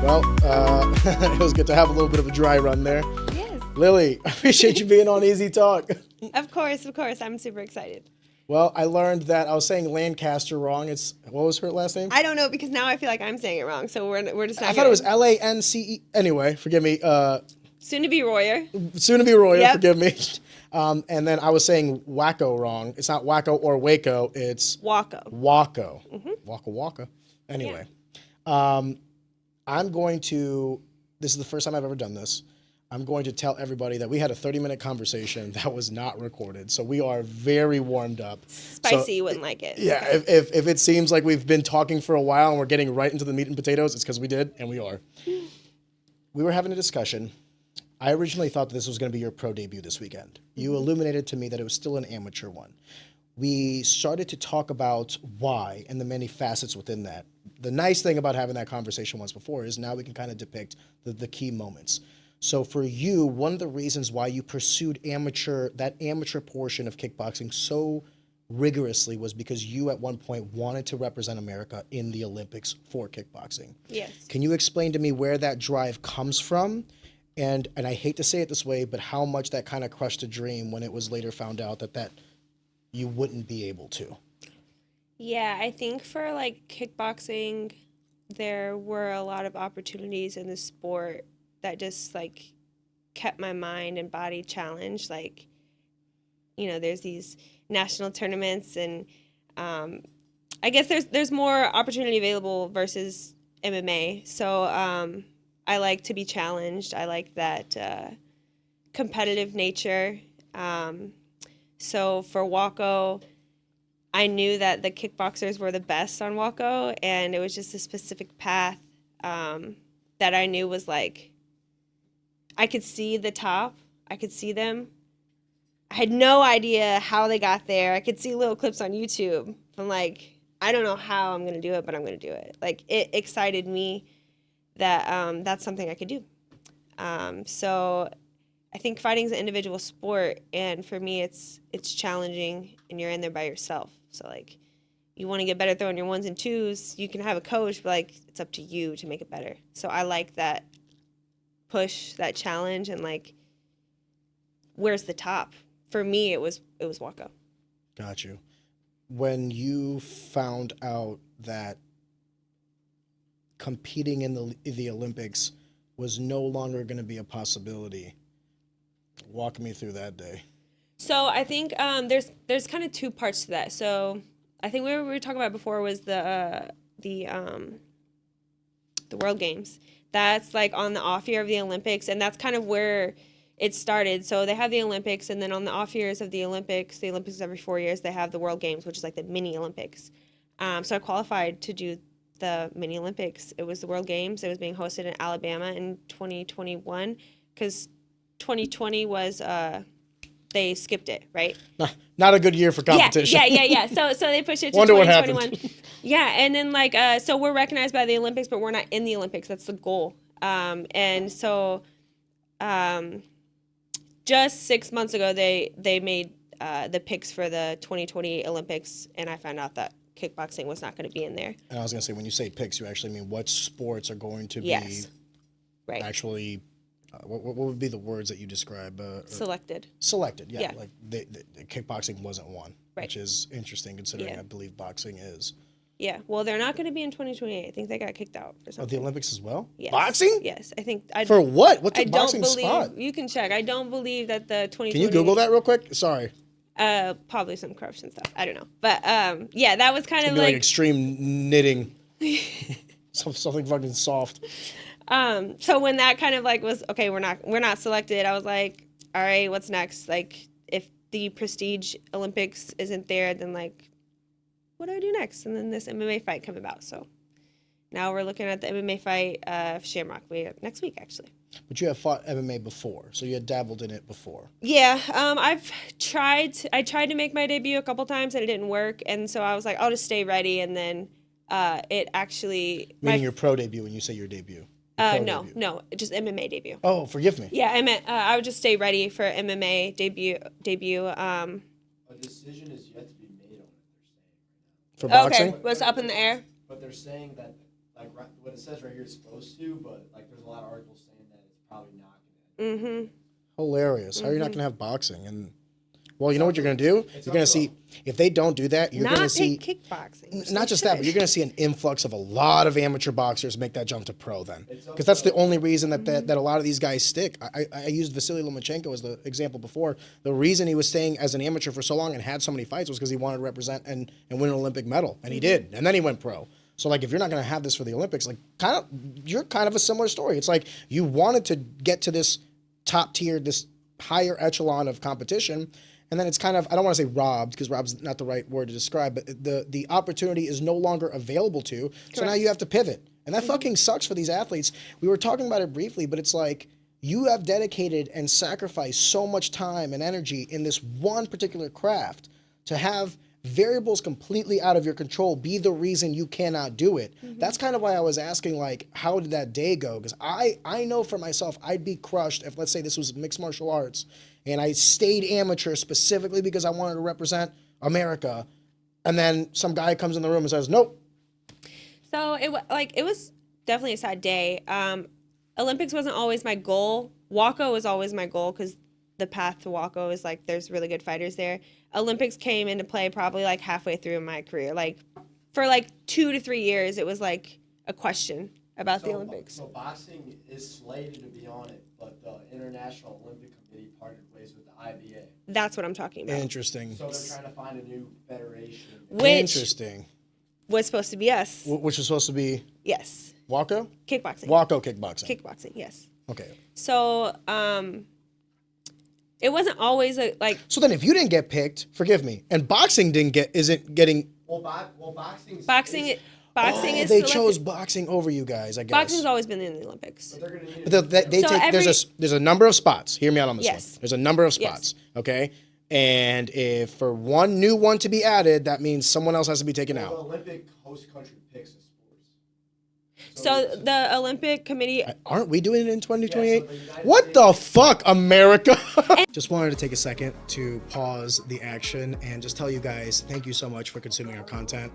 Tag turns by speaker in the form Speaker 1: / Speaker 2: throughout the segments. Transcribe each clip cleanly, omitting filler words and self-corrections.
Speaker 1: Well, it was good to have a little bit of a dry run there.
Speaker 2: Yes.
Speaker 1: Lillie, I appreciate you being on Easy Talk.
Speaker 2: Of course. I'm super excited.
Speaker 1: Well, I learned that I was saying Lancaster wrong. What was her last name?
Speaker 2: I don't know because now I feel like I'm saying it wrong. So we're just not.
Speaker 1: I thought it was Lance. Anyway, forgive me.
Speaker 2: Soon to be Royer.
Speaker 1: Soon to be Royer.
Speaker 2: Yep.
Speaker 1: Forgive me. And then I was saying Wacko wrong. It's not Wacko or Waco. It's
Speaker 2: Waco.
Speaker 1: Mm-hmm. Waka. Anyway, I'm going to. This is the first time I've ever done this. I'm going to tell everybody that we had a 30-minute conversation that was not recorded. So we are very warmed up.
Speaker 2: Spicy, you wouldn't like it.
Speaker 1: Yeah, if it seems like we've been talking for a while and we're getting right into the meat and potatoes, it's because we did, and we are. We were having a discussion. I originally thought that this was going to be your pro debut this weekend. You illuminated to me that it was still an amateur one. We started to talk about why and the many facets within that. The nice thing about having that conversation once before is now we can kind of depict the key moments. So for you, one of the reasons why you pursued that amateur portion of kickboxing so rigorously was because you at one point wanted to represent America in the Olympics for kickboxing.
Speaker 2: Yes.
Speaker 1: Can you explain to me where that drive comes from? And I hate to say it this way, but how much that kind of crushed a dream when it was later found out that you wouldn't be able to?
Speaker 2: Yeah, I think for like kickboxing, there were a lot of opportunities in the sport that just like kept my mind and body challenged. Like, there's these national tournaments, and I guess there's more opportunity available versus MMA. So I like to be challenged. I like that competitive nature. So for Waco, I knew that the kickboxers were the best on Waco, and it was just a specific path that I knew was like, I could see the top. I could see them. I had no idea how they got there. I could see little clips on YouTube. I'm like, I don't know how I'm going to do it, but I'm going to do it. Like, it excited me that that's something I could do. So I think fighting is an individual sport, and for me, it's challenging, and you're in there by yourself. So, like, you want to get better throwing your ones and twos, you can have a coach, but, like, it's up to you to make it better. So I like that push, that challenge, and like, where's the top? For me, it was Waco.
Speaker 1: Got you. When you found out that competing in the Olympics was no longer going to be a possibility, walk me through that day.
Speaker 2: So I think there's kind of two parts to that. So I think we were talking about before was the World Games. That's like on the off year of the Olympics, and that's kind of where it started. So they have the Olympics, and then on the off years of the Olympics every 4 years, they have the World Games, which is like the mini Olympics. So I qualified to do the mini Olympics. It was the World Games. It was being hosted in Alabama in 2021 because 2020 was they skipped it, right?
Speaker 1: Not a good year for competition.
Speaker 2: Yeah. So they pushed it to
Speaker 1: Wonder
Speaker 2: 2021.
Speaker 1: what happened.
Speaker 2: Yeah, and then like so we're recognized by the Olympics, but we're not in the Olympics. That's the goal. And so just 6 months ago they made the picks for the 2020 Olympics, and I found out that kickboxing was not going to be in there.
Speaker 1: And I was going to say, when you say picks, you actually mean what sports are going to be
Speaker 2: right.
Speaker 1: actually. What would be the words that you describe?
Speaker 2: Selected,
Speaker 1: yeah. Like the kickboxing wasn't one,
Speaker 2: right.
Speaker 1: Which is interesting considering I believe boxing is.
Speaker 2: Yeah, well, they're not going to be in 2028. I think they got kicked out for something.
Speaker 1: Of the Olympics as well?
Speaker 2: Yes.
Speaker 1: Boxing?
Speaker 2: Yes, I think.
Speaker 1: For what? What's a boxing spot?
Speaker 2: You can check. I don't believe that the 2020.
Speaker 1: Can you Google that real quick? Sorry.
Speaker 2: Probably some corruption stuff. I don't know, but yeah, that was kind of
Speaker 1: like extreme knitting, something fucking soft.
Speaker 2: So when that kind of like was okay, we're not selected. I was like, all right, what's next? Like, if the prestige Olympics isn't there, then like, what do I do next? And then this MMA fight came about. So now we're looking at the MMA fight of Shamrock next week, actually.
Speaker 1: But you have fought MMA before, so you had dabbled in it before.
Speaker 2: Yeah, I tried to make my debut a couple times and it didn't work, and so I was like, I'll just stay ready, and then it actually.
Speaker 1: Meaning your pro debut when you say your debut.
Speaker 2: No, just MMA debut.
Speaker 1: Oh, forgive me.
Speaker 2: Yeah, I meant I would just stay ready for MMA debut.
Speaker 3: A decision is yet to be made on it.
Speaker 1: For boxing?
Speaker 2: Okay, what's up in the air?
Speaker 3: But they're saying that, like what it says right here is supposed to, but like there's a lot of articles saying that it's probably not going to.
Speaker 2: Mm-hmm.
Speaker 1: Hilarious. How are you not going to have boxing? And well, you know what you're going to do? You're going to see, if they don't do that, you're going to see.
Speaker 2: Not pick kickboxing.
Speaker 1: Not just that, but you're going to see an influx of a lot of amateur boxers make that jump to pro then. Because that's the only reason that a lot of these guys stick. I used Vasily Lomachenko as the example before. The reason he was staying as an amateur for so long and had so many fights was because he wanted to represent and win an Olympic medal. And he did. And then he went pro. So, like, if you're not going to have this for the Olympics, like, you're kind of a similar story. It's like you wanted to get to this top tier, this higher echelon of competition, and then it's kind of, I don't want to say robbed, because robbed's not the right word to describe, but the opportunity is no longer available to you, so now you have to pivot. And that fucking sucks for these athletes. We were talking about it briefly, but it's like, you have dedicated and sacrificed so much time and energy in this one particular craft to have variables completely out of your control be the reason you cannot do it. That's kind of why I was asking, like, how did that day go? Because I know for myself, I'd be crushed if, let's say this was mixed martial arts, and I stayed amateur specifically because I wanted to represent America, and then some guy comes in the room and says, nope.
Speaker 2: So it was definitely a sad day. Olympics wasn't always my goal. WACO was always my goal because the path to WACO is like there's really good fighters there. Olympics came into play probably like halfway through my career. Like for like 2 to 3 years, it was like a question about the Olympics.
Speaker 3: So boxing is slated to be on it, but the International Olympic Committee parted ways with the IBA.
Speaker 2: That's what I'm talking about.
Speaker 1: Interesting.
Speaker 3: So they're trying to find a new federation.
Speaker 1: Interesting.
Speaker 2: Was supposed to be us.
Speaker 1: Which was supposed to be?
Speaker 2: Yes.
Speaker 1: WACO?
Speaker 2: Kickboxing.
Speaker 1: WACO kickboxing.
Speaker 2: Kickboxing, yes.
Speaker 1: Okay.
Speaker 2: So, it wasn't always like.
Speaker 1: So then, if you didn't get picked, forgive me, and boxing isn't getting.
Speaker 3: Well, boxing.
Speaker 2: Boxing is.
Speaker 1: They chose boxing over you guys, I guess.
Speaker 2: Boxing's always been in the Olympics.
Speaker 3: But they're going to need.
Speaker 1: But they take. There's a number of spots. Hear me out on this
Speaker 2: Yes.
Speaker 1: one. There's a number of spots.
Speaker 2: Yes.
Speaker 1: Okay. And if for one new one to be added, that means someone else has to be taken
Speaker 3: The
Speaker 1: out.
Speaker 3: Olympic host country picks the sports.
Speaker 2: So the Olympic Committee.
Speaker 1: Aren't we doing it in 2028?
Speaker 3: Yeah, so the United
Speaker 1: What
Speaker 3: States-
Speaker 1: the fuck, America? Just wanted to take a second to pause the action and just tell you guys thank you so much for consuming our content.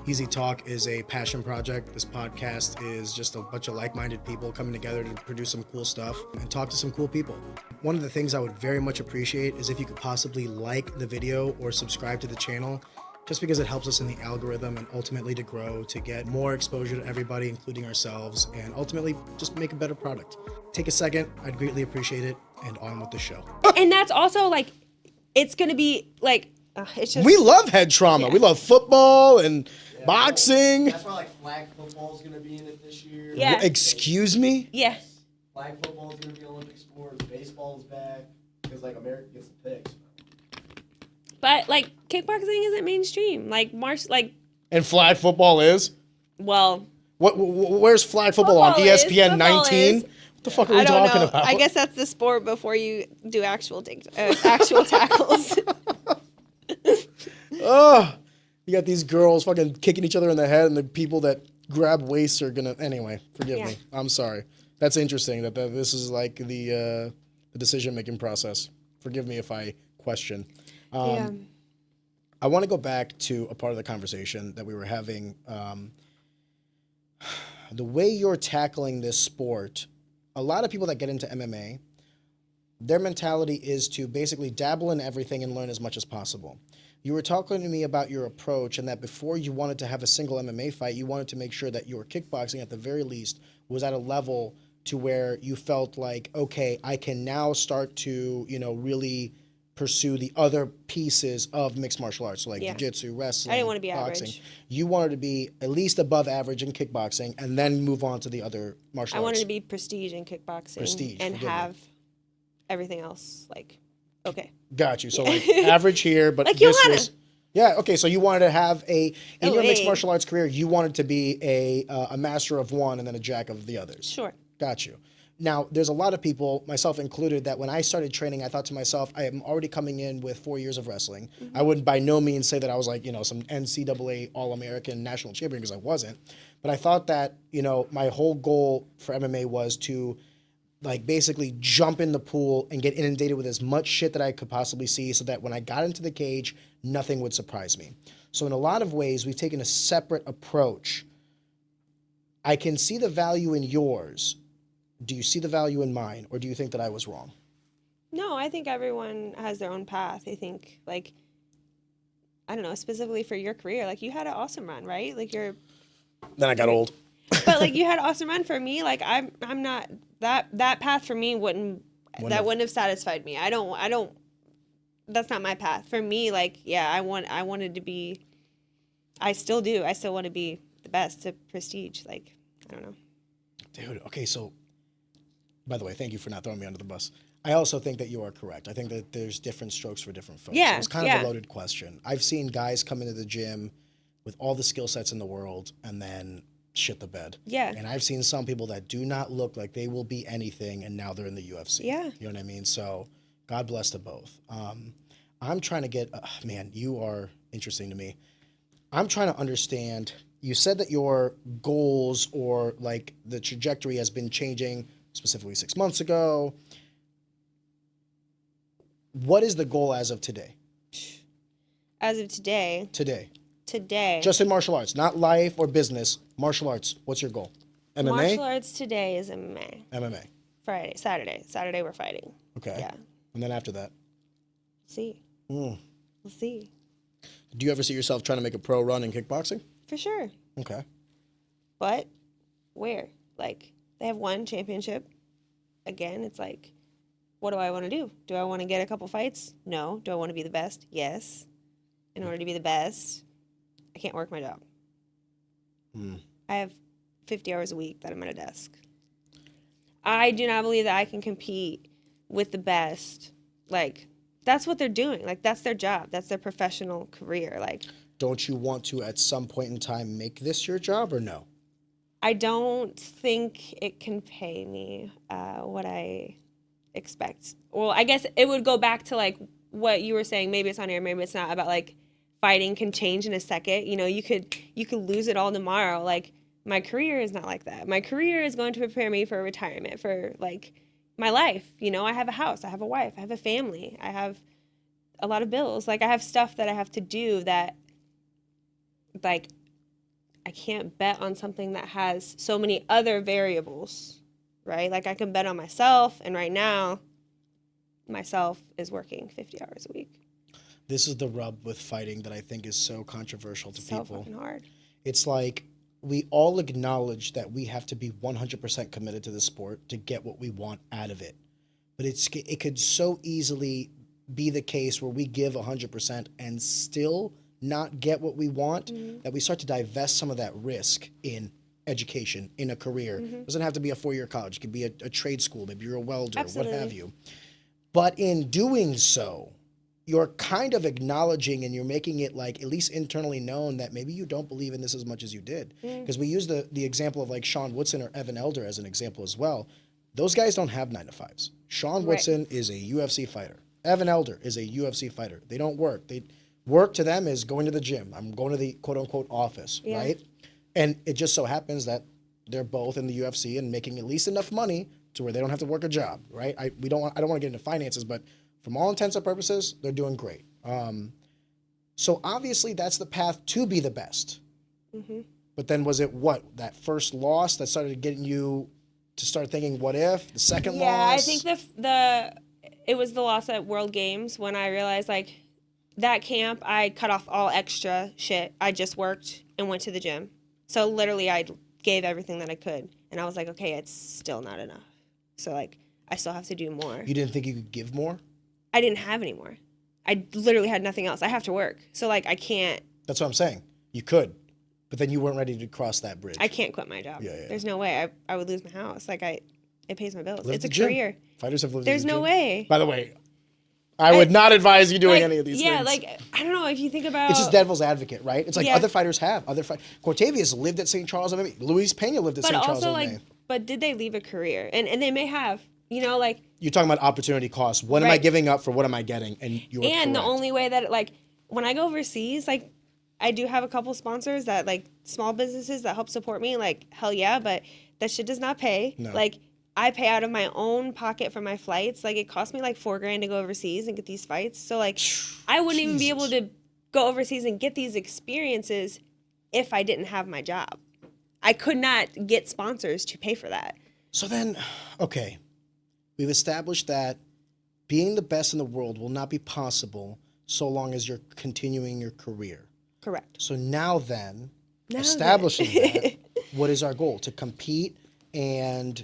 Speaker 1: Easy Talk is a passion project. This podcast is just a bunch of like-minded people coming together to produce some cool stuff and talk to some cool people. One of the things I would very much appreciate is if you could possibly like the video or subscribe to the channel, just because it helps us in the algorithm and ultimately to grow, to get more exposure to everybody, including ourselves, and ultimately just make a better product. Take a second. I'd greatly appreciate it. And on with the show.
Speaker 2: And that's also like, it's going to be like, it's just.
Speaker 1: We love head trauma.
Speaker 2: Yeah.
Speaker 1: We love football and boxing.
Speaker 3: That's why like flag football is going to be in it this year.
Speaker 2: Yeah.
Speaker 1: Excuse me?
Speaker 2: Yeah.
Speaker 3: Flag football is going to be an Olympic sport. Baseball is back because like America gets the picks.
Speaker 2: But like, kickboxing isn't mainstream. Like,
Speaker 1: And flag football is?
Speaker 2: well.
Speaker 1: Where's flag football on?
Speaker 2: Football is,
Speaker 1: ESPN
Speaker 2: football
Speaker 1: 19?
Speaker 2: is.
Speaker 1: What the fuck are we
Speaker 2: I don't
Speaker 1: talking
Speaker 2: know.
Speaker 1: about?
Speaker 2: I guess that's the sport before you do actual tackles.
Speaker 1: Oh, you got these girls fucking kicking each other in the head, and the people that grab waists are gonna. Anyway, forgive me. I'm sorry. That's interesting that this is like the decision-making process. Forgive me if I question.
Speaker 2: Yeah.
Speaker 1: I want to go back to a part of the conversation that we were having. The way you're tackling this sport, a lot of people that get into MMA, their mentality is to basically dabble in everything and learn as much as possible. You were talking to me about your approach and that before you wanted to have a single MMA fight, you wanted to make sure that your kickboxing at the very least was at a level to where you felt like, okay, I can now start to, really pursue the other pieces of mixed martial arts, so like jiu-jitsu, wrestling,
Speaker 2: I didn't want to be
Speaker 1: boxing.
Speaker 2: average.
Speaker 1: You wanted to be at least above average in kickboxing and then move on to the other martial
Speaker 2: I
Speaker 1: arts.
Speaker 2: wanted to be prestige in kickboxing
Speaker 1: Prestige,
Speaker 2: and
Speaker 1: forgive me.
Speaker 2: have everything else like okay.
Speaker 1: Got you. So like average here, but
Speaker 2: Like
Speaker 1: this
Speaker 2: Johanna.
Speaker 1: was yeah. Okay, so you wanted to have in your mixed
Speaker 2: hey.
Speaker 1: martial arts career, you wanted to be a master of one and then a jack of the others.
Speaker 2: Sure.
Speaker 1: Got you. Now, there's a lot of people, myself included, that when I started training, I thought to myself, I am already coming in with 4 years of wrestling.
Speaker 2: Mm-hmm.
Speaker 1: I would by no means say that I was like, some NCAA All-American national champion because I wasn't. But I thought that, my whole goal for MMA was to like basically jump in the pool and get inundated with as much shit that I could possibly see so that when I got into the cage, nothing would surprise me. So in a lot of ways, we've taken a separate approach I can see the value in yours. Do you see the value in mine, or do you think that I was wrong?
Speaker 2: No, I think everyone has their own path. I think, like, I don't know, specifically for your career, like, you had an awesome run, right? Like,
Speaker 1: Then I got old.
Speaker 2: but, like, you had an awesome run. For me, like, I'm not, that path for me wouldn't have satisfied me. I don't, that's not my path. For me, like, yeah, I wanted to be, I still do. I still want to be the best to prestige. Like, I don't know.
Speaker 1: Dude, okay, so, by the way, thank you for not throwing me under the bus. I also think that you are correct. I think that there's different strokes for different folks.
Speaker 2: Yeah,
Speaker 1: So it's kind of a loaded question. I've seen guys come into the gym with all the skill sets in the world and then shit the bed.
Speaker 2: Yeah.
Speaker 1: And I've seen some people that do not look like they will be anything, and now they're in the UFC.
Speaker 2: Yeah.
Speaker 1: You know what I mean? So God bless to both. I'm trying to get, man, you are interesting to me. I'm trying to understand, you said that your goals or like the trajectory has been changing specifically 6 months ago. What is the goal as of today?
Speaker 2: As of today. Today.
Speaker 1: Just in martial arts, not life or business, martial arts. What's your goal? MMA?
Speaker 2: Martial arts today is MMA.
Speaker 1: MMA.
Speaker 2: Friday, Saturday. Saturday we're fighting.
Speaker 1: Okay.
Speaker 2: Yeah.
Speaker 1: And then after that?
Speaker 2: See.
Speaker 1: Mm.
Speaker 2: We'll see.
Speaker 1: Do you ever see yourself trying to make a pro run in kickboxing?
Speaker 2: For sure.
Speaker 1: Okay.
Speaker 2: But where? Like, they have one championship. Again, it's like, what do I want to do? Do I want to get a couple fights? No. Do I want to be the best? Yes. In order to be the best, I can't work my job. I have 50 hours a week that I'm at a desk. I do not believe that I can compete with the best. Like, that's what they're doing. Like, that's their job. That's their professional career. Like,
Speaker 1: don't you want to, at some point in time, make this your job or no?
Speaker 2: I don't think it can pay me what I expect. Well, I guess it would go back to, like, what you were saying. Maybe it's on air, maybe it's not, about, like, fighting can change in a second. You know, you could lose it all tomorrow. Like, my career is not like that. My career is going to prepare me for retirement, for, like, my life. You know, I have a house, I have a wife, I have a family, I have a lot of bills. Like, I have stuff that I have to do that, like, I can't bet on something that has so many other variables, right? Like, I can bet on myself, and right now, myself is working 50 hours a week.
Speaker 1: This is the rub with fighting that I think is so controversial to people.
Speaker 2: So fucking hard.
Speaker 1: It's like, we all acknowledge that we have to be 100% committed to the sport to get what we want out of it. But it could so easily be the case where we give 100% and still not get what we want, that we start to divest some of that risk in education, in a career. It doesn't have to be a 4-year college. It could be a trade school. Maybe you're a welder,
Speaker 2: Absolutely.
Speaker 1: what have you. But in doing so, you're kind of acknowledging and you're making it, like, at least internally known that maybe you don't believe in this as much as you did. Because we use the example of, like, Sean Woodson or Evan Elder as an example as well. Those guys don't have 9-to-5s. Sean Woodson is a UFC fighter. Evan Elder is a UFC fighter. They don't work. Work to them is going to the gym. I'm going to the quote-unquote office, right? And it just so happens that they're both in the UFC and making at least enough money to where they don't have to work a job, right? I don't want to get into finances, but from all intents and purposes, they're doing great. So obviously that's the path to be the best. But then was it that first loss that started getting you to start thinking, what if? The second loss?
Speaker 2: Yeah, I think it was the loss at World Games when I realized, like, that camp, I cut off all extra shit. I just worked and went to the gym. So literally I gave everything that I could. And I was like, okay, it's still not enough. So, like, I still have to do more.
Speaker 1: You didn't think you could give more?
Speaker 2: I didn't have any more. I literally had nothing else. I have to work. So, like, I can't.
Speaker 1: That's what I'm saying. You could. But then you weren't ready to cross that bridge.
Speaker 2: I can't quit my job.
Speaker 1: Yeah.
Speaker 2: There's no way. I would lose my house. Like, it pays my bills.
Speaker 1: Live
Speaker 2: It's a
Speaker 1: the gym.
Speaker 2: career.
Speaker 1: Fighters have lived
Speaker 2: There's
Speaker 1: in the
Speaker 2: no
Speaker 1: gym.
Speaker 2: way.
Speaker 1: By the way, I would not advise you doing any of these things.
Speaker 2: Yeah, like, I don't know if you think about.
Speaker 1: It's just devil's advocate, right? It's like
Speaker 2: Yeah.
Speaker 1: other fighters have. Cortavius lived at St. Charles MMA. Luis Pena lived at
Speaker 2: But
Speaker 1: St. Charles
Speaker 2: also,
Speaker 1: MMA.
Speaker 2: like, but did they leave a career? And they may have. You know, like.
Speaker 1: You're talking about opportunity cost. What am I giving up for what am I getting? And you're correct.
Speaker 2: The only way that, like, when I go overseas, like, I do have a couple sponsors that, like, small businesses that help support me. Like, hell yeah, but that shit does not pay.
Speaker 1: No.
Speaker 2: Like, I pay out of my own pocket for my flights. Like, it cost me like $4,000 to go overseas and get these fights. So, like, I wouldn't even be able to go overseas and get these experiences if I didn't have my job. I could not get sponsors to pay for that.
Speaker 1: So then, okay, we've established that being the best in the world will not be possible so long as you're continuing your career.
Speaker 2: Correct.
Speaker 1: So now then,
Speaker 2: Now
Speaker 1: establishing
Speaker 2: then.
Speaker 1: that, what is our goal? To compete and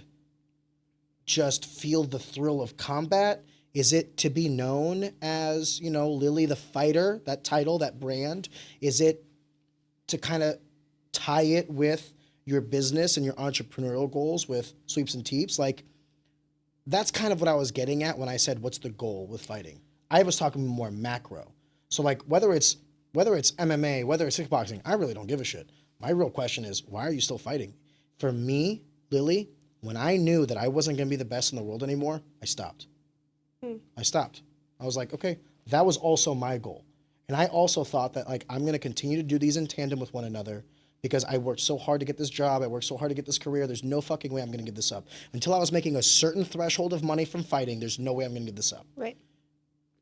Speaker 1: just feel the thrill of combat? Is it to be known as, you know, Lillie the fighter, that title, that brand? Is it to kind of tie it with your business and your entrepreneurial goals with sweeps and teeps? Like, that's kind of what I was getting at when I said, what's the goal with fighting? I was talking more macro. So like whether it's MMA, whether it's kickboxing, I really don't give a shit. My real question is, why are you still fighting? For me, Lillie, when I knew that I wasn't going to be the best in the world anymore, I stopped. I stopped. I was like, okay, that was also my goal. And I also thought that like I'm going to continue to do these in tandem with one another because I worked so hard to get this job. I worked so hard to get this career. There's no fucking way I'm going to give this up. Until I was making a certain threshold of money from fighting, there's no way I'm going to give this up.
Speaker 2: Right.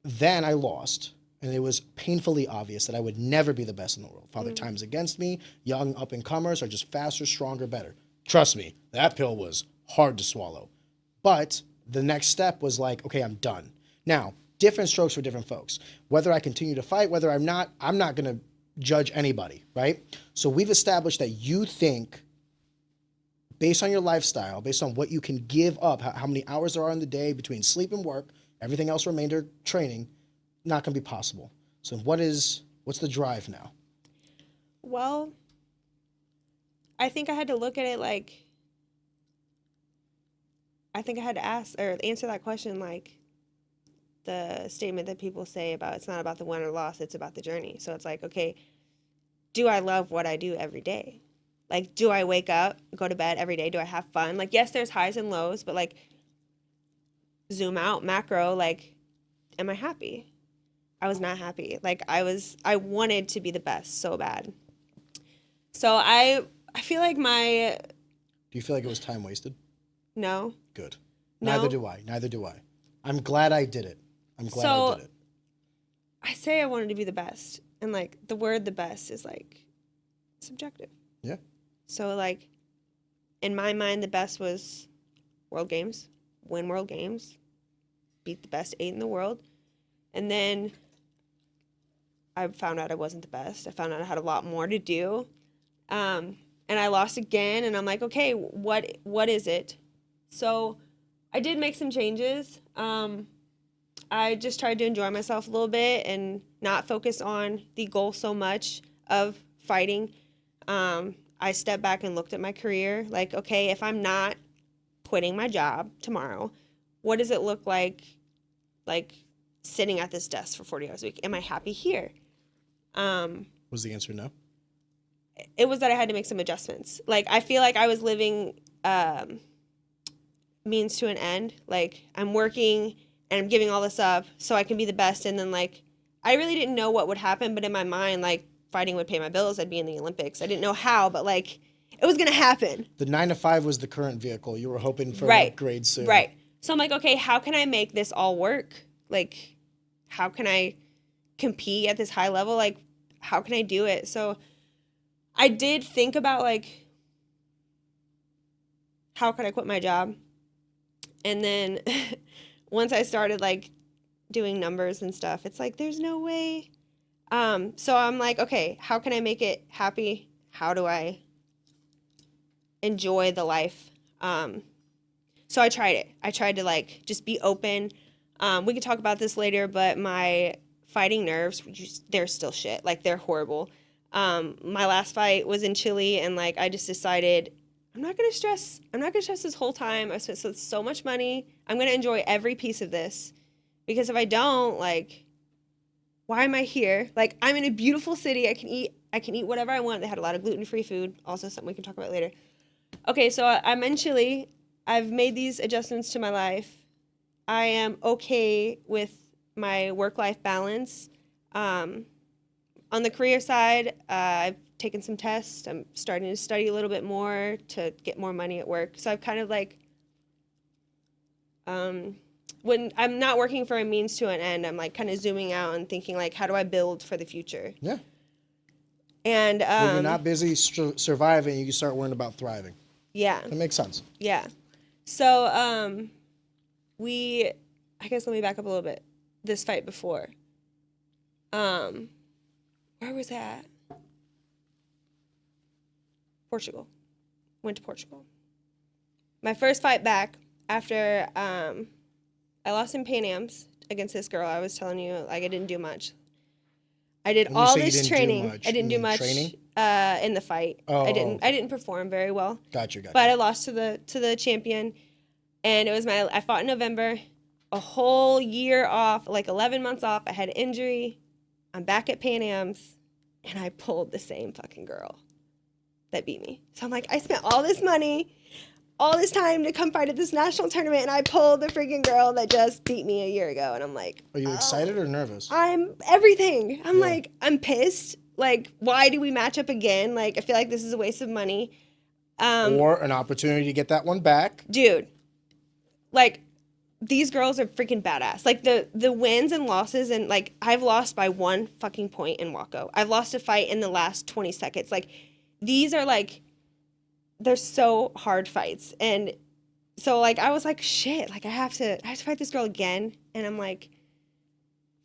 Speaker 1: Then I lost. And it was painfully obvious that I would never be the best in the world. Father Time's against me. Young up-and-comers are just faster, stronger, better. Trust me, that pill was hard to swallow. But the next step was like, okay, I'm done. Now, different strokes for different folks. Whether I continue to fight, whether I'm not going to judge anybody, right? So we've established that you think, based on your lifestyle, based on what you can give up, how many hours there are in the day between sleep and work, everything else remainder training, not going to be possible. So what's the drive now?
Speaker 2: Well, I think I had to look at it like, I think I had to ask or answer that question like the statement that people say about it's not about the win or loss, it's about the journey. So it's like, okay, do I love what I do every day? Like, do I wake up, go to bed every day? Do I have fun? Like, yes, there's highs and lows, but like, zoom out, macro, like, am I happy? I was not happy. Like, I wanted to be the best so bad. So I feel like
Speaker 1: Do you feel like it was time wasted?
Speaker 2: No.
Speaker 1: Good.
Speaker 2: No.
Speaker 1: Neither do I. I'm glad I did it. I did it.
Speaker 2: I say I wanted to be the best. And like the word the best is like subjective.
Speaker 1: Yeah.
Speaker 2: So like in my mind the best was World Games, win World Games, beat the best 8 in the world. And then I found out I wasn't the best. I found out I had a lot more to do. And I lost again and I'm like, okay, what is it? So I did make some changes. I just tried to enjoy myself a little bit and not focus on the goal so much of fighting. I stepped back and looked at my career. Like, okay, if I'm not quitting my job tomorrow, what does it look like sitting at this desk for 40 hours a week? Am I happy here?
Speaker 1: Was the answer no?
Speaker 2: It was that I had to make some adjustments. Like, I feel like I was living means to an end. Like, I'm working and I'm giving all this up so I can be the best. And then, like, I really didn't know what would happen, but in my mind, like, fighting would pay my bills. I'd be in the Olympics. I didn't know how, but, like, it was going to happen.
Speaker 1: The 9 to 5 was the current vehicle. You were hoping for
Speaker 2: Right.
Speaker 1: an upgrade soon.
Speaker 2: Right. So I'm like, okay, how can I make this all work? Like, how can I compete at this high level? Like, how can I do it? So I did think about, like, how could I quit my job? And then once I started, like, doing numbers and stuff, it's like, there's no way. So I'm like, okay, how can I make it happy? How do I enjoy the life? So I tried it. I tried to, like, just be open. We could talk about this later, but my fighting nerves, they're still shit. Like, they're horrible. My last fight was in Chile, and, like, I just decided I'm not going to stress this whole time. I spent so much money. I'm going to enjoy every piece of this, because if I don't, like, why am I here? Like, I'm in a beautiful city. I can eat whatever I want. They had a lot of gluten-free food. Also something we can talk about later. Okay, so I'm in Chile. I've made these adjustments to my life. I am okay with my work-life balance. On the career side, I've taken some tests. I'm starting to study a little bit more to get more money at work. So I've kind of, like, when I'm not working for a means to an end, I'm, like, kind of zooming out and thinking, like, how do I build for the future?
Speaker 1: Yeah.
Speaker 2: And
Speaker 1: When you're not busy surviving, you can start worrying about thriving.
Speaker 2: yeah.
Speaker 1: That makes sense.
Speaker 2: Yeah. So, I guess let me back up a little bit. This fight before. Where was that? Portugal. Went to Portugal. My first fight back after I lost in Pan Am's against this girl. I was telling you, like, I didn't do much. I did
Speaker 1: When you
Speaker 2: all
Speaker 1: say you
Speaker 2: this
Speaker 1: didn't do
Speaker 2: training.
Speaker 1: much,
Speaker 2: I didn't
Speaker 1: you
Speaker 2: do
Speaker 1: mean
Speaker 2: much
Speaker 1: training?
Speaker 2: in the fight.
Speaker 1: Oh,
Speaker 2: I didn't.
Speaker 1: okay.
Speaker 2: I didn't perform very well.
Speaker 1: Gotcha.
Speaker 2: But I lost to the champion, and it was I fought in November, a whole year off, like 11 months off. I had an injury. I'm back at Pan Am's, and I pulled the same fucking girl that beat me. So I'm like, I spent all this money, all this time to come fight at this national tournament, and I pulled the freaking girl that just beat me a year ago. And I'm like,
Speaker 1: Are you excited or nervous?
Speaker 2: I'm everything. I'm like, I'm pissed. Like, why do we match up again? Like, I feel like this is a waste of money.
Speaker 1: Or an opportunity to get that one back.
Speaker 2: Dude, like, these girls are freaking badass. Like, the wins and losses, and, like, I've lost by 1 fucking point in Waco. I've lost a fight in the last 20 seconds. Like, these are, like, they're so hard fights. And so, like, I was like, shit, like, I have to fight this girl again. And I'm like,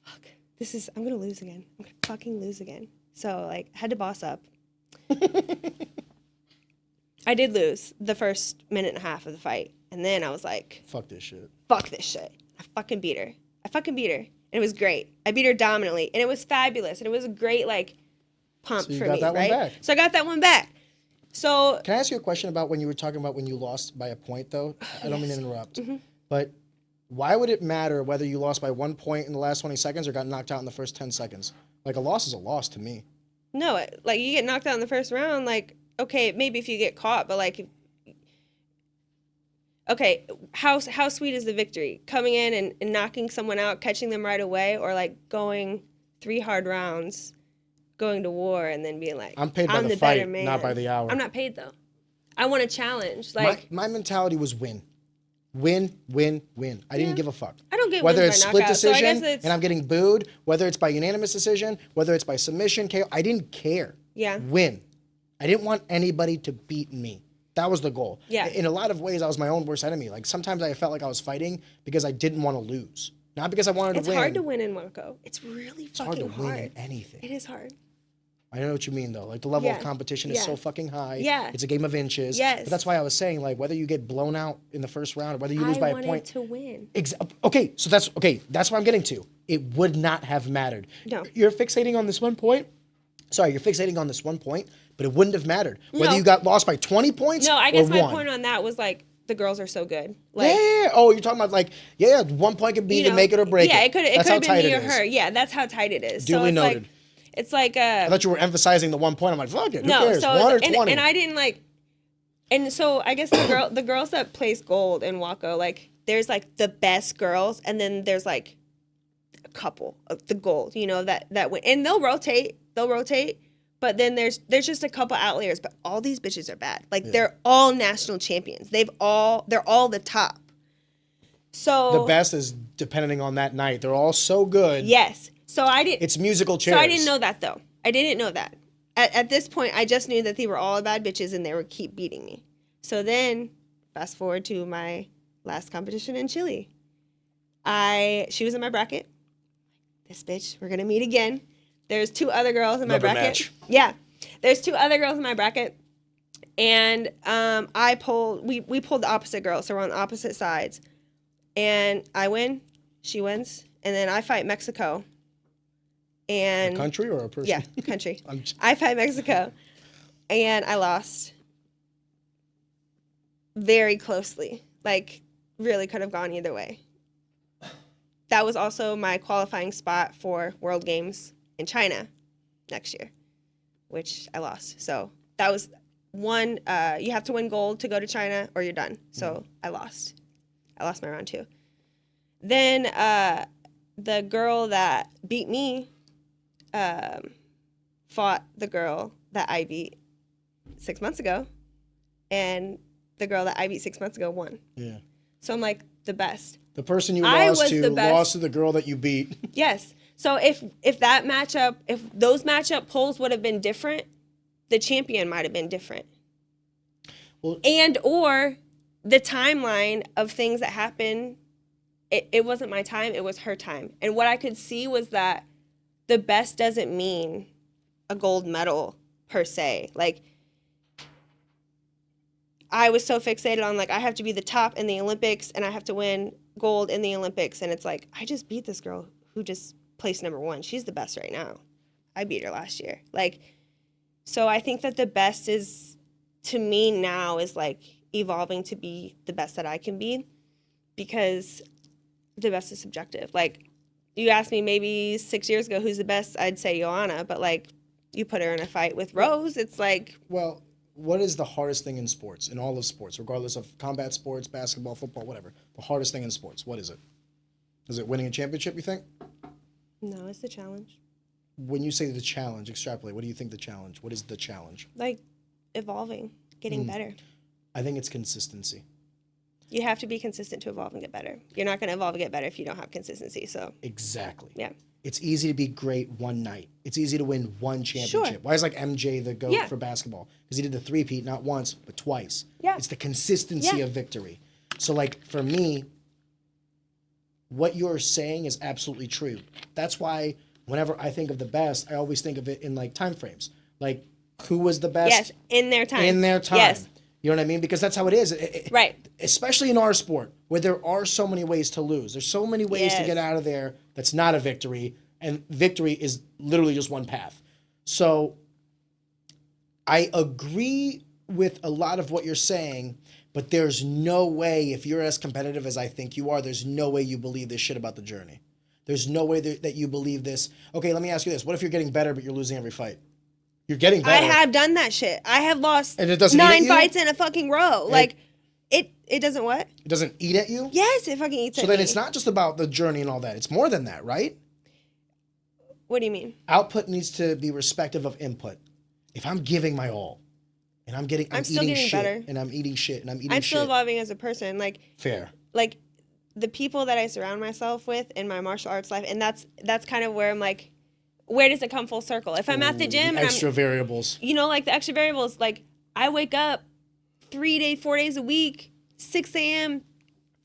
Speaker 2: fuck, I'm going to lose again. I'm going to fucking lose again. So, like, I had to boss up. I did lose the first minute and a half of the fight. And then I was like,
Speaker 1: fuck this shit.
Speaker 2: Fuck this shit. I fucking beat her. And it was great. I beat her dominantly. And it was fabulous. And it was a great, like, pump
Speaker 1: So you
Speaker 2: for
Speaker 1: got
Speaker 2: me,
Speaker 1: that one
Speaker 2: right?
Speaker 1: back.
Speaker 2: So I got that one back. So
Speaker 1: Can I ask you a question about when you were talking about when you lost by a point, though? I don't mean to interrupt.
Speaker 2: Mm-hmm.
Speaker 1: But why would it matter whether you lost by 1 point in the last 20 seconds or got knocked out in the first 10 seconds? Like, a loss is a loss to me.
Speaker 2: no, like, you get knocked out in the first round, like, okay, maybe if you get caught, but, like, okay, how sweet is the victory? Coming in and knocking someone out, catching them right away, or, like, going 3 hard rounds, going to war, and then being like,
Speaker 1: I'm paid by the
Speaker 2: better
Speaker 1: fight,
Speaker 2: man.
Speaker 1: not by the hour.
Speaker 2: I'm not paid, though. I want a challenge. Like,
Speaker 1: my mentality was win. Win, win, win. I didn't give a fuck.
Speaker 2: I don't get
Speaker 1: whether
Speaker 2: wins
Speaker 1: it's
Speaker 2: by
Speaker 1: split
Speaker 2: knockout, so I
Speaker 1: decision
Speaker 2: guess it's-
Speaker 1: and I'm getting booed, whether it's by unanimous decision, whether it's by submission, KO. I didn't care.
Speaker 2: Yeah.
Speaker 1: Win. I didn't want anybody to beat me. That was the goal.
Speaker 2: Yeah.
Speaker 1: In a lot of ways, I was my own worst enemy. Like, sometimes I felt like I was fighting because I didn't want to lose, not because I wanted
Speaker 2: it's
Speaker 1: to win.
Speaker 2: hard to win in Waco. It's really
Speaker 1: It's hard
Speaker 2: fucking
Speaker 1: to win
Speaker 2: hard.
Speaker 1: in anything.
Speaker 2: It is hard.
Speaker 1: I know what you mean, though. Like, the level of
Speaker 2: Yeah.
Speaker 1: competition is
Speaker 2: Yeah.
Speaker 1: so fucking high.
Speaker 2: Yeah.
Speaker 1: It's a game of inches.
Speaker 2: Yes.
Speaker 1: But that's why I was saying, like, whether you get blown out in the first round or whether you lose by
Speaker 2: I
Speaker 1: a
Speaker 2: wanted
Speaker 1: point.
Speaker 2: to win.
Speaker 1: Okay, so that's what I'm getting to. It would not have mattered.
Speaker 2: No.
Speaker 1: You're fixating on this one point. Sorry, you're fixating on this one point, but it wouldn't have mattered. Whether
Speaker 2: No.
Speaker 1: you got lost by 20 points
Speaker 2: No, I guess
Speaker 1: or
Speaker 2: my
Speaker 1: one.
Speaker 2: point on that was, like, the girls are so good. Like,
Speaker 1: Yeah. Oh, you're talking about, like, 1 point could be
Speaker 2: you
Speaker 1: to
Speaker 2: know,
Speaker 1: make it or break it.
Speaker 2: Yeah, it could
Speaker 1: That's how
Speaker 2: have been
Speaker 1: tight
Speaker 2: me
Speaker 1: it
Speaker 2: or
Speaker 1: is.
Speaker 2: her. Yeah, that's how tight it is.
Speaker 1: Duly
Speaker 2: so it's
Speaker 1: noted.
Speaker 2: like, it's like
Speaker 1: I thought you were emphasizing the 1 point. I'm like, fuck it. Who
Speaker 2: no,
Speaker 1: cares?
Speaker 2: so
Speaker 1: 1 or
Speaker 2: and,
Speaker 1: 20.
Speaker 2: and I didn't like, and so I guess the girls that place gold in Waco, like, there's like the best girls, and then there's like a couple of the gold, you know, that win, and they'll rotate, but then there's just a couple outliers, but all these bitches are bad. Like, they're all national champions. They're all the top. So
Speaker 1: the best is depending on that night. They're all so good.
Speaker 2: yes. So I didn't.
Speaker 1: It's musical chairs.
Speaker 2: So I didn't know that, though. I didn't know that. At this point, I just knew that they were all bad bitches and they would keep beating me. So then, fast forward to my last competition in Chile. She was in my bracket. This bitch, we're gonna meet again. There's 2 other girls in my
Speaker 1: Rubber
Speaker 2: bracket.
Speaker 1: match.
Speaker 2: Yeah, there's 2 other girls in my bracket, and we pulled the opposite girls, so we're on the opposite sides. And I win, she wins, and then I fight Mexico. And
Speaker 1: A country or a person?
Speaker 2: yeah, country. I fight Mexico, and I lost very closely. Like, really could have gone either way. That was also my qualifying spot for World Games in China next year, which I lost. So that was one. You have to win gold to go to China, or you're done. So I lost. I lost my round 2. Then the girl that beat me fought the girl that I beat 6 months ago, and the girl that I beat 6 months ago won.
Speaker 1: Yeah.
Speaker 2: So I'm like, the best.
Speaker 1: The person you
Speaker 2: I
Speaker 1: lost
Speaker 2: was
Speaker 1: to
Speaker 2: the best.
Speaker 1: lost to the girl that you beat.
Speaker 2: Yes. So if those matchup polls would have been different, the champion might have been different.
Speaker 1: Well,
Speaker 2: And or the timeline of things that happened, it wasn't my time, it was her time. And what I could see was that the best doesn't mean a gold medal per se. Like, I was so fixated on, like, I have to be the top in the Olympics and I have to win gold in the Olympics. And it's like, I just beat this girl who just placed number 1. She's the best right now. I beat her last year. Like, so I think that the best is, to me now, is like evolving to be the best that I can be, because the best is subjective. Like, you asked me maybe 6 years ago who's the best, I'd say Joanna, but like, you put her in a fight with Rose, it's like...
Speaker 1: Well, what is the hardest thing in sports, in all of sports, regardless of combat sports, basketball, football, whatever? The hardest thing in sports, what is it? Is it winning a championship, you think?
Speaker 2: No, it's the challenge.
Speaker 1: When you say the challenge, extrapolate, what do you think the challenge? What is the challenge?
Speaker 2: Like, evolving, getting better.
Speaker 1: I think it's consistency.
Speaker 2: You have to be consistent to evolve and get better. You're not going to evolve and get better if you don't have consistency, so...
Speaker 1: Exactly.
Speaker 2: Yeah.
Speaker 1: It's easy to be great one night. It's easy to win one championship.
Speaker 2: Sure.
Speaker 1: Why is like MJ the GOAT
Speaker 2: Yeah.
Speaker 1: for basketball? Because he did the three-peat not once, but twice.
Speaker 2: Yeah.
Speaker 1: It's the consistency
Speaker 2: Yeah.
Speaker 1: of victory. So like for me, what you're saying is absolutely true. That's why whenever I think of the best, I always think of it in like time frames. Like who was the best
Speaker 2: Yes, in their time.
Speaker 1: in their time.
Speaker 2: Yes.
Speaker 1: You know what I mean? Because that's how it is.
Speaker 2: Right.
Speaker 1: Especially in our sport, where there are so many ways to lose. There's so many ways to
Speaker 2: Yes.
Speaker 1: get out of there that's not a victory. And victory is literally just one path. So I agree with a lot of what you're saying, but there's no way, if you're as competitive as I think you are, there's no way you believe this shit about the journey. There's no way that you believe this. Okay, let me ask you this. What if you're getting better, but you're losing every fight? You're getting better.
Speaker 2: I have done that shit. I have lost
Speaker 1: And it doesn't eat at
Speaker 2: 9
Speaker 1: you?
Speaker 2: fights in a fucking row. Like, it doesn't what?
Speaker 1: It doesn't eat at you?
Speaker 2: Yes, it fucking eats
Speaker 1: So
Speaker 2: at
Speaker 1: then
Speaker 2: me.
Speaker 1: it's not just about the journey and all that. It's more than that, right?
Speaker 2: What do you mean?
Speaker 1: Output needs to be respective of input. If I'm giving my all, and I'm
Speaker 2: still
Speaker 1: eating
Speaker 2: getting
Speaker 1: shit,
Speaker 2: better.
Speaker 1: and I'm eating shit, and I'm eating
Speaker 2: I'm
Speaker 1: shit.
Speaker 2: still evolving as a person. Like,
Speaker 1: Fair.
Speaker 2: the people that I surround myself with in my martial arts life, and that's kind of where I'm like, where does it come full circle? If I'm at the gym and
Speaker 1: extra variables.
Speaker 2: you know, like the extra variables, like I wake up 4 days a week, 6 a.m.,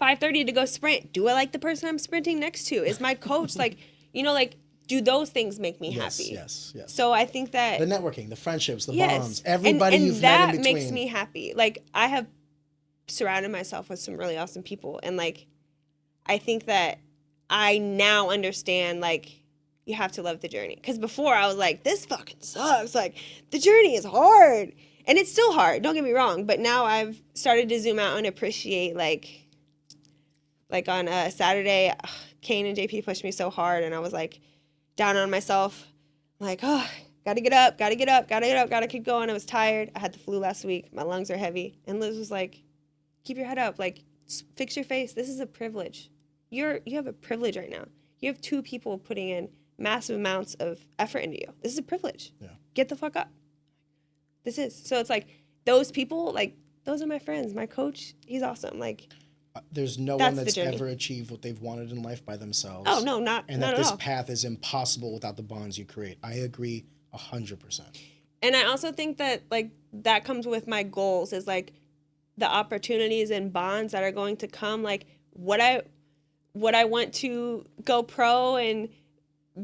Speaker 2: 5:30 to go sprint. Do I like the person I'm sprinting next to? Is my coach like, you know, like, do those things make me happy?
Speaker 1: Yes.
Speaker 2: So I think that
Speaker 1: The networking, the friendships, the
Speaker 2: yes,
Speaker 1: bonds, everybody
Speaker 2: and
Speaker 1: you've
Speaker 2: that
Speaker 1: met in between.
Speaker 2: makes me happy. Like, I have surrounded myself with some really awesome people, and like, I think that I now understand, like, you have to love the journey. Because before I was like, this fucking sucks. Like, the journey is hard, and it's still hard. Don't get me wrong, but now I've started to zoom out and appreciate like on a Saturday, Kane and JP pushed me so hard, and I was like down on myself, like, oh, gotta get up, gotta keep going. I was tired. I had the flu last week. My lungs are heavy. And Liz was like, keep your head up, like, fix your face. This is a privilege. You have a privilege right now. You have 2 people putting in massive amounts of effort into you. This is a privilege.
Speaker 1: Yeah.
Speaker 2: Get the fuck up. This is. So it's like, those people, like, those are my friends. My coach, he's awesome. Like,
Speaker 1: There's no
Speaker 2: That's
Speaker 1: one
Speaker 2: the
Speaker 1: that's
Speaker 2: journey.
Speaker 1: ever achieved what they've wanted in life by themselves.
Speaker 2: oh, no, not
Speaker 1: And
Speaker 2: not
Speaker 1: that
Speaker 2: at
Speaker 1: this
Speaker 2: all.
Speaker 1: path is impossible without the bonds you create. I agree 100%.
Speaker 2: And I also think that, like, that comes with my goals, is like the opportunities and bonds that are going to come. Like, what I want to go pro and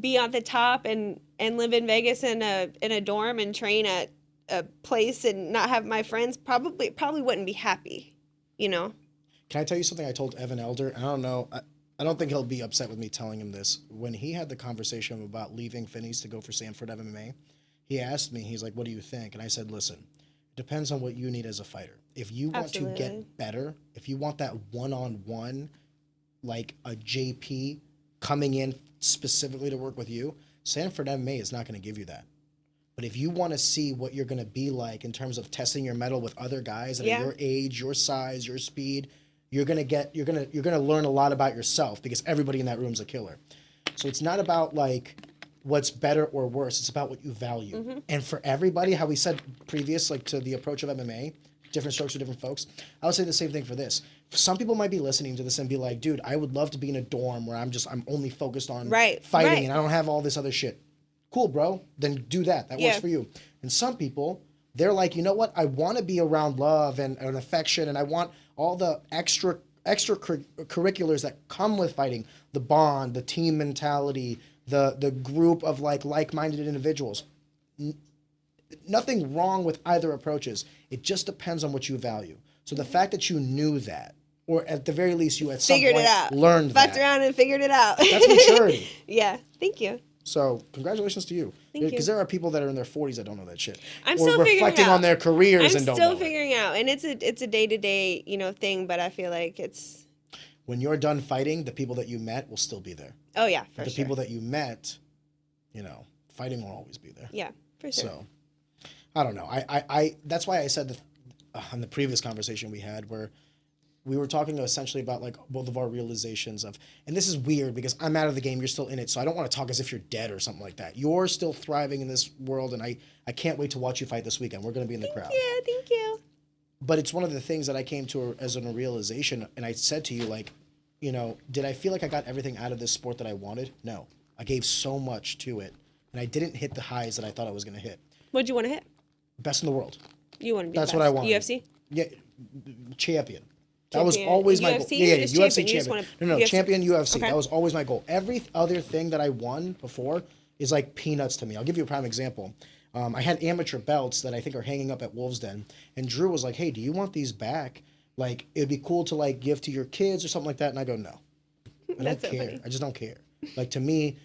Speaker 2: be on the top and live in Vegas in a dorm and train at a place and not have my friends, probably wouldn't be happy, you know?
Speaker 1: Can I tell you something I told Evan Elder? I don't know. I don't think he'll be upset with me telling him this. When he had the conversation about leaving Finney's to go for Sanford MMA, he asked me, he's like, what do you think? And I said, listen, it depends on what you need as a fighter. If you want to
Speaker 2: Absolutely.
Speaker 1: get better, if you want that one-on-one, like a JP coming in specifically to work with you, Sanford MMA is not going to give you that. But if you want to see what you're going to be like in terms of testing your mettle with other guys at your age, your size, your speed, you're going to learn a lot about yourself, because everybody in that room is a killer. So it's not about like what's better or worse. It's about what you value.
Speaker 2: Mm-hmm.
Speaker 1: And for everybody, how we said previous, like to the approach of MMA, different strokes for different folks. I would say the same thing for this. Some people might be listening to this and be like, dude, I would love to be in a dorm where I'm only focused on fighting and I don't have all this other shit. Cool, bro. Then do that. That works for you. And some people, they're like, you know what? I want to be around love and affection, and I want all the extracurriculars that come with fighting, the bond, the team mentality, the group of like-minded individuals. Nothing wrong with either approaches. It just depends on what you value. So the fact that you knew that, or at the very least you at some point learned that.
Speaker 2: Fucked around and figured it out.
Speaker 1: That's maturity.
Speaker 2: Yeah, thank you.
Speaker 1: So congratulations to you.
Speaker 2: Thank you.
Speaker 1: Because there are people that are in their 40s that don't know that shit.
Speaker 2: I'm
Speaker 1: or
Speaker 2: still figuring
Speaker 1: reflecting
Speaker 2: out.
Speaker 1: on their careers and don't know
Speaker 2: I'm still figuring out. And it's a day-to-day, thing, but I feel like it's...
Speaker 1: When you're done fighting, the people that you met will still be there.
Speaker 2: Oh, yeah, for
Speaker 1: the
Speaker 2: sure.
Speaker 1: people that you met, fighting won't always be there.
Speaker 2: Yeah, for sure.
Speaker 1: So, I don't know. I that's why I said on the previous conversation we had where we were talking essentially about both of our realizations of, and this is weird because I'm out of the game, you're still in it, so I don't want to talk as if you're dead or something like that. You're still thriving in this world, and I can't wait to watch you fight this weekend. We're going to be in the crowd.
Speaker 2: Thank you.
Speaker 1: But it's one of the things that I came to as a realization, and I said to you, did I feel like I got everything out of this sport that I wanted? No. I gave so much to it, and I didn't hit the highs that I thought I was going to hit.
Speaker 2: What'd you want to hit?
Speaker 1: Best in the world.
Speaker 2: You want to be
Speaker 1: That's
Speaker 2: best.
Speaker 1: what I wanted.
Speaker 2: UFC?
Speaker 1: Yeah, champion. That was always my goal. Yeah, UFC champion. No, UFC. Champion UFC. Okay. That was always my goal. Every other thing that I won before is like peanuts to me. I'll give you a prime example. I had amateur belts that I think are hanging up at Wolves Den, and Drew was like, "Hey, do you want these back? Like, it'd be cool to give to your kids or something like that." And I go, "No, I don't care. Funny. I just don't care." To me,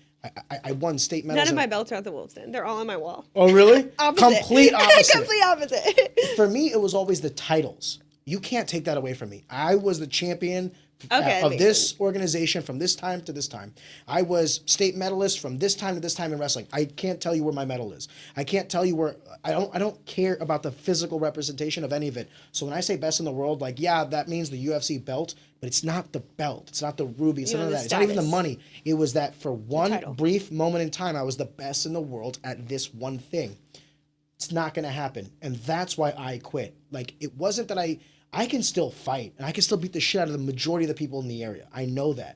Speaker 1: I won state medals.
Speaker 2: None of my belts are at the Wolves Den. They're all on my wall.
Speaker 1: Oh, really?
Speaker 2: Opposite.
Speaker 1: Complete opposite.
Speaker 2: Complete opposite.
Speaker 1: For me, it was always the titles. You can't take that away from me. I was the champion of this organization from this time to this time. I was state medalist from this time to this time in wrestling. I can't tell you where my medal is. I can't tell you where. I don't care about the physical representation of any of it. So when I say best in the world, that means the UFC belt, but it's not the belt. It's not the ruby. It's none of that. It's not even the money. It was that for one brief moment in time, I was the best in the world at this one thing. It's not going to happen. And that's why I quit. It wasn't that I can still fight, and I can still beat the shit out of the majority of the people in the area. I know that.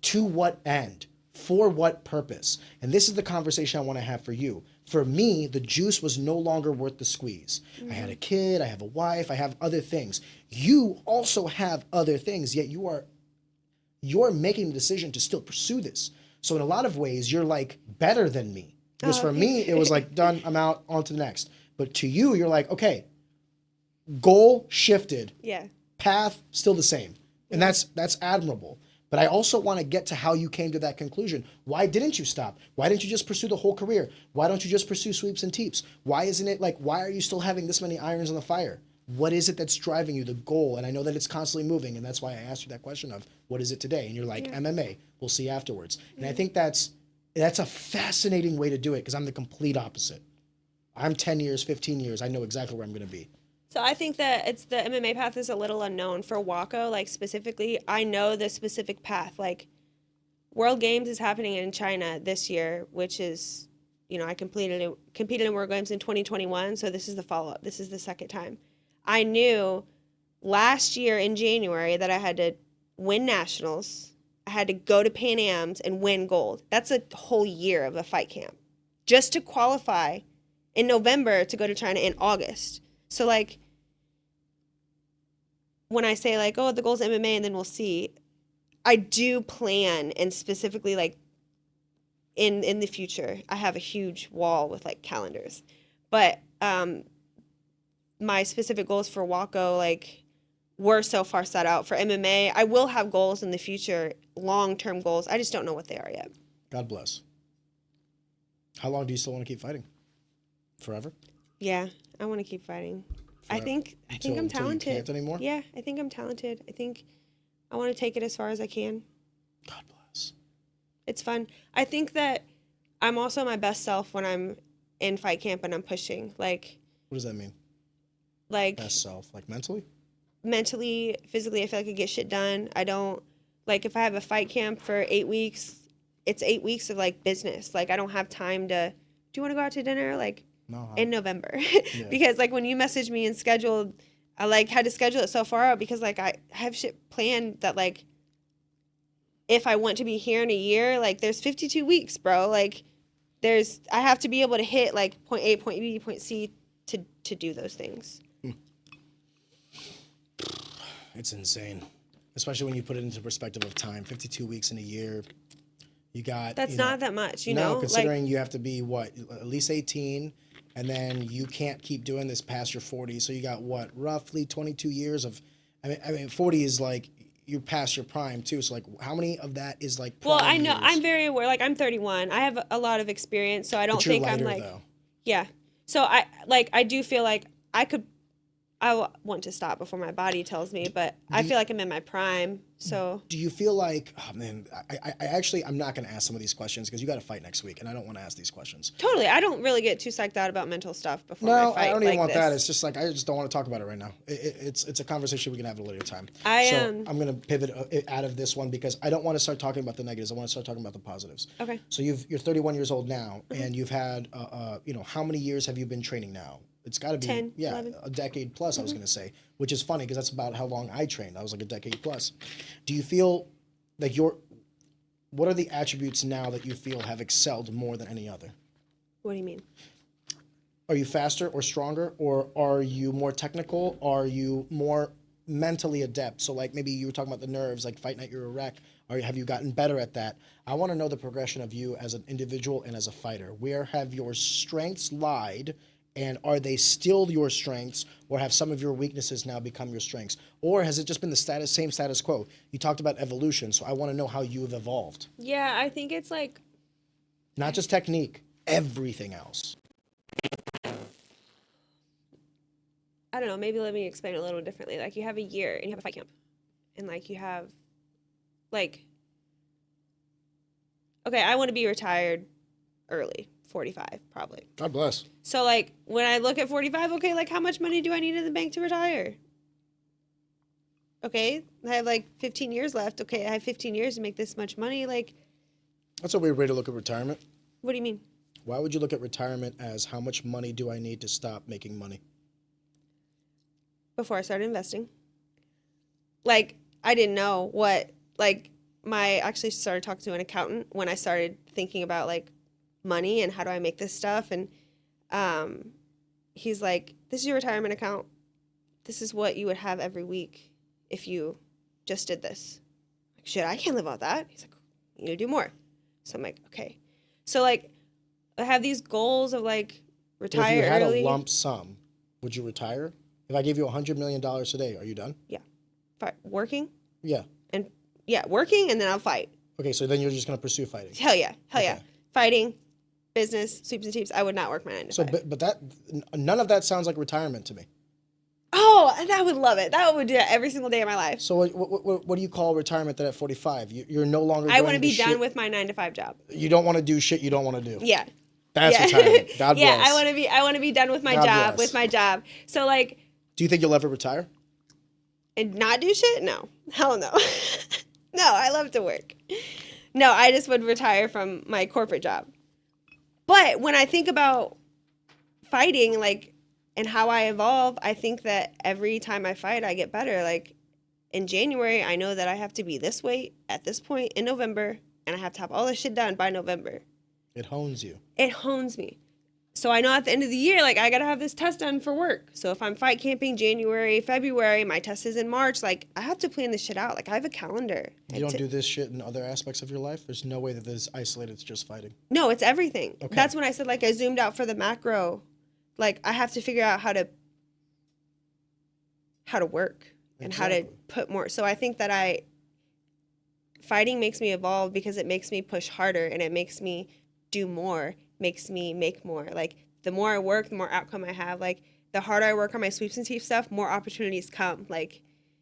Speaker 1: To what end? For what purpose? And this is the conversation I want to have for you. For me, the juice was no longer worth the squeeze. Mm-hmm. I had a kid, I have a wife, I have other things. You also have other things, yet you're making the decision to still pursue this. So in a lot of ways, you're better than me. Because for me, it was done, I'm out, on to the next. But to you, you're okay, goal shifted.
Speaker 2: Yeah.
Speaker 1: Path still the same. And that's admirable. But I also want to get to how you came to that conclusion. Why didn't you stop? Why didn't you just pursue the whole career? Why don't you just pursue sweeps and teeps? Why isn't it why are you still having this many irons in the fire? What is it that's driving you, the goal? And I know that it's constantly moving, and that's why I asked you that question of what is it today? And you're MMA, we'll see afterwards. And I think that's a fascinating way to do it because I'm the complete opposite. I'm 10 years, 15 years. I know exactly where I'm going to be.
Speaker 2: So I think that it's the MMA path is a little unknown for Waco. Specifically, I know the specific path. World Games is happening in China this year, which is, I competed in World Games in 2021. So this is the follow-up. This is the second time. I knew last year in January that I had to win nationals. I had to go to Pan Am's and win gold. That's a whole year of a fight camp just to qualify in November to go to China in August. So when I say the goal's MMA and then we'll see, I do plan, and specifically in the future, I have a huge wall with calendars, but my specific goals for Waco were so far set out. For MMA, I will have goals in the future, long-term goals. I just don't know what they are yet.
Speaker 1: God bless. How long do you still want to keep fighting? Forever?
Speaker 2: Yeah, I want to keep fighting. I think I'm talented.
Speaker 1: You can't anymore?
Speaker 2: Yeah, I think I'm talented. I think I want to take it as far as I can.
Speaker 1: God bless.
Speaker 2: It's fun. I think that I'm also my best self when I'm in fight camp and I'm pushing.
Speaker 1: What does that mean? Best self, mentally?
Speaker 2: Mentally, physically, I feel like I get shit done. I don't, if I have a fight camp for 8 weeks, it's 8 weeks of business. I don't have time to, do you want to go out to dinner? No, in November. Yeah. Because when you messaged me and scheduled I like had to schedule it so far out because like I have shit planned that like if I want to be here in a year, like there's 52 weeks, bro. Like I have to be able to hit like point A, point B, point C to do those things.
Speaker 1: It's insane, especially when you put it into perspective of time. 52 weeks in a year. You got
Speaker 2: That's not that much, you know.
Speaker 1: Considering you have to be what, at least 18, and then you can't keep doing this past your 40. So you got what, roughly 22 years of. I mean, 40 is like you're past your prime too. So like, how many of that is like?
Speaker 2: Well, I know
Speaker 1: years?
Speaker 2: I'm very aware. Like I'm 31. I have a lot of experience, so I don't
Speaker 1: But you're
Speaker 2: think
Speaker 1: lighter,
Speaker 2: I'm like.
Speaker 1: though.
Speaker 2: Yeah. So I do feel like I want to stop before my body tells me, but I feel like I'm in my prime. So
Speaker 1: Do you feel like, oh man, I'm not going to ask some of these questions because you got to fight next week, and I don't want to ask these questions.
Speaker 2: totally, I don't really get too psyched out about mental stuff before
Speaker 1: No,
Speaker 2: I fight.
Speaker 1: I don't even
Speaker 2: like
Speaker 1: want
Speaker 2: this.
Speaker 1: that. It's just like I just don't want to talk about it right now. It's a conversation we can have at a later time. So I'm going to pivot out of this one because I don't want to start talking about the negatives. I want to start talking about the positives.
Speaker 2: Okay.
Speaker 1: So you're 31 years old now, and you've had how many years have you been training now? It's got to be
Speaker 2: 10, 11.
Speaker 1: a decade plus. I was going to say, which is funny because that's about how long I trained. I was like a decade plus. Do you feel like what are the attributes now that you feel have excelled more than any other?
Speaker 2: What do you mean?
Speaker 1: Are you faster or stronger, or are you more technical? Are you more mentally adept? So like maybe you were talking about the nerves, like fighting at your wreck, or have you gotten better at that? I want to know the progression of you as an individual and as a fighter. Where have your strengths lied? And are they still your strengths, or have some of your weaknesses now become your strengths? Or has it just been the same status quo? You talked about evolution, so I want to know how you have evolved.
Speaker 2: Yeah, I think it's like
Speaker 1: Not just technique, everything else.
Speaker 2: I don't know, maybe let me explain it a little differently. Like you have a year and you have a fight camp. And like you have like okay, I want to be retired early, 45 probably.
Speaker 1: God bless.
Speaker 2: So like when I look at 45, okay, like how much money do I need in the bank to retire? Okay, I have like 15 years left. Okay, I have 15 years to make this much money. Like,
Speaker 1: That's a weird way to look at retirement.
Speaker 2: what do you mean?
Speaker 1: Why would you look at retirement as how much money do I need to stop making money?
Speaker 2: Before I started investing. Like, I didn't know what, like, I actually started talking to an accountant when I started thinking about, like, money and how do I make this stuff. And he's like, this is your retirement account. This is what you would have every week if you just did this. Like, shit, I can't live off that. He's like, you need to do more. So I'm like, okay. So, like, I have these goals of, like, retire
Speaker 1: If you had
Speaker 2: early.
Speaker 1: a lump sum, would you retire? If I gave you $100 million today, are you done?
Speaker 2: Yeah. Working?
Speaker 1: Yeah.
Speaker 2: And, yeah, working, and then I'll fight.
Speaker 1: Okay, so then you're just going to pursue fighting.
Speaker 2: Hell yeah. Hell yeah.
Speaker 1: Okay.
Speaker 2: Fighting, business, sweeps and teeps. I would not work my 9 to 5.
Speaker 1: But none of that sounds like retirement to me.
Speaker 2: Oh, and I would love it. That would do that every single day of my life.
Speaker 1: So what do you call retirement then at 45? You're no longer
Speaker 2: I want to
Speaker 1: doing
Speaker 2: be
Speaker 1: the
Speaker 2: done
Speaker 1: shit-
Speaker 2: with my 9 to 5 job.
Speaker 1: You don't want to do shit you don't want to do.
Speaker 2: Yeah.
Speaker 1: That's
Speaker 2: yeah.
Speaker 1: retirement. God bless.
Speaker 2: Yeah, I want to be done with my
Speaker 1: God
Speaker 2: job,
Speaker 1: bless.
Speaker 2: with my job. So like
Speaker 1: Do you think you'll ever retire?
Speaker 2: and not do shit? No. Hell no. No, I love to work. No, I just would retire from my corporate job. But when I think about fighting, like, and how I evolve, I think that every time I fight, I get better. Like, in January, I know that I have to be this weight at this point in November, and I have to have all this shit done by November.
Speaker 1: It hones you.
Speaker 2: It hones me. So I know at the end of the year, like, I got to have this test done for work. So if I'm fight camping January, February, my test is in March, like, I have to plan this shit out. Like, I have a calendar.
Speaker 1: You don't do this shit in other aspects of your life? There's no way that this is isolated to just fighting.
Speaker 2: No, it's everything.
Speaker 1: Okay.
Speaker 2: That's when I said, like, I zoomed out for the macro. Like, I have to figure out how to work and how to
Speaker 1: Exactly.
Speaker 2: put more. So I think that fighting makes me evolve because it makes me push harder and it makes me do more, makes me make more. Like, the more I work, the more outcome I have. Like, the harder I work on my sweeps and teeth stuff, more opportunities come. Like,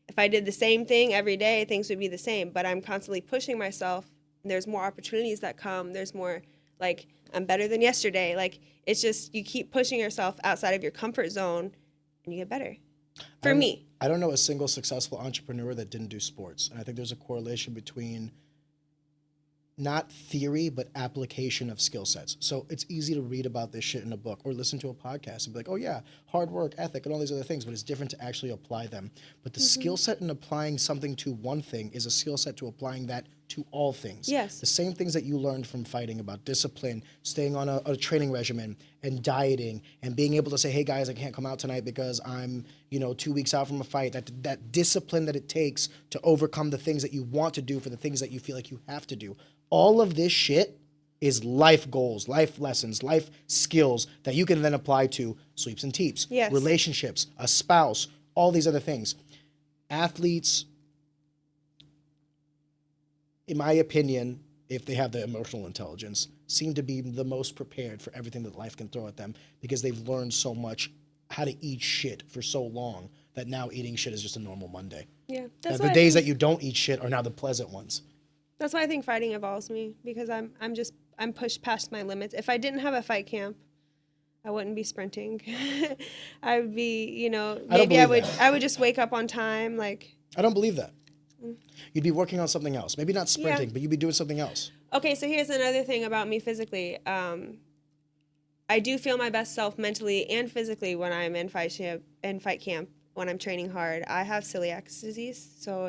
Speaker 2: if I did the same thing every day, things would be the same. But I'm constantly pushing myself, and there's more opportunities that come. There's more, like, I'm better than yesterday. Like, it's just, you keep pushing yourself outside of your comfort zone, and you get better. For me.
Speaker 1: I don't know a single successful entrepreneur that didn't do sports. And I think there's a correlation between not theory, but application of skill sets. So it's easy to read about this shit in a book or listen to a podcast and be like, oh yeah, hard work, ethic, and all these other things, but it's different to actually apply them. But the skill set in applying something to one thing is a skill set to applying that to all things.
Speaker 2: Yes.
Speaker 1: The same things that you learned from fighting about discipline, staying on a training regimen, and dieting, and being able to say, hey guys, I can't come out tonight because I'm, 2 weeks out from a fight. That discipline that it takes to overcome the things that you want to do for the things that you feel like you have to do. All of this shit is life goals, life lessons, life skills that you can then apply to sleeps and teeps,
Speaker 2: Yes.
Speaker 1: relationships, a spouse, all these other things. Athletes, in my opinion, if they have the emotional intelligence, seem to be the most prepared for everything that life can throw at them because they've learned so much how to eat shit for so long that now eating shit is just a normal Monday.
Speaker 2: Yeah.
Speaker 1: That the days that you don't eat shit are now the pleasant ones.
Speaker 2: That's why I think fighting evolves me, because I'm pushed past my limits. If I didn't have a fight camp, I wouldn't be sprinting. I'd be, maybe I would just wake up on time. Like,
Speaker 1: I don't believe that. You'd be working on something else. Maybe not sprinting, but you'd be doing something else.
Speaker 2: Okay, so here's another thing about me physically. I do feel my best self mentally and physically when I'm in fight camp, when I'm training hard. I have celiac disease, so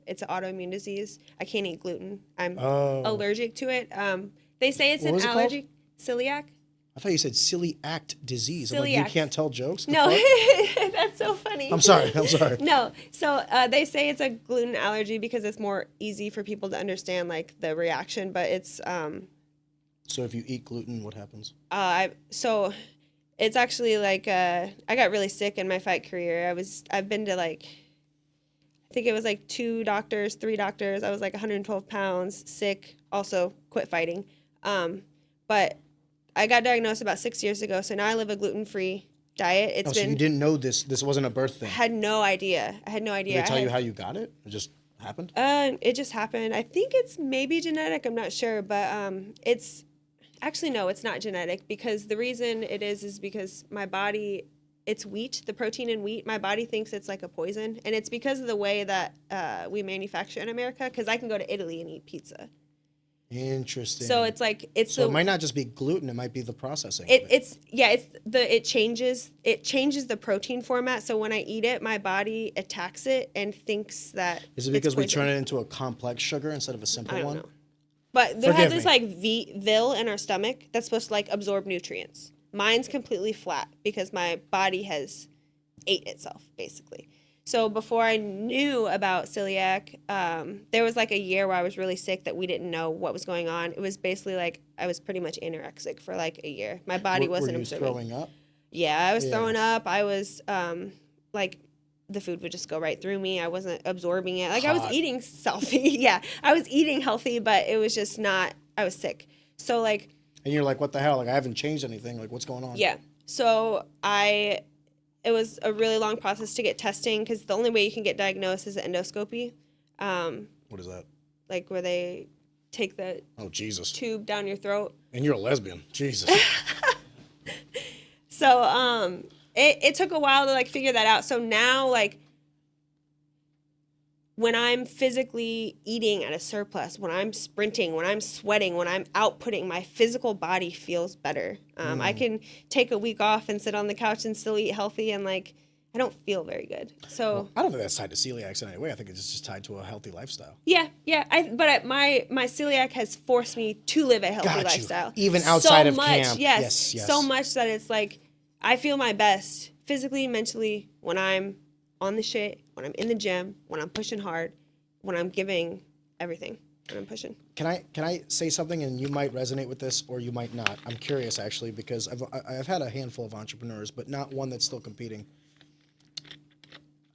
Speaker 2: it's an autoimmune disease. I can't eat gluten. I'm allergic to it. They say it's an allergy. Celiac.
Speaker 1: I thought you said celiac disease. I'm like,
Speaker 2: Celiac.
Speaker 1: you can't tell jokes?
Speaker 2: No, that's so funny.
Speaker 1: I'm sorry.
Speaker 2: No, so they say it's a gluten allergy because it's more easy for people to understand, like, the reaction, but it's...
Speaker 1: So if you eat gluten, what happens?
Speaker 2: So it's actually like, I got really sick in my fight career. I've been to, like, I think it was like 2 doctors, 3 doctors. I was like 112 pounds, sick, also quit fighting. But I got diagnosed about 6 years ago, so now I live a gluten-free diet.
Speaker 1: So you didn't know this wasn't a birth thing?
Speaker 2: I had no idea.
Speaker 1: Did they tell you how you got it? It just happened?
Speaker 2: It just happened. I think it's maybe genetic. I'm not sure, but it's actually, no, it's not genetic, because the reason it is because my body, it's wheat, the protein in wheat. My body thinks it's like a poison, and it's because of the way that we manufacture in America, because I can go to Italy and eat pizza.
Speaker 1: Interesting.
Speaker 2: So it's like
Speaker 1: it might not just be gluten; it might be the processing.
Speaker 2: It changes the protein format. So when I eat it, my body attacks it and thinks that.
Speaker 1: Is it because we turn it into a complex sugar instead of a simple one?
Speaker 2: I don't know. But they have this like vil in our stomach that's supposed to like absorb nutrients. Mine's completely flat because my body has ate itself, basically. So before I knew about celiac, there was like a year where I was really sick that we didn't know what was going on. It was basically like I was pretty much anorexic for like a year. My body wasn't absorbing.
Speaker 1: Were you throwing up?
Speaker 2: Yeah, I was throwing up. I was like the food would just go right through me. I wasn't absorbing it. Like I was eating healthy. Yeah, I was eating healthy, but it was just not. I was sick. So like.
Speaker 1: And you're like, what the hell? Like I haven't changed anything. Like what's going on?
Speaker 2: Yeah. So it was a really long process to get testing, because the only way you can get diagnosed is endoscopy.
Speaker 1: What is that?
Speaker 2: Like where they take the tube down your throat.
Speaker 1: And you're a lesbian. Jesus.
Speaker 2: So it took a while to like figure that out. So now like when I'm physically eating at a surplus, when I'm sprinting, when I'm sweating, when I'm outputting, my physical body feels better. I can take a week off and sit on the couch and still eat healthy, and like I don't feel very good. So
Speaker 1: I don't think that's tied to celiac in any way. I think it's just tied to a healthy lifestyle.
Speaker 2: Yeah. But my celiac has forced me to live a healthy lifestyle.
Speaker 1: Even outside of
Speaker 2: much,
Speaker 1: camp.
Speaker 2: Yes. So
Speaker 1: Yes.
Speaker 2: much that it's like I feel my best physically, mentally when I'm on the shit, when I'm in the gym, when I'm pushing hard, when I'm giving everything, when I'm pushing.
Speaker 1: Can I say something, and you might resonate with this or you might not? I'm curious actually, because I've had a handful of entrepreneurs, but not one that's still competing.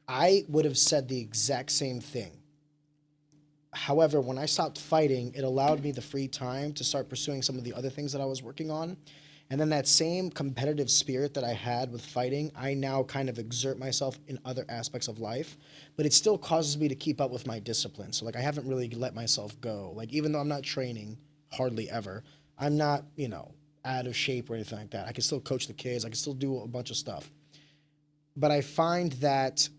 Speaker 1: I would have said the exact same thing. However, when I stopped fighting, it allowed me the free time to start pursuing some of the other things that I was working on. And then that same competitive spirit that I had with fighting, I now kind of exert myself in other aspects of life, but it still causes me to keep up with my discipline. So like I haven't really let myself go. Like even though I'm not training hardly ever, I'm not, out of shape or anything like that. I can still coach the kids. I can still do a bunch of stuff. But I find that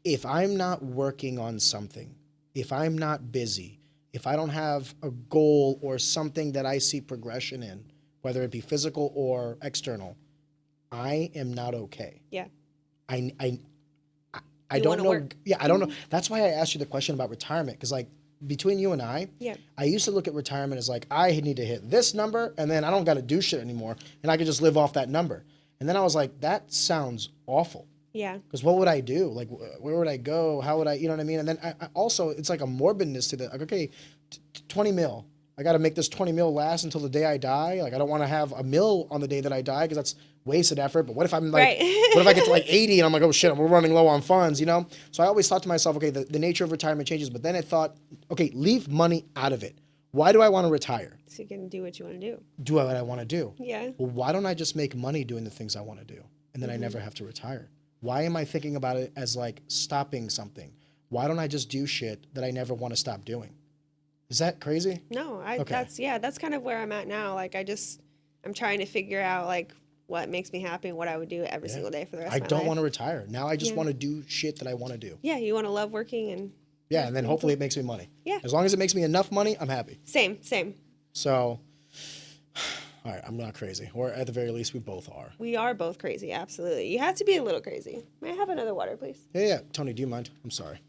Speaker 1: if I'm not working on something, if I'm not busy, if I don't have a goal or something that I see progression in, whether it be physical or external, I am not okay.
Speaker 2: Yeah.
Speaker 1: I
Speaker 2: You
Speaker 1: don't
Speaker 2: wanna
Speaker 1: know.
Speaker 2: work.
Speaker 1: Yeah, I don't know. That's why I asked you the question about retirement, because like between you and I used to look at retirement as like I need to hit this number and then I don't got to do shit anymore and I could just live off that number. And then I was like, that sounds awful.
Speaker 2: Yeah.
Speaker 1: Because what would I do? Like, where would I go? How would I, you know what I mean? And then I also, it's like a morbidness to that. Like, okay, 20 mil. I got to make this 20 mil last until the day I die. Like, I don't want to have a mil on the day that I die because that's wasted effort. But what if I'm like, what if I get to like 80 and I'm like, oh shit, we're running low on funds, you know? So I always thought to myself, okay, the nature of retirement changes. But then I thought, okay, leave money out of it. Why do I want to retire?
Speaker 2: So you can do what you want to do.
Speaker 1: Do what I want to do.
Speaker 2: Yeah.
Speaker 1: Well, why don't I just make money doing the things I want to do? And then I never have to retire. Why am I thinking about it as like stopping something? Why don't I just do shit that I never want to stop doing? Is that crazy?
Speaker 2: No,
Speaker 1: Okay.
Speaker 2: that's kind of where I'm at now. Like I'm trying to figure out like what makes me happy and what I would do every single day for the rest
Speaker 1: I
Speaker 2: of my life.
Speaker 1: don't want to retire. Now I just want to do shit that I want to do.
Speaker 2: Yeah, you want to love working and
Speaker 1: Yeah, and then hopefully it makes me money.
Speaker 2: Yeah.
Speaker 1: As long as it makes me enough money, I'm happy.
Speaker 2: Same.
Speaker 1: So, all right, I'm not crazy. Or at the very least, we both are.
Speaker 2: We are both crazy, absolutely. You have to be a little crazy. May I have another water, please?
Speaker 1: Yeah. Tony, do you mind? I'm sorry.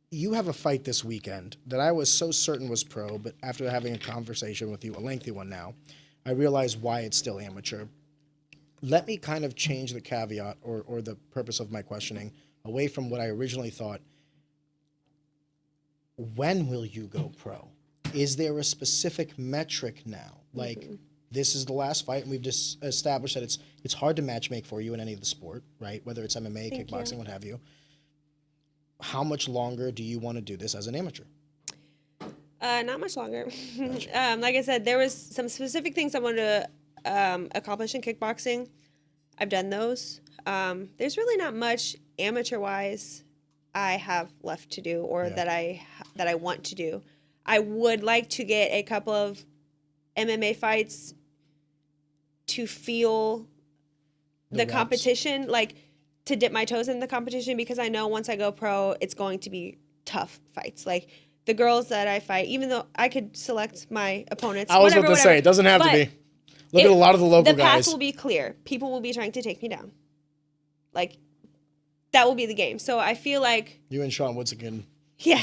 Speaker 1: You have a fight this weekend that I was so certain was pro, but after having a conversation with you, a lengthy one now, I realize why it's still amateur. Let me kind of change the caveat or the purpose of my questioning away from what I originally thought. When will you go pro? Is there a specific metric now? Like, this is the last fight, and we've just established that it's hard to matchmake for you in any of the sport, right? Whether it's MMA,
Speaker 2: Thank
Speaker 1: kickboxing,
Speaker 2: you.
Speaker 1: what have you. How much longer do you want to do this as an amateur?
Speaker 2: Not much longer. Like I said, there was some specific things I wanted to accomplish in kickboxing. I've done those. There's really not much amateur-wise I have left to do or that I want to do. I would like to get a couple of MMA fights to feel the
Speaker 1: reps.
Speaker 2: competition, like to dip my toes in the competition, because I know once I go pro, it's going to be tough fights. Like the girls that I fight, even though I could select my opponents.
Speaker 1: I was about to say, it doesn't have to be. Look at a lot of the local
Speaker 2: guys. The path
Speaker 1: guys.
Speaker 2: will be clear. People will be trying to take me down. Like, that will be the game. So I feel like...
Speaker 1: You and Sean Woodson can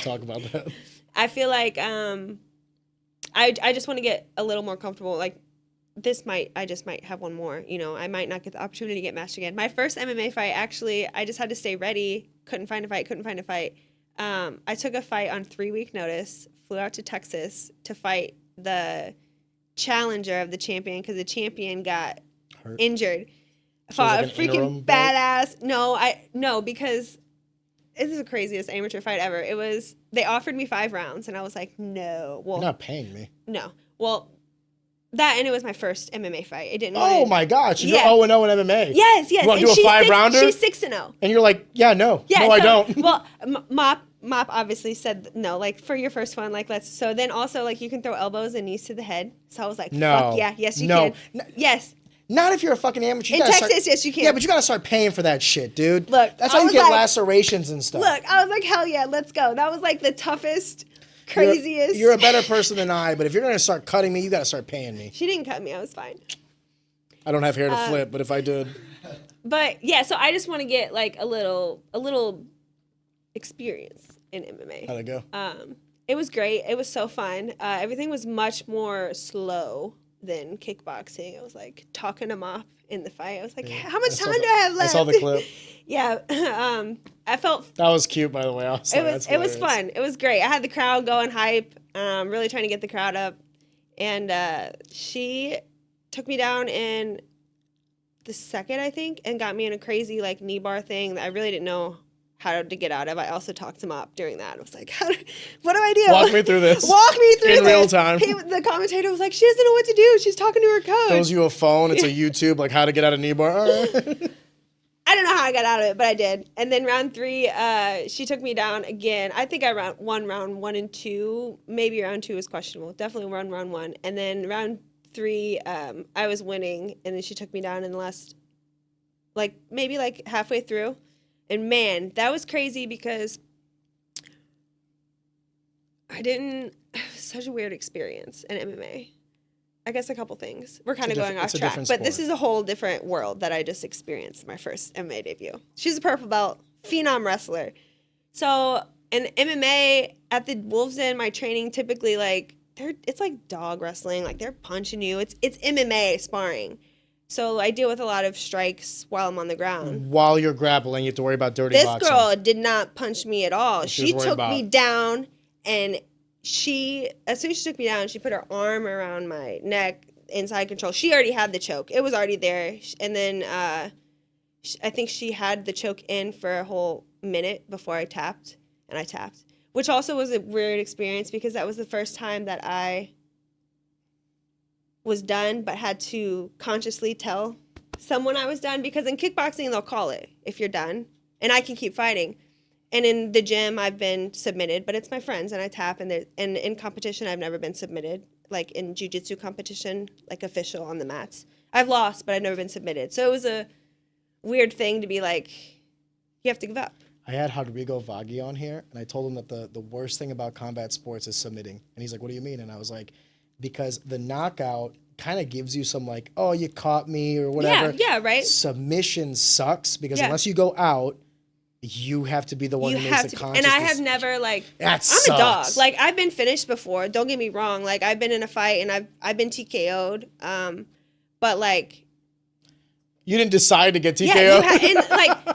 Speaker 1: talk about that.
Speaker 2: I feel like I just want to get a little more comfortable. Like, I just might have one more. You know, I might not get the opportunity to get matched again. My first MMA fight, actually, I just had to stay ready. Couldn't find a fight. I took a fight on 3-week notice, flew out to Texas to fight the challenger of the champion because the champion got injured.
Speaker 1: So
Speaker 2: Fought
Speaker 1: like
Speaker 2: a freaking badass. No, because this is the craziest amateur fight ever. It was, they offered me 5 rounds and I was like, no. Well,
Speaker 1: You're not paying me.
Speaker 2: No. Well, that, and it was my first MMA fight. It didn't.
Speaker 1: Oh my gosh! You're 0-0 in MMA.
Speaker 2: Yes.
Speaker 1: You want to do a 5-rounder?
Speaker 2: She's 6-0.
Speaker 1: And you're like, no,
Speaker 2: Yeah,
Speaker 1: I don't.
Speaker 2: Well, Mop obviously said no. Like for your first one, like let's. So then also like you can throw elbows and knees to the head. So I was like,
Speaker 1: no,
Speaker 2: fuck yeah, yes you can. Yes.
Speaker 1: Not if you're a fucking amateur.
Speaker 2: In Texas, yes you can.
Speaker 1: Yeah, but you gotta start paying for that shit, dude.
Speaker 2: Look,
Speaker 1: that's how you get lacerations and stuff.
Speaker 2: Look, I was like, hell yeah, let's go. That was like the toughest. Craziest.
Speaker 1: You're a better person than I, but if you're going to start cutting me, you got to start paying me.
Speaker 2: She didn't cut me. I was fine.
Speaker 1: I don't have hair to flip, but if I did.
Speaker 2: But yeah, so I just want to get like a little experience in MMA.
Speaker 1: How'd it go?
Speaker 2: It was great. It was so fun. Everything was much more slow than kickboxing. I was like talking to Mop in the fight. I was like, how much time do I have left?
Speaker 1: I saw the clip.
Speaker 2: Yeah. I felt
Speaker 1: that was cute, by the way.
Speaker 2: It was fun. It was great. I had the crowd going hype, really trying to get the crowd up. And she took me down in the second, I think, and got me in a crazy like knee bar thing that I really didn't know how to get out of. I also talked to Mop during that. I was like, what do I do?
Speaker 1: Walk me through this.
Speaker 2: Walk me through
Speaker 1: in real time.
Speaker 2: The commentator was like, she doesn't know what to do. She's talking to her coach.
Speaker 1: Throws you a phone. It's a YouTube, like how to get out of knee bar. All right.
Speaker 2: I don't know how I got out of it, but I did. And then round 3, she took me down again. I think I won round 1 and 2. Maybe round 2 was questionable. Definitely won round 1. And then round 3, I was winning, and then she took me down in the last, maybe halfway through. And man, that was crazy because I didn't. Such a weird experience in MMA. I guess a couple things. We're kind of going off track, but this is a whole different world that I just experienced my first MMA debut. She's a purple belt, phenom wrestler. So in MMA at the Wolves Den, my training typically it's like dog wrestling, like they're punching you. It's MMA sparring. So I deal with a lot of strikes while I'm on the ground.
Speaker 1: While you're grappling, you have to worry about dirty boxing.
Speaker 2: This girl did not punch me at all. She took me down, and as soon as she took me down, she put her arm around my neck, inside control. She already had the choke. It was already there. And then I think she had the choke in for a whole minute before I tapped, and I tapped. Which also was a weird experience because that was the first time that I was done but had to consciously tell someone I was done, because in kickboxing they'll call it if you're done and I can keep fighting. And in the gym I've been submitted, but it's my friends and I tap, and in competition I've never been submitted, like in jiu-jitsu competition, like official on the mats. I've lost, but I've never been submitted. So it was a weird thing to be like, you have to give up.
Speaker 1: I had Rodrigo Vaghi on here, and I told him that the worst thing about combat sports is submitting. And he's like, what do you mean? And I was like, because the knockout kind of gives you some like, oh, you caught me or whatever.
Speaker 2: Yeah, right.
Speaker 1: Submission sucks because unless you go out, you have to be the one who makes the conscious.
Speaker 2: And I have never I'm a dog. Like I've been finished before. Don't get me wrong. Like I've been in a fight and I've been TKO'd. But like,
Speaker 1: you didn't decide to get TKO'd.
Speaker 2: Yeah,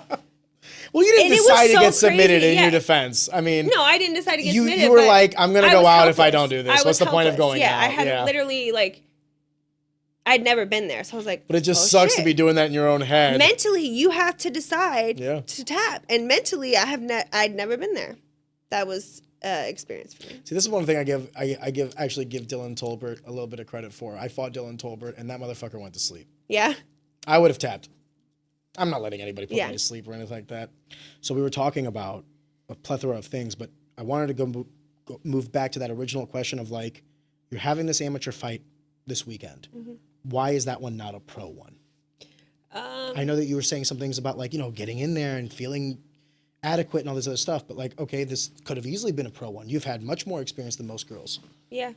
Speaker 1: well, you didn't decide to get submitted in your defense. I mean,
Speaker 2: no, I didn't decide to get submitted.
Speaker 1: You were like, I'm gonna go out if I don't do this. What's the point of going out?
Speaker 2: I had literally I'd never been there, so I was like,
Speaker 1: but it just sucks to be doing that in your own head.
Speaker 2: Mentally, you have to decide to tap, and mentally, I'd never been there. That was experience for me.
Speaker 1: See, this is one thing I give Dylan Tolbert a little bit of credit for. I fought Dylan Tolbert, and that motherfucker went to sleep.
Speaker 2: Yeah,
Speaker 1: I would have tapped. I'm not letting anybody put me to sleep or anything like that. So we were talking about a plethora of things, but I wanted to move back to that original question of like, you're having this amateur fight this weekend. Mm-hmm. Why is that one not a pro one? I know that you were saying some things about like, getting in there and feeling adequate and all this other stuff, but like, okay, this could have easily been a pro one. You've had much more experience than most girls.
Speaker 2: Yeah.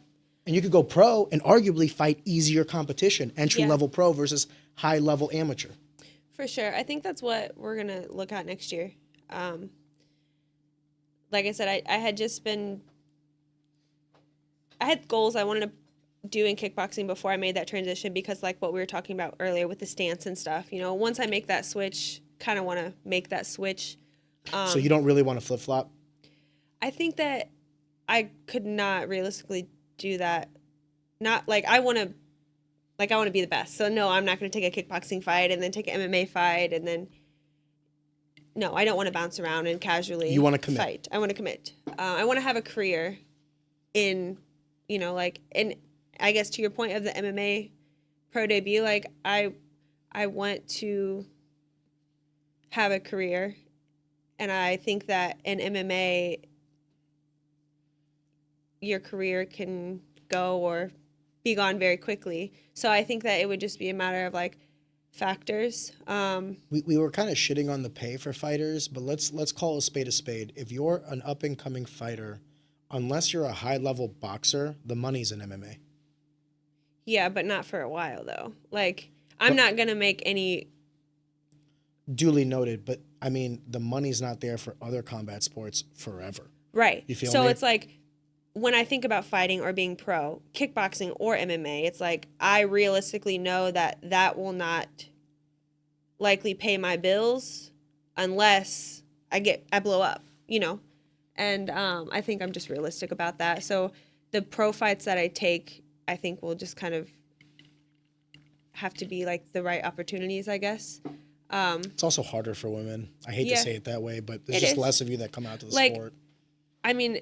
Speaker 1: And you could go pro and arguably fight easier competition, entry-level pro versus high-level amateur.
Speaker 2: For sure. I think that's what we're going to look at next year. Like I said, I had goals I wanted to do in kickboxing before I made that transition, because like what we were talking about earlier with the stance and stuff, once I make that switch, kind of want to make that switch.
Speaker 1: So you don't really want to flip-flop?
Speaker 2: I think that I could not realistically do that. Not like I want to be the best. So no, I'm not going to take a kickboxing fight and then take an MMA fight and then. No, I don't want to bounce around and casually.
Speaker 1: You want to commit.
Speaker 2: Fight. I want to commit. I want to have a career in, and I guess to your point of the MMA pro debut, like I want to have a career, and I think that in MMA, your career can go or be gone very quickly. So I think that it would just be a matter of like factors.
Speaker 1: We were kind of shitting on the pay for fighters, but let's call a spade a spade. If you're an up and coming fighter, unless you're a high level boxer, the money's in MMA.
Speaker 2: Yeah, but not for a while though. Like I'm not gonna make any.
Speaker 1: Duly noted, but I mean the money's not there for other combat sports forever.
Speaker 2: Right.
Speaker 1: You feel
Speaker 2: so
Speaker 1: me?
Speaker 2: It's like, when I think about fighting or being pro, kickboxing or MMA, it's like I realistically know that will not likely pay my bills unless I blow up, And I think I'm just realistic about that. So the pro fights that I take, I think will just kind of have to be like the right opportunities, I guess.
Speaker 1: It's also harder for women. I hate to say it that way, but there's just less of you that come out to the sport.
Speaker 2: I mean,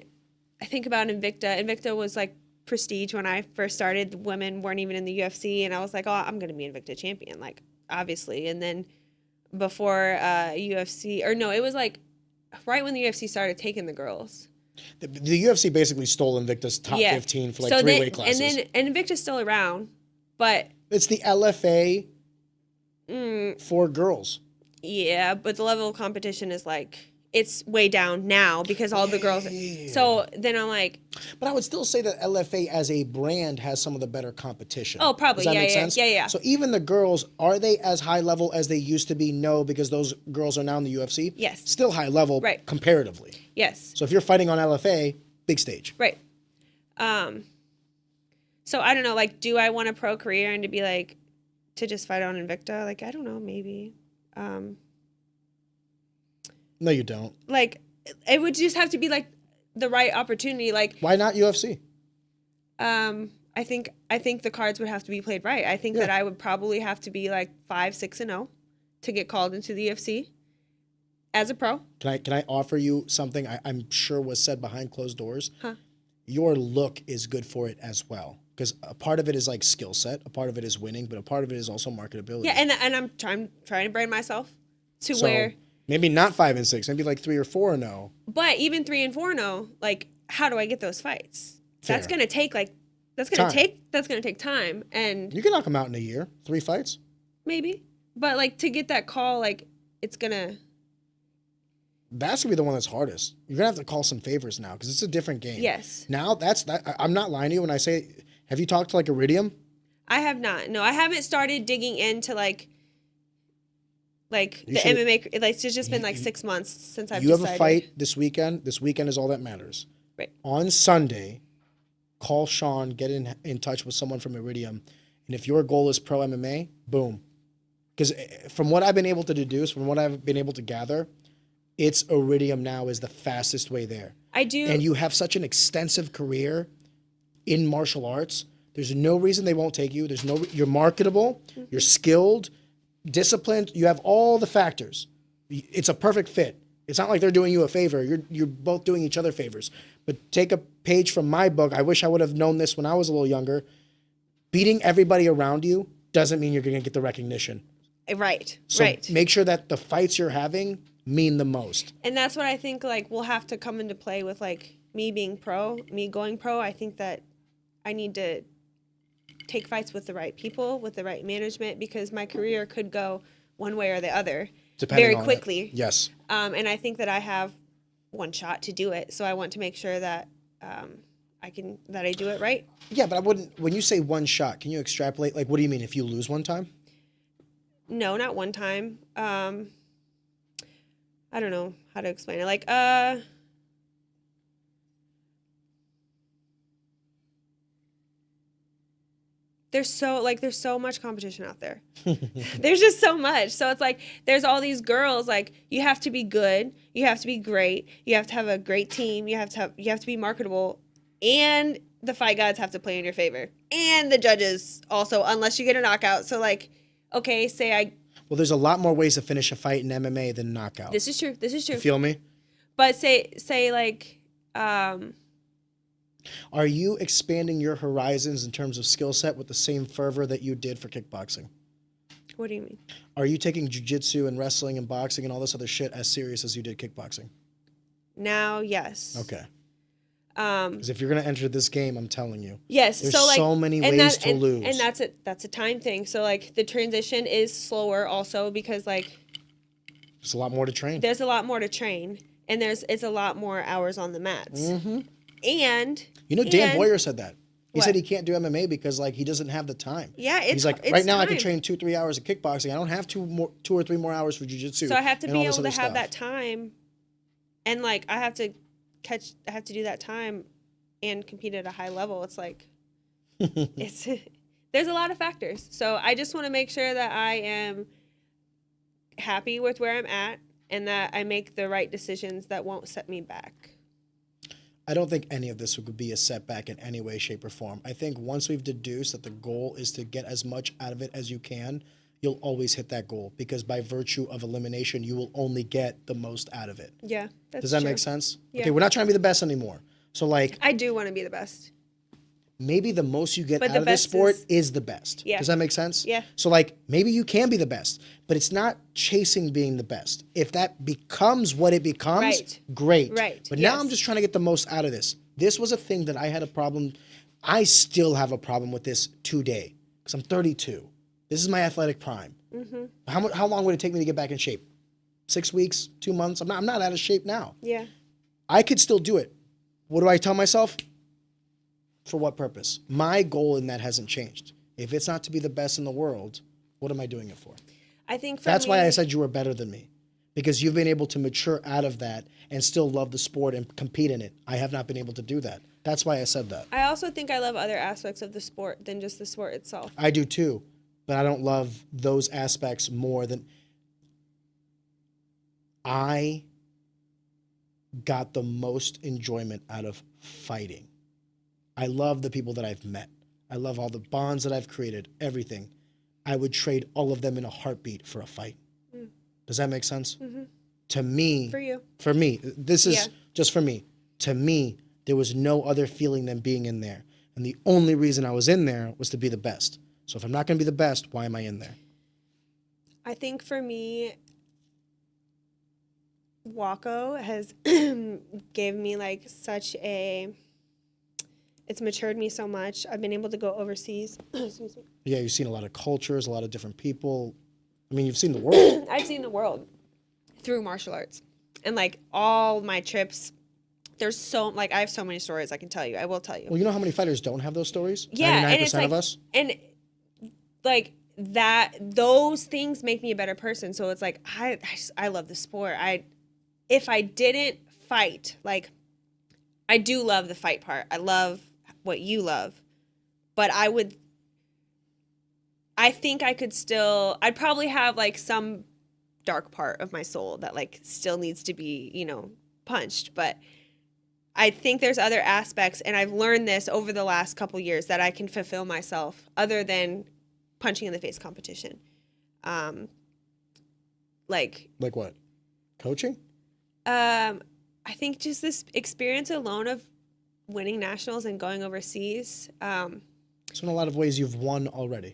Speaker 2: I think about Invicta. Invicta was like prestige when I first started. The women weren't even in the UFC, and I was like, oh, I'm going to be Invicta champion, like obviously. And then before UFC, or no, it was like right when the UFC started taking the girls.
Speaker 1: The UFC basically stole Invicta's top 15 for like 3 weight classes.
Speaker 2: And Invicta's still around, but
Speaker 1: it's the LFA for girls.
Speaker 2: Yeah, but the level of competition is like it's way down now because all the girls. So then I'm like,
Speaker 1: But I would still say that LFA as a brand has some of the better competition.
Speaker 2: oh, probably.
Speaker 1: Does that
Speaker 2: Yeah,
Speaker 1: make
Speaker 2: yeah,
Speaker 1: sense?
Speaker 2: yeah.
Speaker 1: So even the girls, are they as high level as they used to be? No, because those girls are now in the UFC.
Speaker 2: Yes.
Speaker 1: Still high level
Speaker 2: Right.
Speaker 1: comparatively.
Speaker 2: Yes.
Speaker 1: So if you're fighting on LFA, big stage.
Speaker 2: Right. So I don't know, like, do I want a pro career and to be like, to just fight on Invicta? Like, I don't know, maybe.
Speaker 1: No, you don't.
Speaker 2: Like, it would just have to be like the right opportunity. Like,
Speaker 1: Why not UFC?
Speaker 2: I think the cards would have to be played right. I think that I would probably have to be like 5-6-0 to get called into the UFC as a pro.
Speaker 1: Can I offer you something I'm sure was said behind closed doors?
Speaker 2: Huh.
Speaker 1: Your look is good for it as well. Because a part of it is like skill set, a part of it is winning, but a part of it is also marketability.
Speaker 2: Yeah, and I'm trying to brand myself to
Speaker 1: So
Speaker 2: where.
Speaker 1: maybe not 5-6, maybe like 3 or 4-0.
Speaker 2: But even 3 and 4-0, like, how do I get those fights?
Speaker 1: Fair.
Speaker 2: That's gonna take time, and
Speaker 1: You can knock them out in a year. 3 fights.
Speaker 2: maybe. But like to get that call, like it's gonna.
Speaker 1: That's gonna be the one that's hardest. You're gonna have to call some favors now because it's a different game.
Speaker 2: Yes.
Speaker 1: Now I'm not lying to you when I say, have you talked to like Iridium?
Speaker 2: I have not. No, I haven't started digging into like
Speaker 1: You
Speaker 2: the
Speaker 1: should-
Speaker 2: MMA. Like it's just been like 6 months since I've
Speaker 1: You
Speaker 2: decided.
Speaker 1: have a fight this weekend. This weekend is all that matters.
Speaker 2: Right.
Speaker 1: On Sunday, call Sean, get in touch with someone from Iridium, and if your goal is pro MMA, boom. Because from what I've been able to deduce, from what I've been able to gather, it's Iridium now is the fastest way there.
Speaker 2: I do.
Speaker 1: And you have such an extensive career in martial arts. There's no reason they won't take you. You're marketable, you're skilled, disciplined. You have all the factors. It's a perfect fit. It's not like they're doing you a favor. You're both doing each other favors. But take a page from my book. I wish I would have known this when I was a little younger. Beating everybody around you doesn't mean you're going to get the recognition.
Speaker 2: Right.
Speaker 1: So
Speaker 2: right.
Speaker 1: make sure that the fights you're having mean the most.
Speaker 2: And that's what I think like will have to come into play with like me being pro, me going pro. I think that I need to take fights with the right people, with the right management, because my career could go one way or the other
Speaker 1: Depending
Speaker 2: very
Speaker 1: on
Speaker 2: quickly.
Speaker 1: it. Yes.
Speaker 2: And I think that I have one shot to do it. So I want to make sure that I do it right.
Speaker 1: Yeah, but I wouldn't. When you say one shot, can you extrapolate? Like, what do you mean if you lose one time?
Speaker 2: No, not one time. I don't know how to explain it. Like, there's so much competition out there. There's just so much. So it's like there's all these girls. Like you have to be good, you have to be great, you have to have a great team, you have to be marketable, and the fight gods have to play in your favor, and the judges also, unless you get a knockout. So like, okay,
Speaker 1: Well, there's a lot more ways to finish a fight in MMA than knockout.
Speaker 2: This is true.
Speaker 1: You feel me?
Speaker 2: But say like,
Speaker 1: Are you expanding your horizons in terms of skill set with the same fervor that you did for kickboxing?
Speaker 2: what do you mean?
Speaker 1: Are you taking jiu-jitsu and wrestling and boxing and all this other shit as serious as you did kickboxing?
Speaker 2: Now, yes.
Speaker 1: Okay. Because if you're going to enter this game, I'm telling you.
Speaker 2: Yes.
Speaker 1: There's
Speaker 2: so like,
Speaker 1: so many ways to lose.
Speaker 2: And that's a time thing. So like the transition is slower also because like
Speaker 1: There's a lot more to train.
Speaker 2: there's a lot more to train and it's a lot more hours on the mats.
Speaker 1: Mm-hmm.
Speaker 2: And
Speaker 1: Dan Boyer said that. He
Speaker 2: What?
Speaker 1: said he can't do MMA because like he doesn't have the time.
Speaker 2: Yeah,
Speaker 1: He's like,
Speaker 2: it's
Speaker 1: right now I can
Speaker 2: time.
Speaker 1: train 2-3 hours of kickboxing. I don't have 2 or 3 more hours for jiu-jitsu.
Speaker 2: So I have to
Speaker 1: and
Speaker 2: be
Speaker 1: all
Speaker 2: able
Speaker 1: this
Speaker 2: to
Speaker 1: other
Speaker 2: have
Speaker 1: stuff.
Speaker 2: that time, and like I have to do that time, and compete at a high level. It's like, there's a lot of factors. So I just want to make sure that I am happy with where I'm at, and that I make the right decisions that won't set me back.
Speaker 1: I don't think any of this would be a setback in any way, shape, or form. I think once we've deduced that the goal is to get as much out of it as you can, you'll always hit that goal because by virtue of elimination, you will only get the most out of it.
Speaker 2: Yeah, that's
Speaker 1: Does that
Speaker 2: true.
Speaker 1: make sense?
Speaker 2: Yeah.
Speaker 1: Okay, we're not trying to be the best anymore. So like
Speaker 2: I do want to be the best.
Speaker 1: maybe the most you get
Speaker 2: But
Speaker 1: out
Speaker 2: the
Speaker 1: of this
Speaker 2: best
Speaker 1: sport
Speaker 2: is-
Speaker 1: is the best.
Speaker 2: Yeah.
Speaker 1: Does that make sense?
Speaker 2: Yeah.
Speaker 1: So like maybe you can be the best, but it's not chasing being the best. If that becomes what it becomes,
Speaker 2: Right.
Speaker 1: great.
Speaker 2: Right,
Speaker 1: But now
Speaker 2: yes.
Speaker 1: I'm just trying to get the most out of this. This was a thing that I had a problem. I still have a problem with this today because I'm 32. This is my athletic prime.
Speaker 2: Mm-hmm.
Speaker 1: How long would it take me to get back in shape? 6 weeks, 2 months. I'm not out of shape now.
Speaker 2: Yeah.
Speaker 1: I could still do it. What do I tell myself? For what purpose? My goal in that hasn't changed. If it's not to be the best in the world, what am I doing it for?
Speaker 2: I think
Speaker 1: That's why I said you were better than me. Because you've been able to mature out of that and still love the sport and compete in it. I have not been able to do that. That's why I said that.
Speaker 2: I also think I love other aspects of the sport than just the sport itself.
Speaker 1: I do too. But I don't love those aspects more than... I got the most enjoyment out of fighting. I love the people that I've met. I love all the bonds that I've created, everything. I would trade all of them in a heartbeat for a fight. Mm. Does that make sense? Mm-hmm. To me, for me, this is just for me. To me, there was no other feeling than being in there. And the only reason I was in there was to be the best. So if I'm not going to be the best, why am I in there?
Speaker 2: I think for me, Waco has gave me like such a... It's matured me so much. I've been able to go overseas. Excuse me.
Speaker 1: Yeah, you've seen a lot of cultures, a lot of different people. I mean, you've seen the world.
Speaker 2: I've seen the world through martial arts. And like all my trips, there's so, like, I have so many stories I can tell you. I will tell you.
Speaker 1: Well, you know how many fighters don't have those stories?
Speaker 2: Yeah.
Speaker 1: 99%
Speaker 2: And it's like,
Speaker 1: of us?
Speaker 2: And like those things make me a better person. So it's like, I love the sport. If I didn't fight, like, I do love the fight part. I love what you love, but I think I could still, I'd probably have like some dark part of my soul that like still needs to be, punched. But I think there's other aspects, and I've learned this over the last couple years, that I can fulfill myself other than punching in the face competition. Like
Speaker 1: what? Coaching?
Speaker 2: I think just this experience alone of winning nationals and going overseas.
Speaker 1: So in a lot of ways, you've won already.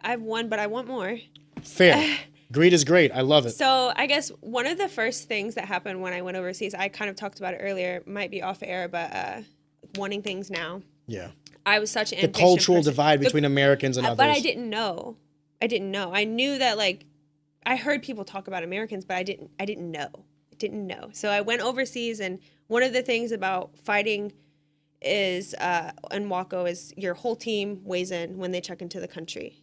Speaker 2: I've won, but I want more.
Speaker 1: Fair. Greed is great. I love it.
Speaker 2: So I guess one of the first things that happened when I went overseas, I kind of talked about it earlier, might be off air, but wanting things now.
Speaker 1: Yeah.
Speaker 2: I was such an
Speaker 1: the cultural divide between Americans and others.
Speaker 2: But I didn't know. I knew that, like, I heard people talk about Americans, but I didn't know. So I went overseas, and one of the things about fighting is in Waco is your whole team weighs in when they check into the country.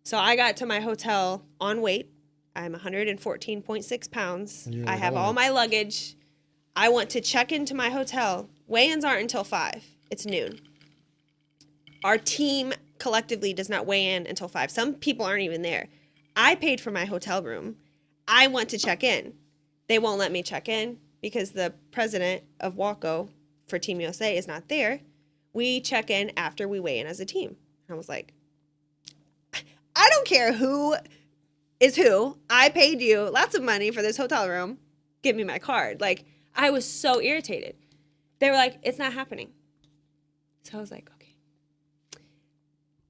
Speaker 2: So I got to my hotel on weight. I'm 114.6 pounds. I have all my luggage. I want to check into my hotel. Weigh-ins aren't until 5. It's noon. Our team collectively does not weigh in until 5. Some people aren't even there. I paid for my hotel room. I want to check in. They won't let me check in because the president of Waco for Team USA is not there. We check in after we weigh in as a team. I was like, I don't care who is who. I paid you lots of money for this hotel room. Give me my card. Like, I was so irritated. They were like, it's not happening. So I was like, okay.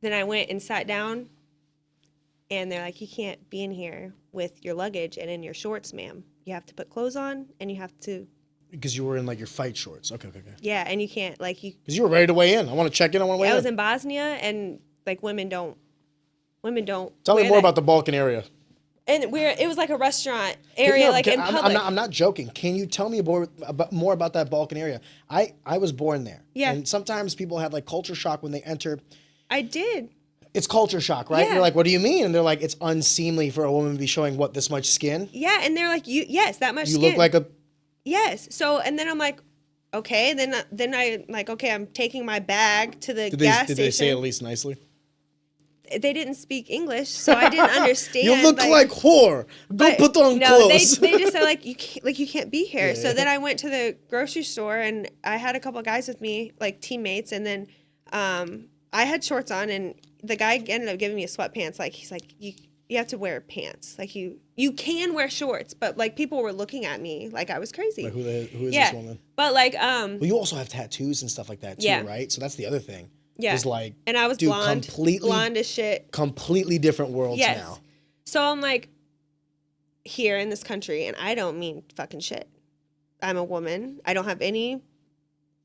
Speaker 2: Then I went and sat down, and they're like, you can't be in here with your luggage and in your shorts, ma'am. You have to put clothes on, and you have to...
Speaker 1: Because you were in, like, your fight shorts. Okay.
Speaker 2: Yeah, and you can't, like...
Speaker 1: Because you were ready to weigh in. I want to check in. I want to weigh in.
Speaker 2: I was in Bosnia, and, like, women don't...
Speaker 1: Tell me more about the Balkan area.
Speaker 2: And it was like a restaurant area, in public.
Speaker 1: I'm not joking. Can you tell me more about that Balkan area? I was born there.
Speaker 2: Yeah.
Speaker 1: And sometimes people have, like, culture shock when they enter.
Speaker 2: I did.
Speaker 1: It's culture shock, right?
Speaker 2: Yeah.
Speaker 1: You're like, what do you mean? And they're like, it's unseemly for a woman to be showing, what, this much skin?
Speaker 2: Yeah, and they're like, yes, that much skin.
Speaker 1: You look like a...
Speaker 2: Yes. So, and then I'm like, okay. Then I like, okay, I'm taking my bag to the gas station.
Speaker 1: Did they say it at least nicely?
Speaker 2: They didn't speak English, so I didn't understand.
Speaker 1: You look like whore. Go put on clothes.
Speaker 2: They just said like you can't be here. Yeah. So then I went to the grocery store, and I had a couple of guys with me, like teammates, and then I had shorts on, and the guy ended up giving me a sweatpants. Like, he's like, you have to wear pants. Like, you can wear shorts, but like people were looking at me like I was crazy.
Speaker 1: Like, who is this woman?
Speaker 2: But like
Speaker 1: well, you also have tattoos and stuff like that too, right? So that's the other thing.
Speaker 2: Yeah.
Speaker 1: Is like,
Speaker 2: and I was blonde as shit.
Speaker 1: Completely different worlds now.
Speaker 2: So I'm like, here in this country, and I don't mean fucking shit. I'm a woman. I don't have any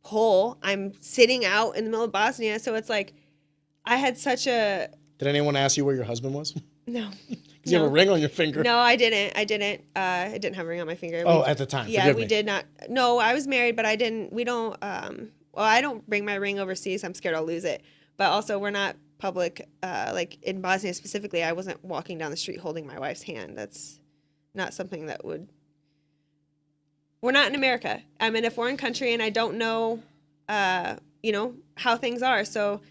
Speaker 2: pull. I'm sitting out in the middle of Bosnia, so it's like, I had such a...
Speaker 1: Did anyone ask you where your husband was?
Speaker 2: No.
Speaker 1: Because Do you have a ring on your finger?
Speaker 2: No, I didn't. I didn't have a ring on my finger.
Speaker 1: At the time.
Speaker 2: Yeah,
Speaker 1: Forgive
Speaker 2: we
Speaker 1: me.
Speaker 2: did not. No, I was married, but I didn't. We don't. Well, I don't bring my ring overseas. I'm scared I'll lose it. But also, we're not public. Like in Bosnia specifically, I wasn't walking down the street holding my wife's hand. That's not something that would. We're not in America. I'm in a foreign country, and I don't know, how things are. So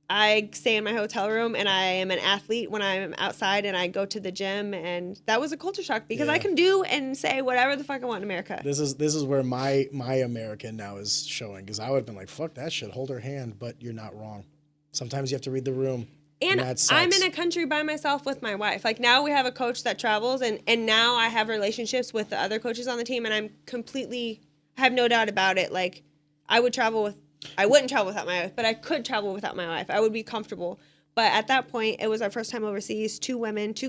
Speaker 2: I stay in my hotel room, and I am an athlete when I'm outside, and I go to the gym, and that was a culture shock because I can do and say whatever the fuck I want in America.
Speaker 1: This is where my American now is showing, because I would have been like, fuck that shit, hold her hand, but you're not wrong. Sometimes you have to read the room.
Speaker 2: And I'm in a country by myself with my wife. Like now we have a coach that travels, and now I have relationships with the other coaches on the team, and I have no doubt about it. Like I wouldn't travel without my wife, but I could travel without my wife. I would be comfortable. But at that point, it was our first time overseas, 2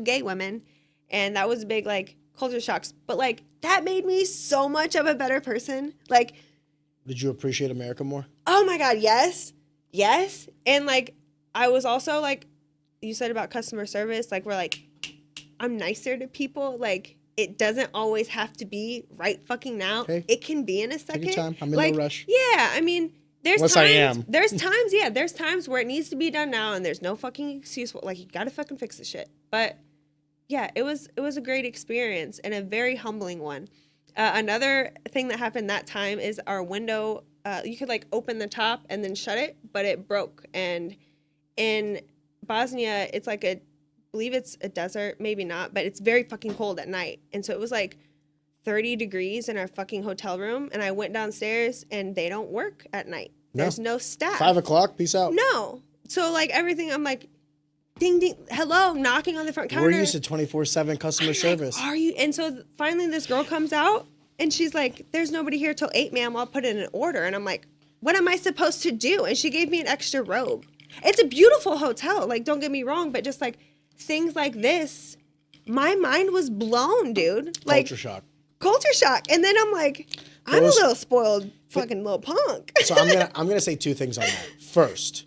Speaker 2: gay women, and that was a big like culture shocks. But like that made me so much of a better person. Like,
Speaker 1: did you appreciate America more?
Speaker 2: Oh my God, yes, and like. I was also like, you said about customer service, like we're like, I'm nicer to people. Like it doesn't always have to be right fucking now.
Speaker 1: Okay.
Speaker 2: It can be in a second.
Speaker 1: Take your time. I'm in
Speaker 2: like,
Speaker 1: no rush.
Speaker 2: Yeah, I mean, there's
Speaker 1: Unless
Speaker 2: times.
Speaker 1: I am.
Speaker 2: There's times where it needs to be done now, and there's no fucking excuse. Like you gotta fucking fix the shit. But yeah, it was a great experience and a very humbling one. Another thing that happened that time is our window. You could like open the top and then shut it, but it broke and. In Bosnia, it's like I believe it's a desert, maybe not, but it's very fucking cold at night. And so it was like 30 degrees in our fucking hotel room. And I went downstairs and they don't work at night. There's no staff.
Speaker 1: 5 o'clock, peace out.
Speaker 2: No. So like everything, I'm like, ding, ding, hello, knocking on the front counter.
Speaker 1: We're used to 24/7 customer service.
Speaker 2: Like, are you? And so finally this girl comes out and she's like, there's nobody here till 8, ma'am. I'll put in an order. And I'm like, what am I supposed to do? And she gave me an extra robe. It's a beautiful hotel, like, don't get me wrong, but just, like, things like this, my mind was blown, dude. Like, Culture shock. And then I'm like, I'm a little spoiled fucking little punk.
Speaker 1: So I'm gonna say 2 things on that. First,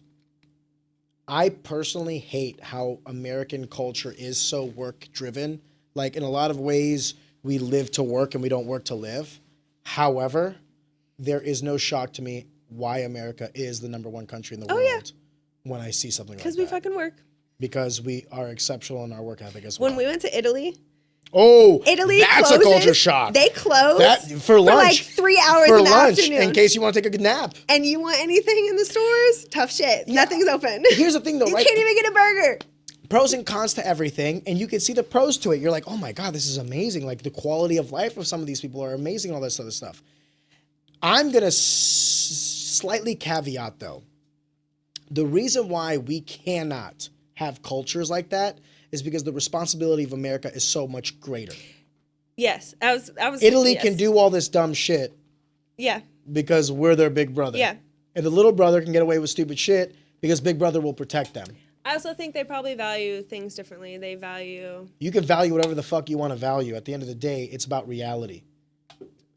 Speaker 1: I personally hate how American culture is so work-driven. Like, in a lot of ways, we live to work and we don't work to live. However, there is no shock to me why America is the #1 country in the world. Yeah. When I see something like that.
Speaker 2: Because we fucking work.
Speaker 1: Because we are exceptional in our work ethic as well.
Speaker 2: When we went to Italy.
Speaker 1: Italy that's closes, a culture shock.
Speaker 2: They close
Speaker 1: for lunch.
Speaker 2: For like 3 hours
Speaker 1: for
Speaker 2: in the
Speaker 1: lunch,
Speaker 2: afternoon.
Speaker 1: in case you want to take a nap.
Speaker 2: And you want anything in the stores? Tough shit. Yeah. Nothing's open.
Speaker 1: Here's the thing though, right?
Speaker 2: You can't even get a burger.
Speaker 1: Pros and cons to everything, and you can see the pros to it. You're like, oh my God, this is amazing. Like the quality of life of some of these people are amazing and all this other stuff. I'm going to slightly caveat though. The reason why we cannot have cultures like that is because the responsibility of America is so much greater.
Speaker 2: Yes, I was.
Speaker 1: Italy can do all this dumb shit.
Speaker 2: Yeah.
Speaker 1: Because we're their big brother.
Speaker 2: Yeah.
Speaker 1: And the little brother can get away with stupid shit because big brother will protect them.
Speaker 2: I also think they probably value things differently. They value.
Speaker 1: You can value whatever the fuck you want to value. At the end of the day, it's about reality.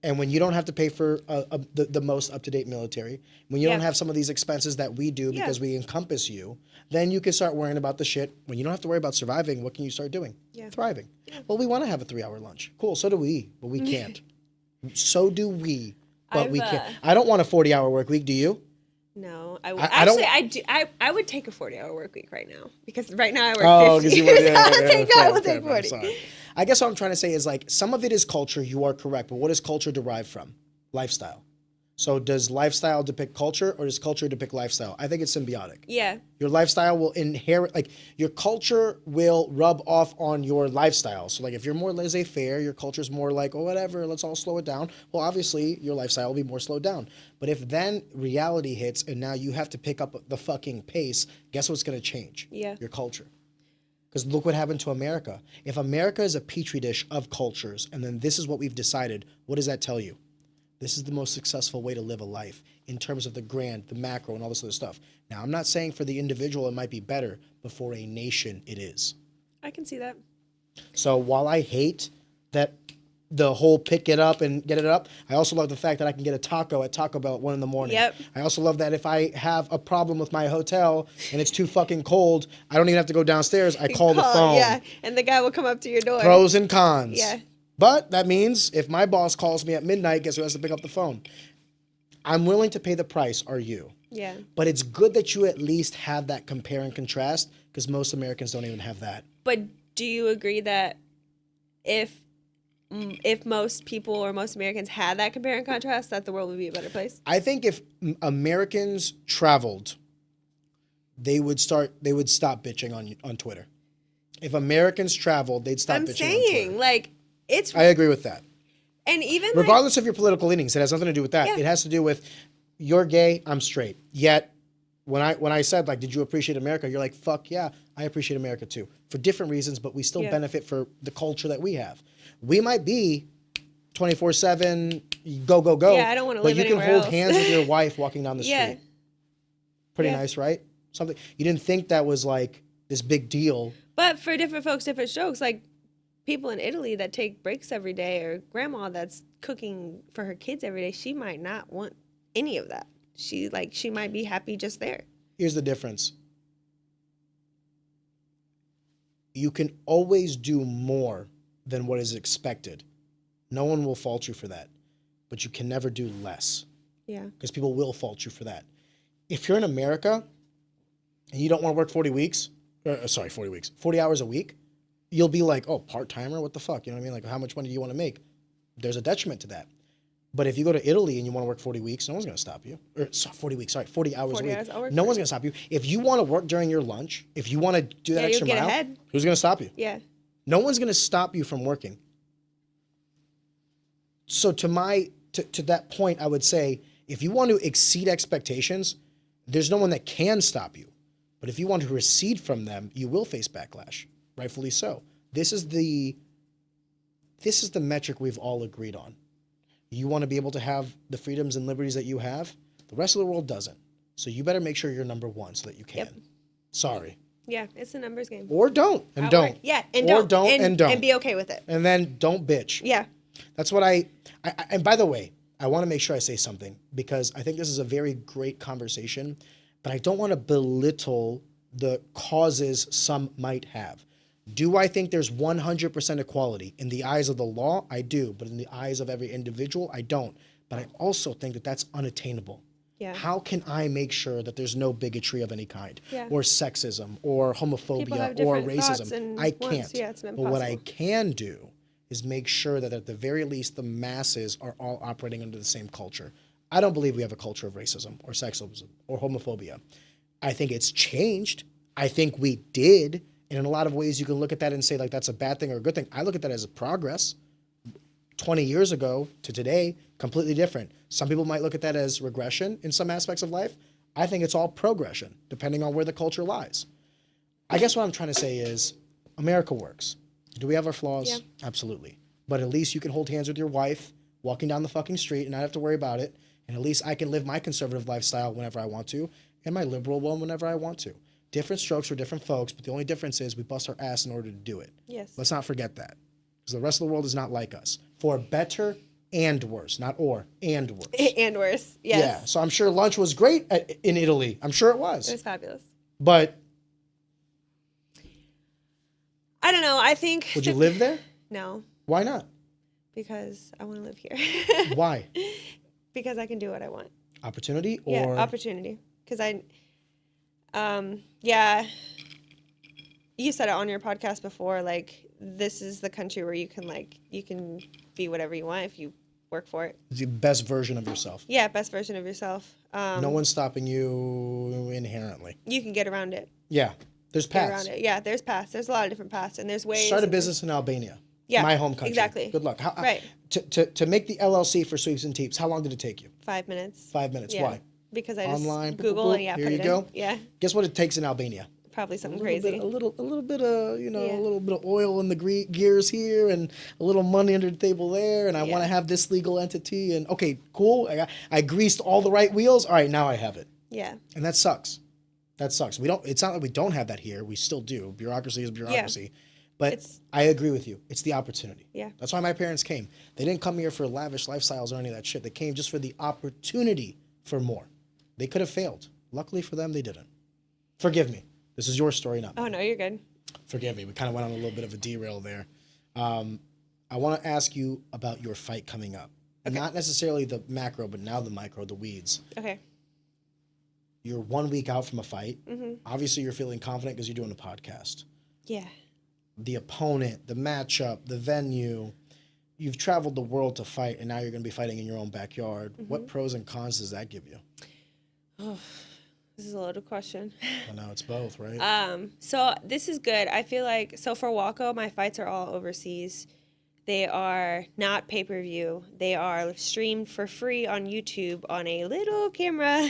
Speaker 1: And when you don't have to pay for the most up-to-date military, when you don't have some of these expenses that we do because we encompass you, then you can start worrying about the shit. When you don't have to worry about surviving, what can you start doing? Yeah. Thriving. Yeah. Well, we want to have a 3-hour lunch. Cool, so do we, but we can't. So do we, but we can't. I don't want a 40-hour work week, do you?
Speaker 2: No, I would. Actually, I do. I would take a 40-hour work week right now because right now I work 50.
Speaker 1: You would,
Speaker 2: I will take 40.
Speaker 1: Sorry. I guess what I'm trying to say is like some of it is culture. You are correct, but what is culture derived from? Lifestyle. So does lifestyle depict culture or does culture depict lifestyle? I think it's symbiotic.
Speaker 2: Yeah.
Speaker 1: Your lifestyle will inherit, like your culture will rub off on your lifestyle. So like if you're more laissez-faire, your culture's more like, oh, whatever, let's all slow it down. Well, obviously your lifestyle will be more slowed down. But if then reality hits and now you have to pick up the fucking pace, guess what's going to change?
Speaker 2: Yeah.
Speaker 1: Your culture. Because look what happened to America. If America is a petri dish of cultures and then this is what we've decided, what does that tell you? This is the most successful way to live a life in terms of the grand, the macro, and all this other stuff. Now, I'm not saying for the individual it might be better, but for a nation it is.
Speaker 2: I can see that.
Speaker 1: So while I hate that the whole pick it up and get it up. I also love the fact that I can get a taco at Taco Bell at 1 a.m.
Speaker 2: Yep.
Speaker 1: I also love that if I have a problem with my hotel and it's too fucking cold, I don't even have to go downstairs. I call the phone.
Speaker 2: Yeah, and the guy will come up to your door.
Speaker 1: Pros and cons.
Speaker 2: Yeah.
Speaker 1: But that means if my boss calls me at midnight, guess who has to pick up the phone? I'm willing to pay the price, are you?
Speaker 2: Yeah.
Speaker 1: But it's good that you at least have that compare and contrast, because most Americans don't even have that.
Speaker 2: But do you agree that if most people or most Americans had that compare and contrast, that the world would be a better place?
Speaker 1: I think if Americans traveled, they would stop bitching on Twitter. If Americans traveled, they'd stop bitching on Twitter.
Speaker 2: Like, it's...
Speaker 1: I agree with that.
Speaker 2: And even
Speaker 1: regardless of your political leanings, it has nothing to do with that.
Speaker 2: Yeah.
Speaker 1: It has to do with you're gay, I'm straight. Yet when I said, like, did you appreciate America? You're like, fuck yeah, I appreciate America too. For different reasons, but we still benefit for the culture that we have. We might be 24/7, go, go, go.
Speaker 2: Yeah, I don't want to live anywhere
Speaker 1: But you can hold
Speaker 2: else.
Speaker 1: hands with your wife walking down the street.
Speaker 2: Yeah.
Speaker 1: Pretty nice, right? Something you didn't think that was like this big deal.
Speaker 2: But for different folks, different strokes. Like people in Italy that take breaks every day, or grandma that's cooking for her kids every day, she might not want any of that. She might be happy just there.
Speaker 1: Here's the difference. You can always do more than what is expected. No one will fault you for that. But you can never do less.
Speaker 2: Yeah.
Speaker 1: Because people will fault you for that. If you're in America and you don't want to work 40 hours a week, you'll be like, oh, part-timer? What the fuck? You know what I mean? Like, how much money do you want to make? There's a detriment to that. But if you go to Italy and you want to work 40 weeks, no one's going to stop you. 40 hours a week. No one's going to stop you. If you want to work during your lunch, if you want to do that extra mile, who's going to stop you?
Speaker 2: Yeah.
Speaker 1: No one's going to stop you from working. So to that point, I would say, if you want to exceed expectations, there's no one that can stop you. But if you want to recede from them, you will face backlash, rightfully so. This is the metric we've all agreed on. You want to be able to have the freedoms and liberties that you have. The rest of the world doesn't. So you better make sure you're number one so that you can. Yep. Sorry.
Speaker 2: Yeah, it's a numbers game.
Speaker 1: Or don't. And don't.
Speaker 2: Yeah, and
Speaker 1: or
Speaker 2: don't.
Speaker 1: Don't and don't.
Speaker 2: And be okay with it.
Speaker 1: And then don't bitch.
Speaker 2: Yeah.
Speaker 1: That's what and by the way, I want to make sure I say something, because I think this is a very great conversation, but I don't want to belittle the causes some might have. Do I think there's 100% equality? In the eyes of the law, I do. But in the eyes of every individual, I don't. But I also think that that's unattainable.
Speaker 2: Yeah.
Speaker 1: How can I make sure that there's no bigotry of any kind?
Speaker 2: Yeah.
Speaker 1: Or sexism, or homophobia, or racism? I can't.
Speaker 2: Yeah, it's
Speaker 1: but what I can do is make sure that at the very least the masses are all operating under the same culture. I don't believe we have a culture of racism or sexism or homophobia. I think it's changed. I think we did. And in a lot of ways, you can look at that and say, like, that's a bad thing or a good thing. I look at that as a progress. 20 years ago to today, completely different. Some people might look at that as regression in some aspects of life. I think it's all progression, depending on where the culture lies. I guess what I'm trying to say is America works. Do we have our flaws?
Speaker 2: Yeah.
Speaker 1: Absolutely. But at least you can hold hands with your wife walking down the fucking street and not have to worry about it. And at least I can live my conservative lifestyle whenever I want to, and my liberal one whenever I want to. Different strokes for different folks, but the only difference is we bust our ass in order to do it.
Speaker 2: Yes.
Speaker 1: Let's not forget that. Because the rest of the world is not like us. For better and worse. Not or, and worse.
Speaker 2: And worse, yes.
Speaker 1: Yeah, so I'm sure lunch was great in Italy. I'm sure it was.
Speaker 2: It was fabulous.
Speaker 1: But
Speaker 2: I don't know, I think...
Speaker 1: Would you live there?
Speaker 2: No.
Speaker 1: Why not?
Speaker 2: Because I want to live here.
Speaker 1: Why?
Speaker 2: Because I can do what I want.
Speaker 1: Opportunity or...
Speaker 2: Yeah, opportunity. Because yeah, you said it on your podcast before, like, this is the country where you can be whatever you want if you work for it.
Speaker 1: The best version of yourself.
Speaker 2: Yeah, best version of yourself.
Speaker 1: No one's stopping you inherently.
Speaker 2: You can get around it.
Speaker 1: Yeah, there's paths.
Speaker 2: Get around it. Yeah, there's paths. There's a lot of different paths, and there's ways.
Speaker 1: Start a business in Albania.
Speaker 2: Yeah,
Speaker 1: my home country.
Speaker 2: Exactly.
Speaker 1: Good luck.
Speaker 2: Right.
Speaker 1: To make the LLC for Sweeps and Teeps, how long did it take you?
Speaker 2: 5 minutes.
Speaker 1: 5 minutes.
Speaker 2: Yeah.
Speaker 1: Why?
Speaker 2: Because I just
Speaker 1: Online,
Speaker 2: Google and
Speaker 1: here
Speaker 2: put
Speaker 1: you
Speaker 2: it
Speaker 1: go.
Speaker 2: in. Yeah.
Speaker 1: Guess what it takes in Albania?
Speaker 2: Probably something crazy.
Speaker 1: A little bit of, a little bit of oil in the gears here, and a little money under the table there, and I want to have this legal entity, and okay, cool. I greased all the right wheels. All right, now I have it.
Speaker 2: Yeah.
Speaker 1: And that sucks. That sucks. It's not like we don't have that here. We still do. Bureaucracy is bureaucracy. Yeah. But I agree with you. It's the opportunity.
Speaker 2: Yeah.
Speaker 1: That's why my parents came. They didn't come here for lavish lifestyles or any of that shit. They came just for the opportunity for more. They could have failed. Luckily for them, they didn't. Forgive me. This is your story, not
Speaker 2: Oh,
Speaker 1: mine.
Speaker 2: no, you're good.
Speaker 1: Forgive me. We kind of went on a little bit of a derail there. I want to ask you about your fight coming up.
Speaker 2: Okay.
Speaker 1: Not necessarily the macro, but now the micro, the weeds.
Speaker 2: Okay.
Speaker 1: You're 1 week out from a fight.
Speaker 2: Mm-hmm.
Speaker 1: Obviously, you're feeling confident because you're doing a podcast.
Speaker 2: Yeah.
Speaker 1: The opponent, the matchup, the venue. You've traveled the world to fight, and now you're going to be fighting in your own backyard.
Speaker 2: Mm-hmm.
Speaker 1: What pros and cons does that give you?
Speaker 2: Oh, this is a loaded question.
Speaker 1: I know it's both, right?
Speaker 2: So this is good. I feel like, so for Waco, my fights are all overseas. They are not pay-per-view. They are streamed for free on YouTube on a little camera.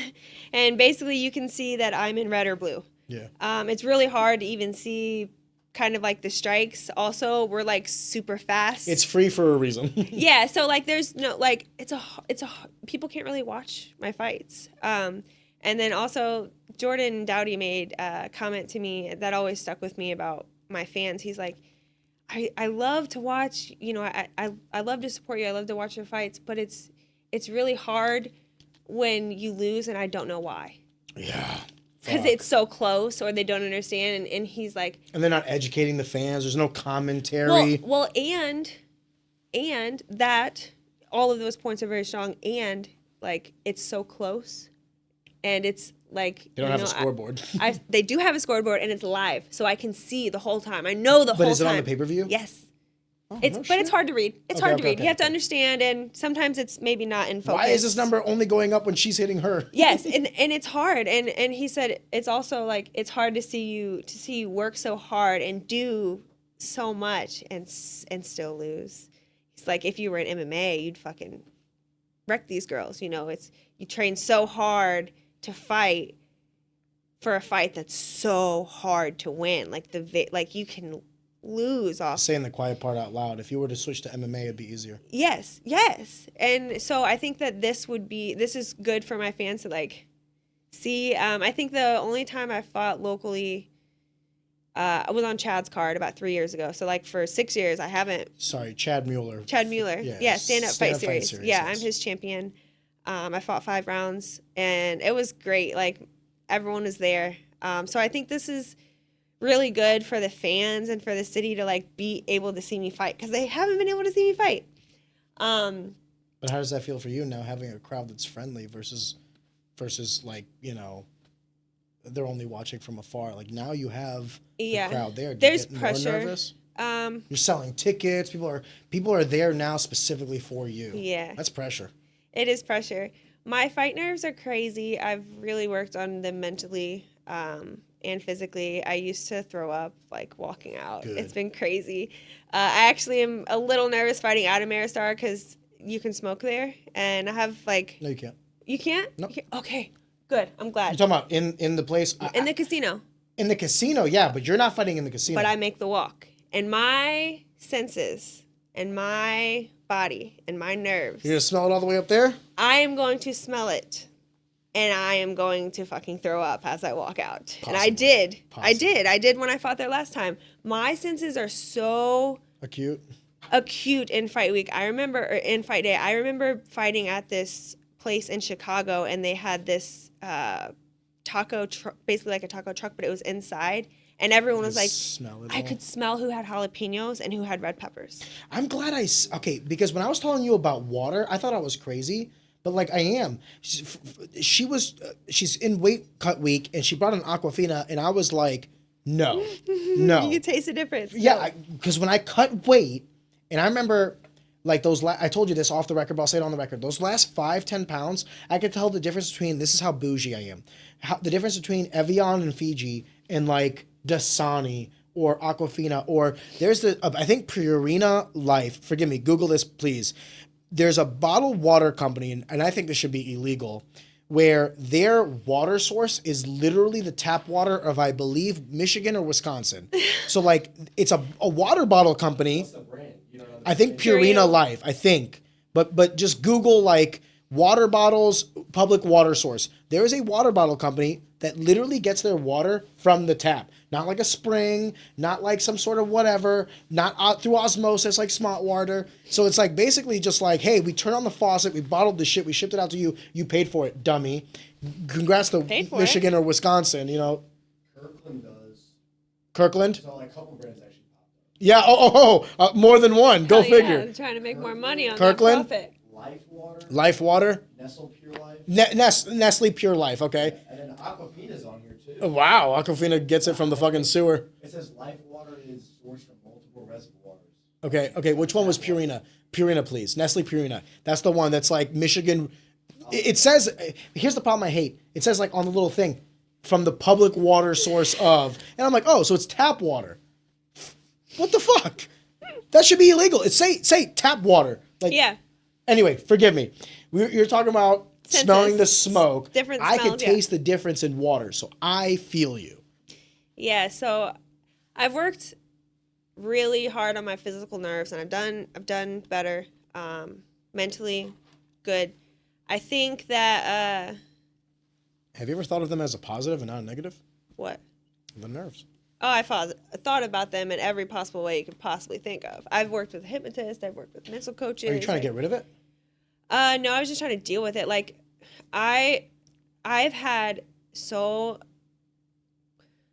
Speaker 2: And basically you can see that I'm in red or blue.
Speaker 1: Yeah.
Speaker 2: It's really hard to even see kind of like the strikes. Also, we're like super fast.
Speaker 1: It's free for a reason.
Speaker 2: Yeah, so like there's no like it's a people can't really watch my fights. And then also Jordan Dowdy made a comment to me that always stuck with me about my fans. He's like, I love to watch, you know, I love to support you. I love to watch your fights, but it's really hard when you lose and I don't know why.
Speaker 1: Yeah.
Speaker 2: Because it's so close or they don't understand. And he's like...
Speaker 1: And they're not educating the fans. There's no commentary.
Speaker 2: Well, and that all of those points are very strong. And, like, it's so close. And it's, like...
Speaker 1: They don't have a scoreboard.
Speaker 2: They do have a scoreboard, and it's live. So I can see the whole time. I know the whole time.
Speaker 1: But is it on the pay-per-view?
Speaker 2: Yes.
Speaker 1: Oh,
Speaker 2: But it's hard to read. It's hard to read.
Speaker 1: Okay,
Speaker 2: You have to understand, and sometimes it's maybe not in focus.
Speaker 1: Why is this number only going up when she's hitting her?
Speaker 2: Yes, and it's hard, and he said it's also like it's hard to see you work so hard and do so much and still lose. It's like if you were in MMA, you'd fucking wreck these girls. You know, you train so hard to fight for a fight that's so hard to win. Like you can lose off
Speaker 1: Saying the quiet part out loud. If you were to switch to MMA, it'd be easier.
Speaker 2: Yes. And so I think that this is good for my fans to like see. I think the only time I fought locally, I was on Chad's card about 3 years ago. So like for 6 years, I haven't.
Speaker 1: Sorry, Chad Mueller.
Speaker 2: Yeah, stand up fight series. Yeah,
Speaker 1: yes.
Speaker 2: I'm his champion. I fought 5 rounds and it was great. Like everyone was there. So I think this is really good for the fans and for the city to like be able to see me fight because they haven't been able to see me fight.
Speaker 1: But how does that feel for you now, having a crowd that's friendly versus like, you know, they're only watching from afar? Like now you have the crowd there. Do you
Speaker 2: There's
Speaker 1: get
Speaker 2: pressure.
Speaker 1: More nervous? You're selling tickets. People are there now specifically for you.
Speaker 2: Yeah,
Speaker 1: that's pressure.
Speaker 2: It is pressure. My fight nerves are crazy. I've really worked on them mentally. And physically, I used to throw up like walking out.
Speaker 1: Good.
Speaker 2: It's been crazy. I actually am a little nervous fighting out of Maristar because you can smoke there, and I have like.
Speaker 1: No, you can't.
Speaker 2: You can't?
Speaker 1: Nope.
Speaker 2: You can't? Okay, good. I'm glad.
Speaker 1: You're talking about in the place.
Speaker 2: In the casino.
Speaker 1: In the casino, yeah, but you're not fighting in the casino.
Speaker 2: But I make the walk, and my senses, and my body, and my nerves.
Speaker 1: You're gonna smell it all the way up there.
Speaker 2: I am going to smell it. And I am going to fucking throw up as I walk out. Possible. And I did.
Speaker 1: Possible.
Speaker 2: I did when I fought there last time. My senses are so acute in fight week. In fight day. I remember fighting at this place in Chicago, and they had this taco truck, basically like a taco truck, but it was inside. And everyone was like, I could smell who had jalapenos and who had red peppers.
Speaker 1: I'm glad because when I was telling you about water, I thought I was crazy. But like I am, she's in weight cut week, and she brought an Aquafina, and I was like, no.
Speaker 2: You could taste the difference.
Speaker 1: Yeah, because when I cut weight, and I remember like I told you this off the record, but I'll say it on the record. Those last 5-10 pounds, I could tell the difference between, this is how bougie I am, the difference between Evian and Fiji and like Dasani or Aquafina, or there's I think Purina Life. Forgive me, Google this, please. There's a bottled water company, and I think this should be illegal, where their water source is literally the tap water of, I believe, Michigan or Wisconsin. So, like, it's a water bottle company.
Speaker 3: What's the brand? You don't know
Speaker 1: I think Purina Life, I think. But just Google, like, water bottles, public water source. There is a water bottle company that literally gets their water from the tap. Not like a spring, not like some sort of whatever, not through osmosis like smart water. So it's like basically just like, hey, we turned on the faucet, we bottled the shit, we shipped it out to you, you paid for it, dummy. Congrats to Michigan or Wisconsin, you know.
Speaker 3: Kirkland does.
Speaker 1: Kirkland?
Speaker 3: So like a couple brands actually popped up.
Speaker 1: Yeah, more than one. Go figure.
Speaker 2: I'm trying to make more money on
Speaker 1: Kirkland?
Speaker 2: that profit.
Speaker 3: Life
Speaker 1: Water?
Speaker 3: Nestle Pure Life.
Speaker 1: Nestle Pure Life, okay.
Speaker 3: And then Aquafina's on here too.
Speaker 1: Oh, wow, Aquafina gets it from the fucking sewer.
Speaker 3: It says Life Water is sourced from multiple reservoirs.
Speaker 1: Okay, which one was Purina? Purina, please. Nestle Purina. That's the one that's like Michigan. It says, here's the problem I hate. It says like on the little thing, from the public water source of. And I'm like, oh, so it's tap water. What the fuck? That should be illegal. It's say tap water. Like,
Speaker 2: Yeah.
Speaker 1: Anyway, forgive me. You're talking about
Speaker 2: Senses.
Speaker 1: smelling the smoke.
Speaker 2: Different
Speaker 1: I
Speaker 2: smells,
Speaker 1: could taste the difference in water, so I feel you.
Speaker 2: Yeah, so I've worked really hard on my physical nerves, and I've done better, mentally, good. I think that
Speaker 1: Have you ever thought of them as a positive and not a negative?
Speaker 2: what?
Speaker 1: The nerves.
Speaker 2: Oh, I thought about them in every possible way you could possibly think of. I've worked with a hypnotist. I've worked with mental coaches.
Speaker 1: Are you trying to get rid of it?
Speaker 2: No, I was just trying to deal with it. Like, I've had so,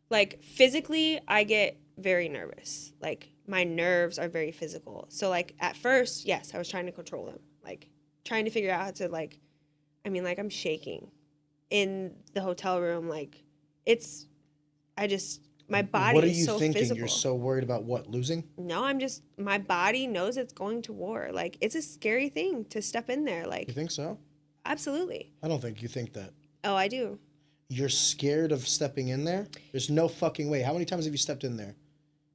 Speaker 2: like, physically, I get very nervous. Like, my nerves are very physical. So, like, at first, yes, I was trying to control them. Like, trying to figure out how to, like, I'm shaking in the hotel room. Like, my body
Speaker 1: What are
Speaker 2: is
Speaker 1: you
Speaker 2: so
Speaker 1: thinking?
Speaker 2: physical.
Speaker 1: You're so worried about what, losing?
Speaker 2: No, my body knows it's going to war. Like, it's a scary thing to step in there.
Speaker 1: You
Speaker 2: Like,
Speaker 1: think so?
Speaker 2: absolutely.
Speaker 1: I don't think you think that.
Speaker 2: Oh, I do.
Speaker 1: You're scared of stepping in there? There's no fucking way. How many times have you stepped in there?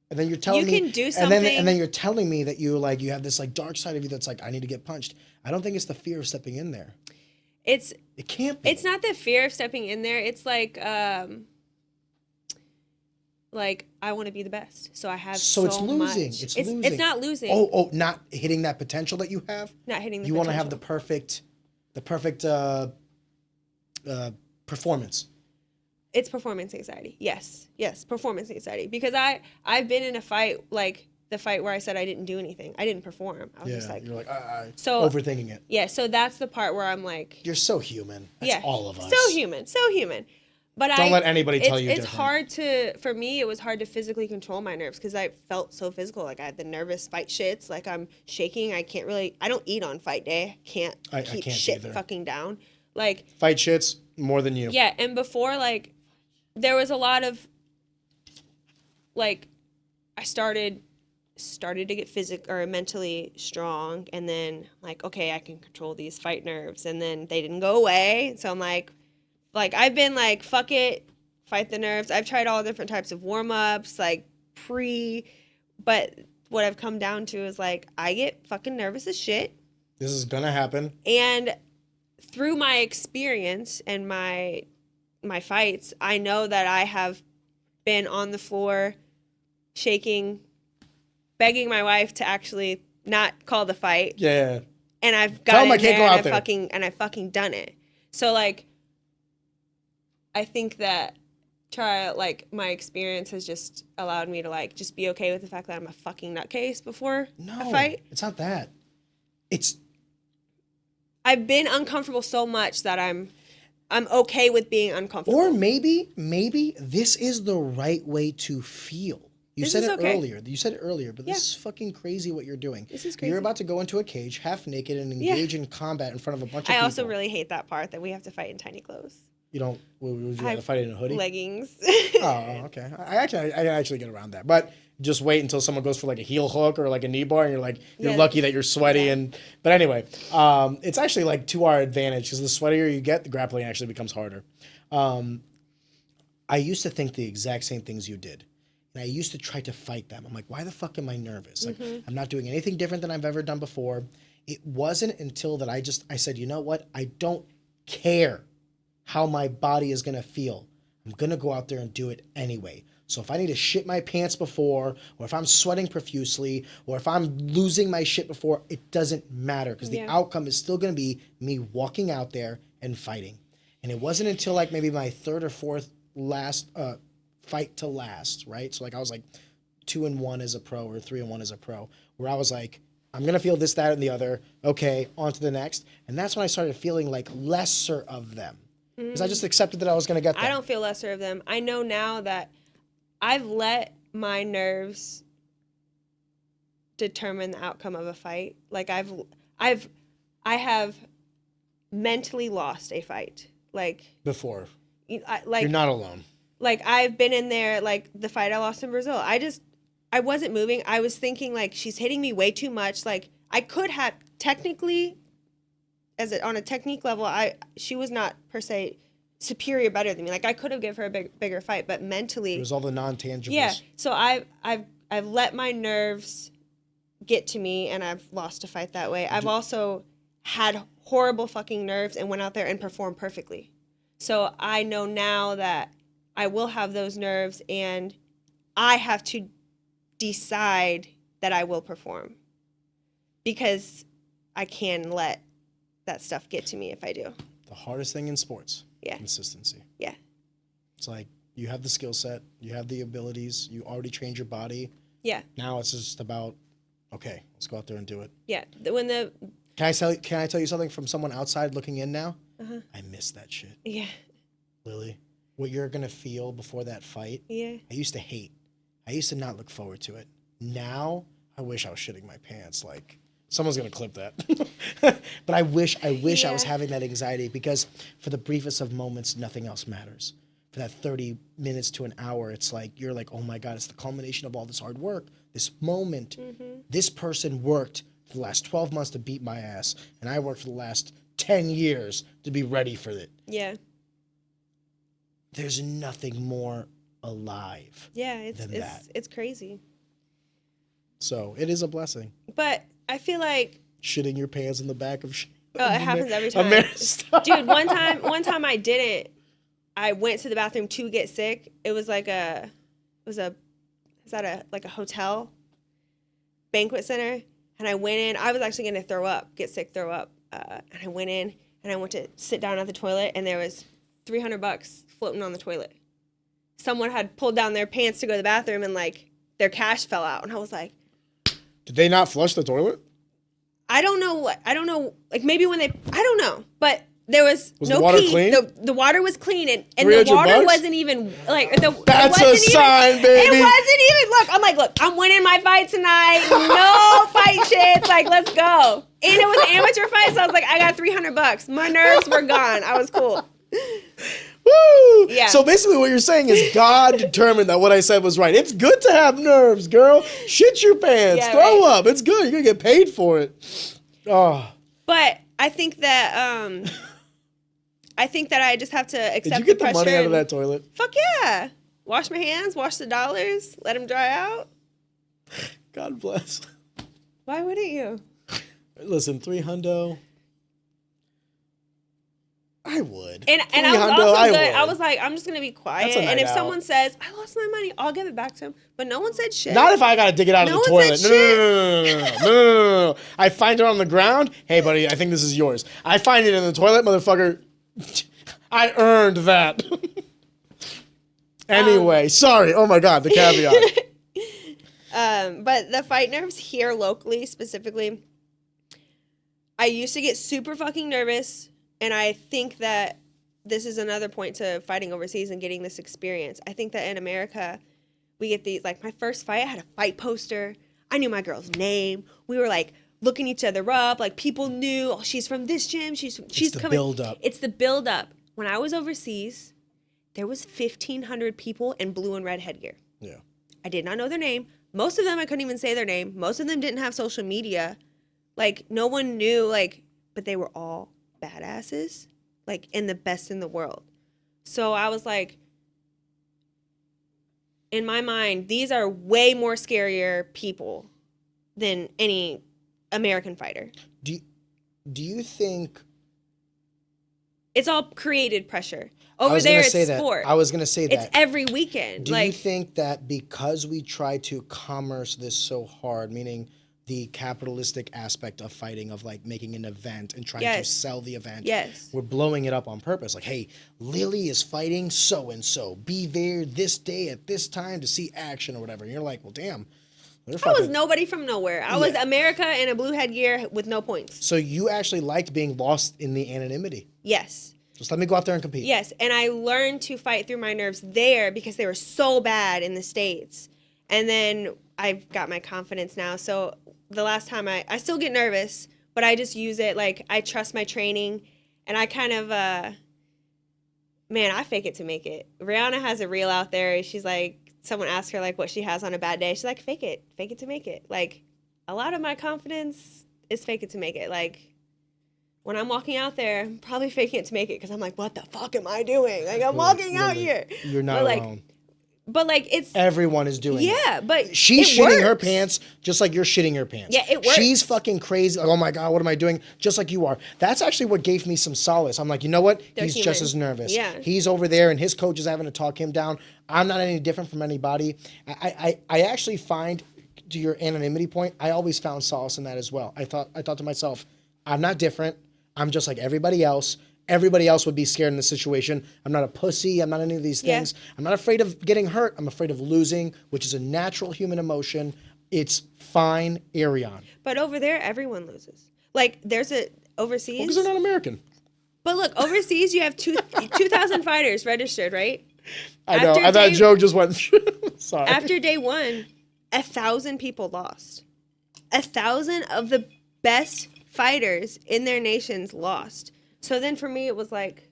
Speaker 1: And then you're telling me
Speaker 2: You can do
Speaker 1: and
Speaker 2: something.
Speaker 1: then you're telling me that you have this like dark side of you that's like, I need to get punched. I don't think it's the fear of stepping in there.
Speaker 2: It
Speaker 1: can't be.
Speaker 2: It's not the fear of stepping in there. It's like I want to be the best. So I have so
Speaker 1: it's losing.
Speaker 2: much.
Speaker 1: It's losing.
Speaker 2: It's not losing.
Speaker 1: Oh, not hitting that potential that you have?
Speaker 2: Not hitting the
Speaker 1: You want to have
Speaker 2: potential.
Speaker 1: the perfect performance.
Speaker 2: It's performance anxiety. Yes, performance anxiety. Because I've been in a fight, like the fight where I said I didn't do anything. I didn't perform. I was just like,
Speaker 1: you're like,
Speaker 2: so
Speaker 1: overthinking it.
Speaker 2: Yeah, so that's the part where I'm like,
Speaker 1: You're so human. That's all of us.
Speaker 2: So human. But
Speaker 1: Don't let anybody tell you
Speaker 2: it's
Speaker 1: different.
Speaker 2: hard for me, it was hard to physically control my nerves because I felt so physical. Like, I had the nervous fight shits. Like, I'm shaking. I don't eat on fight day. I can't keep shit
Speaker 1: either.
Speaker 2: fucking down. Like,
Speaker 1: Fight shits more than you.
Speaker 2: yeah, and before, like, there was a lot of, like, I started to get mentally strong, and then, like, okay, I can control these fight nerves, and then they didn't go away. So I'm like, I've been like, fuck it, fight the nerves. I've tried all different types of warm-ups, like but what I've come down to is, like, I get fucking nervous as shit.
Speaker 1: This is gonna happen.
Speaker 2: And through my experience and my fights, I know that I have been on the floor, shaking, begging my wife to actually not call the fight.
Speaker 1: Yeah.
Speaker 2: And I've
Speaker 1: Tell
Speaker 2: got
Speaker 1: 'em I
Speaker 2: in
Speaker 1: can't
Speaker 2: there
Speaker 1: go
Speaker 2: and
Speaker 1: out there.
Speaker 2: I fucking done it. So, like, I think that my experience has just allowed me to, like, just be okay with the fact that I'm a fucking nutcase before a fight.
Speaker 1: It's not that.
Speaker 2: I've been uncomfortable so much that I'm okay with being uncomfortable.
Speaker 1: Or maybe this is the right way to feel. You said it earlier, but this is fucking crazy what you're doing.
Speaker 2: This is crazy.
Speaker 1: You're about to go into a cage, half naked, and engage in combat in front of a bunch of people.
Speaker 2: I also really hate that part that we have to fight in tiny clothes.
Speaker 1: You don't? Would you rather fight in a hoodie?
Speaker 2: Leggings.
Speaker 1: Oh, okay. I actually get around that, but just wait until someone goes for like a heel hook or like a knee bar, and you're lucky that you're sweaty.
Speaker 2: Yeah.
Speaker 1: But anyway, it's actually like to our advantage because the sweatier you get, the grappling actually becomes harder. I used to think the exact same things you did. And I used to try to fight them. I'm like, why the fuck am I nervous? Like, I'm not doing anything different than I've ever done before. It wasn't until that I said, you know what? I don't care how my body is going to feel. I'm going to go out there and do it anyway. So if I need to shit my pants before, or if I'm sweating profusely, or if I'm losing my shit before, it doesn't matter because the outcome is still going to be me walking out there and fighting. And it wasn't until like maybe my third or fourth last fight to last, right? So like I was like 2-1 as a pro or 3-1 as a pro, where I was like, I'm going to feel this, that, and the other. Okay, on to the next. And that's when I started feeling like lesser of them. Because I just accepted that I was going to get them.
Speaker 2: I don't feel lesser of them. I know now that I've let my nerves determine the outcome of a fight. Like I have mentally lost a fight. Like
Speaker 1: before.
Speaker 2: Like
Speaker 1: you're not alone.
Speaker 2: Like I've been in there, like the fight I lost in Brazil. I wasn't moving. I was thinking like she's hitting me way too much. Like I could have technically, on a technique level, she was not per se superior, better than me. Like I could have given her a bigger fight, but mentally
Speaker 1: it was all the non-tangibles.
Speaker 2: Yeah. So I've let my nerves get to me, and I've lost a fight that way. I've also had horrible fucking nerves and went out there and performed perfectly. So I know now that I will have those nerves, and I have to decide that I will perform, because I can let that stuff get to me if I do.
Speaker 1: The hardest thing in sports.
Speaker 2: Yeah.
Speaker 1: Consistency.
Speaker 2: Yeah.
Speaker 1: It's like you have the skill set, you have the abilities, you already trained your body.
Speaker 2: Yeah.
Speaker 1: Now it's just about, okay, let's go out there and do it.
Speaker 2: Yeah.
Speaker 1: Can I tell you something from someone outside looking in now?
Speaker 2: Uh-huh.
Speaker 1: I miss that shit.
Speaker 2: Yeah.
Speaker 1: Lily, what you're gonna feel before that fight.
Speaker 2: Yeah.
Speaker 1: I used to hate. I used to not look forward to it. Now I wish I was shitting my pants. Like someone's gonna clip that. But I wish I was having that anxiety, because for the briefest of moments, nothing else matters. For that 30 minutes to an hour, it's like you're like, oh my God, it's the culmination of all this hard work. This moment, this person worked for the last 12 months to beat my ass, and I worked for the last 10 years to be ready for it.
Speaker 2: Yeah.
Speaker 1: There's nothing more alive.
Speaker 2: Yeah, it's crazy.
Speaker 1: So it is a blessing.
Speaker 2: But I feel like
Speaker 1: shitting your pants in the back of
Speaker 2: it happens every time. Dude, one time I didn't. I went to the bathroom to get sick. It was like a hotel banquet center, and I went in. I was actually going to throw up. And I went in, and I went to sit down at the toilet, and there was $300 floating on the toilet. Someone had pulled down their pants to go to the bathroom, and like their cash fell out, and I was like,
Speaker 1: did they not flush the toilet?
Speaker 2: I don't know. Like maybe when I don't know, but there was no
Speaker 1: the water
Speaker 2: pee.
Speaker 1: clean?
Speaker 2: The water was clean, and the water
Speaker 1: $300?
Speaker 2: wasn't even like
Speaker 1: That's a sign, baby.
Speaker 2: It wasn't even. Look, I'm winning my fight tonight. No fight shit. Like, let's go. And it was an amateur fight, so I was like, I got $300. My nerves were gone. I was cool.
Speaker 1: Woo!
Speaker 2: Yeah.
Speaker 1: So basically what you're saying is God determined that what I said was right. It's good to have nerves, girl. Shit your pants. Throw up. It's good. You're going to get paid for it. Oh.
Speaker 2: But I think that I just have to accept the pressure.
Speaker 1: Did you get the money out of that toilet?
Speaker 2: Fuck yeah. Wash my hands, wash the dollars, let them dry out.
Speaker 1: God bless.
Speaker 2: Why wouldn't you?
Speaker 1: Listen, $300. I would.
Speaker 2: And I was also good. I was like, I'm just going to be quiet. And if someone says, I lost my money, I'll give it back to him. But no one said shit.
Speaker 1: Not if I got to dig it out of the toilet. No. I find it on the ground. Hey, buddy, I think this is yours. I find it in the toilet, motherfucker. I earned that. Anyway, sorry. Oh, my God, the caveat.
Speaker 2: But the fight nerves here locally, specifically, I used to get super fucking nervous. And I think that this is another point to fighting overseas and getting this experience. I think that in America, we get these, like my first fight, I had a fight poster. I knew my girl's name. We were like looking each other up. Like people knew, oh, she's from this gym. She's coming.
Speaker 1: Build up.
Speaker 2: It's the build up. When I was overseas, there was 1,500 people in blue and red headgear.
Speaker 1: Yeah.
Speaker 2: I did not know their name. Most of them, I couldn't even say their name. Most of them didn't have social media. Like no one knew, but they were all badasses, and the best in the world. So I was like, in my mind, these are way more scarier people than any American fighter.
Speaker 1: Do you think
Speaker 2: It's all created pressure.
Speaker 1: I
Speaker 2: Over
Speaker 1: was
Speaker 2: there,
Speaker 1: gonna
Speaker 2: it's
Speaker 1: say that.
Speaker 2: sport.
Speaker 1: I was going to say that.
Speaker 2: It's every weekend.
Speaker 1: Do you think that because we try to commerce this so hard, meaning the capitalistic aspect of fighting, of like making an event and trying to sell the event, we're blowing it up on purpose? Like, hey, Lillie is fighting so-and-so. Be there this day at this time to see action or whatever. And you're like, well, damn.
Speaker 2: I was nobody from nowhere. I was America in a blue headgear with no points.
Speaker 1: So you actually liked being lost in the anonymity?
Speaker 2: Yes.
Speaker 1: Just let me go out there and compete.
Speaker 2: Yes, and I learned to fight through my nerves there because they were so bad in the States. And then I've got my confidence now. So the last time I still get nervous, but I just use it. Like, I trust my training, and I kind of, man, I fake it to make it. Rihanna has a reel out there. She's like, someone asked her, like, what she has on a bad day. She's like, fake it to make it. Like, a lot of my confidence is fake it to make it. Like, when I'm walking out there, I'm probably faking it to make it because I'm like, what the fuck am I doing? Like, I'm walking out here.
Speaker 1: You're not alone.
Speaker 2: But, like, it's...
Speaker 1: Everyone is doing it.
Speaker 2: Yeah, but
Speaker 1: she's shitting her pants just like you're shitting your pants.
Speaker 2: Yeah, it works.
Speaker 1: She's fucking crazy. Like, oh, my God, what am I doing? Just like you are. That's actually what gave me some solace. I'm like, you know what? He's just as nervous.
Speaker 2: Yeah.
Speaker 1: He's over there, and his coach is having to talk him down. I'm not any different from anybody. I actually find, to your anonymity point, I always found solace in that as well. I thought to myself, I'm not different. I'm just like everybody else. Everybody else would be scared in this situation. I'm not a pussy. I'm not any of these things. I'm not afraid of getting hurt. I'm afraid of losing, which is a natural human emotion. It's fine, Arion.
Speaker 2: But over there, everyone loses. Like, there's a overseas.
Speaker 1: Because they're not American.
Speaker 2: But look, overseas, you have 2,000 fighters registered, right?
Speaker 1: I know. I thought Joe just went. Sorry.
Speaker 2: After day one, 1,000 people lost. 1,000 of the best fighters in their nations lost. So then for me, it was like,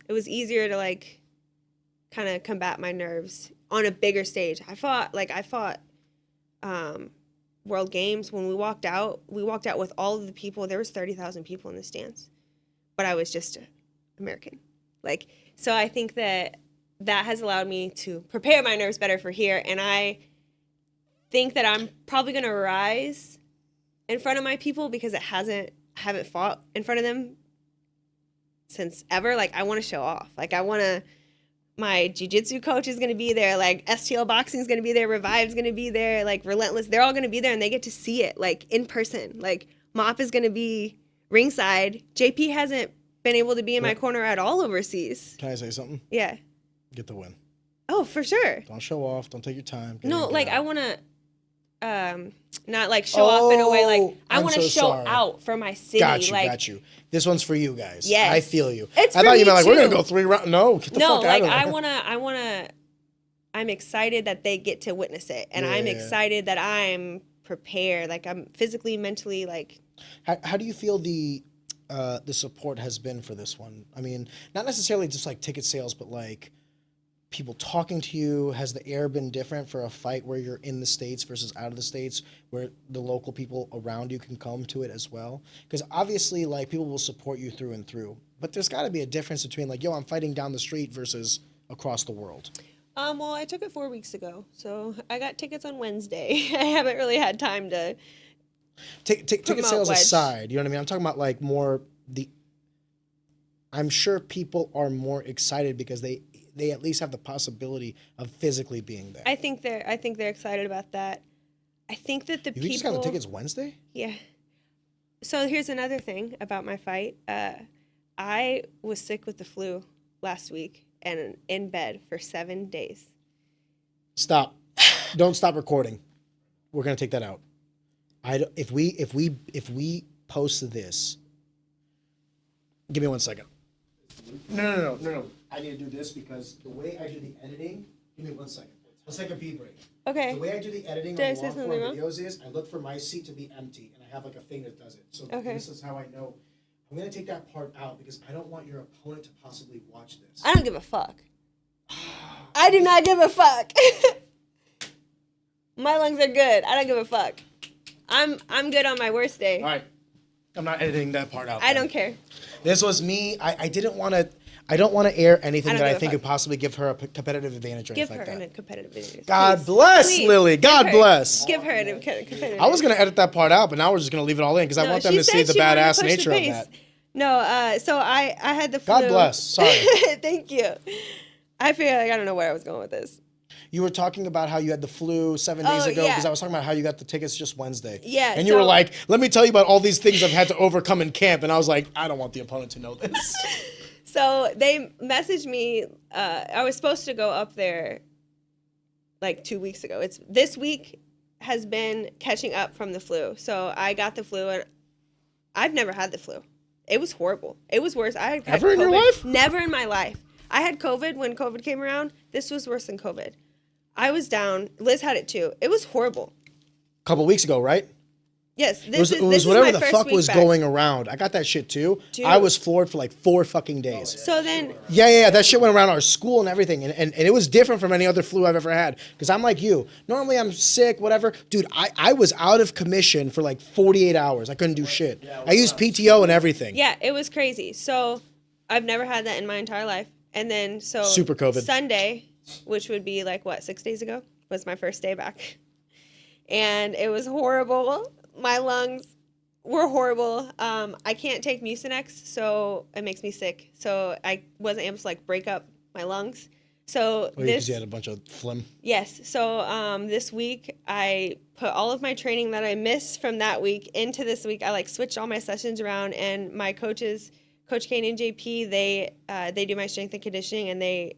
Speaker 2: it was easier to like kind of combat my nerves on a bigger stage. I fought World Games. When we walked out with all of the people. There was 30,000 people in the stands, but I was just American. Like, so I think that has allowed me to prepare my nerves better for here. And I think that I'm probably going to rise in front of my people because I haven't fought in front of them since ever. Like, I want to show off. Like, my jiu-jitsu coach is going to be there. Like, STL Boxing is going to be there. Revive's going to be there. Like, Relentless. They're all going to be there, and they get to see it, like, in person. Like, Mop is going to be ringside. JP hasn't been able to be in my corner at all overseas.
Speaker 1: Can I say something?
Speaker 2: Yeah.
Speaker 1: Get the win.
Speaker 2: Oh, for sure.
Speaker 1: Don't show off. Don't take your time.
Speaker 2: No, like, I want to not like show off in a way. Like, I want to show out for my city.
Speaker 1: Got you. This one's for you guys.
Speaker 2: Yes.
Speaker 1: I feel you.
Speaker 2: It's
Speaker 1: I
Speaker 2: for
Speaker 1: thought you
Speaker 2: me
Speaker 1: meant like,
Speaker 2: too.
Speaker 1: we're going to go 3 rounds. No, get the fuck out of there.
Speaker 2: I want to, I'm excited that they get to witness it. And I'm excited that I'm prepared. Like, I'm physically, mentally, like.
Speaker 1: How do you feel the support has been for this one? I mean, not necessarily just like ticket sales, but like people talking to you. Has the air been different for a fight where you're in the States versus out of the States, where the local people around you can come to it as well? Because obviously, like, people will support you through and through, but there's got to be a difference between like, yo, I'm fighting down the street versus across the world.
Speaker 2: Well, I took it 4 weeks ago, so I got tickets on Wednesday. I haven't really had time to
Speaker 1: ticket sales aside, you know what I mean? I'm talking about like more I'm sure people are more excited because they at least have the possibility of physically being there.
Speaker 2: I think they're excited about that. I think that the people.
Speaker 1: You just got the tickets Wednesday?
Speaker 2: Yeah. So here's another thing about my fight. I was sick with the flu last week and in bed for 7 days.
Speaker 1: Stop. Don't stop recording. We're gonna take that out. If we post this, give me 1 second. No. I need to do this because the way I do the editing. Give me 1 second. Let's take a pee break.
Speaker 2: Okay.
Speaker 1: The way I do the editing
Speaker 2: Did I
Speaker 1: on
Speaker 2: say
Speaker 1: long form
Speaker 2: something wrong?
Speaker 1: videos is I look for my seat to be empty and I have like a thing that does it. So This is how I know. I'm gonna take that part out because I don't want your opponent to possibly watch this.
Speaker 2: I don't give a fuck. I do not give a fuck. My lungs are good. I don't give a fuck. I'm good on my worst day.
Speaker 1: All right. I'm not editing that part out.
Speaker 2: I don't care.
Speaker 1: This was me. I didn't want to. I don't want to air anything
Speaker 2: I don't
Speaker 1: that I
Speaker 2: give a
Speaker 1: think
Speaker 2: fuck.
Speaker 1: could possibly give her a competitive advantage or
Speaker 2: Give
Speaker 1: anything
Speaker 2: her
Speaker 1: like
Speaker 2: a
Speaker 1: that.
Speaker 2: competitive advantage.
Speaker 1: God
Speaker 2: Please.
Speaker 1: bless,
Speaker 2: Please.
Speaker 1: Lily.
Speaker 2: Give
Speaker 1: God
Speaker 2: her-
Speaker 1: bless.
Speaker 2: Give her a competitive
Speaker 1: I was going to edit that part out, but now we're just going to leave it all in because I
Speaker 2: No,
Speaker 1: want them
Speaker 2: she
Speaker 1: to see
Speaker 2: said
Speaker 1: the
Speaker 2: she wanted to
Speaker 1: badass
Speaker 2: push the
Speaker 1: nature of
Speaker 2: pace.
Speaker 1: that.
Speaker 2: No, so I had the flu.
Speaker 1: God bless. Sorry.
Speaker 2: Thank you. I feel like I don't know where I was going with this.
Speaker 1: You were talking about how you had the flu 7 days
Speaker 2: Oh,
Speaker 1: ago
Speaker 2: yeah.
Speaker 1: because I was talking about how you got the tickets just Wednesday.
Speaker 2: Yeah,
Speaker 1: And you were
Speaker 2: so-
Speaker 1: like, let me tell you about all these things I've had to overcome in camp. And I was like, I don't want the opponent to know this.
Speaker 2: So they messaged me. I was supposed to go up there like 2 weeks ago. This week has been catching up from the flu. So I got the flu, and I've never had the flu. It was horrible. It was worse. I had
Speaker 1: Ever in your
Speaker 2: COVID.
Speaker 1: life?
Speaker 2: Never in my life. I had COVID when COVID came around. This was worse than COVID. I was down. Liz had it too. It was horrible.
Speaker 1: A couple weeks ago, right?
Speaker 2: Yes,
Speaker 1: It was
Speaker 2: this
Speaker 1: whatever
Speaker 2: is my
Speaker 1: the
Speaker 2: first
Speaker 1: fuck
Speaker 2: week
Speaker 1: was
Speaker 2: back.
Speaker 1: going around. I got that shit too.
Speaker 2: Dude.
Speaker 1: I was floored for like 4 fucking days.
Speaker 2: So then,
Speaker 1: Yeah. That shit went around our school and everything. And it was different from any other flu I've ever had. Because I'm like you. Normally I'm sick, whatever. Dude, I was out of commission for like 48 hours. I couldn't do shit. I used PTO and everything.
Speaker 2: yeah, it was crazy. So I've never had that in my entire life. And then
Speaker 1: Super COVID.
Speaker 2: Sunday, which would be like 6 days ago, was my first day back. And it was horrible. My lungs were horrible. I can't take Mucinex, so it makes me sick. So I wasn't able to like break up my lungs. So
Speaker 1: Because you had a bunch of phlegm.
Speaker 2: yes. So this week I put all of my training that I missed from that week into this week. I like switched all my sessions around, and my coaches, Coach Kane and JP, they do my strength and conditioning, and they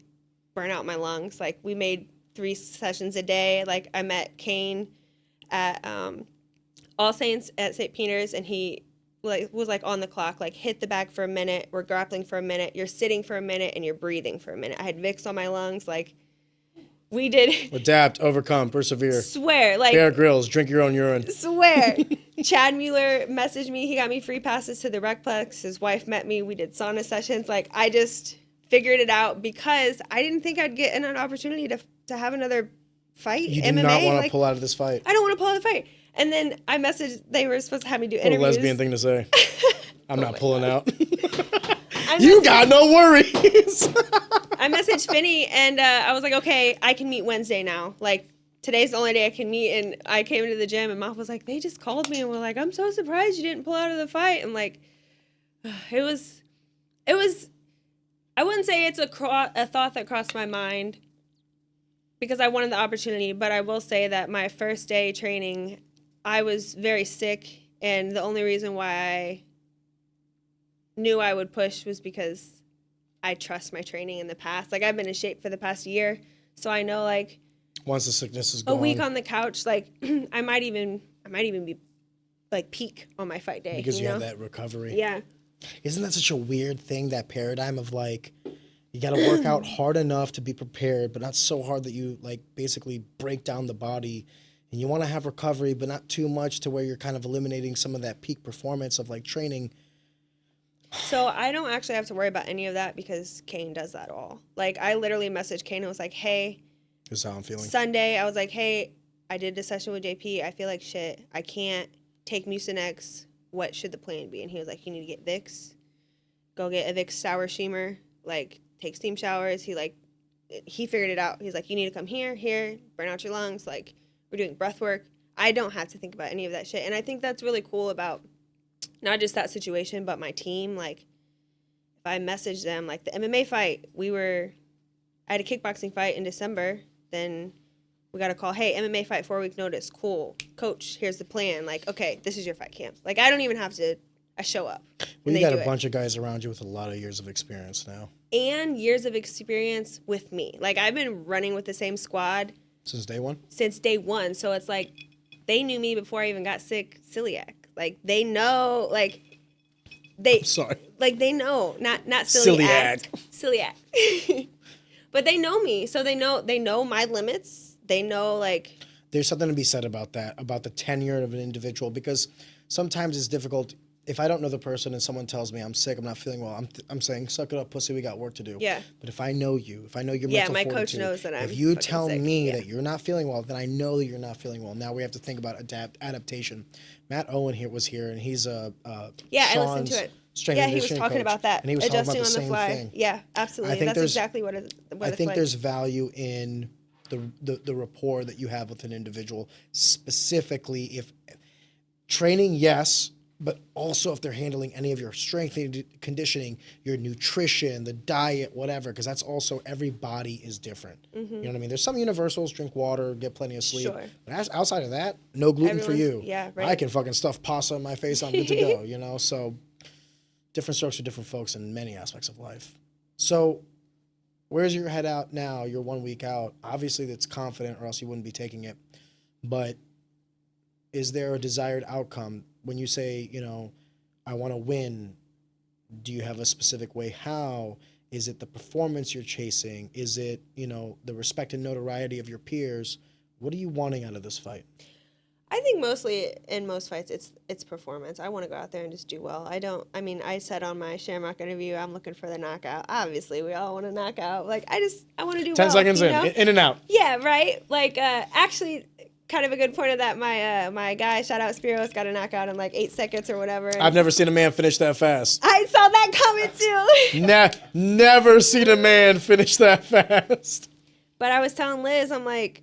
Speaker 2: burn out my lungs. Like we made 3 sessions a day. Like I met Kane at All Saints at St. Peter's, and he was like on the clock, like hit the bag for a minute, we're grappling for a minute, you're sitting for a minute, and you're breathing for a minute. I had Vicks on my lungs, like we did.
Speaker 1: Adapt, overcome, persevere.
Speaker 2: Swear, like
Speaker 1: Bear Grylls, drink your own urine.
Speaker 2: swear. Chad Mueller messaged me. He got me free passes to the Recplex. His wife met me. We did sauna sessions. Like I just figured it out because I didn't think I'd get an opportunity to have another fight.
Speaker 1: You do
Speaker 2: MMA,
Speaker 1: not want to
Speaker 2: like,
Speaker 1: pull out of this fight.
Speaker 2: I don't want to pull out the fight. And then I messaged. They were supposed to have me do
Speaker 1: What
Speaker 2: interviews.
Speaker 1: a lesbian thing to say. I'm not pulling out.
Speaker 2: I
Speaker 1: You
Speaker 2: messaged-
Speaker 1: got no worries.
Speaker 2: I messaged Finney, and I was like, okay, I can meet Wednesday now. Like today's the only day I can meet. And I came into the gym, and Mom was like, they just called me and were like, I'm so surprised you didn't pull out of the fight. And like, it was. I wouldn't say it's a thought that crossed my mind because I wanted the opportunity, but I will say that my first day training, I was very sick, and the only reason why I knew I would push was because I trust my training in the past. Like I've been in shape for the past year, so I know like
Speaker 1: Once the sickness is
Speaker 2: a
Speaker 1: gone.
Speaker 2: week on the couch, like I might even be like peak on my fight day.
Speaker 1: Because you
Speaker 2: know?
Speaker 1: have that recovery.
Speaker 2: Yeah.
Speaker 1: Isn't that such a weird thing, that paradigm of like, you got to work out hard enough to be prepared, but not so hard that you like basically break down the body. And you want to have recovery, but not too much to where you're kind of eliminating some of that peak performance of like training.
Speaker 2: So I don't actually have to worry about any of that because Kane does that all. Like I literally messaged Kane and was like, hey,
Speaker 1: This is how I'm feeling.
Speaker 2: Sunday, I was like, hey, I did a session with JP. I feel like shit. I can't take Mucinex. What should the plan be? And he was like, you need to get Vicks. Go get a Vicks shower steamer. Like, take steam showers. He figured it out. He's like, you need to come here, burn out your lungs. Like, we're doing breath work. I don't have to think about any of that shit. And I think that's really cool about not just that situation, but my team. Like, if I message them, like the MMA fight, I had a kickboxing fight in December. Then we got a call, hey, MMA fight, 4-week notice. Cool. Coach, here's the plan. Like, okay, this is your fight camp. Like, I don't even have to, I show up.
Speaker 1: Well, you got a bunch of guys around you with a lot of years of experience now.
Speaker 2: And years of experience with me. Like, I've been running with the same squad.
Speaker 1: Since day one?
Speaker 2: Since day one. So it's like, they knew me before I even got sick celiac. Like, they know, like,
Speaker 1: Sorry.
Speaker 2: Like, they know, not celiac. Celiac. But they know me. So they know my limits. They know, like...
Speaker 1: There's something to be said about that, about the tenure of an individual, because sometimes it's difficult. If I don't know the person and someone tells me I'm sick, I'm not feeling well, I'm saying, suck it up, pussy, we got work to do.
Speaker 2: Yeah.
Speaker 1: But if I know you, if I know your
Speaker 2: Yeah,
Speaker 1: mental
Speaker 2: my
Speaker 1: fortitude,
Speaker 2: coach knows that I'm
Speaker 1: if you
Speaker 2: fucking
Speaker 1: tell
Speaker 2: sick.
Speaker 1: me
Speaker 2: Yeah.
Speaker 1: that you're not feeling well, then I know that you're not feeling well. Now we have to think about adaptation. Matt Owen was here, and he's
Speaker 2: Yeah, I listened to it.
Speaker 1: strength
Speaker 2: Yeah,
Speaker 1: and
Speaker 2: he was
Speaker 1: conditioning
Speaker 2: talking
Speaker 1: coach,
Speaker 2: about that.
Speaker 1: and he was talking about
Speaker 2: Adjusting
Speaker 1: the
Speaker 2: on the
Speaker 1: same
Speaker 2: fly.
Speaker 1: thing.
Speaker 2: Yeah, absolutely.
Speaker 1: think
Speaker 2: That's
Speaker 1: there's-
Speaker 2: exactly what
Speaker 1: I
Speaker 2: it's
Speaker 1: think
Speaker 2: like.
Speaker 1: there's value in the rapport that you have with an individual, specifically if training, yes, but also if they're handling any of your strength and conditioning, your nutrition, the diet, whatever, because that's also every body is different. You know what I mean? There's some universals: drink water, get plenty of sleep.
Speaker 2: Sure.
Speaker 1: But outside of that, no gluten for you.
Speaker 2: Everyone's- yeah, right.
Speaker 1: I can fucking stuff pasta in my face. I'm good to go. You know, so different strokes for different folks in many aspects of life. So where's your head out now? You're 1 week out. Obviously, that's confident, or else you wouldn't be taking it. But is there a desired outcome? When you say, you know, I want to win, do you have a specific way? How? Is it the performance you're chasing? Is it, you know, the respect and notoriety of your peers? What are you wanting out of this fight?
Speaker 2: I think mostly in most fights, it's performance. I want to go out there and just do well. I said on my Shamrock interview, I'm looking for the knockout. Obviously, we all want to knock out. Like, I want to do
Speaker 1: 10
Speaker 2: well.
Speaker 1: seconds
Speaker 2: you
Speaker 1: in,
Speaker 2: know?
Speaker 1: in and out.
Speaker 2: Yeah, right? Like, actually, kind of a good point of that. My guy, shout out Spiros, got a knockout in like 8 seconds or whatever. And
Speaker 1: I've never seen a man finish that fast.
Speaker 2: I saw that comment too.
Speaker 1: Never seen a man finish that fast.
Speaker 2: But I was telling Liz, I'm like,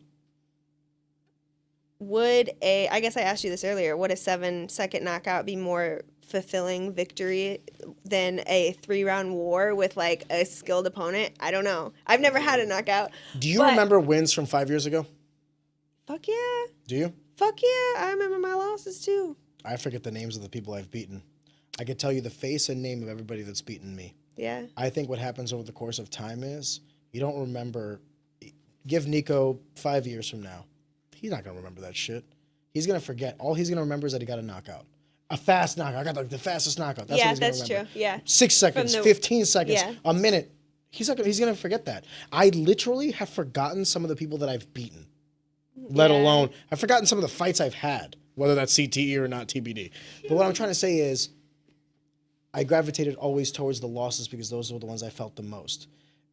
Speaker 2: I guess I asked you this earlier, would a 7-second knockout be more fulfilling victory than a 3-round war with like a skilled opponent? I don't know. I've never had a knockout.
Speaker 1: Do you
Speaker 2: but-
Speaker 1: remember wins from 5 years ago?
Speaker 2: Fuck yeah.
Speaker 1: Do you?
Speaker 2: Fuck yeah. I remember my losses too.
Speaker 1: I forget the names of the people I've beaten. I could tell you the face and name of everybody that's beaten me.
Speaker 2: Yeah.
Speaker 1: I think what happens over the course of time is you don't remember. Give Nico 5 years from now. He's not going to remember that shit. He's going to forget. All he's going to remember is that he got a knockout. A fast knockout. I got like the fastest knockout. That's what
Speaker 2: Yeah,
Speaker 1: he's gonna
Speaker 2: that's
Speaker 1: remember.
Speaker 2: true. Yeah.
Speaker 1: 6 seconds,
Speaker 2: From the-
Speaker 1: 15 seconds,
Speaker 2: yeah.
Speaker 1: a minute. He's going to forget that. I literally have forgotten some of the people that I've beaten, let
Speaker 2: Yeah.
Speaker 1: alone I've forgotten some of the fights I've had, whether that's CTE or not TBD. But what I'm trying to say is I gravitated always towards the losses because those were the ones I felt the most.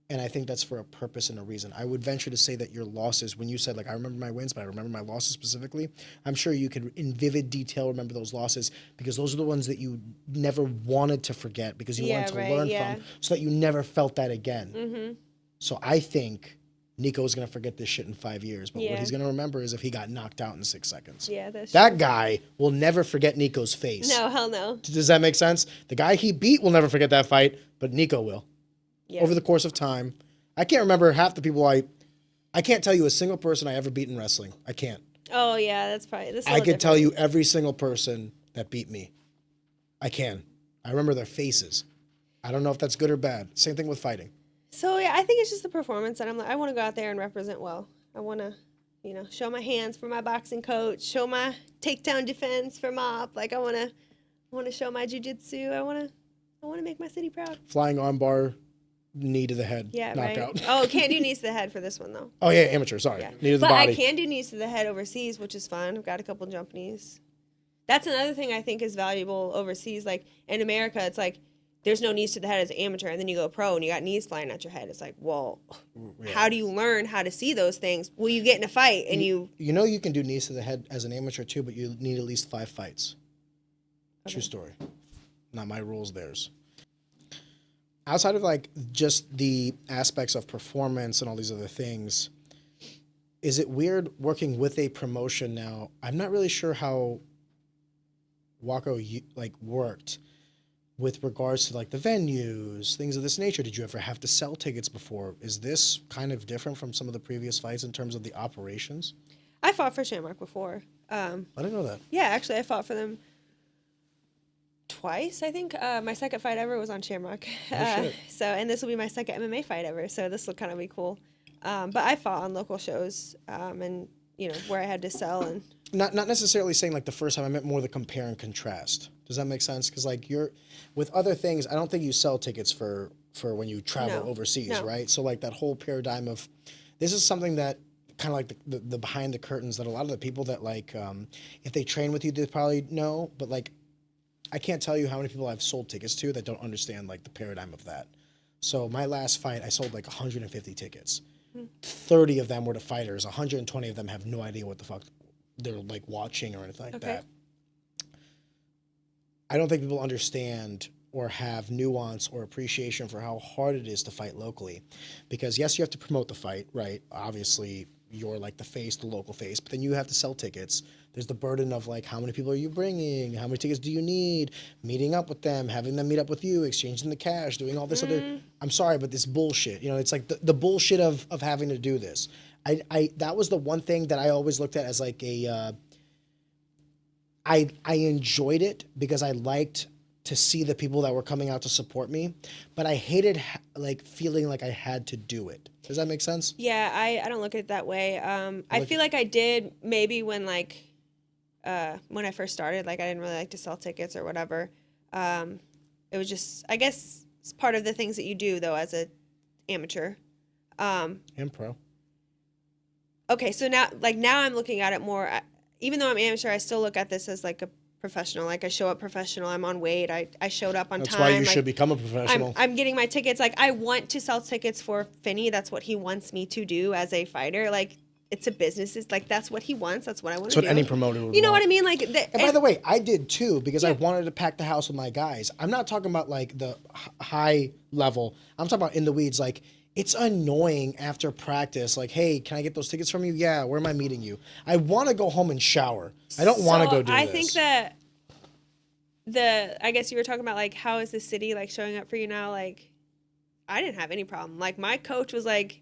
Speaker 1: And I think that's for a purpose and a reason. I would venture to say that your losses, when you said, like, I remember my wins, but I remember my losses specifically, I'm sure you could, in vivid detail, remember those losses because those are the ones that you never wanted to forget because you wanted to learn from so that you never felt that again.
Speaker 2: Mm-hmm.
Speaker 1: So I think Nico's going to forget this shit in 5 years, but what
Speaker 2: Yeah.
Speaker 1: he's going to remember is if he got knocked out in 6 seconds.
Speaker 2: Yeah, that's
Speaker 1: That
Speaker 2: true.
Speaker 1: guy will never forget Nico's face.
Speaker 2: No, hell no.
Speaker 1: Does that make sense? The guy he beat will never forget that fight, but Nico will.
Speaker 2: Yeah.
Speaker 1: Over the course of time. I can't remember half the people I can't tell you a single person I ever beat in wrestling. I can't.
Speaker 2: Oh yeah, that's probably. That's a
Speaker 1: I
Speaker 2: little
Speaker 1: could tell
Speaker 2: different.
Speaker 1: you every single person that beat me. I can. I remember their faces. I don't know if that's good or bad. Same thing with fighting.
Speaker 2: So yeah, I think it's just the performance, and I'm like, I want to go out there and represent well. I want to, show my hands for my boxing coach, show my takedown defense for Mop. Like I want to show my jujitsu. I want to make my city proud.
Speaker 1: Flying armbar, knee to the head,
Speaker 2: Yeah,
Speaker 1: knockout.
Speaker 2: right. Oh, can't do knees to the head for this one though.
Speaker 1: Oh yeah, amateur. Sorry,
Speaker 2: Yeah.
Speaker 1: knee to the
Speaker 2: But
Speaker 1: body.
Speaker 2: I can do knees to the head overseas, which is fun. I've got a couple jump knees. That's another thing I think is valuable overseas. Like in America, it's like there's no knees to the head as an amateur, and then you go pro and you got knees flying at your head. It's like, well,
Speaker 1: Yeah.
Speaker 2: how do you learn how to see those things? Well, you get in a fight and you.
Speaker 1: You know you can do knees to the head as an amateur too, but you need at least 5 fights.
Speaker 2: Okay.
Speaker 1: True story. Not my rules, theirs. Outside of like just the aspects of performance and all these other things, is it weird working with a promotion now? I'm not really sure how Waco worked with regards to like the venues, things of this nature. Did you ever have to sell tickets before? Is this kind of different from some of the previous fights in terms of the operations?
Speaker 2: I fought for Shamrock before.
Speaker 1: I didn't know that.
Speaker 2: Yeah, actually, I fought for them twice. I think my second fight ever was on Shamrock.
Speaker 1: shit.
Speaker 2: And this will be my second MMA fight ever. So this will kind of be cool. But I fought on local shows, and where I had to sell and.
Speaker 1: Not necessarily saying like the first time. I meant more the compare and contrast. Does that make sense? Because like you're with other things, I don't think you sell tickets for when you travel
Speaker 2: No.
Speaker 1: overseas,
Speaker 2: No.
Speaker 1: right? So like that whole paradigm of this is something that kind of like the behind the curtains that a lot of the people that like if they train with you, they probably know. But like I can't tell you how many people I've sold tickets to that don't understand like the paradigm of that. So my last fight, I sold like 150 tickets. 30 of them were to fighters. 120 of them have no idea what the fuck they're like watching or anything like
Speaker 2: Okay.
Speaker 1: that. I don't think people understand or have nuance or appreciation for how hard it is to fight locally. Because yes, you have to promote the fight, right? Obviously, you're like the face, the local face, but then you have to sell tickets. There's the burden of like, how many people are you bringing? How many tickets do you need? Meeting up with them, having them meet up with you, exchanging the cash, doing all this other, I'm sorry, but this bullshit, you know, it's like the bullshit of having to do this. That was the one thing that I always looked at as like I enjoyed it because I liked to see the people that were coming out to support me, but I hated like feeling like I had to do it. Does that make sense?
Speaker 2: Yeah, I don't look at it that way. I feel like I did maybe when I first started, like I didn't really like to sell tickets or whatever. It was just, I guess it's part of the things that you do though as a amateur.
Speaker 1: And pro.
Speaker 2: Okay, so now I'm looking at it more, even though I'm amateur, I still look at this as like a professional. Like I show up professional. I'm on weight. I showed up on time.
Speaker 1: That's why you should become a professional.
Speaker 2: I'm getting my tickets. Like I want to sell tickets for Finney. That's what he wants me to do as a fighter. Like it's a business. It's like that's what he wants. That's what I want to do.
Speaker 1: That's what any promoter would
Speaker 2: You know
Speaker 1: want.
Speaker 2: what I mean? Like,
Speaker 1: and by the way, I did too because I wanted to pack the house with my guys. I'm not talking about like the high level. I'm talking about in the weeds. Like it's annoying after practice. Like, hey, can I get those tickets from you? Yeah. Where am I meeting you? I want to go home and shower. I don't want to go do this.
Speaker 2: I think that I guess you were talking about like how is the city like showing up for you now? Like I didn't have any problem. Like my coach was like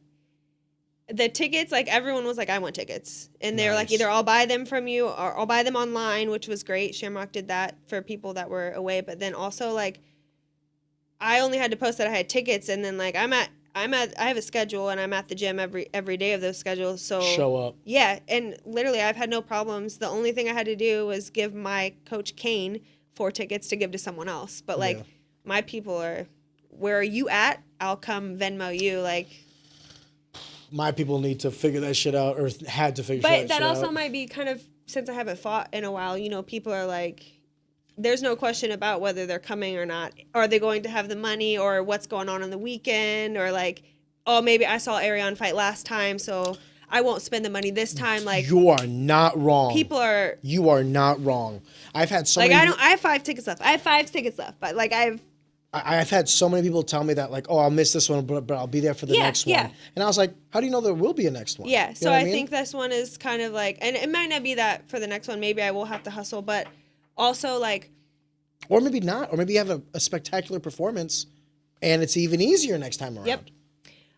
Speaker 2: the tickets, like everyone was like, I want tickets. And they're like, either I'll buy them from you or I'll buy them online, which was great. Shamrock did that for people that were away. But then also like I only had to post that I had tickets, and then like I have a schedule and I'm at the gym every day of those schedules. So
Speaker 1: show up.
Speaker 2: Yeah. And literally I've had no problems. The only thing I had to do was give my coach Kane 4 tickets to give to someone else. But like my people are, where are you at? I'll come Venmo you. Like
Speaker 1: my people need to figure that shit out, or had to figure that shit out.
Speaker 2: But that also might be kind of, since I haven't fought in a while, you know, people are like, there's no question about whether they're coming or not. Are they going to have the money, or what's going on the weekend, or like, oh, maybe I saw Ariane fight last time, so I won't spend the money this time. Like,
Speaker 1: you are not wrong.
Speaker 2: People are.
Speaker 1: You are not wrong. I've had so
Speaker 2: like
Speaker 1: many.
Speaker 2: I have 5 tickets left. But like
Speaker 1: I've had so many people tell me that like, oh, I'll miss this one, but I'll be there for the next one. And I was like, how do you know there will be a next one?
Speaker 2: Yeah.
Speaker 1: You
Speaker 2: So
Speaker 1: know
Speaker 2: I think this one is kind of like, and it might not be that for the next one. Maybe I will have to hustle, but also like.
Speaker 1: Or maybe not. Or maybe you have a spectacular performance, and it's even easier next time around.
Speaker 2: Yep.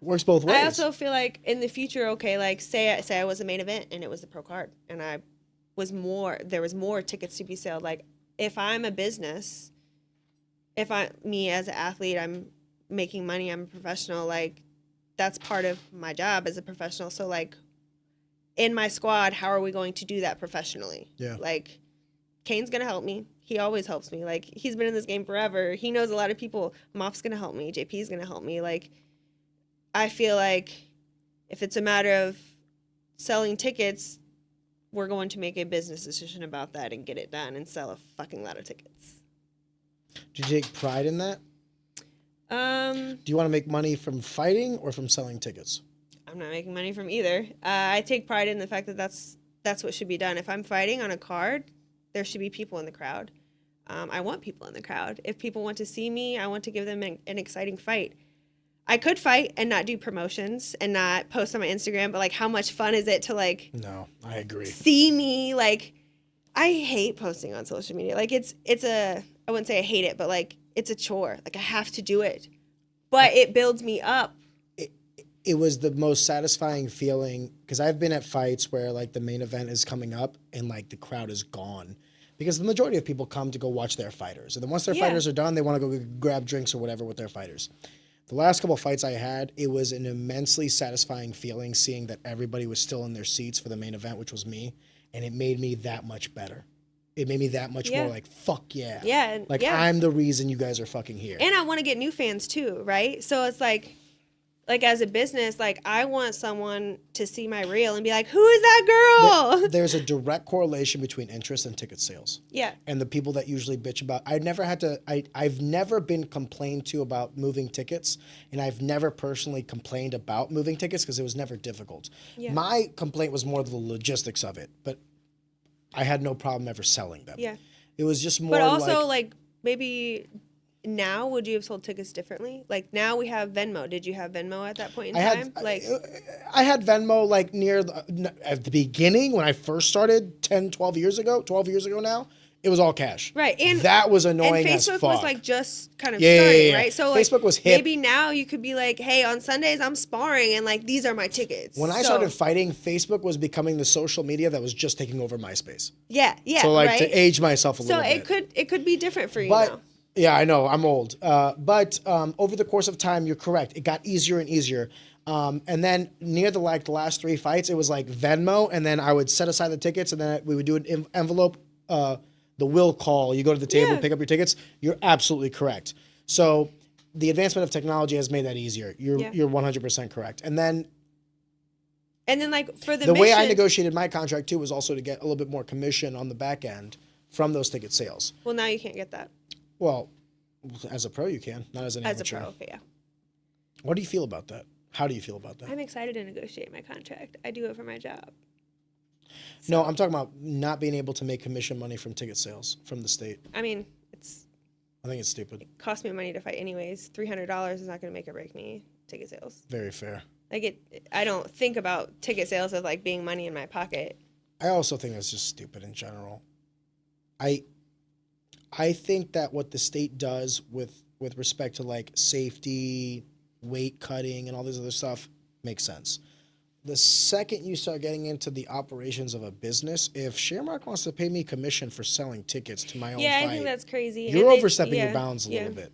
Speaker 1: Works both ways.
Speaker 2: I also feel like in the future, okay, like say I was a main event and it was the pro card, and there was more tickets to be sold. Like if I'm a business, me as an athlete, I'm making money, I'm a professional, like that's part of my job as a professional. So like in my squad, how are we going to do that professionally?
Speaker 1: Yeah.
Speaker 2: Like Kane's going to help me. He always helps me. Like he's been in this game forever. He knows a lot of people. Mop's going to help me. JP's going to help me. Like I feel like if it's a matter of selling tickets, we're going to make a business decision about that and get it done and sell a fucking lot of tickets.
Speaker 1: Do you take pride in that? Do you want to make money from fighting or from selling tickets?
Speaker 2: I'm not making money from either. I take pride in the fact that that's what should be done. If I'm fighting on a card, there should be people in the crowd. I want people in the crowd. If people want to see me, I want to give them an exciting fight. I could fight and not do promotions and not post on my Instagram, but like how much fun is it to like
Speaker 1: No, I agree.
Speaker 2: See me? Like I hate posting on social media. Like it's I wouldn't say I hate it, but like it's a chore. Like I have to do it. But it builds me up.
Speaker 1: It was the most satisfying feeling because I've been at fights where like the main event is coming up and like the crowd is gone. Because the majority of people come to go watch their fighters. And then once their fighters are done, they want to go grab drinks or whatever with their fighters. The last couple of fights I had, it was an immensely satisfying feeling seeing that everybody was still in their seats for the main event, which was me. And it made me that much better. It made me that much more like, fuck yeah.
Speaker 2: Yeah.
Speaker 1: Like, I'm the reason you guys are fucking here.
Speaker 2: And I want to get new fans too, right? So it's like as a business, like I want someone to see my reel and be like, who is that girl?
Speaker 1: There's a direct correlation between interest and ticket sales.
Speaker 2: Yeah.
Speaker 1: And the people that usually bitch about, I've never been complained to about moving tickets, and I've never personally complained about moving tickets because it was never difficult. Yeah. My complaint was more the logistics of it, but I had no problem ever selling them.
Speaker 2: Yeah.
Speaker 1: It was just more
Speaker 2: but also like maybe now, would you have sold tickets differently? Like now we have Venmo. Did you have Venmo at that point in
Speaker 1: I
Speaker 2: time?
Speaker 1: I had Venmo like at the beginning when I first started 10, 12 years ago now. It was all cash.
Speaker 2: Right, and
Speaker 1: that was annoying
Speaker 2: and
Speaker 1: as
Speaker 2: Facebook
Speaker 1: fuck.
Speaker 2: was like just kind of starting, right? So like
Speaker 1: Facebook was hip.
Speaker 2: maybe now you could be like, hey, on Sundays I'm sparring, and like these are my tickets.
Speaker 1: When I started fighting, Facebook was becoming the social media that was just taking over MySpace.
Speaker 2: Yeah.
Speaker 1: So like
Speaker 2: right?
Speaker 1: to age myself a little bit.
Speaker 2: So it could be different for you
Speaker 1: But
Speaker 2: now.
Speaker 1: yeah, I know I'm old. But over the course of time, you're correct. It got easier and easier. And then near the last 3 fights, it was like Venmo, and then I would set aside the tickets, and then we would do an envelope. The will call. You go to the table, pick up your tickets. You're absolutely correct. So the advancement of technology has made that easier. You're 100% correct. And then
Speaker 2: like for
Speaker 1: the way I negotiated my contract too was also to get a little bit more commission on the back end from those ticket sales.
Speaker 2: Well, now you can't get that.
Speaker 1: Well, as a pro you can, not as an amateur.
Speaker 2: As a pro, okay, yeah.
Speaker 1: What do you feel about that? How do you feel about that?
Speaker 2: I'm excited to negotiate my contract. I do it for my job.
Speaker 1: No, I'm talking about not being able to make commission money from ticket sales from the state.
Speaker 2: I mean,
Speaker 1: I think it's stupid.
Speaker 2: It costs me money to fight anyways. $300 is not going to make or break me ticket sales.
Speaker 1: Very fair.
Speaker 2: Like I don't think about ticket sales as like being money in my pocket.
Speaker 1: I also think that's just stupid in general. I think that what the state does with respect to like safety, weight cutting, and all this other stuff makes sense. The second you start getting into the operations of a business, if Shamrock wants to pay me commission for selling tickets to my own fight,
Speaker 2: I think that's crazy.
Speaker 1: You're overstepping your bounds a little bit.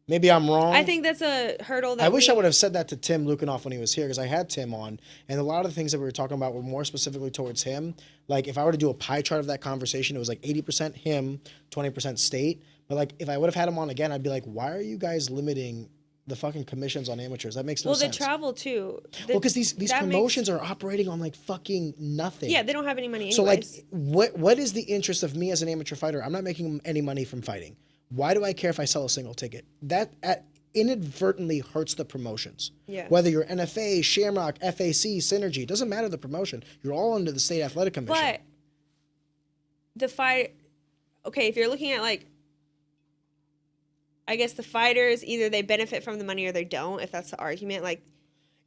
Speaker 1: Maybe I'm wrong.
Speaker 2: I think that's a hurdle that
Speaker 1: I wish I would have said that to Tim Lukanoff when he was here, because I had Tim on, and a lot of the things that we were talking about were more specifically towards him. Like if I were to do a pie chart of that conversation, it was like 80% him, 20% state. But like if I would have had him on again, I'd be like, why are you guys limiting the fucking commissions on amateurs? That makes no sense.
Speaker 2: Well, the travel too.
Speaker 1: Because these promotions are operating on like fucking nothing.
Speaker 2: Yeah, they don't have any money anyways.
Speaker 1: So like, what is the interest of me as an amateur fighter? I'm not making any money from fighting. Why do I care if I sell a single ticket? That inadvertently hurts the promotions.
Speaker 2: Yeah.
Speaker 1: Whether you're NFA, Shamrock, FAC, Synergy, it doesn't matter the promotion. You're all under the State Athletic Commission.
Speaker 2: But the fight, okay, if you're looking at like, I guess the fighters, either they benefit from the money or they don't, if that's the argument. Like,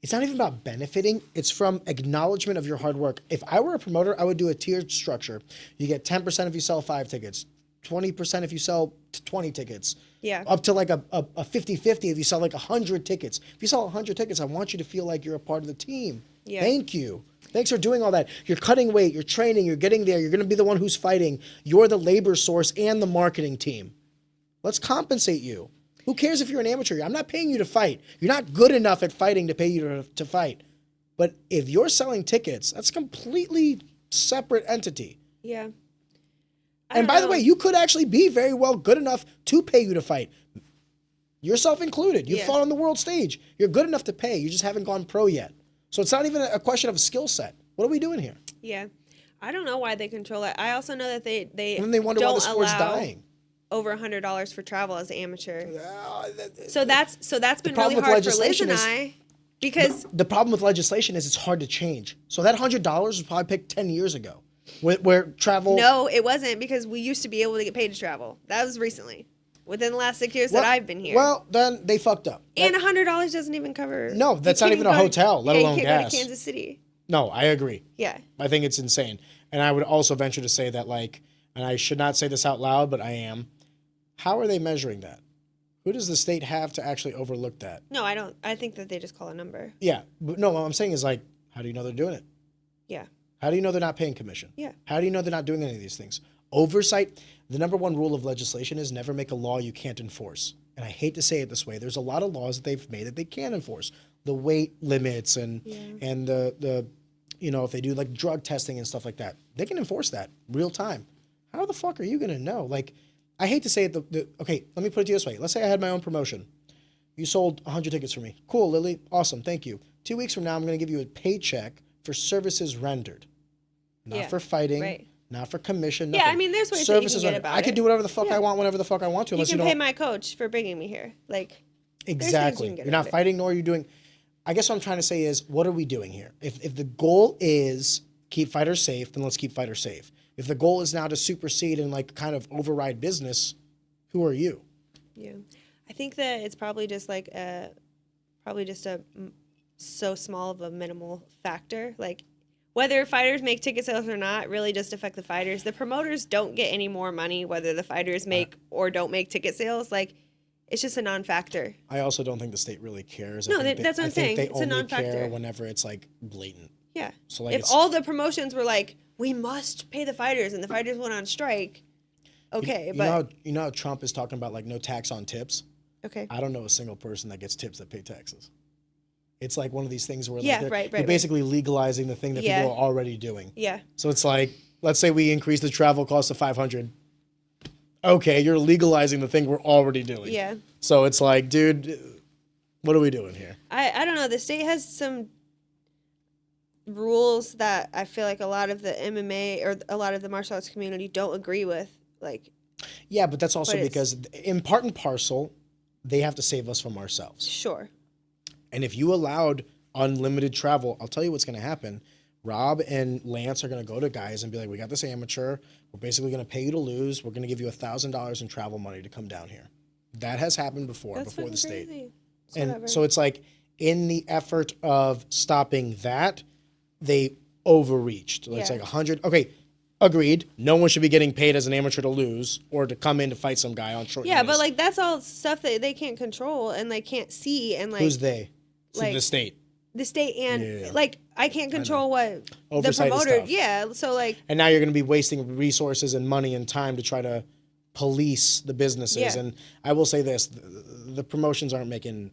Speaker 1: it's not even about benefiting. It's from acknowledgement of your hard work. If I were a promoter, I would do a tiered structure. You get 10% if you sell 5 tickets, 20% if you sell 20 tickets.
Speaker 2: Yeah.
Speaker 1: Up to like a 50-50 if you sell like 100 tickets. If you sell 100 tickets, I want you to feel like you're a part of the team.
Speaker 2: Yeah.
Speaker 1: Thank you. Thanks for doing all that. You're cutting weight, you're training, you're getting there, you're going to be the one who's fighting. You're the labor source and the marketing team. Let's compensate you. Who cares if you're an amateur? I'm not paying you to fight. You're not good enough at fighting to pay you to fight. But if you're selling tickets, that's a completely separate entity.
Speaker 2: Yeah.
Speaker 1: And by the way, you could actually be very well good enough to pay you to fight. Yourself included. You fought on the world stage. You're good enough to pay. You just haven't gone pro yet. So it's not even a question of a skill set. What are we doing here?
Speaker 2: Yeah. I don't know why they control it. I also know that they
Speaker 1: and then they wonder why the sport's dying.
Speaker 2: Over $100 for travel as an amateur. So that's been really hard for Liz and I, because
Speaker 1: the problem with legislation is it's hard to change. So that $100 was probably picked 10 years ago, where travel.
Speaker 2: No, it wasn't, because we used to be able to get paid to travel. That was recently, within the last 6 years that I've been here.
Speaker 1: Well, then they fucked up.
Speaker 2: And $100 doesn't even cover.
Speaker 1: No, that's not even a hotel, let alone
Speaker 2: you can't
Speaker 1: gas.
Speaker 2: go to Kansas City.
Speaker 1: No, I agree.
Speaker 2: Yeah.
Speaker 1: I think it's insane. And I would also venture to say that, like, and I should not say this out loud, but I am. How are they measuring that? Who does the state have to actually overlook that?
Speaker 2: No, I don't. I think that they just call a number.
Speaker 1: Yeah. But no, what I'm saying is, like, how do you know they're doing it?
Speaker 2: Yeah.
Speaker 1: How do you know they're not paying commission?
Speaker 2: Yeah.
Speaker 1: How do you know they're not doing any of these things? Oversight, the number one rule of legislation is never make a law you can't enforce. And I hate to say it this way. There's a lot of laws that they've made that they can't enforce. The weight limits and the you know, if they do like drug testing and stuff like that, they can enforce that real time. How the fuck are you going to know? Like, I hate to say it. Okay, let me put it to you this way. Let's say I had my own promotion. You sold 100 tickets for me. Cool, Lillie. Awesome. Thank you. 2 weeks from now, I'm going to give you a paycheck for services rendered. Not for fighting. Right. Not for commission. Nothing.
Speaker 2: Yeah, I mean, there's ways that you can get about it.
Speaker 1: I could do whatever the fuck I want, whenever the fuck I want to.
Speaker 2: You can pay my coach for bringing me here. Like,
Speaker 1: exactly. You're not fighting, nor are you doing. I guess what I'm trying to say is, what are we doing here? If the goal is keep fighters safe, then let's keep fighters safe. If the goal is now to supersede and like kind of override business, who are you?
Speaker 2: Yeah. I think that it's probably just like so small of a minimal factor. Like whether fighters make ticket sales or not really just affect the fighters. The promoters don't get any more money whether the fighters make or don't make ticket sales. Like it's just a non-factor.
Speaker 1: I also don't think the state really cares.
Speaker 2: No, that's what I'm saying.
Speaker 1: They
Speaker 2: It's a
Speaker 1: only
Speaker 2: non-factor.
Speaker 1: care whenever it's like blatant.
Speaker 2: Yeah.
Speaker 1: So like
Speaker 2: if all the promotions were like, we must pay the fighters and the fighters went on strike, okay,
Speaker 1: you know how Trump is talking about like no tax on tips?
Speaker 2: Okay.
Speaker 1: I don't know a single person that gets tips that pay taxes. It's like one of these things where
Speaker 2: Yeah,
Speaker 1: like
Speaker 2: right,
Speaker 1: you're basically legalizing the thing that
Speaker 2: Yeah.
Speaker 1: people are already doing.
Speaker 2: Yeah.
Speaker 1: So it's like, let's say we increase the travel cost to $500. Okay, you're legalizing the thing we're already doing.
Speaker 2: Yeah.
Speaker 1: So it's like, dude, what are we doing here?
Speaker 2: I don't know. The state has some rules that I feel like a lot of the MMA or a lot of the martial arts community don't agree with. Like,
Speaker 1: Yeah, but that's also
Speaker 2: But it's-
Speaker 1: because in part and parcel, they have to save us from ourselves.
Speaker 2: sure.
Speaker 1: And if you allowed unlimited travel, I'll tell you what's going to happen. Rob and Lance are going to go to guys and be like, we got this amateur. We're basically going to pay you to lose. We're going to give you $1,000 in travel money to come down here. That has happened before
Speaker 2: That's
Speaker 1: the state.
Speaker 2: crazy.
Speaker 1: And
Speaker 2: Whatever.
Speaker 1: so it's like in the effort of stopping that, they overreached. It's
Speaker 2: Yeah.
Speaker 1: like 100. Okay, agreed. No one should be getting paid as an amateur to lose or to come in to fight some guy on short
Speaker 2: Yeah,
Speaker 1: notice.
Speaker 2: but like that's all stuff that they can't control and like can't see and like
Speaker 1: Who's they?
Speaker 2: like-
Speaker 1: The state.
Speaker 2: the state and
Speaker 1: Yeah.
Speaker 2: like I can't control what
Speaker 1: Oversight
Speaker 2: the
Speaker 1: is
Speaker 2: promoter.
Speaker 1: tough.
Speaker 2: Yeah, so like
Speaker 1: And now you're going to be wasting resources and money and time to try to police the businesses.
Speaker 2: Yeah.
Speaker 1: And I will say this: the promotions aren't making.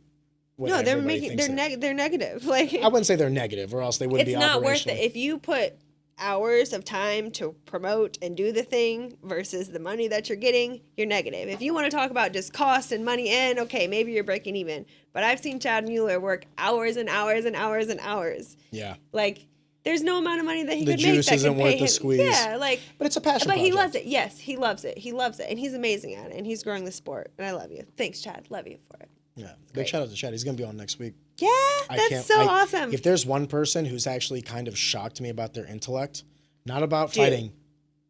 Speaker 1: What
Speaker 2: no, they're
Speaker 1: everybody
Speaker 2: making
Speaker 1: thinks
Speaker 2: they're negative. Like
Speaker 1: I wouldn't say they're negative, or else they wouldn't
Speaker 2: it's
Speaker 1: be
Speaker 2: not worth
Speaker 1: operational.
Speaker 2: it if you put hours of time to promote and do the thing versus the money that you're getting. You're negative. If you want to talk about just cost and money in, okay, maybe you're breaking even. But I've seen Chad Mueller work hours and hours and hours and hours.
Speaker 1: Yeah,
Speaker 2: Like there's no amount of money that he
Speaker 1: The
Speaker 2: could make
Speaker 1: juice
Speaker 2: that
Speaker 1: isn't
Speaker 2: could
Speaker 1: worth
Speaker 2: pay
Speaker 1: the
Speaker 2: him.
Speaker 1: squeeze.
Speaker 2: Yeah, like
Speaker 1: but it's a passion.
Speaker 2: but he
Speaker 1: project.
Speaker 2: loves it. Yes, he loves it. He loves it, and he's amazing at it. And he's growing the sport. And I love you. Thanks, Chad. Love you for it.
Speaker 1: Yeah, big
Speaker 2: great.
Speaker 1: shout out to Chad. He's going to be on next week.
Speaker 2: Yeah, that's so
Speaker 1: I-
Speaker 2: awesome.
Speaker 1: If there's one person who's actually kind of shocked me about their intellect, not about
Speaker 2: Dude.
Speaker 1: fighting,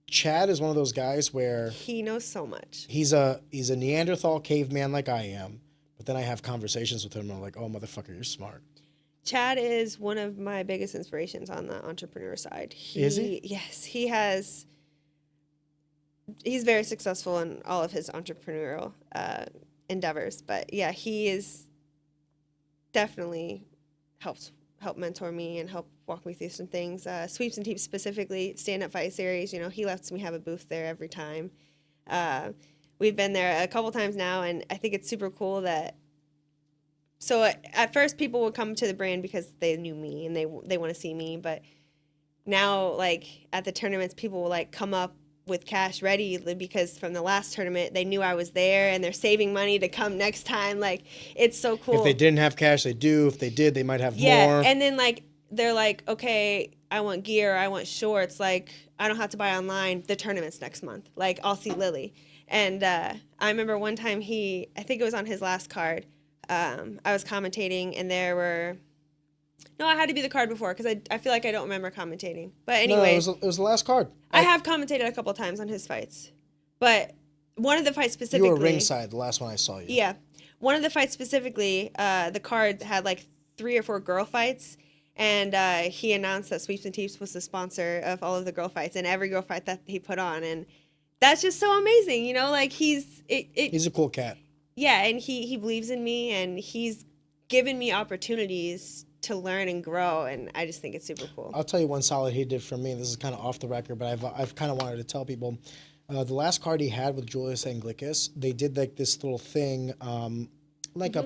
Speaker 1: Chad is one of those guys where
Speaker 2: He knows so much.
Speaker 1: he's a Neanderthal caveman like I am. But then I have conversations with him, and I'm like, oh motherfucker, you're smart.
Speaker 2: Chad is one of my biggest inspirations on the entrepreneur side.
Speaker 1: Is he?
Speaker 2: Yes, he has. He's very successful in all of his entrepreneurial endeavors, but yeah, he is definitely helped mentor me and help walk me through some things. Sweeps and Teeps specifically, stand-up fight series. You know, he lets me have a booth there every time. We've been there a couple times now, and I think it's super cool that. So at first, people would come to the brand because they knew me and they want to see me. But now, like at the tournaments, people will like come up with cash ready because from the last tournament they knew I was there and they're saving money to come next time. Like it's so cool.
Speaker 1: If they didn't have cash, they do. If they did, they might have
Speaker 2: Yeah,
Speaker 1: more.
Speaker 2: and then like they're like, okay, I want gear, I want shorts. Like I don't have to buy online. The tournament's next month. Like I'll see Lillie. And I remember one time I think it was on his last card. I was commentating and there were. No, I had to be the card before because I feel like I don't remember commentating. But anyway,
Speaker 1: No, it was the last card.
Speaker 2: I have commentated a couple of times on his fights, but one of the fights specifically.
Speaker 1: You were ringside the last one I saw you.
Speaker 2: Yeah, one of the fights specifically, the card had like 3 or 4 girl fights, and he announced that Sweeps and Teeps was the sponsor of all of the girl fights and every girl fight that he put on, and that's just so amazing, you know. Like he's
Speaker 1: a cool cat.
Speaker 2: Yeah, and he believes in me, and he's given me opportunities to learn and grow, and I just think it's super cool.
Speaker 1: I'll tell you one solid he did for me. This is kind of off the record, but I've kind of wanted to tell people. The last card he had with Julius Anglicus, they did like this little thing, like a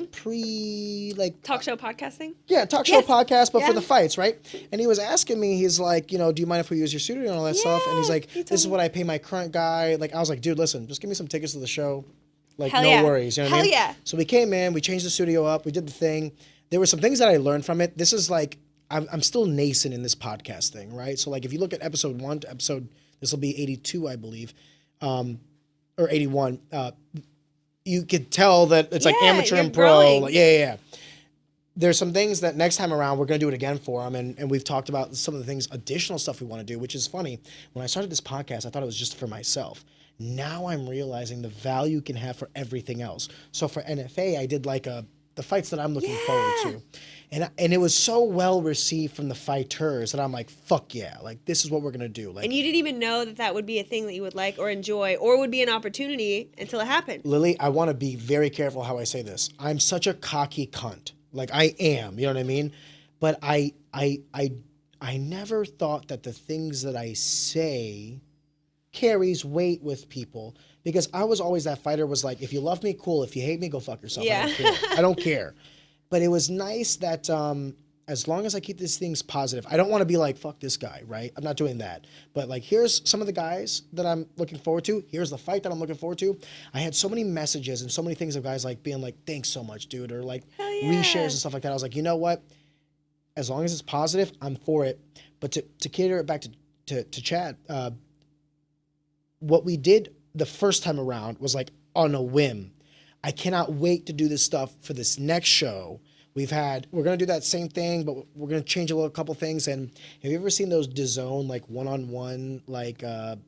Speaker 2: Talk show podcasting?
Speaker 1: Yeah, talk show
Speaker 2: Yes.
Speaker 1: podcast, but
Speaker 2: Yeah.
Speaker 1: for the fights, right? And he was asking me, he's like, do you mind if we use your studio and all that stuff? And he's
Speaker 2: Yeah,
Speaker 1: like,
Speaker 2: he told
Speaker 1: this is
Speaker 2: me.
Speaker 1: what I pay my current guy. Like, I was like, dude, listen, just give me some tickets to the show. Like,
Speaker 2: Hell
Speaker 1: no
Speaker 2: yeah.
Speaker 1: worries. You know what I
Speaker 2: Hell
Speaker 1: mean?
Speaker 2: yeah.
Speaker 1: So we came in, we changed the studio up, we did the thing. There were some things that I learned from it. This is like, I'm still nascent in this podcast thing, right? So like, if you look at episode 1 to this will be 82, I believe, or 81, you could tell that it's like
Speaker 2: Yeah,
Speaker 1: amateur
Speaker 2: you're
Speaker 1: and pro.
Speaker 2: growing.
Speaker 1: Like, yeah. There's some things that next time around we're going to do it again for them, and we've talked about some of the things, additional stuff we want to do, which is funny. When I started this podcast, I thought it was just for myself. Now I'm realizing the value it can have for everything else. So for NFA, I did like the fights that I'm looking forward to. And it was so well received from the fighters that I'm like, fuck yeah, like this is what we're gonna do. Like,
Speaker 2: And you didn't even know that would be a thing that you would like or enjoy or would be an opportunity until it happened.
Speaker 1: Lily, I want to be very careful how I say this. I'm such a cocky cunt. Like I am, you know what I mean? But I never thought that the things that I say carries weight with people, because I was always that fighter was like, if you love me, cool. If you hate me, go fuck yourself.
Speaker 2: Yeah.
Speaker 1: I don't care. I don't care. But it was nice that as long as I keep these things positive, I don't want to be like, fuck this guy, right? I'm not doing that. But like, here's some of the guys that I'm looking forward to. Here's the fight that I'm looking forward to. I had so many messages and so many things of guys like being like, thanks so much, dude. Or like reshares and stuff like that. I was like, you know what? As long as it's positive, I'm for it. But to cater it back to Chad, what we did the first time around was like on a whim. I cannot wait to do this stuff for this next show. We're going to do that same thing, but we're going to change a couple things. And have you ever seen those DAZN, like one-on-one, like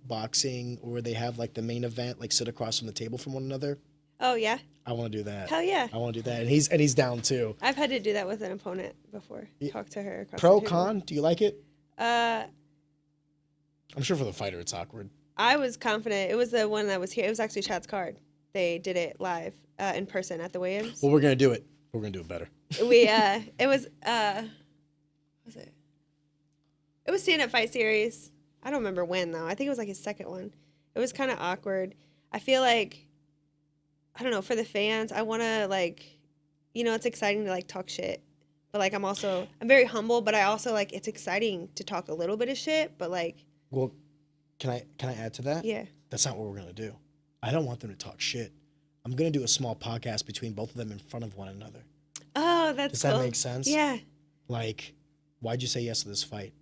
Speaker 1: boxing, where they have like the main event, like sit across from the table from one another?
Speaker 2: Oh, yeah.
Speaker 1: I want to do that.
Speaker 2: Hell yeah.
Speaker 1: I want to do that. And he's down too.
Speaker 2: I've had to do that with an opponent before. Talk to her across
Speaker 1: Pro,
Speaker 2: the table.
Speaker 1: con, do you like it?
Speaker 2: I'm
Speaker 1: sure for the fighter it's awkward.
Speaker 2: I was confident. It was the one that was here. It was actually Chad's card. They did it live in person at the weigh-ins.
Speaker 1: Well, we're going to do it. We're going to do it better.
Speaker 2: It was, what was it? It was stand-up fight series. I don't remember when, though. I think it was like his second one. It was kind of awkward. I feel like, I don't know, for the fans, I want to, like, you know, it's exciting to, like, talk shit. But, like, I'm very humble, but I also, like, it's exciting to talk a little bit of shit, but, like.
Speaker 1: Well, can I add to that?
Speaker 2: Yeah.
Speaker 1: That's not what we're going to do. I don't want them to talk shit. I'm going to do a small podcast between both of them in front of one another.
Speaker 2: Oh, that's
Speaker 1: Does
Speaker 2: cool.
Speaker 1: that make sense?
Speaker 2: Yeah.
Speaker 1: Like, why'd you say yes to this fight?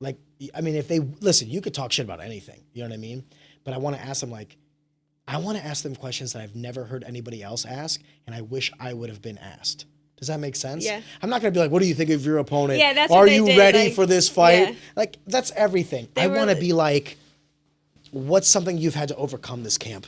Speaker 1: Like, I mean, if they, listen, you could talk shit about anything. You know what I mean? But I want to ask them, like, I want to ask them questions that I've never heard anybody else ask, and I wish I would have been asked. Does that make sense?
Speaker 2: Yeah.
Speaker 1: I'm not going to be like, what do you think of your opponent?
Speaker 2: Yeah, that's
Speaker 1: Are
Speaker 2: what they
Speaker 1: you
Speaker 2: did,
Speaker 1: ready
Speaker 2: like,
Speaker 1: for this fight?
Speaker 2: yeah.
Speaker 1: Like, that's everything. I want to be like, what's something you've had to overcome this camp?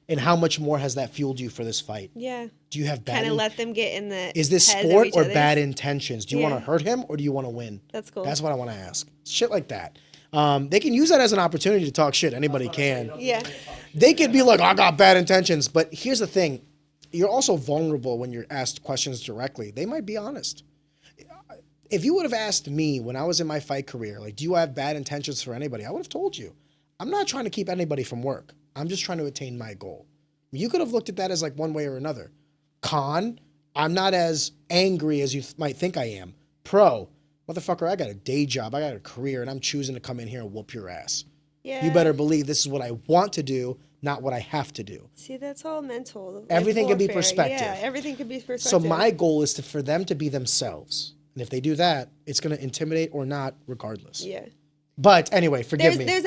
Speaker 1: And how much more has that fueled you for this fight?
Speaker 2: Yeah.
Speaker 1: Do you have bad...
Speaker 2: Kind of let them get in the
Speaker 1: Is this
Speaker 2: heads of
Speaker 1: sport
Speaker 2: each
Speaker 1: or
Speaker 2: other's.
Speaker 1: bad intentions? Do you
Speaker 2: Yeah.
Speaker 1: want to hurt him or do you want to win?
Speaker 2: That's cool.
Speaker 1: That's what I want to ask. Shit like that. They can use that as an opportunity to talk shit. Anybody can.
Speaker 2: Yeah.
Speaker 1: They could be like, I got bad intentions. But here's the thing. You're also vulnerable when you're asked questions directly. They might be honest. If you would have asked me when I was in my fight career, like, do you have bad intentions for anybody? I would have told you. I'm not trying to keep anybody from work. I'm just trying to attain my goal. You could have looked at that as like one way or another. Con, I'm not as angry as you might think I am. Pro, motherfucker, I got a day job, I got a career, and I'm choosing to come in here and whoop your ass.
Speaker 2: Yeah.
Speaker 1: You better believe this is what I want to do, not what I have to do.
Speaker 2: See, that's all mental. Like
Speaker 1: Everything can be
Speaker 2: warfare.
Speaker 1: perspective.
Speaker 2: Yeah, everything could be perspective.
Speaker 1: So my goal is for them to be themselves. And if they do that, it's going to intimidate or not, regardless.
Speaker 2: Yeah.
Speaker 1: But anyway, forgive me.
Speaker 2: There's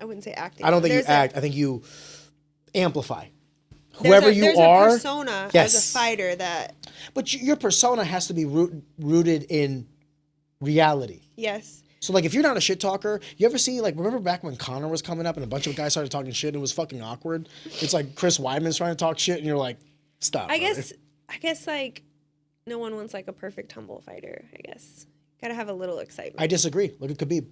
Speaker 2: I wouldn't say acting.
Speaker 1: I don't think you
Speaker 2: There's
Speaker 1: act. I think you amplify.
Speaker 2: There's
Speaker 1: Whoever you are.
Speaker 2: There's a persona
Speaker 1: yes.
Speaker 2: as a fighter that.
Speaker 1: But your persona has to be rooted in reality.
Speaker 2: Yes.
Speaker 1: So, like, if you're not a shit talker, you ever see, like, remember back when Connor was coming up and a bunch of guys started talking shit and it was fucking awkward? It's like Chris Weidman's trying to talk shit and you're like, stop.
Speaker 2: I guess, like, no one wants, like, a perfect humble fighter, I guess. Gotta have a little excitement.
Speaker 1: I disagree. Look at Khabib.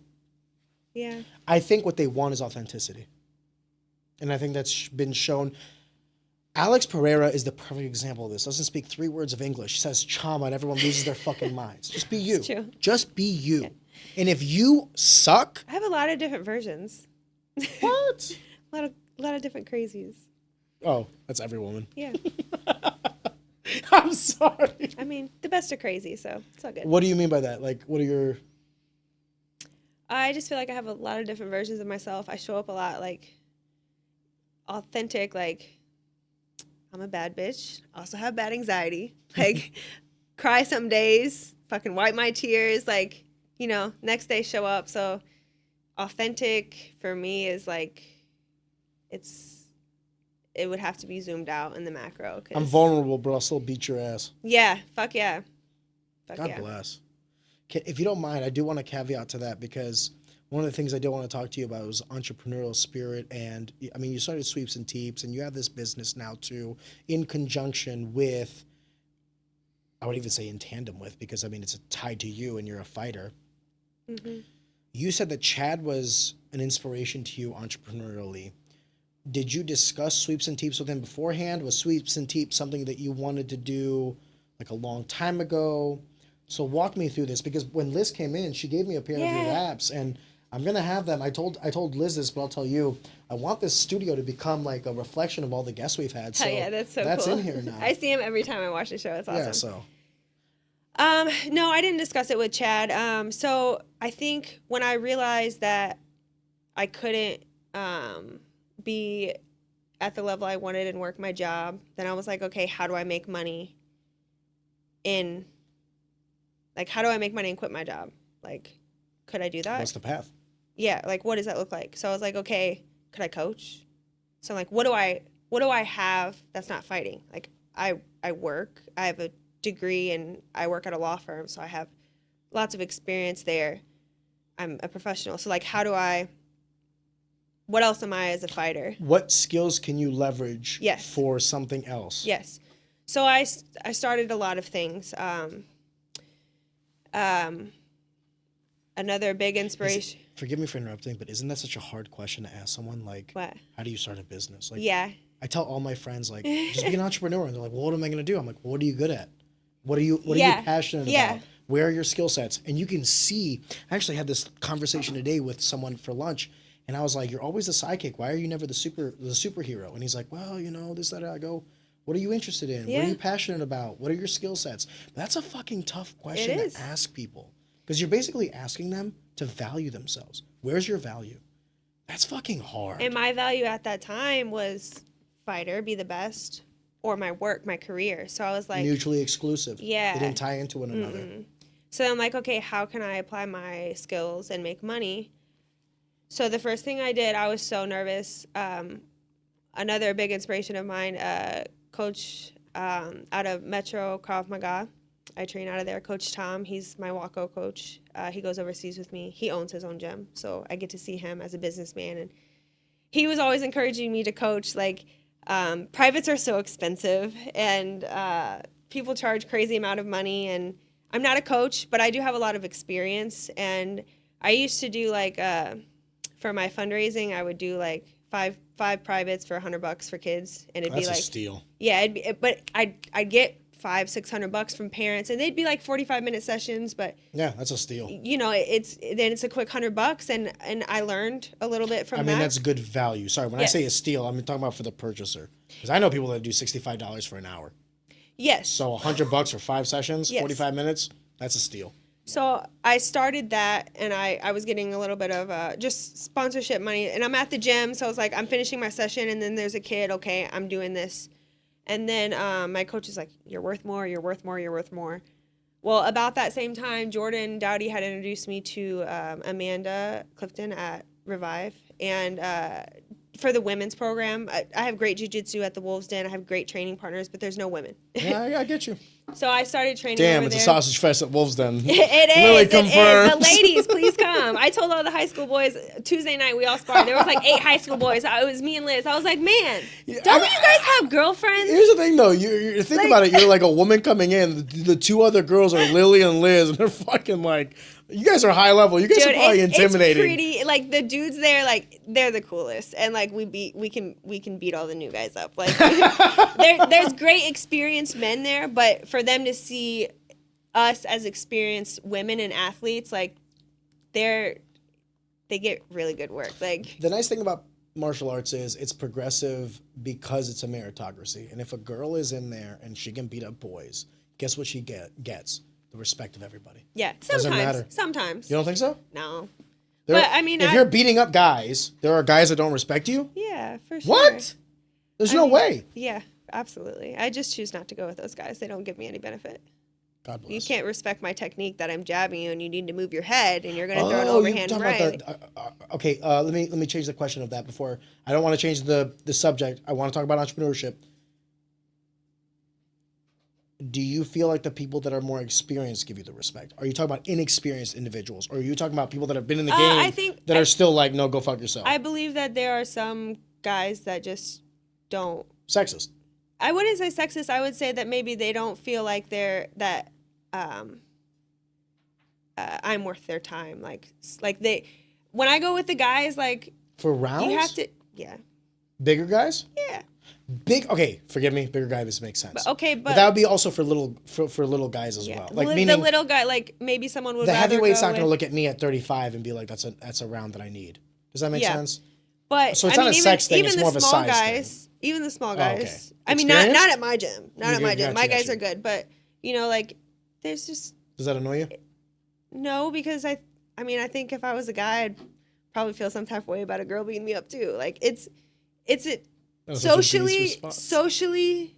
Speaker 2: Yeah.
Speaker 1: I think what they want is authenticity. And I think that's been shown. Alex Pereira is the perfect example of this. Doesn't speak 3 words of English. Says chama and everyone loses their fucking minds. Just be you.
Speaker 2: It's true.
Speaker 1: Just be you.
Speaker 2: Yeah.
Speaker 1: And if you suck.
Speaker 2: I have a lot of different versions.
Speaker 1: What?
Speaker 2: a lot of different crazies.
Speaker 1: Oh, that's every woman.
Speaker 2: Yeah.
Speaker 1: I'm sorry.
Speaker 2: I mean, the best are crazy, so it's all good.
Speaker 1: What do you mean by that? Like, what are your...
Speaker 2: I just feel like I have a lot of different versions of myself. I show up a lot, like, authentic, like, I'm a bad bitch. Also have bad anxiety. Like, cry some days, fucking wipe my tears, like, you know, next day show up. So authentic for me is, like, it would have to be zoomed out in the macro.
Speaker 1: I'm vulnerable, but I'll still beat your ass.
Speaker 2: Yeah, fuck yeah.
Speaker 1: God bless. If you don't mind, I do want to caveat to that because one of the things I did want to talk to you about was entrepreneurial spirit. And I mean, you started Sweeps and Teeps, and you have this business now too, in conjunction with, I would even say in tandem with, because I mean, it's tied to you and you're a fighter.
Speaker 2: Mm-hmm.
Speaker 1: You said that Chad was an inspiration to you entrepreneurially. Did you discuss Sweeps and Teeps with him beforehand? Was Sweeps and Teeps something that you wanted to do like a long time ago? So walk me through this, because when Liz came in, she gave me a pair of your wraps, and I'm gonna have them. I told Liz this, but I'll tell you, I want this studio to become like a reflection of all the guests we've had. So
Speaker 2: yeah, that's so
Speaker 1: that's
Speaker 2: cool.
Speaker 1: in here now.
Speaker 2: I see him every time I watch the show. It's awesome.
Speaker 1: Yeah, so.
Speaker 2: No, I didn't discuss it with Chad. So I think when I realized that I couldn't be at the level I wanted and work my job, then I was like, okay, how do I make money how do I make money and quit my job? Like, could I do that?
Speaker 1: What's the path?
Speaker 2: Yeah, like, what does that look like? So I was like, okay, could I coach? So I'm like, what do I have that's not fighting? Like, I work, I have a degree, and I work at a law firm, so I have lots of experience there. I'm a professional. So like, what else am I as a fighter?
Speaker 1: What skills can you leverage
Speaker 2: Yes.
Speaker 1: for something else?
Speaker 2: Yes. So I started a lot of things. Another big inspiration.
Speaker 1: Forgive me for interrupting, but isn't that such a hard question to ask someone? Like,
Speaker 2: What?
Speaker 1: how do you start a business? Like,
Speaker 2: Yeah.
Speaker 1: I tell all my friends, like, just be an entrepreneur. And they're like, well, what am I going to do? I'm like, well, what are you good at? What are you passionate about? Where are your skill sets? And you can see, I actually had this conversation today with someone for lunch, and I was like, you're always the sidekick. Why are you never the superhero? And he's like, well, this, that. I go, what are you interested in?
Speaker 2: Yeah.
Speaker 1: What are you passionate about? What are your skill sets? That's a fucking tough question to ask people, because you're basically asking them to value themselves. Where's your value? That's fucking hard.
Speaker 2: And my value at that time was fighter, be the best, or my work, my career. So I was like,
Speaker 1: mutually exclusive.
Speaker 2: Yeah.
Speaker 1: They didn't tie into one another.
Speaker 2: Mm-mm. So I'm like, okay, how can I apply my skills and make money? So the first thing I did, I was so nervous. Another big inspiration of mine, coach out of Metro Krav Maga. I train out of there. Coach Tom, he's my Waco coach. He goes overseas with me. He owns his own gym, so I get to see him as a businessman. And he was always encouraging me to coach. Like, privates are so expensive, and people charge crazy amount of money. And I'm not a coach, but I do have a lot of experience. And I used to do for my fundraising, I would do like five privates for $100 for kids, and it'd be like,
Speaker 1: that's a steal.
Speaker 2: Yeah, but I'd get $500-600 from parents, and they'd be like 45-minute sessions. But
Speaker 1: yeah, that's a steal.
Speaker 2: It's a quick $100, and I learned a little bit from that.
Speaker 1: I mean, that's good value. Sorry, when I say a steal, I'm talking about for the purchaser, because I know people that do $65 for an hour.
Speaker 2: Yes.
Speaker 1: So $100 for 5 sessions,
Speaker 2: Yes.
Speaker 1: 45 minutes. That's a steal.
Speaker 2: So I started that, and I was getting a little bit of just sponsorship money. And I'm at the gym, so I was like, I'm finishing my session, and then there's a kid. Okay, I'm doing this. And then my coach is like, you're worth more, you're worth more, you're worth more. Well, about that same time, Jordan Dowdy had introduced me to Amanda Clifton at Revive. And for the women's program, I have great jiu-jitsu at the Wolves Den. I have great training partners, but there's no women.
Speaker 1: Yeah, I get you.
Speaker 2: So I started training
Speaker 1: Damn,
Speaker 2: over
Speaker 1: it's
Speaker 2: there.
Speaker 1: a sausage fest at Wolves Den.
Speaker 2: It is.
Speaker 1: Lillie
Speaker 2: It
Speaker 1: confirms.
Speaker 2: is. The ladies, please come. I told all the high school boys Tuesday night we all sparred. There was like 8 high school boys. It was me and Liz. I was like, man, don't you guys have girlfriends?
Speaker 1: Here's the thing, though. You think about it. You're like a woman coming in. The 2 other girls are Lillie and Liz, and they're fucking like, you guys are high level. You guys are probably intimidating.
Speaker 2: It's pretty. Like, the dudes there, like, they're the coolest, and like we can beat all the new guys up. Like, there's great experienced men there, but for them to see us as experienced women and athletes, like, they get really good work. Like,
Speaker 1: the nice thing about martial arts is it's progressive because it's a meritocracy. And if a girl is in there and she can beat up boys, guess what she gets? The respect of everybody.
Speaker 2: yeah,
Speaker 1: Doesn't matter.
Speaker 2: Sometimes.
Speaker 1: You don't think so?
Speaker 2: No.
Speaker 1: There,
Speaker 2: But, I mean,
Speaker 1: if you're beating up guys, there are guys that don't respect you?
Speaker 2: Yeah, for sure.
Speaker 1: What? There's no way.
Speaker 2: Yeah, absolutely. I just choose not to go with those guys. They don't give me any benefit.
Speaker 1: God bless.
Speaker 2: You can't respect my technique that I'm jabbing you, and you need to move your head, and you're going to throw an overhand right.
Speaker 1: Okay, let me change the question of that before. I don't want to change the subject. I want to talk about entrepreneurship. do you feel like the people that are more experienced give you the respect? Are you talking about inexperienced individuals? Or are you talking about people that have been in the game
Speaker 2: I think
Speaker 1: are still like, no, go fuck yourself?
Speaker 2: I believe that there are some guys that just don't.
Speaker 1: Sexist.
Speaker 2: I wouldn't say sexist. I would say that maybe they don't feel like I'm worth their time. Like when I go with the guys, like
Speaker 1: for rounds,
Speaker 2: you have to, yeah.
Speaker 1: Bigger guys?
Speaker 2: Yeah.
Speaker 1: Forgive me, bigger guys makes sense.
Speaker 2: But
Speaker 1: that would be also for little guys as well. Like meaning
Speaker 2: the little guy, like maybe someone would.
Speaker 1: The heavyweight's not going to look at me at 35 and be like, that's a round that I need. Does that make sense?
Speaker 2: But
Speaker 1: so it's not a sex thing; it's more of a size thing.
Speaker 2: Even the small guys.
Speaker 1: Oh, okay.
Speaker 2: I mean, not at my gym. Not at my gym. My guys are good, but like there's just.
Speaker 1: Does that annoy you?
Speaker 2: No, because I think if I was a guy, I'd probably feel some type of way about a girl beating me up too. Like it's socially,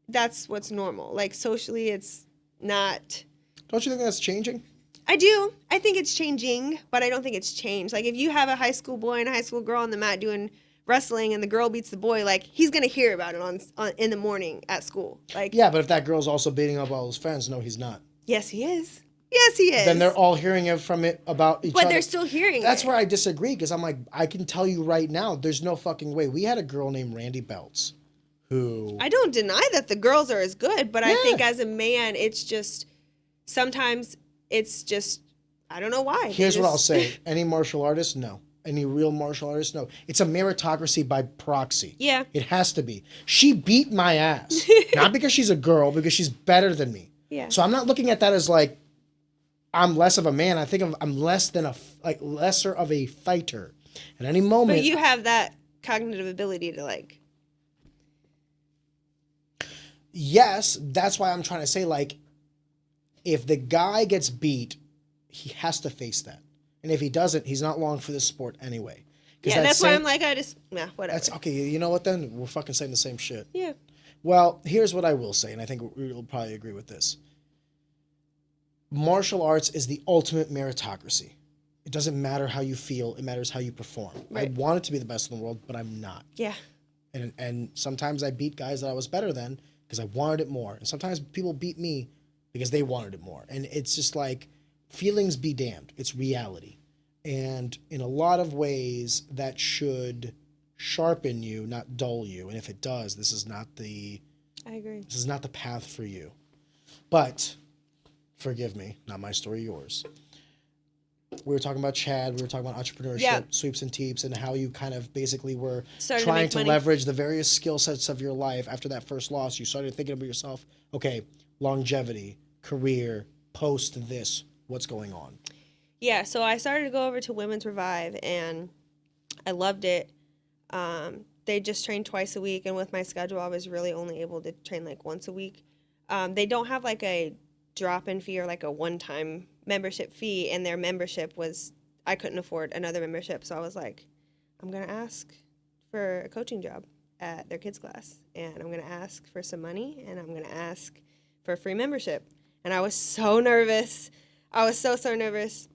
Speaker 2: that's what's normal. Like socially, it's not.
Speaker 1: Don't you think that's changing?
Speaker 2: I do. I think it's changing, but I don't think it's changed. Like if you have a high school boy and a high school girl on the mat doing wrestling and the girl beats the boy, like he's gonna hear about it on in the morning at school. Like
Speaker 1: yeah, but if that girl's also beating up all his friends, no, he's not.
Speaker 2: Yes, he is. Yes, he is.
Speaker 1: Then they're all hearing it from it about each other.
Speaker 2: But they're still hearing it.
Speaker 1: That's where I disagree, because I'm like, I can tell you right now, there's no fucking way. We had a girl named Randy Belts who...
Speaker 2: I don't deny that the girls are as good, but I think as a man, it's just... Sometimes it's just... I don't know why.
Speaker 1: Here's what I'll say. Any martial artist? No. Any real martial artist? No. It's a meritocracy by proxy.
Speaker 2: Yeah.
Speaker 1: It has to be. She beat my ass. Not because she's a girl, because she's better than me.
Speaker 2: Yeah.
Speaker 1: So I'm not looking at that as like, I'm less of a man. I think I'm lesser of a fighter. At any moment.
Speaker 2: But you have that cognitive ability to like.
Speaker 1: Yes, that's why I'm trying to say, like, if the guy gets beat, he has to face that. And if he doesn't, he's not long for this sport anyway.
Speaker 2: Yeah, that's why I'm like, whatever.
Speaker 1: That's okay. You know what then? We're fucking saying the same shit.
Speaker 2: Yeah.
Speaker 1: Well, here's what I will say, and I think we'll probably agree with this. Martial arts is the ultimate meritocracy. It doesn't matter how you feel. It matters how you perform. Right. I wanted to be the best in the world, but I'm not.
Speaker 2: Yeah.
Speaker 1: And sometimes I beat guys that I was better than because I wanted it more. And sometimes people beat me because they wanted it more. And it's just like, feelings be damned. It's reality. And in a lot of ways, that should sharpen you, not dull you. And if it does, this is not the...
Speaker 2: I agree.
Speaker 1: This is not the path for you. But... Forgive me, not my story, yours. We were talking about Chad. We were talking about entrepreneurship, sweeps and teeps, and how you kind of basically were trying to leverage the various skill sets of your life. After that first loss, you started thinking about yourself, okay, longevity, career, post this, what's going on?
Speaker 2: Yeah, so I started to go over to Women's Revive, and I loved it. They just trained twice a week, and with my schedule, I was really only able to train like once a week. They don't have like a drop-in fee or like a one-time membership fee, and their membership was, I couldn't afford another membership, so I was like, I'm gonna ask for a coaching job at their kids class, and I'm gonna ask for some money, and I'm gonna ask for a free membership. And I was so nervous. I was so nervous.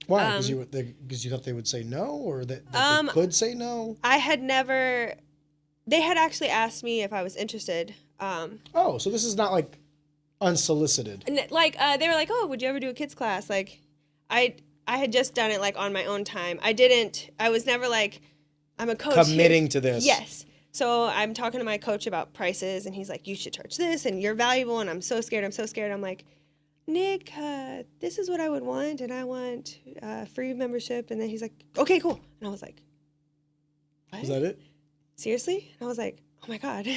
Speaker 1: Why? Because you thought they would say no, or that they could say no?
Speaker 2: They had actually asked me if I was interested.
Speaker 1: So this is not like unsolicited.
Speaker 2: And like they were like, "Oh, would you ever do a kids class?" Like, I had just done it like on my own time. I was never like, I'm a coach
Speaker 1: committing to this.
Speaker 2: Yes. So I'm talking to my coach about prices, and he's like, "You should charge this, and you're valuable." And I'm so scared. I'm like, Nick, this is what I would want, and I want free membership. And then he's like, "Okay, cool." And I was like, "What?
Speaker 1: Is that it?
Speaker 2: Seriously?" And I was like, "Oh my God."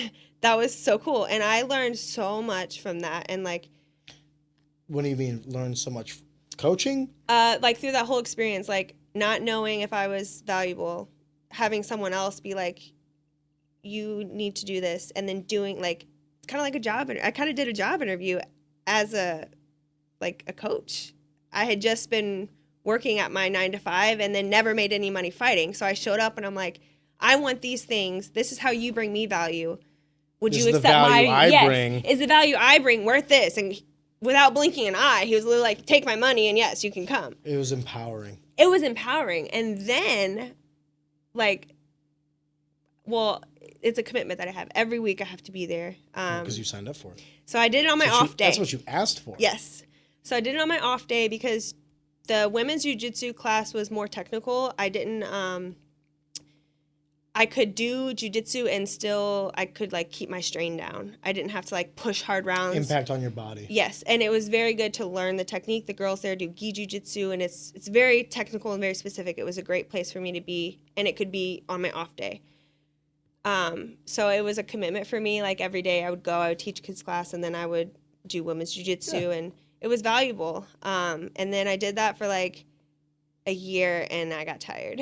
Speaker 2: That was so cool. And I learned so much from that. And like,
Speaker 1: what do you mean learn so much? Coaching?
Speaker 2: Like through that whole experience, like not knowing if I was valuable, having someone else be like, you need to do this. And then doing like, it's kind of like a job. I kind of did a job interview as a coach. I had just been working at my 9-to-5 and then never made any money fighting. So I showed up and I'm like, I want these things. This is how you bring me value. Would you accept my yes? Is the value I bring worth this? And without blinking an eye, he was literally like, "Take my money and yes, you can come."
Speaker 1: It was empowering.
Speaker 2: It was empowering. And then, like, well, it's a commitment that I have. Every week I have to be there.
Speaker 1: Because you signed up for it.
Speaker 2: So I did it on my off day.
Speaker 1: That's what you asked for.
Speaker 2: Yes. So I did it on my off day because the women's jiu-jitsu class was more technical. I didn't, I could do jiu-jitsu and still, I could like keep my strain down. I didn't have to like push hard rounds.
Speaker 1: Impact on your body.
Speaker 2: Yes. And it was very good to learn the technique. The girls there do gi jiu-jitsu and it's very technical and very specific. It was a great place for me to be, and it could be on my off day. So it was a commitment for me. Like every day I would go, I would teach kids class, and then I would do women's jiu-jitsu, and it was valuable. And then I did that for like a year, and I got tired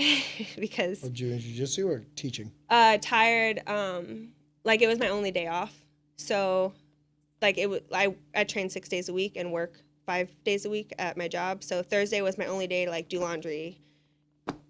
Speaker 2: because
Speaker 1: Of doing jiu-jitsu or teaching?
Speaker 2: tired. Like it was my only day off. So like I trained 6 days a week and work 5 days a week at my job. So Thursday was my only day to like do laundry,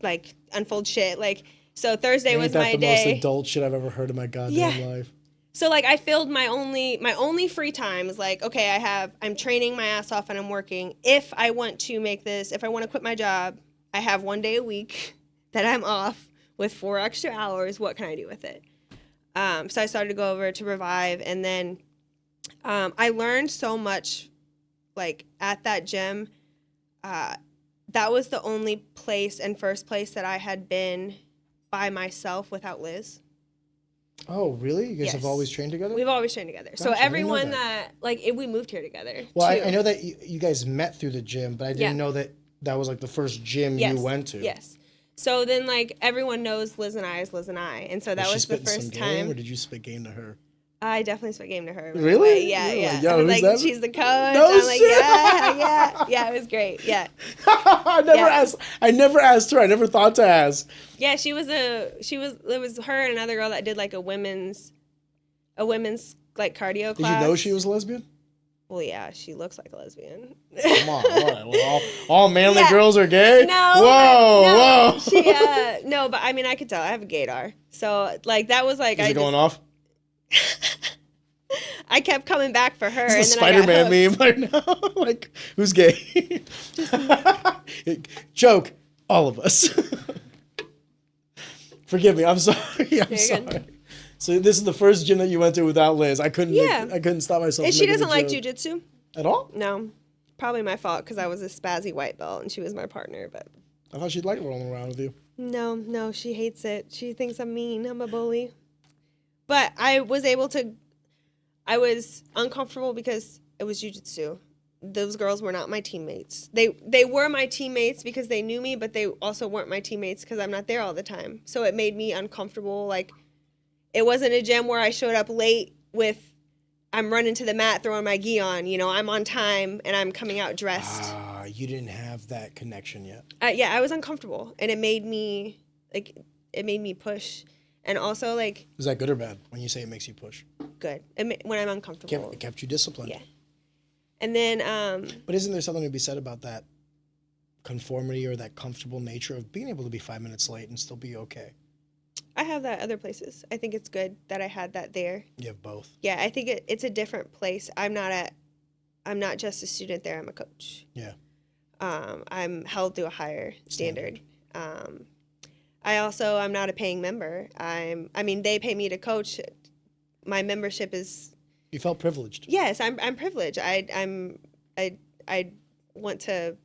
Speaker 2: like unfold shit. Like, so Thursday was my day.
Speaker 1: That's the most adult shit I've ever heard in my goddamn life.
Speaker 2: So like I filled my only free time is like, okay, I'm training my ass off and I'm working. If I want to quit my job, I have 1 day a week that I'm off with 4 extra hours. What can I do with it? So I started to go over to Revive, and then I learned so much like at that gym. That was the only place and first place that I had been by myself without Liz.
Speaker 1: Oh, really? You guys
Speaker 2: Yes.
Speaker 1: have always trained together?
Speaker 2: We've always trained together.
Speaker 1: Gotcha,
Speaker 2: So
Speaker 1: I didn't know
Speaker 2: everyone
Speaker 1: that.
Speaker 2: we moved here together.
Speaker 1: Well,
Speaker 2: too.
Speaker 1: I know that you guys met through the gym, but I didn't know that was like the first gym
Speaker 2: Yes.
Speaker 1: you went to.
Speaker 2: Yes. So then like everyone knows Liz and I is Liz and I. And so that was the first time.
Speaker 1: Or did you spit game to her?
Speaker 2: I definitely spit game to her. right
Speaker 1: Really?
Speaker 2: away. Yeah,
Speaker 1: You were
Speaker 2: yeah.
Speaker 1: like, yo,
Speaker 2: I was
Speaker 1: who's
Speaker 2: like,
Speaker 1: that?
Speaker 2: she's the coach.
Speaker 1: No
Speaker 2: I'm like,
Speaker 1: shit.
Speaker 2: yeah, it was great. Yeah.
Speaker 1: I never asked her. I never thought to ask.
Speaker 2: Yeah, it was her and another girl that did like a women's like cardio class.
Speaker 1: Did you know she was a lesbian?
Speaker 2: Well, yeah, she looks like a lesbian.
Speaker 1: Come on, what? Well, all manly
Speaker 2: Yeah.
Speaker 1: girls are gay?
Speaker 2: No.
Speaker 1: Whoa.
Speaker 2: No, but I mean, I could tell. I have a gaydar. So, like, that was like...
Speaker 1: Is it going off?
Speaker 2: I kept coming back for her.
Speaker 1: It's the
Speaker 2: and then
Speaker 1: Spider-Man
Speaker 2: I got hooked.
Speaker 1: meme right now. Like, who's gay? Joke. All of us. Forgive me. I'm sorry. I'm sorry.
Speaker 2: good.
Speaker 1: So this is the first gym that you went to without Liz. I couldn't stop myself.
Speaker 2: And
Speaker 1: from
Speaker 2: she
Speaker 1: making
Speaker 2: doesn't
Speaker 1: a
Speaker 2: like
Speaker 1: joke.
Speaker 2: jujitsu.
Speaker 1: At all?
Speaker 2: No. Probably my fault because I was a spazzy white belt and she was my partner. But
Speaker 1: I thought she'd like rolling around with you.
Speaker 2: no, she hates it. She thinks I'm mean. I'm a bully. But I was uncomfortable because it was jujitsu. Those girls were not my teammates. They were my teammates because they knew me, but they also weren't my teammates because I'm not there all the time. So it made me uncomfortable. Like, it wasn't a gym where I showed up late with, I'm running to the mat, throwing my gi on. You know, I'm on time and I'm coming out dressed.
Speaker 1: You didn't have that connection yet.
Speaker 2: Yeah, I was uncomfortable, and it made me push, and also like
Speaker 1: Is that good or bad when you say it makes you push?
Speaker 2: good when I'm uncomfortable.
Speaker 1: It kept you disciplined.
Speaker 2: Yeah. And then
Speaker 1: But isn't there something to be said about that conformity or that comfortable nature of being able to be 5 minutes late and still be okay?
Speaker 2: I have that other places. I think it's good that I had that there.
Speaker 1: You have both.
Speaker 2: Yeah, I think it's a different place. I'm not just a student there. I'm a coach.
Speaker 1: Yeah.
Speaker 2: I'm held to a higher standard. I'm not a paying member. They pay me to coach. My membership is.
Speaker 1: You felt privileged.
Speaker 2: Yes, I'm privileged. I want to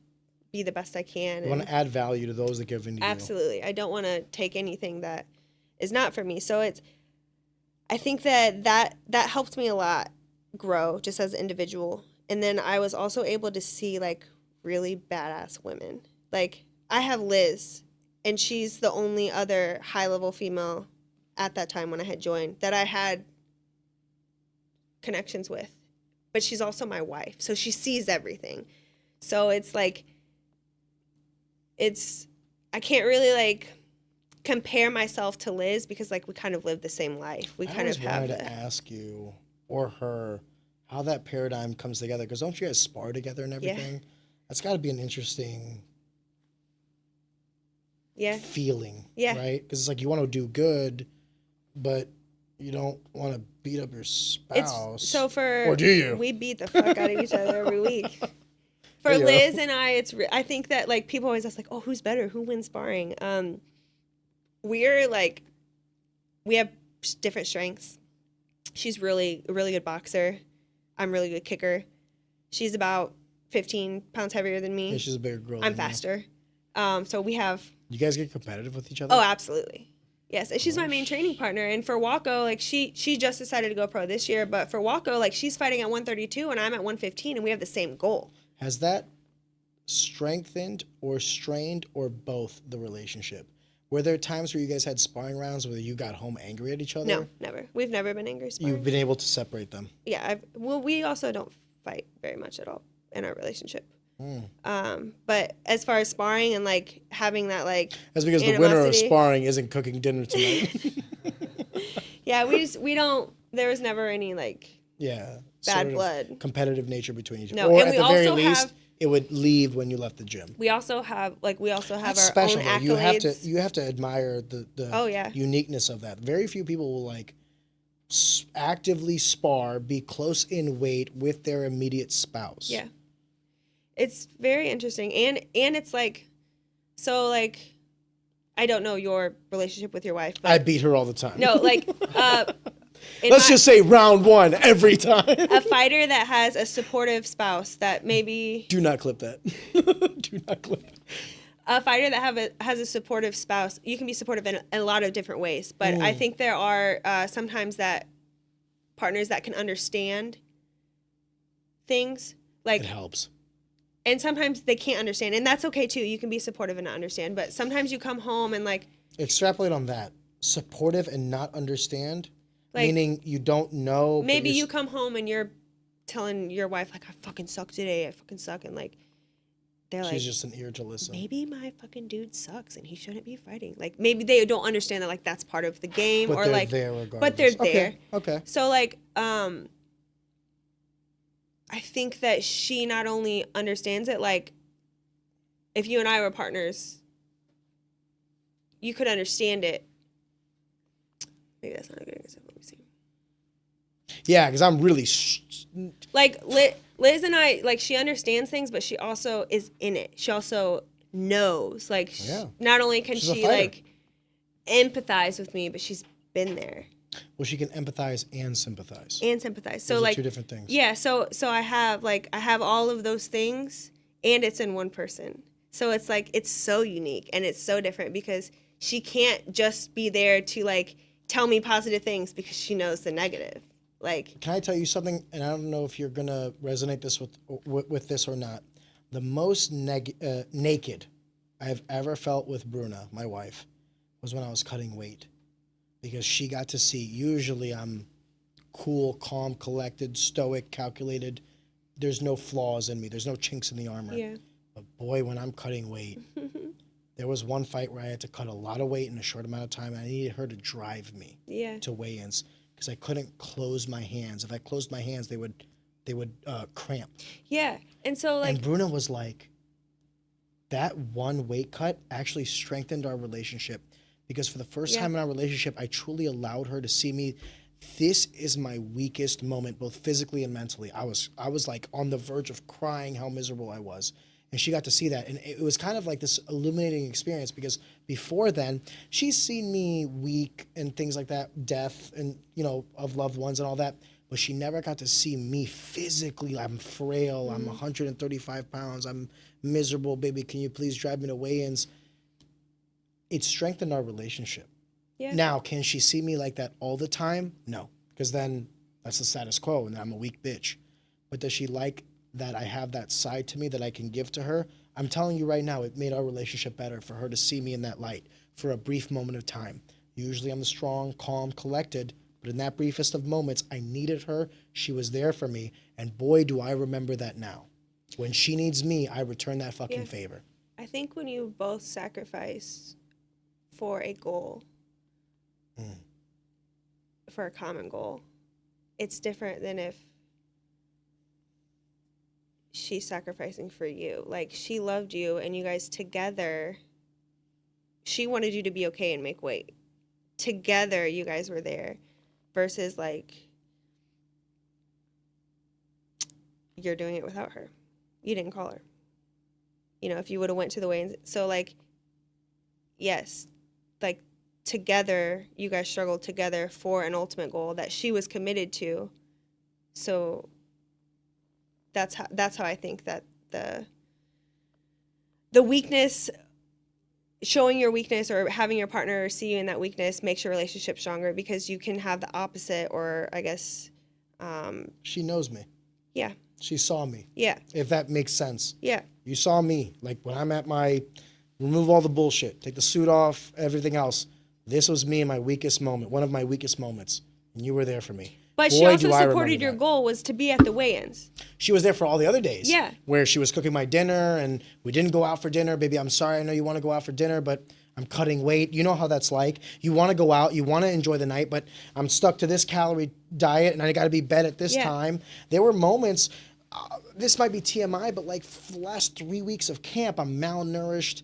Speaker 2: be the best I can.
Speaker 1: You want to add value to those that give in to you.
Speaker 2: Absolutely. I don't want to take anything that is not for me. So I think that helped me a lot grow just as an individual. And then I was also able to see like really badass women. Like I have Liz, and she's the only other high level female at that time when I had joined that I had connections with. But she's also my wife. So she sees everything. So it's like, I can't really like compare myself to Liz because like we kind of live the same life. We kind of have
Speaker 1: wanted to ask you or her how that paradigm comes together, because don't you guys spar together and everything? Yeah. That's got to be an interesting feeling, right? Because it's like you want to do good, but you don't want to beat up your spouse. Or do you?
Speaker 2: We beat the fuck out of each other every week. For Liz and I, I think that like people always ask like, oh, who's better? Who wins sparring? We're like we have different strengths. She's a really good boxer. I'm a really good kicker. She's about 15 pounds heavier than me.
Speaker 1: Yeah, she's a bigger girl.
Speaker 2: I'm faster. So we have.
Speaker 1: You guys get competitive with each other?
Speaker 2: Oh, absolutely. Yes, and she's my main training partner. And for Waco, like she just decided to go pro this year, but for Waco, like she's fighting at 132 and I'm at 115, and we have the same goal.
Speaker 1: Has that strengthened or strained or both the relationship? Were there times where you guys had sparring rounds where you got home angry at each other?
Speaker 2: No, never. We've never been angry sparring.
Speaker 1: You've been able to separate them.
Speaker 2: Yeah, we also don't fight very much at all in our relationship. But as far as sparring and like having that like
Speaker 1: that's because the winner of sparring isn't cooking dinner tonight.
Speaker 2: Yeah, we don't. There was never any like bad blood,
Speaker 1: competitive nature between each other.
Speaker 2: No,
Speaker 1: or
Speaker 2: and
Speaker 1: at
Speaker 2: we
Speaker 1: the very
Speaker 2: also
Speaker 1: least,
Speaker 2: have.
Speaker 1: It would leave when you left the gym.
Speaker 2: We also have
Speaker 1: That's
Speaker 2: our
Speaker 1: special,
Speaker 2: own
Speaker 1: though.
Speaker 2: accolades.
Speaker 1: You have to admire the uniqueness of that. Very few people will like actively spar, be close in weight with their immediate spouse.
Speaker 2: Yeah. It's very interesting, and it's like, so like, I don't know your relationship with your wife, but
Speaker 1: I beat her all the time.
Speaker 2: No, like,
Speaker 1: let's just say round one every time.
Speaker 2: A fighter that has a supportive spouse that maybe
Speaker 1: do not clip that. Do not clip it.
Speaker 2: A fighter that has a supportive spouse, you can be supportive in a lot of different ways, but I think there are sometimes that partners that can understand things like
Speaker 1: it helps.
Speaker 2: And sometimes they can't understand, and that's okay too. You can be supportive and not understand, but sometimes you come home and like
Speaker 1: extrapolate on that. Supportive and not understand, like, meaning you don't know.
Speaker 2: Maybe you come home and you're telling your wife like, "I fucking suck today. I fucking suck," and like they're like,
Speaker 1: she's just an ear to listen.
Speaker 2: Maybe my fucking dude sucks and he shouldn't be fighting. Like maybe they don't understand that like that's part of the game,
Speaker 1: but
Speaker 2: or
Speaker 1: they're
Speaker 2: like
Speaker 1: there regardless.
Speaker 2: But they're there.
Speaker 1: Okay.
Speaker 2: So like I think that she not only understands it, like, if you and I were partners, you could understand it. Maybe that's not a good example. Let me see.
Speaker 1: Yeah, because I'm really...
Speaker 2: like, Liz and I, like, she understands things, but she also is in it. She also knows. Like, not only can she, like, empathize with me, but she's been there.
Speaker 1: Well, she can empathize and sympathize.
Speaker 2: So
Speaker 1: those
Speaker 2: like
Speaker 1: are two different things.
Speaker 2: Yeah, so I have all of those things, and it's in one person. So it's like it's so unique and it's so different because she can't just be there to like tell me positive things because she knows the negative. Like,
Speaker 1: can I tell you something? And I don't know if you're gonna resonate this with this or not. The most naked I've ever felt with Bruna, my wife, was when I was cutting weight. Because she got to see, usually I'm cool, calm, collected, stoic, calculated. There's no flaws in me. There's no chinks in the armor.
Speaker 2: Yeah.
Speaker 1: But boy, when I'm cutting weight, there was one fight where I had to cut a lot of weight in a short amount of time. And I needed her to drive me to weigh-ins because I couldn't close my hands. If I closed my hands, they would cramp.
Speaker 2: Yeah, and so like...
Speaker 1: And Bruna was like, that one weight cut actually strengthened our relationship. Because for the first time in our relationship, I truly allowed her to see me. This is my weakest moment, both physically and mentally. I was like on the verge of crying how miserable I was. And she got to see that. And it was kind of like this illuminating experience because before then, she's seen me weak and things like that, death and, of loved ones and all that. But she never got to see me physically. I'm frail. I'm 135 pounds. I'm miserable. Baby, can you please drive me to weigh-ins? It strengthened our relationship. Yeah. Now, can she see me like that all the time? No, because then that's the status quo, and I'm a weak bitch. But does she like that I have that side to me that I can give to her? I'm telling you right now, it made our relationship better for her to see me in that light for a brief moment of time. Usually I'm the strong, calm, collected, but in that briefest of moments, I needed her. She was there for me, and boy, do I remember that now. When she needs me, I return that fucking favor.
Speaker 2: I think when you both sacrifice for a goal, for a common goal, it's different than if she's sacrificing for you. Like, she loved you and you guys together, she wanted you to be okay and make weight. Together, you guys were there versus like you're doing it without her. You didn't call her. If you would have went to the weigh-ins. So like, yes, like together, you guys struggled together for an ultimate goal that she was committed to. So that's how I think that the weakness, showing your weakness or having your partner see you in that weakness makes your relationship stronger, because you can have the opposite, or I guess
Speaker 1: She knows me.
Speaker 2: yeah.
Speaker 1: She saw me.
Speaker 2: Yeah.
Speaker 1: If that makes sense.
Speaker 2: Yeah.
Speaker 1: You saw me. Like when I'm at my, remove all the bullshit, take the suit off, everything else. This was me in my weakest moment, one of my weakest moments. And you were there for me.
Speaker 2: But
Speaker 1: Boy,
Speaker 2: she also
Speaker 1: do I
Speaker 2: supported
Speaker 1: remember
Speaker 2: your
Speaker 1: that.
Speaker 2: goal was to be at the weigh-ins.
Speaker 1: She was there for all the other days.
Speaker 2: Yeah.
Speaker 1: Where she was cooking my dinner and we didn't go out for dinner. Baby, I'm sorry. I know you want to go out for dinner, but I'm cutting weight. You know how that's like. You want to go out. You want to enjoy the night, but I'm stuck to this calorie diet and I got to be bed at this time. There were moments, this might be TMI, but like the last 3 weeks of camp, I'm malnourished,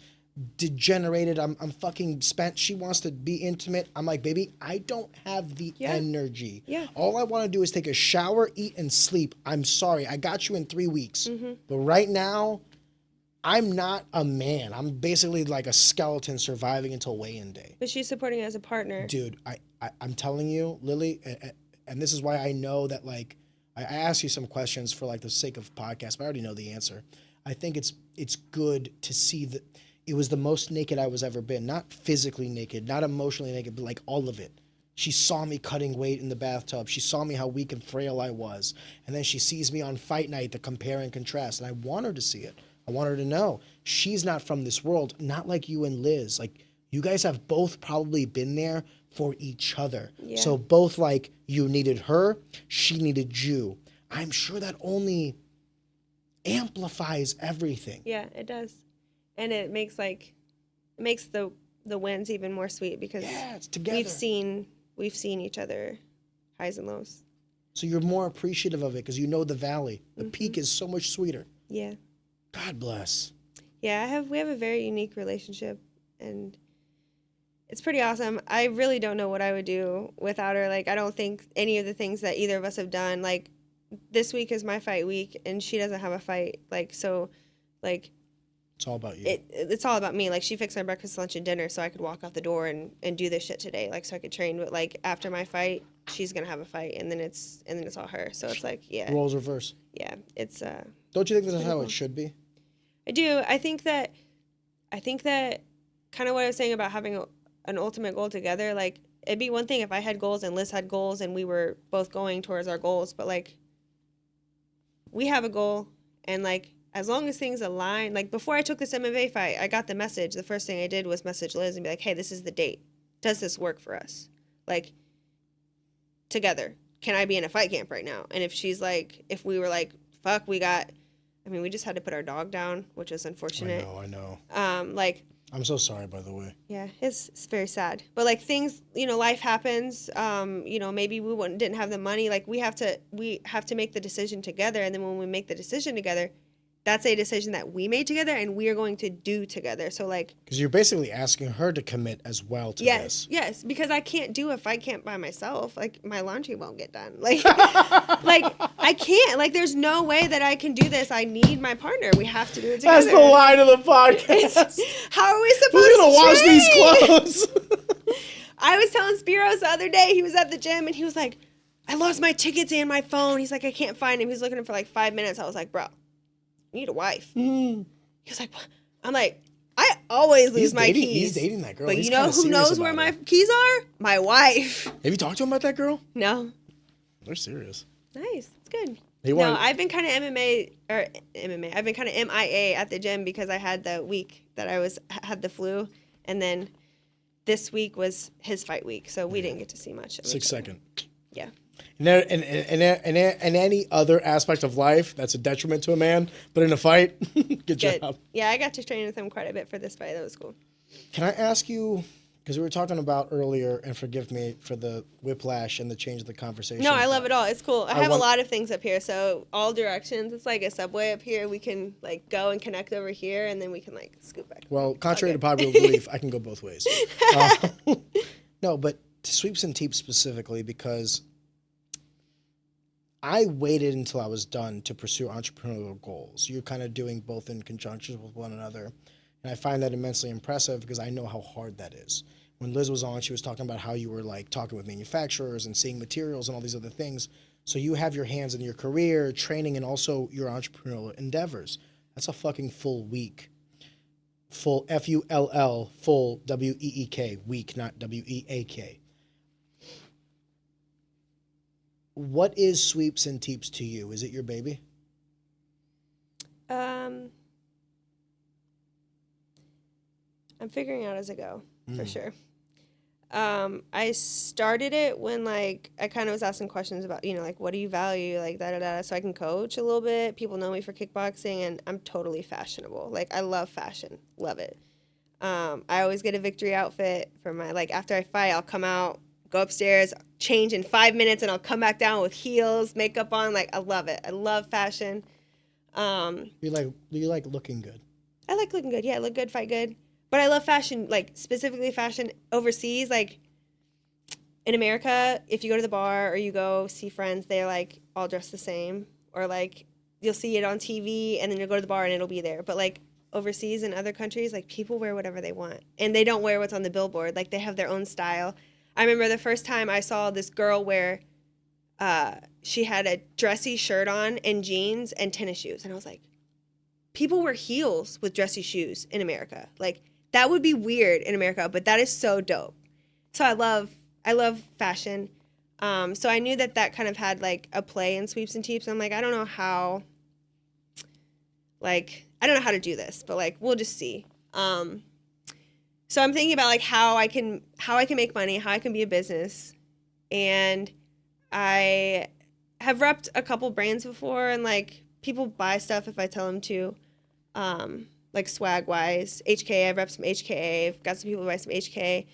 Speaker 1: degenerated. I'm fucking spent. She wants to be intimate. I'm like, baby, I don't have the energy.
Speaker 2: Yeah.
Speaker 1: All I want to do is take a shower, eat, and sleep. I'm sorry. I got you in 3 weeks. But right now, I'm not a man. I'm basically like a skeleton surviving until weigh-in day.
Speaker 2: But she's supporting you as a partner.
Speaker 1: Dude, I'm telling you, Lillie, and this is why I know that, like, I asked you some questions for like the sake of podcast, but I already know the answer. I think it's good to see that it was the most naked I was ever been. Not physically naked, not emotionally naked, but like all of it. She saw me cutting weight in the bathtub. She saw me how weak and frail I was. And then she sees me on fight night, the compare and contrast. And I want her to see it. I want her to know she's not from this world, not like you and Liz. Like, you guys have both probably been there for each other.
Speaker 2: Yeah.
Speaker 1: So both, like, you needed her, she needed you. I'm sure that only amplifies everything.
Speaker 2: Yeah, it does. And it makes the wins even more sweet, because
Speaker 1: it's together.
Speaker 2: we've seen each other highs and lows.
Speaker 1: So you're more appreciative of it because you know the valley. The peak is so much sweeter.
Speaker 2: Yeah.
Speaker 1: God bless.
Speaker 2: Yeah, we have a very unique relationship, and it's pretty awesome. I really don't know what I would do without her. Like, I don't think any of the things that either of us have done, like, this week is my fight week and she doesn't have a fight. Like, so, like,
Speaker 1: it's all about you.
Speaker 2: It's all about me. Like, she fixed my breakfast, lunch, and dinner so I could walk out the door and do this shit today. Like, so I could train. But, like, after my fight, she's going to have a fight, and then it's all her. So it's like, yeah.
Speaker 1: Roles reverse.
Speaker 2: Yeah. It's,
Speaker 1: don't you think that's how
Speaker 2: cool.
Speaker 1: it should be?
Speaker 2: I do. I think that kind of what I was saying about having an ultimate goal together, like, it'd be one thing if I had goals and Liz had goals and we were both going towards our goals, but, like, we have a goal, and, like, as long as things align, like, before I took this MMA fight, I got the message. The first thing I did was message Liz and be like, hey, this is the date. Does this work for us? Like, together. Can I be in a fight camp right now? And if she's like, if we were like, fuck, we just had to put our dog down, which was unfortunate.
Speaker 1: I know.
Speaker 2: Like,
Speaker 1: I'm so sorry, by the way.
Speaker 2: yeah, it's very sad. But, like, things, life happens. Maybe we didn't have the money. Like, we have to make the decision together. And then when we make the decision together, that's a decision that we made together and we are going to do together. So, like,
Speaker 1: because you're basically asking her to commit as well to this.
Speaker 2: Yes, because I can't do a fight camp by myself. Like, my laundry won't get done. Like, like, I can't. Like, there's no way that I can do this. I need my partner. We have to do it together.
Speaker 1: That's the line of the podcast.
Speaker 2: How are we supposed
Speaker 1: Who's gonna
Speaker 2: to
Speaker 1: wash
Speaker 2: train?
Speaker 1: these clothes?
Speaker 2: I was telling Spiros the other day, he was at the gym and he was like, I lost my tickets and my phone. He's like, I can't find him. He was looking for like 5 minutes. I was like, bro, you need a wife. He was like, what? I'm like, I always lose my keys.
Speaker 1: He's dating that girl.
Speaker 2: But
Speaker 1: He's
Speaker 2: you know who knows where my keys are? My wife.
Speaker 1: Have you talked to him about that girl?
Speaker 2: No.
Speaker 1: They're serious.
Speaker 2: Nice. It's good.
Speaker 1: No,
Speaker 2: I've been kind of MMA. I've been kind of MIA at the gym because I had the week that I had the flu. And then this week was his fight week. So we didn't get to see much of
Speaker 1: 6 second.
Speaker 2: Yeah.
Speaker 1: In any other aspect of life, that's a detriment to a man. But in a fight, good job.
Speaker 2: Yeah, I got to train with him quite a bit for this fight. That was cool.
Speaker 1: Can I ask you, because we were talking about earlier, and forgive me for the whiplash and the change of the conversation.
Speaker 2: No, I love it all. It's cool. I have
Speaker 1: want-
Speaker 2: a lot of things up here, so all directions. It's like a subway up here. We can like go and connect over here, and then we can like scoop back.
Speaker 1: Well, contrary to popular belief, I can go both ways. No, but to sweeps and teeps specifically, because I waited until I was done to pursue entrepreneurial goals. You're kind of doing both in conjunction with one another. And I find that immensely impressive because I know how hard that is. when Liz was on, she was talking about how you were like talking with manufacturers and seeing materials and all these other things. So you have your hands in your career, training, and also your entrepreneurial endeavors. That's a fucking full week. Full Full, full Week, week, not Weak. What is Sweeps and Teeps to you? Is it your baby?
Speaker 2: I'm figuring out as I go, for sure. I started it when, like, I kind of was asking questions about, you know, like, what do you value, like, da-da-da, so I can coach a little bit. People know me for kickboxing, and I'm totally fashionable. Like, I love fashion. Love it. I always get a victory outfit for my, like, after I fight, I'll come out, go upstairs, change in 5 minutes, and I'll come back down with heels, makeup on. Like, I love it. I love fashion.
Speaker 1: Do you like looking good?
Speaker 2: I like looking good. Yeah, I look good, fight good. But I love fashion, like, specifically fashion overseas. Like, in America, if you go to the bar or you go see friends, they're, like, all dressed the same. Or, like, you'll see it on TV, and then you'll go to the bar and it'll be there. But, like, overseas in other countries, like, people wear whatever they want. And they don't wear what's on the billboard. Like, they have their own style. I remember the first time I saw this girl wear, she had a dressy shirt on and jeans and tennis shoes. And I was like, people wear heels with dressy shoes in America. Like, that would be weird in America, but that is so dope. So I love fashion. So I knew that kind of had, like, a play in Sweeps and Teeps. I'm like, I don't know how to do this, but, like, we'll just see. So I'm thinking about, like, how I can make money, how I can be a business. And I have repped a couple brands before, and, like, people buy stuff if I tell them to. Like, swag-wise. HK, I've repped some HK. I've got some people who buy some HK.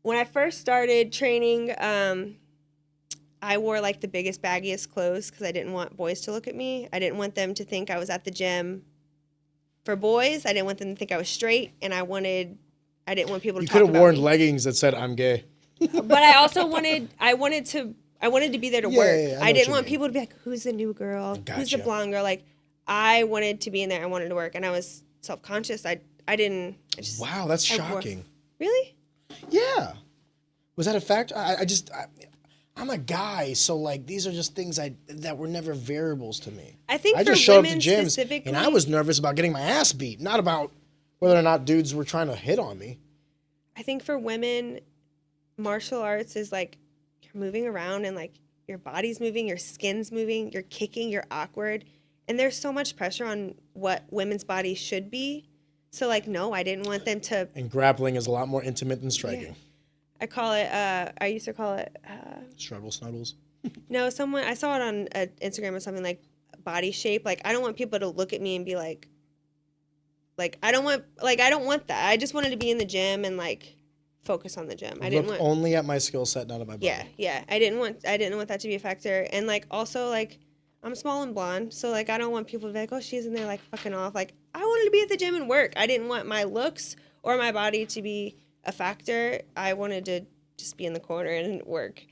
Speaker 2: When I first started training, I wore, like, the biggest, baggiest clothes because I didn't want boys to look at me. I didn't want them to think I was at the gym for boys. I didn't want them to think I was straight, and I didn't want people to talk about me.
Speaker 1: You could have worn leggings that said, "I'm gay."
Speaker 2: But I also wanted to be there to work.
Speaker 1: Yeah,
Speaker 2: I didn't want people to be like, who's the new girl?
Speaker 1: Gotcha.
Speaker 2: Who's the blonde girl? Like, I wanted to be in there. I wanted to work, and I was self-conscious.
Speaker 1: Wow, that's shocking.
Speaker 2: Really?
Speaker 1: Yeah. Was that a fact? I'm a guy, so, like, these are just things that were never variables to me.
Speaker 2: I think
Speaker 1: I
Speaker 2: for
Speaker 1: just showed up to
Speaker 2: women
Speaker 1: gyms,
Speaker 2: specifically,
Speaker 1: and I was nervous about getting my ass beat, not about whether or not dudes were trying to hit on me.
Speaker 2: I think for women, martial arts is, like, you're moving around and, like, your body's moving, your skin's moving, you're kicking, you're awkward. And there's so much pressure on what women's bodies should be. So, like, no, I didn't want them to.
Speaker 1: And grappling is a lot more intimate than striking.
Speaker 2: Yeah. I used to call it.
Speaker 1: Struggle snuggles.
Speaker 2: No, I saw it on Instagram or something, like, body shape. Like, I don't want people to look at me and be like, I don't want that. I just wanted to be in the gym and, like, focus on the gym. I didn't want
Speaker 1: only at my skill set, not at my body.
Speaker 2: Yeah. I didn't want that to be a factor. And, like, also, like, I'm small and blonde, so, like, I don't want people to be like, oh, she's in there, like, fucking off. Like, I wanted to be at the gym and work. I didn't want my looks or my body to be a factor. I wanted to just be in the corner and work.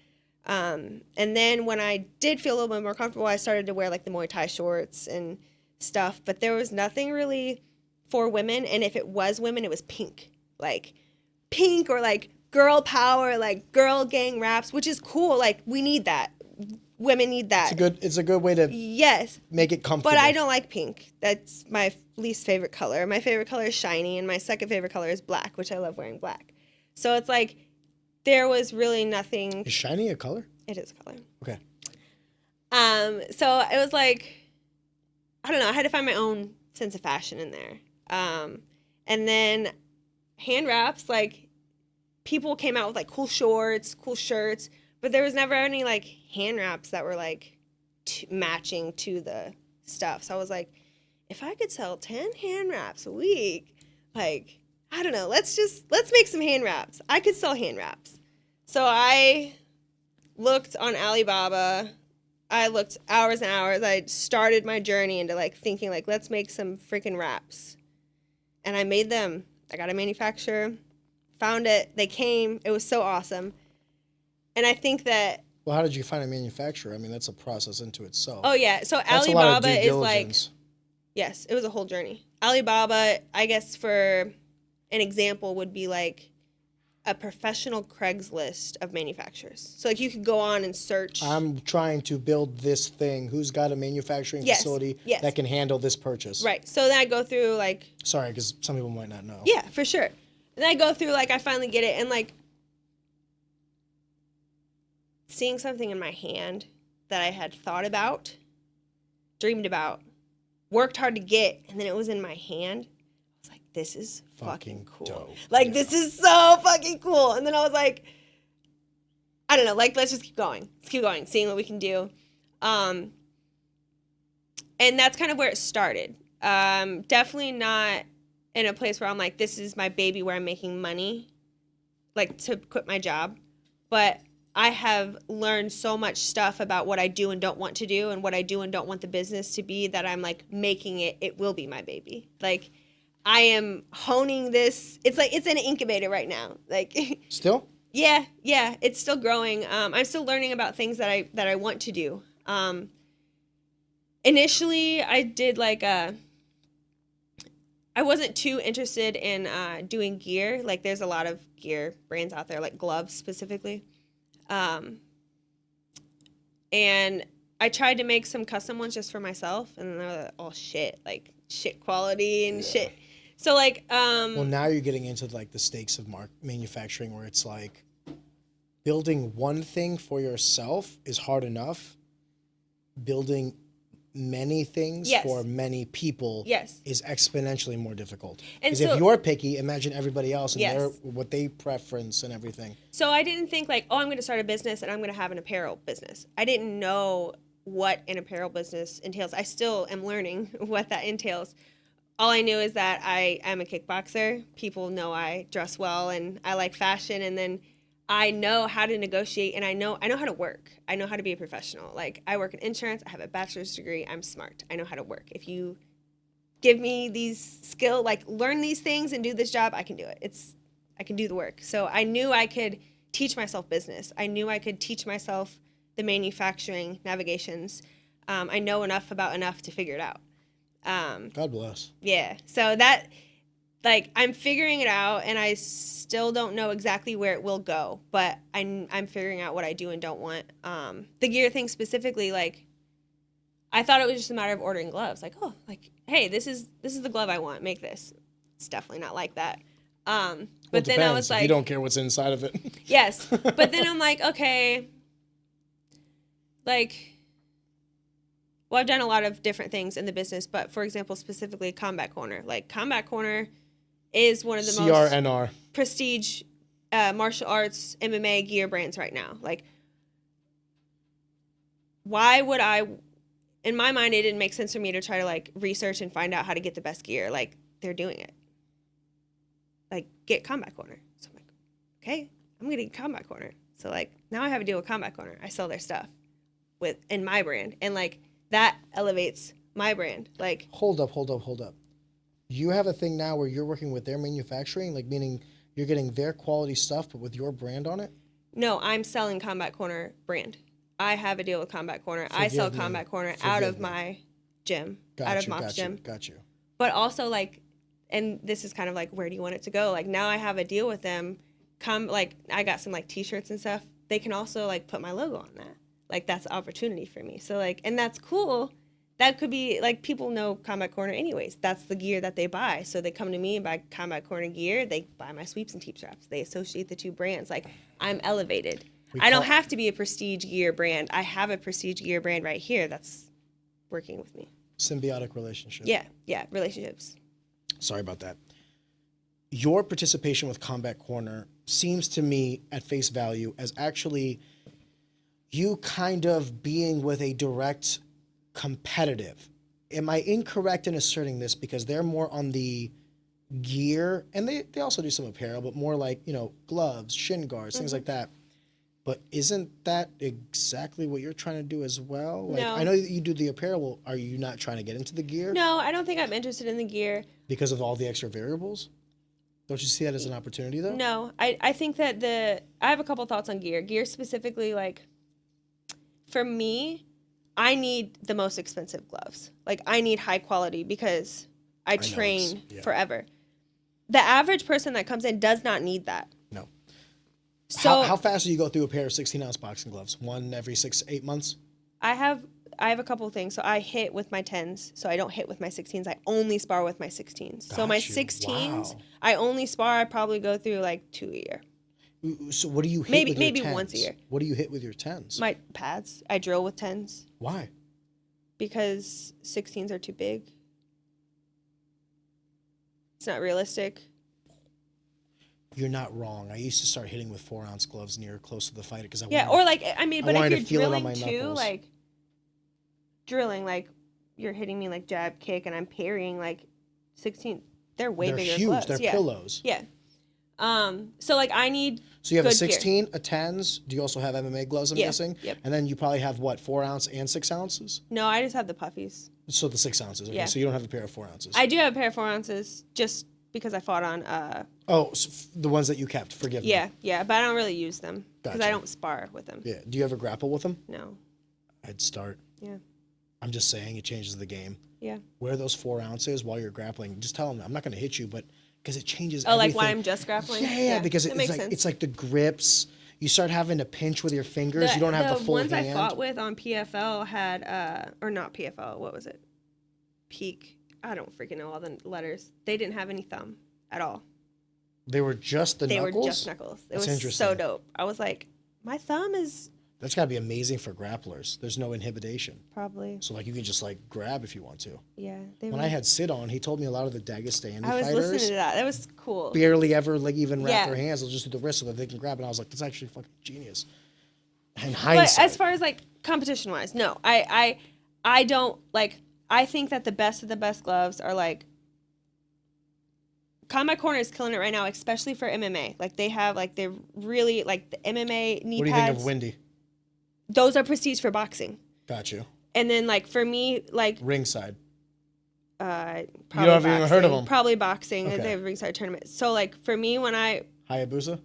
Speaker 2: And then when I did feel a little bit more comfortable, I started to wear, like, the Muay Thai shorts and stuff. But there was nothing really for women, and if it was women, it was pink. Like, pink or, like, girl power, like, girl gang raps, which is cool. Like, we need that. Women need that.
Speaker 1: It's a good way to make it comfortable.
Speaker 2: But I don't like pink. That's my least favorite color. My favorite color is shiny, and my second favorite color is black, which I love wearing black. So it's like there was really nothing.
Speaker 1: Is shiny a color?
Speaker 2: It is a color.
Speaker 1: Okay.
Speaker 2: So it was like, I don't know. I had to find my own sense of fashion in there. And then hand wraps, like, people came out with, like, cool shorts, cool shirts. But there was never any, like, hand wraps that were, like, matching to the stuff. So I was like, if I could sell 10 hand wraps a week, like, I don't know, let's make some hand wraps. I could sell hand wraps. So I looked on Alibaba. I looked hours and hours. I started my journey into, like, thinking, like, let's make some freaking wraps. And I made them. I got a manufacturer, found it. They came. It was so awesome. And I think that.
Speaker 1: Well, how did you find a manufacturer? I mean, that's a process into itself.
Speaker 2: Oh, yeah. So
Speaker 1: that's
Speaker 2: Alibaba is like. Yes, it was a whole journey. Alibaba, I guess for an example, would be like a professional Craigslist of manufacturers. So like you could go on and search.
Speaker 1: I'm trying to build this thing. Who's got a manufacturing facility that can handle this purchase?
Speaker 2: Right. So then I go through like.
Speaker 1: Sorry, because some people might not know.
Speaker 2: Yeah, for sure. And then I go through like I finally get it, and like seeing something in my hand that I had thought about, dreamed about, worked hard to get, and then it was in my hand. I was like, this is fucking cool.
Speaker 1: Dope.
Speaker 2: Like, this is so fucking cool. And then I was like, I don't know, like, let's just keep going. Let's keep going, seeing what we can do. And that's kind of where it started. Definitely not in a place where I'm like, this is my baby where I'm making money, like to quit my job. But I have learned so much stuff about what I do and don't want to do and what I do and don't want the business to be that I'm like making it will be my baby. Like I am honing this. It's like, it's in an incubator right now. Like
Speaker 1: Still?
Speaker 2: Yeah. It's still growing. I'm still learning about things that I want to do. Initially I did like I wasn't too interested in doing gear. Like there's a lot of gear brands out there, like gloves specifically. And I tried to make some custom ones just for myself, and they're all shit, like shit quality and shit. So like,
Speaker 1: well, now you're getting into like the stakes of manufacturing, where it's like building one thing for yourself is hard enough. Building many things for many people is exponentially more difficult. Because if you're picky, imagine everybody else and what they preference and everything.
Speaker 2: So I didn't think like, oh, I'm going to start a business and I'm going to have an apparel business. I didn't know what an apparel business entails. I still am learning what that entails. All I knew is that I am a kickboxer. People know I dress well and I like fashion, and then I know how to negotiate, and I know how to work. I know how to be a professional. Like, I work in insurance. I have a bachelor's degree. I'm smart. I know how to work. If you give me these skills, like learn these things and do this job, I can do it. I can do the work. So I knew I could teach myself business. I knew I could teach myself the manufacturing navigations. I know enough to figure it out.
Speaker 1: God bless. Yeah.
Speaker 2: So that, like, I'm figuring it out, and I still don't know exactly where it will go, but I'm figuring out what I do and don't want. The gear thing specifically, like, I thought it was just a matter of ordering gloves. Like, oh, like, hey, this is the glove I want. Make this. It's definitely not like that. But then I was like,
Speaker 1: you don't care what's inside of it.
Speaker 2: Yes, but then I'm like, okay, like, well, I've done a lot of different things in the business, but for example, specifically Combat Corner. Like, Combat Corner is one of the
Speaker 1: CRNR.
Speaker 2: most prestige martial arts MMA gear brands right now. Like, why would I, in my mind, it didn't make sense for me to try to like research and find out how to get the best gear. Like, they're doing it. Like, get Combat Corner. So I'm like, okay, I'm going to get Combat Corner. So like, now I have a deal with Combat Corner. I sell their stuff in my brand. And like, that elevates my brand. Like,
Speaker 1: Hold up. You have a thing now where you're working with their manufacturing, like meaning you're getting their quality stuff, but with your brand on it?
Speaker 2: No, I'm selling Combat Corner brand. I have a deal with Combat Corner. I sell Combat Corner out of my gym, out of Mock's gym.
Speaker 1: Got you.
Speaker 2: But also, like, and this is kind of like, where do you want it to go? Like, now I have a deal with them. Like, I got some like t-shirts and stuff. They can also like put my logo on that. Like, that's an opportunity for me. So like, and that's cool. That could be like, people know Combat Corner anyways. That's the gear that they buy. So they come to me and buy Combat Corner gear. They buy my sweeps and T-straps. They associate the two brands. Like, I'm elevated. I don't have to be a prestige gear brand. I have a prestige gear brand right here that's working with me.
Speaker 1: Symbiotic relationship.
Speaker 2: Yeah, relationships.
Speaker 1: Sorry about that. Your participation with Combat Corner seems to me at face value as actually you kind of being with a direct competitive. Am I incorrect in asserting this? Because they're more on the gear, and they also do some apparel, but more like, gloves, shin guards, things like that. But isn't that exactly what you're trying to do as well? Like,
Speaker 2: No.
Speaker 1: I know that you do the apparel. Are you not trying to get into the gear?
Speaker 2: No, I don't think I'm interested in the gear.
Speaker 1: Because of all the extra variables? Don't you see that as an opportunity, though?
Speaker 2: No, I think that I have a couple thoughts on gear. Gear specifically, like, for me, I need the most expensive gloves. Like, I need high quality because I train forever. The average person that comes in does not need that.
Speaker 1: No.
Speaker 2: So
Speaker 1: How fast do you go through a pair of 16-ounce boxing gloves? One every 6 to 8 months?
Speaker 2: I have a couple of things. So I hit with my 10s. So I don't hit with my 16s. I only spar with my 16s. So my
Speaker 1: Got you.
Speaker 2: 16s,
Speaker 1: Wow.
Speaker 2: I only spar. I probably go through like 2 a year.
Speaker 1: So what do you hit
Speaker 2: Maybe
Speaker 1: with your 10s?
Speaker 2: maybe once a year.
Speaker 1: What do you hit with your 10s?
Speaker 2: My pads. I drill with 10s
Speaker 1: Why?
Speaker 2: because 16s are too big. It's not realistic.
Speaker 1: You're not wrong. I used to start hitting with 4-ounce gloves near close to the fighter because I
Speaker 2: Yeah,
Speaker 1: wanted
Speaker 2: or like I mean, but
Speaker 1: wanted
Speaker 2: if
Speaker 1: to feel
Speaker 2: you're
Speaker 1: it on
Speaker 2: drilling
Speaker 1: my
Speaker 2: too,
Speaker 1: knuckles.
Speaker 2: like drilling, like you're hitting me like jab kick, and I'm parrying like 16. They're way
Speaker 1: they're
Speaker 2: bigger
Speaker 1: huge.
Speaker 2: gloves.
Speaker 1: They're
Speaker 2: yeah.
Speaker 1: pillows.
Speaker 2: Yeah. So like I need.
Speaker 1: So you have a
Speaker 2: good gear.
Speaker 1: 16, a 10s. Do you also have MMA gloves, I'm
Speaker 2: Yeah,
Speaker 1: guessing?
Speaker 2: yep.
Speaker 1: And then you probably have, what, 4-ounce and 6 ounces?
Speaker 2: No, I just have the puffies.
Speaker 1: So the 6 ounces. Okay,
Speaker 2: Yeah.
Speaker 1: so you don't have a pair of 4 ounces.
Speaker 2: I do have a pair of 4 ounces just because I fought on.
Speaker 1: Oh, so the ones that you kept. Forgive me.
Speaker 2: Yeah, but I don't really use them because I
Speaker 1: Gotcha.
Speaker 2: don't spar with them.
Speaker 1: Yeah. Do you ever grapple with them?
Speaker 2: No.
Speaker 1: I'd start.
Speaker 2: Yeah.
Speaker 1: I'm just saying it changes the game.
Speaker 2: Yeah.
Speaker 1: Wear those 4 ounces while you're grappling. Just tell them, I'm not going to hit you, but because it changes
Speaker 2: Oh,
Speaker 1: everything.
Speaker 2: like why I'm just grappling?
Speaker 1: Yeah, because
Speaker 2: that
Speaker 1: it's
Speaker 2: makes
Speaker 1: like
Speaker 2: sense.
Speaker 1: it's like the grips. You start having to pinch with your fingers. You don't have the full
Speaker 2: ones
Speaker 1: hand.
Speaker 2: I fought with on PFL had or not PFL. What was it? Peak. I don't freaking know all the letters. They didn't have any thumb at all.
Speaker 1: They were just the
Speaker 2: They
Speaker 1: knuckles?
Speaker 2: were just knuckles. It
Speaker 1: That's
Speaker 2: was
Speaker 1: interesting.
Speaker 2: so dope. I was like, my thumb is
Speaker 1: That's got to be amazing for grapplers. There's no inhibition.
Speaker 2: probably
Speaker 1: So like you can just like grab if you want to.
Speaker 2: yeah. They
Speaker 1: When
Speaker 2: were,
Speaker 1: I had Sid on, he told me a lot of the Dagestani
Speaker 2: I was
Speaker 1: fighters
Speaker 2: listening to that. That was cool.
Speaker 1: barely ever like even wrap
Speaker 2: Yeah.
Speaker 1: their hands. They'll just do the wrist so that they can grab. And I was like, that's actually fucking genius. And
Speaker 2: But
Speaker 1: hindsight.
Speaker 2: as far as like competition wise, no, I don't like. I think that the best of the best gloves are like. Combat Corner is killing it right now, especially for MMA. Like they have like they're really like the MMA knee
Speaker 1: What do you
Speaker 2: pads.
Speaker 1: think of Windy?
Speaker 2: Those are prestige for boxing.
Speaker 1: Got you.
Speaker 2: And then like for me, like
Speaker 1: Ringside.
Speaker 2: probably
Speaker 1: haven't even heard of them?
Speaker 2: Probably boxing.
Speaker 1: Okay.
Speaker 2: They have ringside tournament. So like for me, when
Speaker 1: Hayabusa?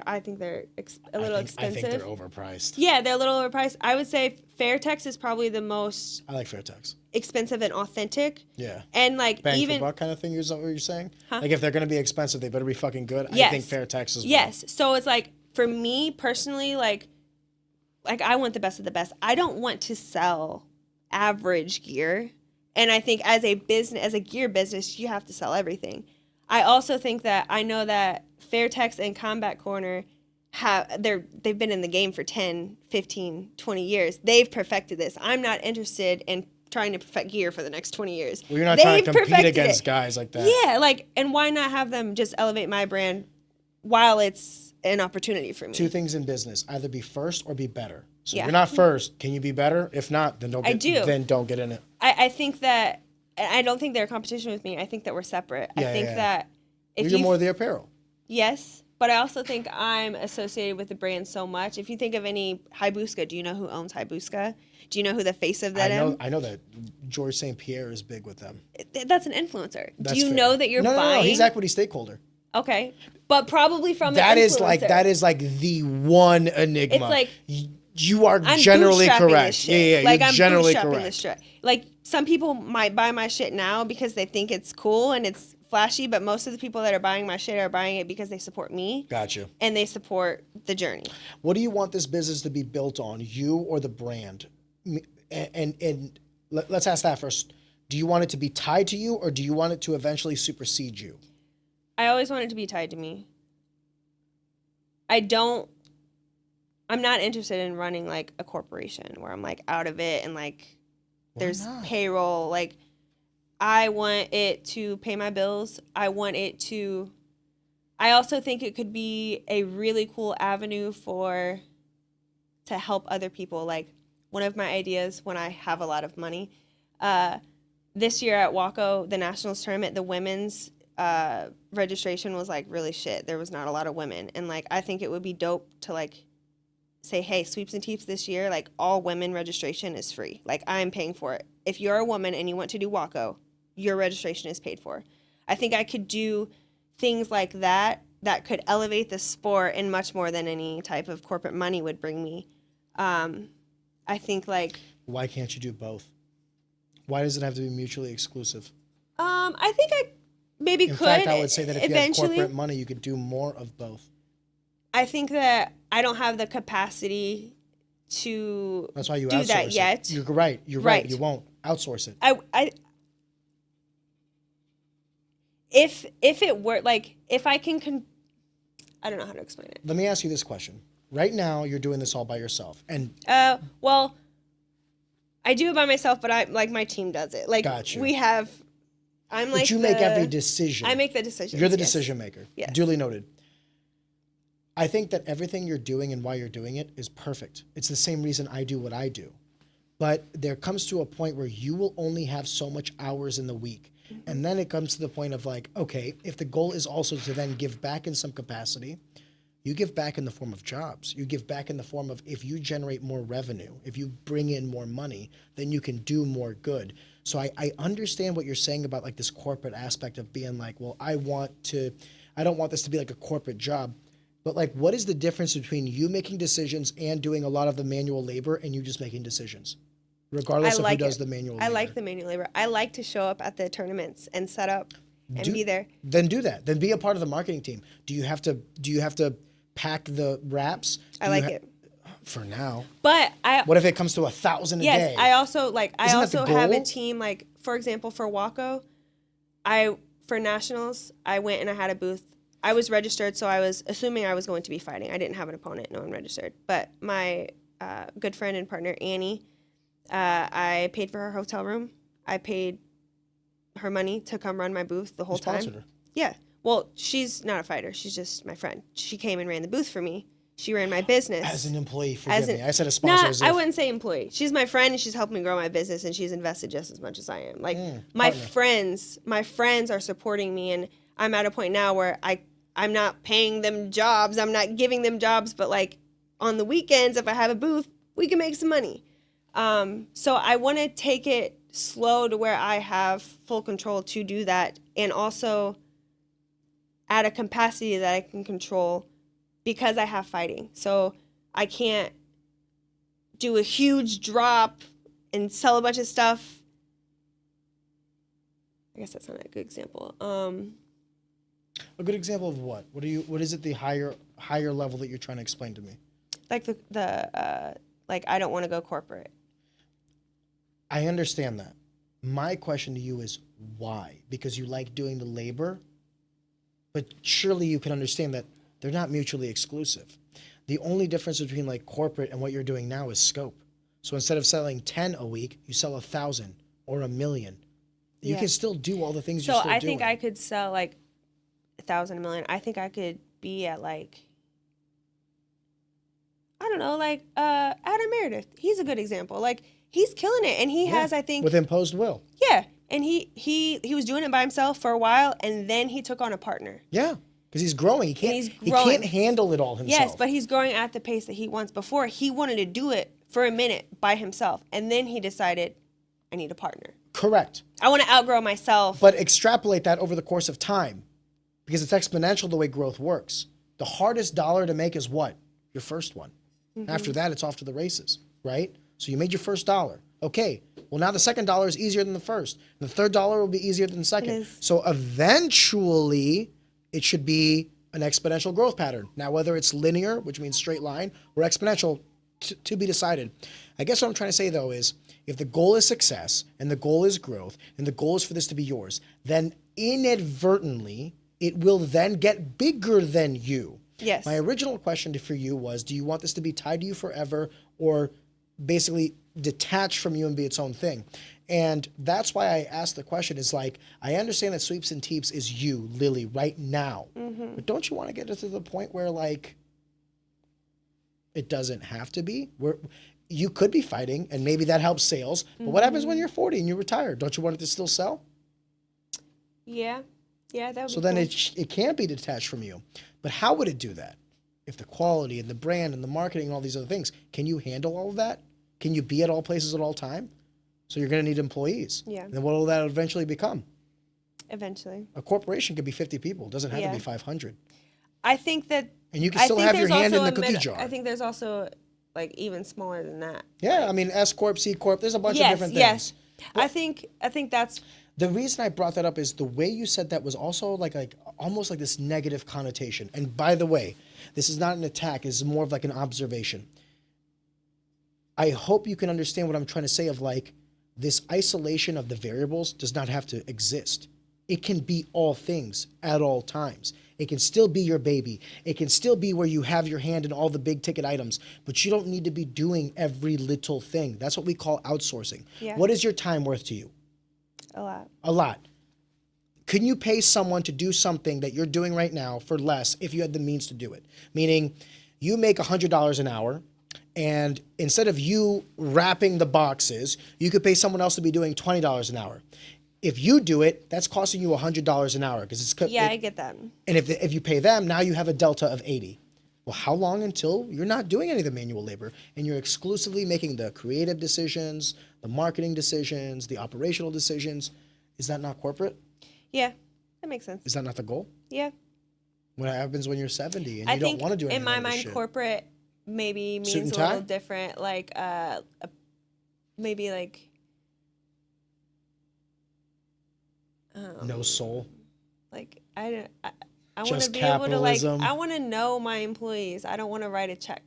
Speaker 2: I think they're a little expensive.
Speaker 1: I think they're overpriced.
Speaker 2: Yeah, they're a little overpriced. I would say Fairtex is probably the most
Speaker 1: I like Fairtex.
Speaker 2: expensive and authentic.
Speaker 1: Yeah.
Speaker 2: And like
Speaker 1: Bang
Speaker 2: even
Speaker 1: for buck kind of thing, is that what you're saying?
Speaker 2: Huh?
Speaker 1: Like if they're going to be expensive, they better be fucking good.
Speaker 2: Yes.
Speaker 1: I think Fairtex is
Speaker 2: yes. So it's like for me personally, like I want the best of the best. I don't want to sell average gear. And I think as a business, as a gear business, you have to sell everything. I also think that I know that Fairtex and Combat Corner they've been in the game for 10, 15, 20 years. They've perfected this. I'm not interested in trying to perfect gear for the next 20 years.
Speaker 1: Well, you're not trying to
Speaker 2: They've
Speaker 1: compete
Speaker 2: perfected
Speaker 1: against
Speaker 2: it.
Speaker 1: guys like that.
Speaker 2: Yeah, like, and why not have them just elevate my brand while it's an opportunity for me?
Speaker 1: Two things in business: either be first or be better. So
Speaker 2: Yeah.
Speaker 1: if you're not first, can you be better? If not, then don't get in it.
Speaker 2: I think that I don't think they're a competition with me. I think that we're separate. I
Speaker 1: Yeah,
Speaker 2: think
Speaker 1: yeah.
Speaker 2: that if
Speaker 1: You're
Speaker 2: you
Speaker 1: more the apparel.
Speaker 2: yes, but I also think I'm associated with the brand so much. If you think of any Hayabusa, do you know who owns Hayabusa? Do you know who the face of that is?
Speaker 1: I know that George St. Pierre is big with them.
Speaker 2: That's an influencer.
Speaker 1: That's
Speaker 2: do you
Speaker 1: fair.
Speaker 2: know that you're
Speaker 1: no,
Speaker 2: buying?
Speaker 1: No, he's equity stakeholder.
Speaker 2: Okay, but probably from
Speaker 1: That
Speaker 2: an
Speaker 1: is
Speaker 2: influencer.
Speaker 1: that is like the one enigma.
Speaker 2: It's like
Speaker 1: you are
Speaker 2: I'm
Speaker 1: generally
Speaker 2: bootstrapping
Speaker 1: correct.
Speaker 2: this shit.
Speaker 1: Yeah,
Speaker 2: like
Speaker 1: you're
Speaker 2: I'm
Speaker 1: generally
Speaker 2: bootstrapping
Speaker 1: correct.
Speaker 2: this shit. Like some people might buy my shit now because they think it's cool and it's flashy, but most of the people that are buying my shit are buying it because they support me
Speaker 1: Got you.
Speaker 2: and they support the journey.
Speaker 1: What do you want this business to be built on, you or the brand? And let's ask that first. Do you want it to be tied to you, or do you want it to eventually supersede you?
Speaker 2: I always want it to be tied to me. I'm not interested in running like a corporation where I'm like out of it and like there's
Speaker 1: not?
Speaker 2: payroll. Like I want it to pay my bills. I also think it could be a really cool avenue to help other people. Like one of my ideas when I have a lot of money, this year at Waco, the Nationals tournament, the women's registration was like really shit. There was not a lot of women. And like, I think it would be dope to like say, hey, Sweeps and Teeps this year, like all women registration is free. Like I'm paying for it. If you're a woman and you want to do Waco, your registration is paid for. I think I could do things like that could elevate the sport in much more than any type of corporate money would bring me. I think like.
Speaker 1: Why can't you do both? Why does it have to be mutually exclusive?
Speaker 2: I think I maybe
Speaker 1: In
Speaker 2: could.
Speaker 1: fact, I would say that if
Speaker 2: eventually.
Speaker 1: you had corporate money, you could do more of both.
Speaker 2: I think that I don't have the capacity to
Speaker 1: That's why you
Speaker 2: do
Speaker 1: outsource
Speaker 2: that
Speaker 1: it.
Speaker 2: yet.
Speaker 1: You're right. You're right. You won't outsource it.
Speaker 2: If it were like, if I can, I don't know how to explain it.
Speaker 1: Let me ask you this question. Right now, you're doing this all by yourself, and
Speaker 2: Well, I do it by myself, but my team does it. Like,
Speaker 1: Got you.
Speaker 2: we have.
Speaker 1: but you make every decision.
Speaker 2: I make the decisions.
Speaker 1: You're the
Speaker 2: yes.
Speaker 1: decision maker.
Speaker 2: Yes.
Speaker 1: Duly noted. I think that everything you're doing and why you're doing it is perfect. It's the same reason I do what I do. But there comes to a point where you will only have so much hours in the week. Mm-hmm. And then it comes to the point of like, okay, if the goal is also to then give back in some capacity, you give back in the form of jobs. You give back in the form of if you generate more revenue, if you bring in more money, then you can do more good. So I understand what you're saying about like this corporate aspect of being like, well, I don't want this to be like a corporate job. But like, what is the difference between you making decisions and doing a lot of the manual labor and you just making decisions? Regardless of who does the manual labor.
Speaker 2: I like the manual labor. I like to show up at the tournaments and set up and be there.
Speaker 1: Then do that. Then be a part of the marketing team. Do you have to pack the wraps?
Speaker 2: I like it.
Speaker 1: For now.
Speaker 2: But
Speaker 1: what if it comes to 1,000 a day?
Speaker 2: Yes, I also have a
Speaker 1: goal?
Speaker 2: team, like, for example, for Waco, for nationals, I went and I had a booth. I was registered, so I was assuming I was going to be fighting. I didn't have an opponent, no one registered. But my good friend and partner, Annie, I paid for her hotel room. I paid her money to come run my booth the whole time.
Speaker 1: Sponsored her.
Speaker 2: Yeah. Well, she's not a fighter. She's just my friend. She came and ran the booth for me. She ran my business.
Speaker 1: As an employee, forgive me. I said a sponsor.
Speaker 2: I wouldn't say employee. She's my friend, and she's helping me grow my business, and she's invested just as much as I am. Like, my friends are supporting me, and I'm at a point now where I'm not paying them jobs. I'm not giving them jobs, but, like, on the weekends, if I have a booth, we can make some money. So I want to take it slow to where I have full control to do that, and also at a capacity that I can control because I have fighting. So I can't do a huge drop and sell a bunch of stuff. I guess that's not a good example.
Speaker 1: A good example of what? What is it the higher level that you're trying to explain to me?
Speaker 2: Like like I don't want to go corporate.
Speaker 1: I understand that. My question to you is why? Because you like doing the labor, but surely you can understand that they're not mutually exclusive. The only difference between like corporate and what you're doing now is scope. So instead of selling 10 a week, you sell 1,000 or 1,000,000. You can still do all the things you're still doing. So I
Speaker 2: think I could sell like 1,000, 1,000,000. I think I could be at like, I don't know, like Adam Meredith. He's a good example. Like, he's killing it, and he has, I think,
Speaker 1: with imposed will.
Speaker 2: Yeah, and he was doing it by himself for a while, and then he took on a partner.
Speaker 1: Yeah, because he's growing. He can't handle it all himself.
Speaker 2: Yes, but he's growing at the pace that he wants. Before, he wanted to do it for a minute by himself, and then he decided, I need a partner.
Speaker 1: Correct.
Speaker 2: I want to outgrow myself.
Speaker 1: But extrapolate that over the course of time, because it's exponential the way growth works. The hardest dollar to make is what? Your first one. Mm-hmm. After that, it's off to the races, right? So you made your first dollar. Okay, well, now the second dollar is easier than the first. The third dollar will be easier than the second. So eventually, it should be an exponential growth pattern. Now, whether it's linear, which means straight line, or exponential, to be decided. I guess what I'm trying to say, though, is if the goal is success, and the goal is growth, and the goal is for this to be yours, then inadvertently, it will then get bigger than you.
Speaker 2: Yes.
Speaker 1: My original question for you was, do you want this to be tied to you forever, or basically detach from you and be its own thing? And that's why I asked the question, is like, I understand that Sweeps and Teeps is you, Lillie, right now. Mm-hmm. But don't you want to get it to the point where, like, it doesn't have to be? Where you could be fighting, and maybe that helps sales. But what happens when you're 40 and you retire? Don't you want it to still sell?
Speaker 2: Yeah. Yeah, that would be
Speaker 1: So then it can't be detached from you. But how would it do that? If the quality and the brand and the marketing and all these other things, can you handle all of that? Can you be at all places at all time? So you're going to need employees.
Speaker 2: Yeah.
Speaker 1: And then what will that eventually become?
Speaker 2: Eventually.
Speaker 1: A corporation could be 50 people. It doesn't have to be 500.
Speaker 2: I think that...
Speaker 1: And you can still have your hand in the cookie jar.
Speaker 2: I think there's also, like, even smaller than that.
Speaker 1: Yeah, I mean, S Corp, C Corp, there's a bunch of different things.
Speaker 2: Yes. I think that's...
Speaker 1: The reason I brought that up is the way you said that was also like almost like this negative connotation. And by the way, This is not an attack. This is more of like an observation. I hope you can understand what I'm trying to say of like, this isolation of the variables does not have to exist. It can be all things at all times. It can still be your baby. It can still be where you have your hand in all the big ticket items, but you don't need to be doing every little thing. That's what we call outsourcing.
Speaker 2: Yeah.
Speaker 1: What is your time worth to you?
Speaker 2: A lot.
Speaker 1: A lot. Can you pay someone to do something that you're doing right now for less if you had the means to do it? Meaning you make $100 an hour, and instead of you wrapping the boxes, you could pay someone else to be doing $20 an hour. If you do it, that's costing you $100 an hour because it's
Speaker 2: Yeah, I get that.
Speaker 1: And if you pay them, now you have a delta of 80. Well, how long until you're not doing any of the manual labor and you're exclusively making the creative decisions, the marketing decisions, the operational decisions? Is that not corporate?
Speaker 2: Yeah, that makes sense.
Speaker 1: Is that not the goal?
Speaker 2: Yeah.
Speaker 1: What happens when you're 70 and
Speaker 2: I
Speaker 1: you don't
Speaker 2: think
Speaker 1: want to do anything?
Speaker 2: in my
Speaker 1: of this
Speaker 2: mind,
Speaker 1: shit?
Speaker 2: corporate maybe means
Speaker 1: Suit and
Speaker 2: a
Speaker 1: tie?
Speaker 2: little different. Like, maybe like.
Speaker 1: No soul.
Speaker 2: Like I want
Speaker 1: Just
Speaker 2: to be able to like
Speaker 1: capitalism.
Speaker 2: I want to know my employees. I don't want to write a check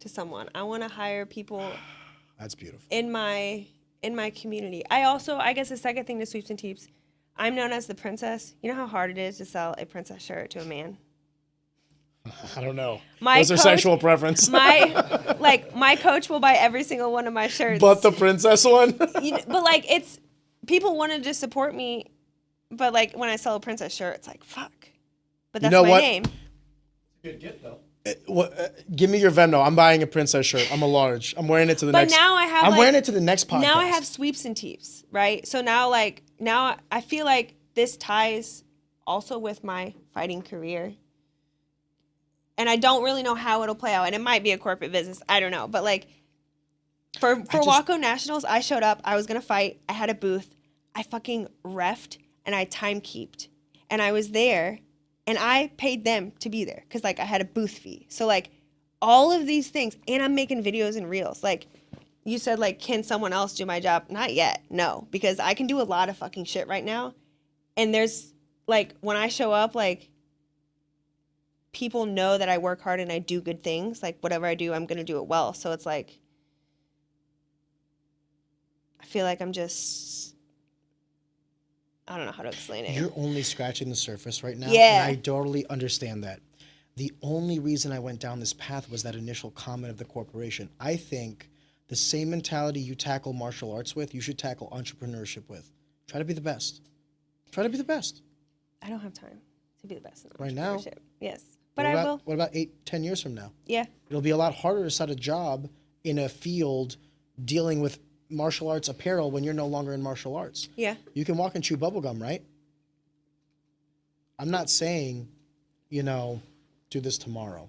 Speaker 2: to someone. I want to hire people
Speaker 1: That's beautiful.
Speaker 2: in my community. I guess the second thing to Sweeps and Teeps, I'm known as the princess. You know how hard it is to sell a princess shirt to a man?
Speaker 1: I don't know.
Speaker 2: My
Speaker 1: Those are
Speaker 2: coach-
Speaker 1: sexual preference.
Speaker 2: My coach will buy every single one of my shirts.
Speaker 1: But the princess one?
Speaker 2: But like it's people wanted to support me, but like when I sell a princess shirt, it's like fuck. But that's
Speaker 1: know
Speaker 2: my
Speaker 1: what?
Speaker 2: name.
Speaker 3: Good gift though.
Speaker 1: Give me your Venmo. I'm buying a princess shirt. I'm a large. I'm wearing it to the
Speaker 2: But
Speaker 1: next.
Speaker 2: now I have
Speaker 1: I'm
Speaker 2: like,
Speaker 1: wearing it to the next podcast.
Speaker 2: Now I have Sweeps and Teeps, right? So now I feel like this ties also with my fighting career. And I don't really know how it'll play out. And it might be a corporate business. I don't know. But like for Waco Nationals, I showed up. I was going to fight. I had a booth. I fucking reffed and I time-keeped. And I was there and I paid them to be there because like I had a booth fee. So like all of these things, and I'm making videos and reels. Like you said, like, can someone else do my job? Not yet. No, because I can do a lot of fucking shit right now. And there's like, when I show up, like, people know that I work hard and I do good things. Like, whatever I do, I'm going to do it well. So it's like, I feel like I'm just, I don't know how to explain it.
Speaker 1: You're only scratching the surface right now.
Speaker 2: Yeah.
Speaker 1: And I totally understand that. The only reason I went down this path was that initial comment of the corporation. I think the same mentality you tackle martial arts with, you should tackle entrepreneurship with. Try to be the best. Try to be the best.
Speaker 2: I don't have time to be the best in
Speaker 1: Right now?
Speaker 2: entrepreneurship. Yes. But
Speaker 1: What
Speaker 2: I
Speaker 1: about,
Speaker 2: will.
Speaker 1: What about 8-10 years from now?
Speaker 2: Yeah.
Speaker 1: It'll be a lot harder to set a job in a field dealing with martial arts apparel when you're no longer in martial arts.
Speaker 2: Yeah.
Speaker 1: You can walk and chew bubblegum, right? I'm not saying, do this tomorrow.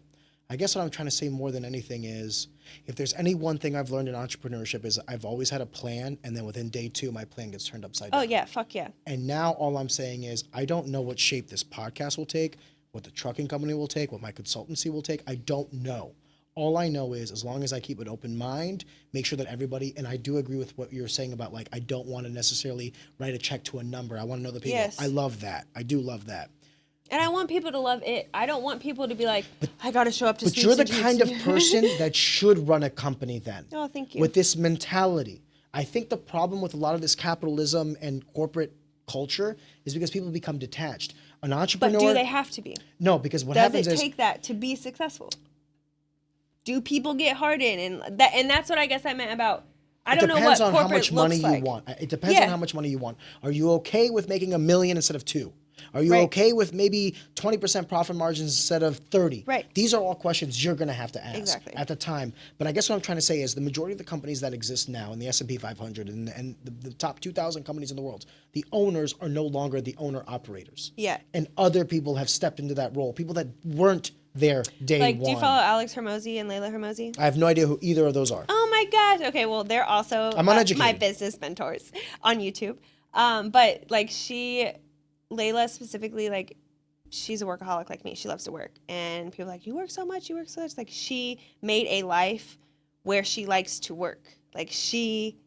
Speaker 1: I guess what I'm trying to say more than anything is, if there's any one thing I've learned in entrepreneurship is I've always had a plan, and then within day 2, my plan gets turned upside down.
Speaker 2: Oh, yeah. Fuck yeah.
Speaker 1: And now all I'm saying is I don't know what shape this podcast will take, what the trucking company will take, what my consultancy will take. I don't know. All I know is as long as I keep an open mind, make sure that everybody, and I do agree with what you're saying about, like, I don't want to necessarily write a check to a number. I want to know the people.
Speaker 2: Yes.
Speaker 1: I love that. I do love that.
Speaker 2: And I want people to love it. I don't want people to be like, I got to show up to
Speaker 1: But
Speaker 2: Sweeps
Speaker 1: you're the
Speaker 2: and Teeps.
Speaker 1: kind of person that should run a company then.
Speaker 2: Oh, thank you.
Speaker 1: With this mentality. I think the problem with a lot of this capitalism and corporate culture is because people become detached. An entrepreneur.
Speaker 2: But do they have to be?
Speaker 1: No, because what
Speaker 2: Does
Speaker 1: happens
Speaker 2: it
Speaker 1: is
Speaker 2: take that to be successful? Do people get hardened? And that's what I guess I meant about, I don't know what
Speaker 1: depends on
Speaker 2: corporate
Speaker 1: how much money
Speaker 2: looks like.
Speaker 1: you want. It depends
Speaker 2: Yeah.
Speaker 1: on how much money you want. Are you okay with making $1 million instead of $2 million? Are you
Speaker 2: Right.
Speaker 1: okay with maybe 20% profit margins instead of 30%?
Speaker 2: Right.
Speaker 1: These are all questions you're going to have to ask
Speaker 2: Exactly.
Speaker 1: at the time. But I guess what I'm trying to say is the majority of the companies that exist now in the S&P 500 and the top 2,000 companies in the world, the owners are no longer the owner-operators.
Speaker 2: Yeah.
Speaker 1: And other people have stepped into that role, people that weren't there day
Speaker 2: Like,
Speaker 1: one.
Speaker 2: do you follow Alex Hermosi and Layla Hermosi?
Speaker 1: I have no idea who either of those are.
Speaker 2: Oh my gosh. Okay, well, they're also
Speaker 1: I'm uneducated.
Speaker 2: my business mentors on YouTube. But like Layla specifically, like, she's a workaholic like me. She loves to work. And people are like, you work so much, you work so much. Like, she made a life where she likes to work. Like, she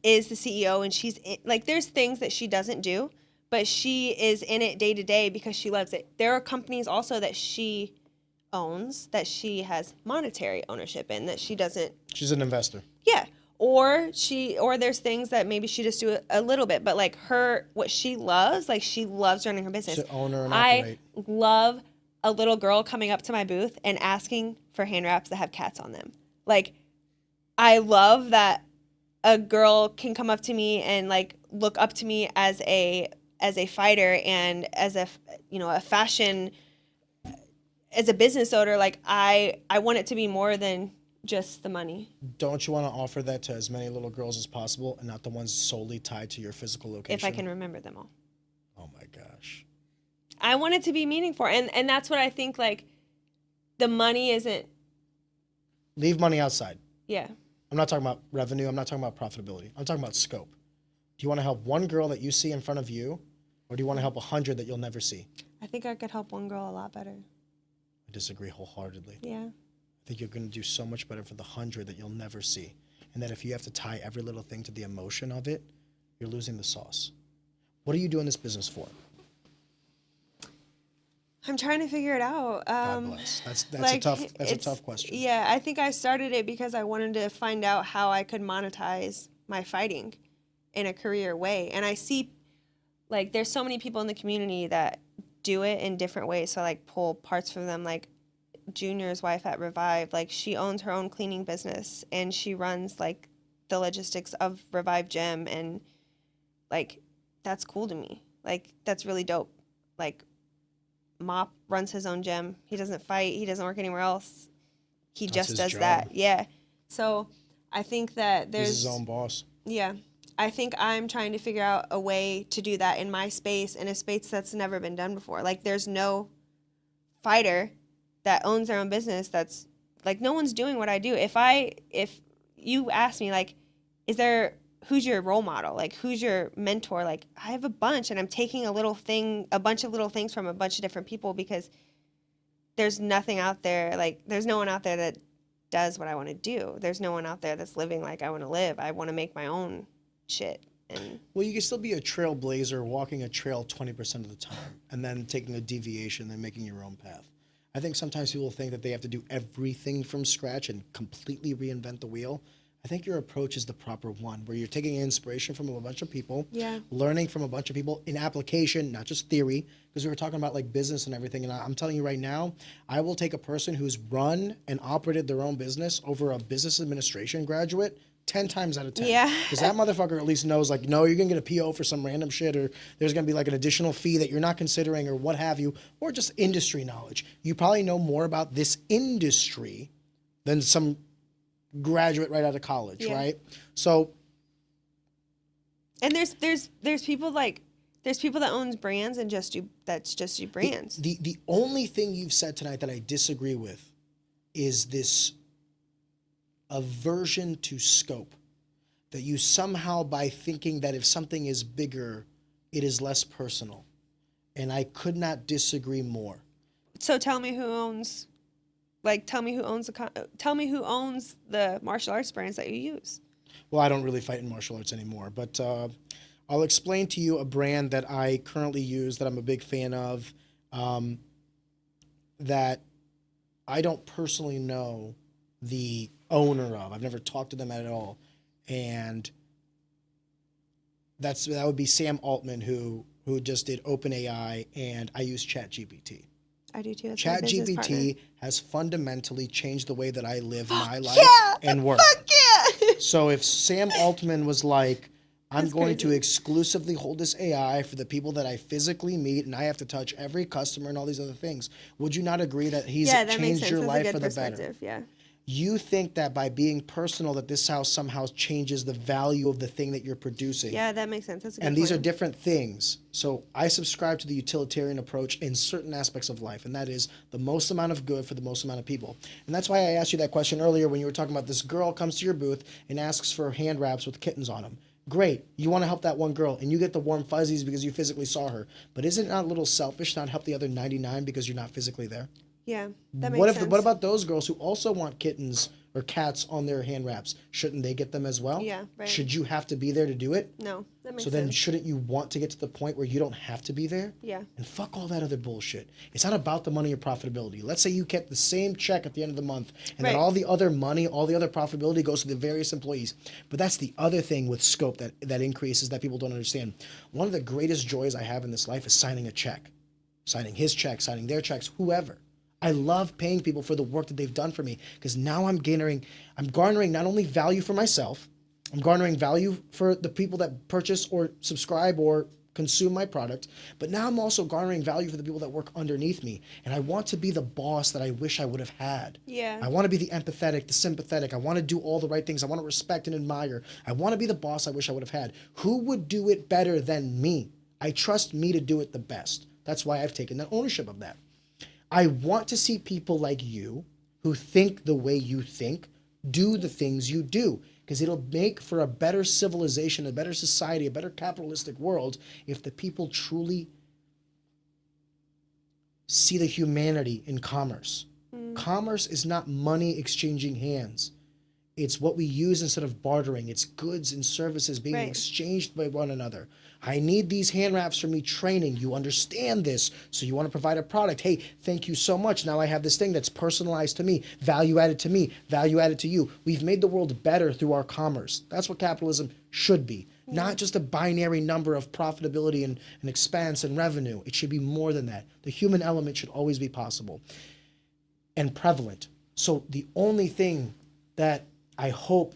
Speaker 2: is the CEO and she's in, like, there's things that she doesn't do, but she is in it day to day because she loves it. There are companies also that she owns that she has monetary ownership in, that she doesn't.
Speaker 1: She's an investor.
Speaker 2: Yeah. Or there's things that maybe she just do a little bit, but like what she loves, like she loves running her business.
Speaker 1: To own her and
Speaker 2: I
Speaker 1: operate.
Speaker 2: love a little girl coming up to my booth and asking for hand wraps that have cats on them. Like, I love that a girl can come up to me and like look up to me as a fighter and as a fashion, as a business owner. Like, I want it to be more than just the money.
Speaker 1: Don't you want to offer that to as many little girls as possible and not the ones solely tied to your physical location?
Speaker 2: If I can remember them all.
Speaker 1: Oh my gosh.
Speaker 2: I want it to be meaningful. And that's what I think, like, the money isn't.
Speaker 1: Leave money outside.
Speaker 2: Yeah.
Speaker 1: I'm not talking about revenue. I'm not talking about profitability. I'm talking about scope. Do you want to help one girl that you see in front of you, or do you want to help 100 that you'll never see?
Speaker 2: I think I could help one girl a lot better.
Speaker 1: I disagree wholeheartedly.
Speaker 2: Yeah.
Speaker 1: I think you're going to do so much better for the 100 that you'll never see. And that if you have to tie every little thing to the emotion of it, you're losing the sauce. What are you doing this business for?
Speaker 2: I'm trying to figure it out.
Speaker 1: God bless. That's
Speaker 2: like,
Speaker 1: a tough question.
Speaker 2: Yeah, I think I started it because I wanted to find out how I could monetize my fighting in a career way. And I see, like, there's so many people in the community that do it in different ways. So I, like, pull parts from them. Like, Junior's wife at Revive, like, she owns her own cleaning business and she runs, like, the logistics of Revive Gym. And, like, that's cool to me. Like, that's really dope. Like, Mop runs his own gym. He doesn't fight. He doesn't work anywhere else. He just does that. Yeah. So I think that there's...
Speaker 1: He's his own boss.
Speaker 2: Yeah. I think I'm trying to figure out a way to do that in my space, in a space that's never been done before. Like, there's no fighter that owns their own business that's... Like, no one's doing what I do. If you ask me, like, who's your role model? Like, who's your mentor? Like, I have a bunch, and I'm taking a bunch of little things from a bunch of different people because there's nothing out there. Like, there's no one out there that does what I want to do. There's no one out there that's living like I want to live. I want to make my own shit. And
Speaker 1: well, you can still be a trailblazer walking a trail 20% of the time and then taking a deviation and making your own path. I think sometimes people think that they have to do everything from scratch and completely reinvent the wheel. I think your approach is the proper one, where you're taking inspiration from a bunch of people, learning from a bunch of people in application, not just theory, because we were talking about like business and everything. And I'm telling you right now, I will take a person who's run and operated their own business over a business administration graduate 10 times out of 10.
Speaker 2: Yeah.
Speaker 1: Because that motherfucker at least knows, like, no, you're going to get a PO for some random shit, or there's going to be like an additional fee that you're not considering, or what have you, or just industry knowledge. You probably know more about this industry than some graduate right out of college, right? So,
Speaker 2: and there's people that owns brands and just do brands.
Speaker 1: The only thing you've said tonight that I disagree with is this aversion to scope, that you somehow, by thinking that if something is bigger, it is less personal, and I could not disagree more.
Speaker 2: So tell me who owns. Like, tell me who owns the martial arts brands that you use.
Speaker 1: Well, I don't really fight in martial arts anymore, but I'll explain to you a brand that I currently use that I'm a big fan of, that I don't personally know the owner of. I've never talked to them at all, and that would be Sam Altman, who just did OpenAI, and I use ChatGPT.
Speaker 2: I do too.
Speaker 1: ChatGPT has fundamentally changed the way that I live my life and work.
Speaker 2: Fuck yeah!
Speaker 1: So if Sam Altman was like, I'm going to exclusively hold this AI for the people that I physically meet, and I have to touch every customer and all these other things, would you not agree that he's changed your life for the better?
Speaker 2: Yeah.
Speaker 1: You think that by being personal, that this house somehow changes the value of the thing that you're producing.
Speaker 2: Yeah, that makes sense. That's a good
Speaker 1: And these
Speaker 2: point.
Speaker 1: are different things. So I subscribe to the utilitarian approach in certain aspects of life, and that is the most amount of good for the most amount of people. And that's why I asked you that question earlier when you were talking about this girl comes to your booth and asks for hand wraps with kittens on them. Great. You want to help that one girl, and you get the warm fuzzies because you physically saw her. But isn't it not a little selfish to not help the other 99 because you're not physically there?
Speaker 2: Yeah, that makes sense.
Speaker 1: What about those girls who also want kittens or cats on their hand wraps, shouldn't they get them as well?
Speaker 2: Yeah, right.
Speaker 1: Should you have to be there to do it?
Speaker 2: No, that makes
Speaker 1: So then
Speaker 2: sense.
Speaker 1: shouldn't you want to get to the point where you don't have to be there?
Speaker 2: Yeah.
Speaker 1: And fuck all that other bullshit. It's not about the money or profitability. Let's say you get the same check at the end of the month and
Speaker 2: Right.
Speaker 1: then all the other money, all the other profitability goes to the various employees. But that's the other thing with scope that increases that people don't understand. One of the greatest joys I have in this life is signing a check. Signing his check, signing their checks, whoever. I love paying people for the work that they've done for me because now I'm garnering not only value for myself, I'm garnering value for the people that purchase or subscribe or consume my product, but now I'm also garnering value for the people that work underneath me. And I want to be the boss that I wish I would have had.
Speaker 2: Yeah.
Speaker 1: I want to be the empathetic, the sympathetic. I want to do all the right things. I want to respect and admire. I want to be the boss I wish I would have had. Who would do it better than me? I trust me to do it the best. That's why I've taken the ownership of that. I want to see people like you who think the way you think, do the things you do, because it'll make for a better civilization, a better society, a better capitalistic world if the people truly see the humanity in commerce. Commerce is not money exchanging hands. It's what we use instead of bartering. It's goods and services being
Speaker 2: Right.
Speaker 1: exchanged by one another. I need these hand wraps for me training. You understand this, so you want to provide a product. Hey, thank you so much. Now I have this thing that's personalized to me, value added to me, value added to you. We've made the world better through our commerce. That's what capitalism should be. Not just a binary number of profitability and expense and revenue. It should be more than that. The human element should always be possible and prevalent. So the only thing that I hope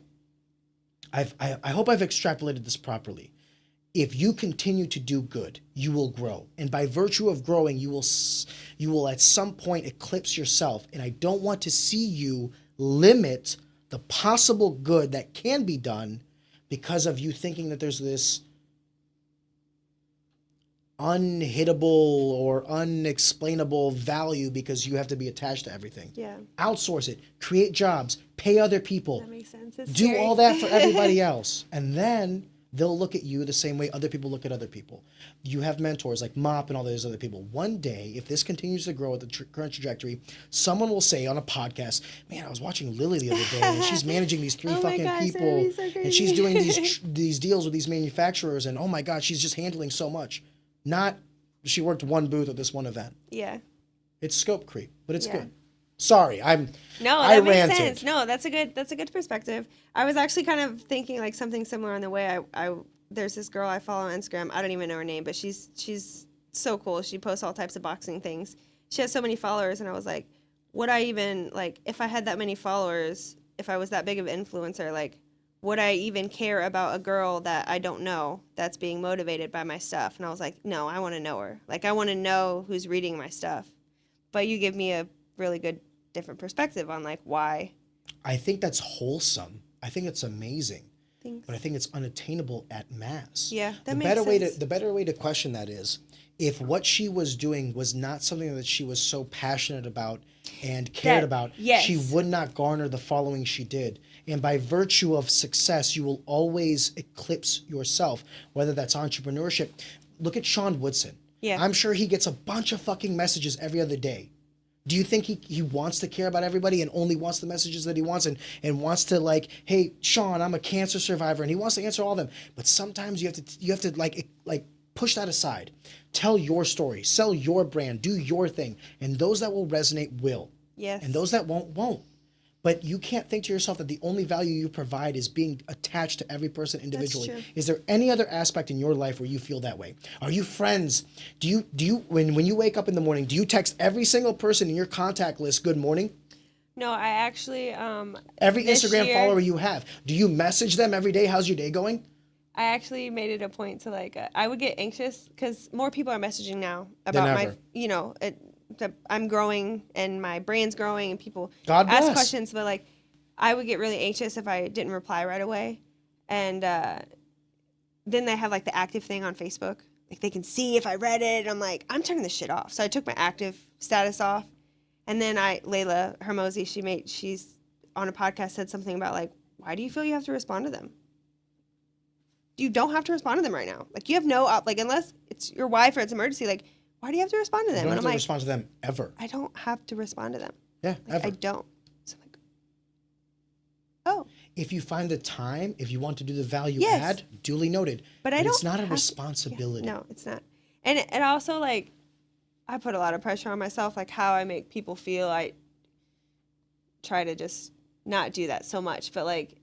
Speaker 1: I've extrapolated this properly. If you continue to do good, you will grow. And by virtue of growing, you will at some point eclipse yourself. And I don't want to see you limit the possible good that can be done because of you thinking that there's this unhittable or unexplainable value because you have to be attached to everything.
Speaker 2: Yeah.
Speaker 1: Outsource it, create jobs, pay other people,
Speaker 2: That makes sense. It's
Speaker 1: do
Speaker 2: scary.
Speaker 1: all that for everybody else. And then they'll look at you the same way other people look at other people. You have mentors like Mop and all those other people. One day, if this continues to grow at the current trajectory, someone will say on a podcast, man, I was watching Lillie the other day and she's managing these three
Speaker 2: Oh my
Speaker 1: fucking
Speaker 2: gosh, that'd
Speaker 1: people
Speaker 2: be so
Speaker 1: and she's
Speaker 2: crazy.
Speaker 1: doing these deals with these manufacturers and oh my God, she's just handling so much. Not she worked one booth at this one event.
Speaker 2: Yeah.
Speaker 1: It's scope creep, but it's
Speaker 2: Yeah.
Speaker 1: good. Sorry,
Speaker 2: No,
Speaker 1: I
Speaker 2: that makes
Speaker 1: ranted.
Speaker 2: sense. No, that's a good perspective. I was actually kind of thinking like something similar on the way. I there's this girl I follow on Instagram. I don't even know her name, but she's so cool. She posts all types of boxing things. She has so many followers, and I was like, would I even like if I had that many followers, if I was that big of an influencer, like would I even care about a girl that I don't know that's being motivated by my stuff? And I was like, no, I want to know her. Like I want to know who's reading my stuff. But you give me a really good different perspective on like why.
Speaker 1: I think that's wholesome. I think it's amazing.
Speaker 2: Thanks.
Speaker 1: But I think it's unattainable at mass.
Speaker 2: Yeah, that
Speaker 1: the
Speaker 2: makes
Speaker 1: better
Speaker 2: sense.
Speaker 1: the better way to question that is if what she was doing was not something that she was so passionate about and cared about,
Speaker 2: yes.
Speaker 1: she would not garner the following she did. And by virtue of success, you will always eclipse yourself, whether that's entrepreneurship. Look at Sean Woodson.
Speaker 2: Yeah.
Speaker 1: I'm sure he gets a bunch of fucking messages every other day. Do you think he wants to care about everybody and only wants the messages that he wants and wants to like, hey, Sean, I'm a cancer survivor, and he wants to answer all of them. But sometimes you have to like push that aside. Tell your story, sell your brand, do your thing. And those that will resonate will.
Speaker 2: Yes.
Speaker 1: And those that won't. But you can't think to yourself that the only value you provide is being attached to every person individually.
Speaker 2: true.
Speaker 1: Is there any other aspect in your life where you feel that way? Are you friends? Do you when you wake up in the morning, do you text every single person in your contact list good morning?
Speaker 2: No, I actually
Speaker 1: Every
Speaker 2: this
Speaker 1: Instagram
Speaker 2: year-
Speaker 1: follower you have. Do you message them every day? How's your day going?
Speaker 2: I actually made it a point to like I would get anxious because more people are messaging now about my
Speaker 1: ever.
Speaker 2: I'm growing and my brand's growing and people
Speaker 1: God
Speaker 2: ask
Speaker 1: bless.
Speaker 2: questions, but like I would get really anxious if I didn't reply right away, and then they have like the active thing on Facebook, like they can see if I read it. And I'm like, I'm turning this shit off, so I took my active status off, and then Layla Hermosi, she's on a podcast said something about like, why do you feel you have to respond to them? You don't have to respond to them right now. Like you have no like unless it's your wife or it's emergency. Like why do you have to respond to them?
Speaker 1: You don't
Speaker 2: And
Speaker 1: have
Speaker 2: I'm
Speaker 1: to
Speaker 2: like,
Speaker 1: respond to them ever.
Speaker 2: I don't have to respond to them.
Speaker 1: Yeah,
Speaker 2: Like,
Speaker 1: ever.
Speaker 2: I don't. So I'm like, Oh,
Speaker 1: If you find the time, if you want to do the value
Speaker 2: Yes.
Speaker 1: add, duly noted.
Speaker 2: but
Speaker 1: It's not a
Speaker 2: have to-
Speaker 1: responsibility.
Speaker 2: no, it's not. And it also, like, I put a lot of pressure on myself, like how I make people feel. I try to just not do that so much. But, like,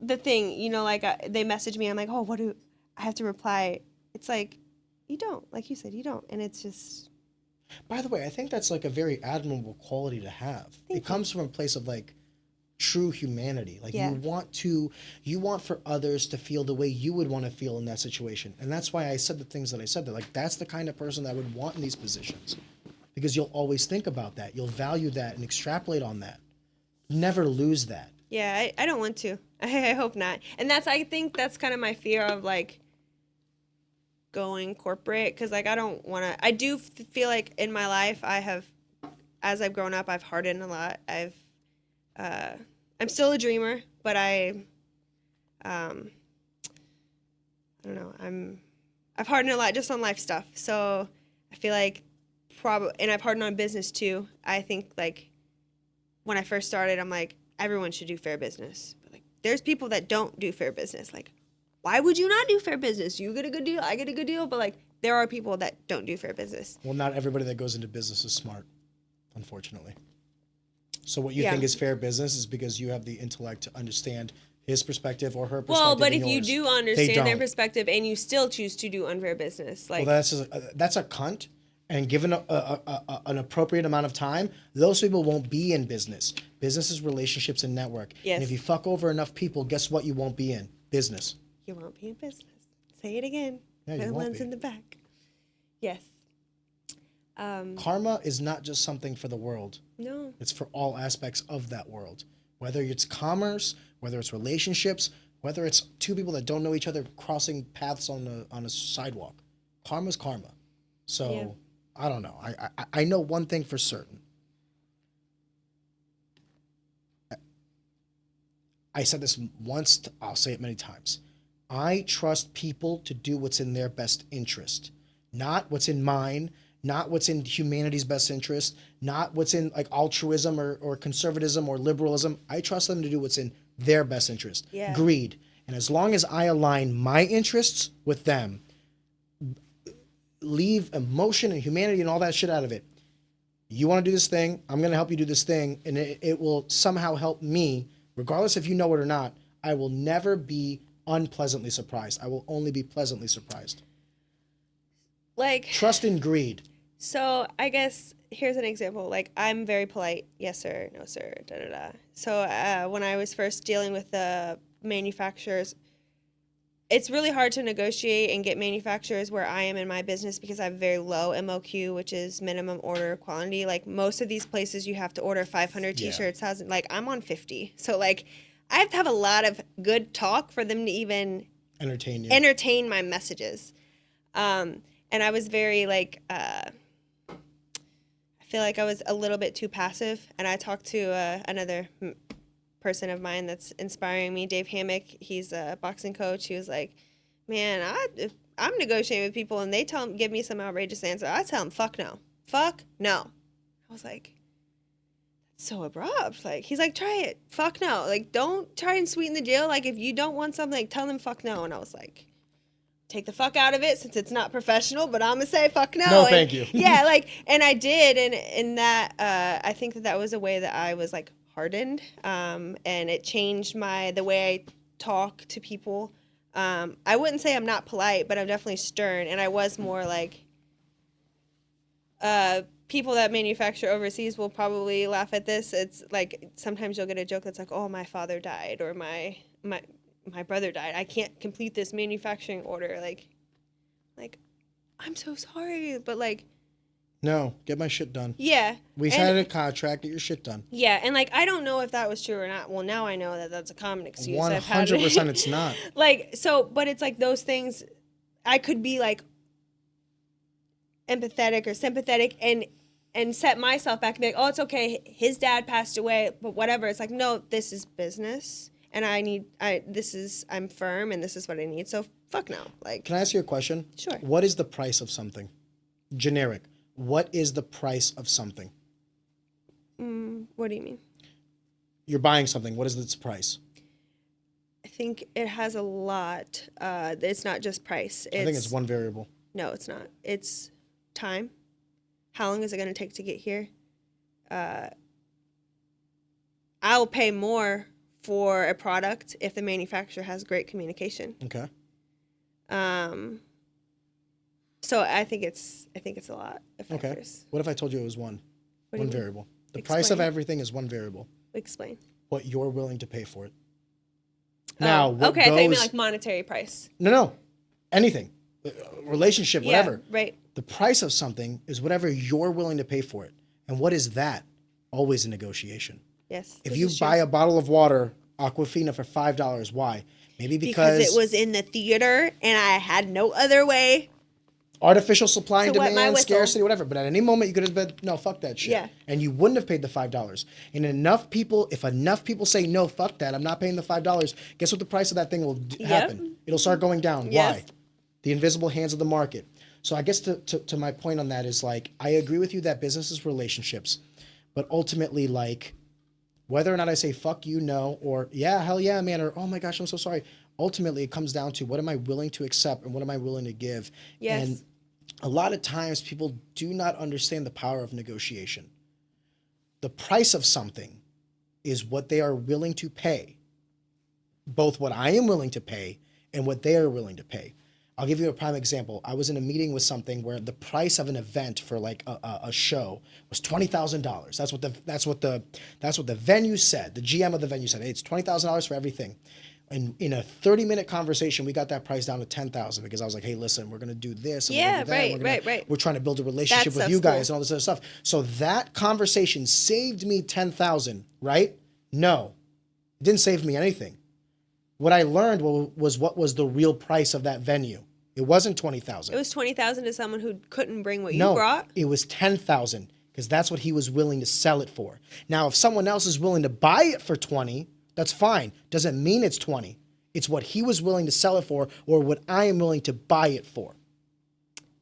Speaker 2: the thing, you know, like, they message me. I'm like, oh, what do I have to reply? It's like, you don't. Like you said, you don't. And it's just.
Speaker 1: By the way, I think that's like a very admirable quality to have.
Speaker 2: Thank you.
Speaker 1: Comes from a place of like true humanity. Like
Speaker 2: Yeah.
Speaker 1: you want for others to feel the way you would want to feel in that situation. And that's why I said the things that I said, that like that's the kind of person that I would want in these positions. Because you'll always think about that. You'll value that and extrapolate on that. Never lose that.
Speaker 2: Yeah, I don't want to. I hope not. And I think that's kind of my fear of, like, going corporate, because, like, I don't want to. I do feel like in my life as I've grown up, I've hardened a lot. I'm still a dreamer, but I don't know. I've hardened a lot just on life stuff. So I feel like and I've hardened on business too. I think, like, when I first started, I'm like, everyone should do fair business. But, like, there's people that don't do fair business. Like, why would you not do fair business? You get a good deal, I get a good deal. But, like, there are people that don't do fair business.
Speaker 1: Well, not everybody that goes into business is smart, unfortunately. So what you
Speaker 2: Yeah.
Speaker 1: think is fair business is because you have the intellect to understand his perspective or her perspective.
Speaker 2: Well, but
Speaker 1: and
Speaker 2: if you
Speaker 1: yours.
Speaker 2: do
Speaker 1: They
Speaker 2: understand their
Speaker 1: don't.
Speaker 2: perspective and you still choose to do unfair business, like,
Speaker 1: Well, that's a cunt. And given an appropriate amount of time, those people won't be in business. Business is relationships and network.
Speaker 2: Yes.
Speaker 1: And if you fuck over enough people, guess what? You won't be in business.
Speaker 2: you won't be in business. Say it again.
Speaker 1: Yeah, you
Speaker 2: The
Speaker 1: won't
Speaker 2: ones
Speaker 1: be.
Speaker 2: in the back. Yes.
Speaker 1: Karma is not just something for the world.
Speaker 2: No.
Speaker 1: It's for all aspects of that world. Whether it's commerce, whether it's relationships, whether it's two people that don't know each other crossing paths on a sidewalk. Karma's karma. So
Speaker 2: Yeah.
Speaker 1: I don't know. I know one thing for certain. I said this once, I'll say it many times. I trust people to do what's in their best interest, not what's in mine, not what's in humanity's best interest, not what's in like altruism or conservatism or liberalism. I trust them to do what's in their best interest.
Speaker 2: Yeah.
Speaker 1: Greed. And as long as I align my interests with them, leave emotion and humanity and all that shit out of it. You want to do this thing, I'm going to help you do this thing, and it will somehow help me, regardless if you know it or not. I will never be unpleasantly surprised. I will only be pleasantly surprised.
Speaker 2: Like,
Speaker 1: Trust in greed.
Speaker 2: so I guess here's an example. Like, I'm very polite. Yes, sir. No, sir. Da, da, da. So when I was first dealing with the manufacturers, it's really hard to negotiate and get manufacturers where I am in my business because I have very low MOQ, which is minimum order quantity. Like, most of these places you have to order 500
Speaker 1: Yeah.
Speaker 2: t-shirts. Like, I'm on 50. So, like, I have to have a lot of good talk for them to even
Speaker 1: Entertain you.
Speaker 2: entertain my messages. And I was very, like, I feel like I was a little bit too passive. And I talked to another person of mine that's inspiring me, Dave Hammock. He's a boxing coach. He was like, man, if I'm negotiating with people and they give me some outrageous answer, I tell them, fuck no. Fuck no. I was like, that's so abrupt. Like, he's like, try it. Fuck no. Like, don't try and sweeten the deal. Like, if you don't want something, like, tell them fuck no. And I was like, take the fuck out of it since it's not professional, but I'm gonna say fuck no.
Speaker 1: No,
Speaker 2: and,
Speaker 1: thank you.
Speaker 2: Yeah, like, and I did, and in that, I think that was a way that I was, like, hardened, and it changed the way I talk to people. I wouldn't say I'm not polite, but I'm definitely stern, and I was more like, people that manufacture overseas will probably laugh at this. It's like, sometimes you'll get a joke that's like, oh, my father died, or my brother died. I can't complete this manufacturing order. Like, I'm so sorry, but, like,
Speaker 1: No, get my shit done.
Speaker 2: yeah.
Speaker 1: We signed a contract, get your shit done.
Speaker 2: Yeah, and, like, I don't know if that was true or not. Well, now I know that that's a common excuse. I've had
Speaker 1: 100% it's not.
Speaker 2: Like, so, but it's like those things, I could be, like, empathetic or sympathetic and set myself back and be like, oh, it's okay. His dad passed away, but whatever. It's like, no, this is business, and I'm firm, and this is what I need. So fuck no. Like,
Speaker 1: Can I ask you a question?
Speaker 2: Sure.
Speaker 1: What is the price of something? Generic. What is the price of something?
Speaker 2: what do you mean?
Speaker 1: You're buying something. What is its price?
Speaker 2: think it has a lot. It's not just price.
Speaker 1: I think it's one variable.
Speaker 2: No, it's not. It's time. How long is it going to take to get here? I'll pay more for a product if the manufacturer has great communication.
Speaker 1: Okay.
Speaker 2: So I think it's a lot of
Speaker 1: Okay.
Speaker 2: factors.
Speaker 1: What if I told you it was one?
Speaker 2: What do
Speaker 1: One
Speaker 2: you mean?
Speaker 1: variable. The price of
Speaker 2: Explain.
Speaker 1: everything is one variable.
Speaker 2: Explain.
Speaker 1: What you're willing to pay for it. Now, what
Speaker 2: okay, I thought you meant
Speaker 1: goes-
Speaker 2: like monetary price.
Speaker 1: No. Anything. Relationship, whatever.
Speaker 2: Yeah, right.
Speaker 1: The price of something is whatever you're willing to pay for it. And what is that? Always a negotiation.
Speaker 2: Yes.
Speaker 1: If
Speaker 2: this
Speaker 1: you
Speaker 2: is true.
Speaker 1: buy a bottle of water, Aquafina, for $5, why? Maybe
Speaker 2: because it was in the theater and I had no other way.
Speaker 1: artificial supply and
Speaker 2: To wet my
Speaker 1: demand,
Speaker 2: whistle.
Speaker 1: scarcity, whatever. But at any moment, you could have been, no, fuck that shit.
Speaker 2: Yeah.
Speaker 1: And you wouldn't have paid the $5. And if enough people say, no, fuck that, I'm not paying the $5, guess what the price of that thing will happen? It'll start going down.
Speaker 2: Yes.
Speaker 1: Why? The invisible hands of the market. So I guess to my point on that is like, I agree with you that business is relationships. But ultimately, like, whether or not I say, fuck you, no, or yeah, hell yeah, man, or oh my gosh, I'm so sorry. Ultimately, it comes down to what am I willing to accept and what am I willing to give?
Speaker 2: Yes.
Speaker 1: And a lot of times people do not understand the power of negotiation. The price of something is what they are willing to pay, both what I am willing to pay and what they are willing to pay. I'll give you a prime example. I was in a meeting with something where the price of an event for like a show was $20,000. That's what the venue said. The GM of the venue said, hey, it's $20,000 for everything. And in a 30-minute conversation, we got that price down to $10,000 because I was like, hey, listen, we're going to do this. And
Speaker 2: Yeah,
Speaker 1: we're gonna do that,
Speaker 2: right.
Speaker 1: We're trying to build a relationship
Speaker 2: That
Speaker 1: with you
Speaker 2: stuff's
Speaker 1: guys
Speaker 2: cool.
Speaker 1: and all this other stuff. So that conversation saved me $10,000, right? No, it didn't save me anything. What I learned was what was the real price of that venue. It wasn't $20,000.
Speaker 2: It was $20,000 to someone who couldn't bring what you
Speaker 1: No,
Speaker 2: brought.
Speaker 1: it was $10,000 because that's what he was willing to sell it for. Now, if someone else is willing to buy it for $20, that's fine. Doesn't mean it's $20. It's what he was willing to sell it for or what I am willing to buy it for.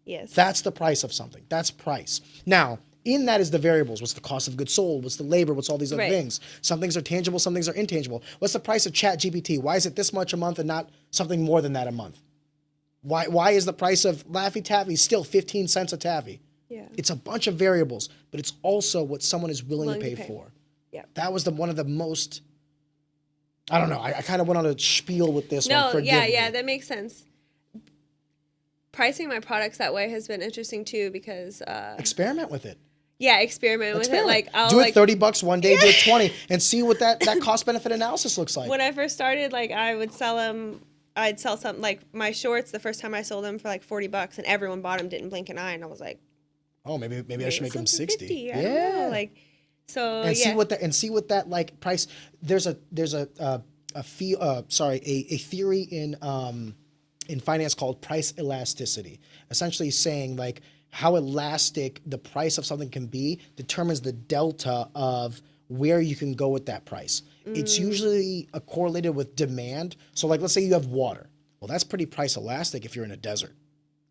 Speaker 2: Yes.
Speaker 1: That's the price of something. That's price. Now, in that is the variables. What's the cost of goods sold? What's the labor? What's all these other
Speaker 2: Right.
Speaker 1: things? Some things are tangible, some things are intangible. What's the price of ChatGPT? Why is it this much a month and not something more than that a month? Why is the price of Laffy Taffy still 15 cents a taffy?
Speaker 2: Yeah.
Speaker 1: It's a bunch of variables, but it's also what someone is willing to
Speaker 2: Willing
Speaker 1: pay
Speaker 2: to pay.
Speaker 1: for.
Speaker 2: Yeah.
Speaker 1: That was one of the most, I don't know, I kind of went on a spiel with this one.
Speaker 2: No,
Speaker 1: Forgive
Speaker 2: yeah,
Speaker 1: me.
Speaker 2: that makes sense. Pricing my products that way has been interesting too because
Speaker 1: Experiment with it.
Speaker 2: experiment with it. Like I'll
Speaker 1: do it
Speaker 2: like
Speaker 1: $30 one day, do it 20, and see what that cost benefit analysis looks like.
Speaker 2: when I first started, like I would sell them. I'd sell something like my shorts. The first time I sold them for like $40, and everyone bought them, didn't blink an eye, and I was like,
Speaker 1: Oh, maybe I should make them 60.
Speaker 2: 50. I don't know. Like, so
Speaker 1: and
Speaker 2: yeah.
Speaker 1: see what that like price. There's a theory in finance called price elasticity. Essentially saying like how elastic the price of something can be determines the delta of where you can go with that price. It's usually correlated with demand. So like let's say you have water. Well, that's pretty price elastic if you're in a desert.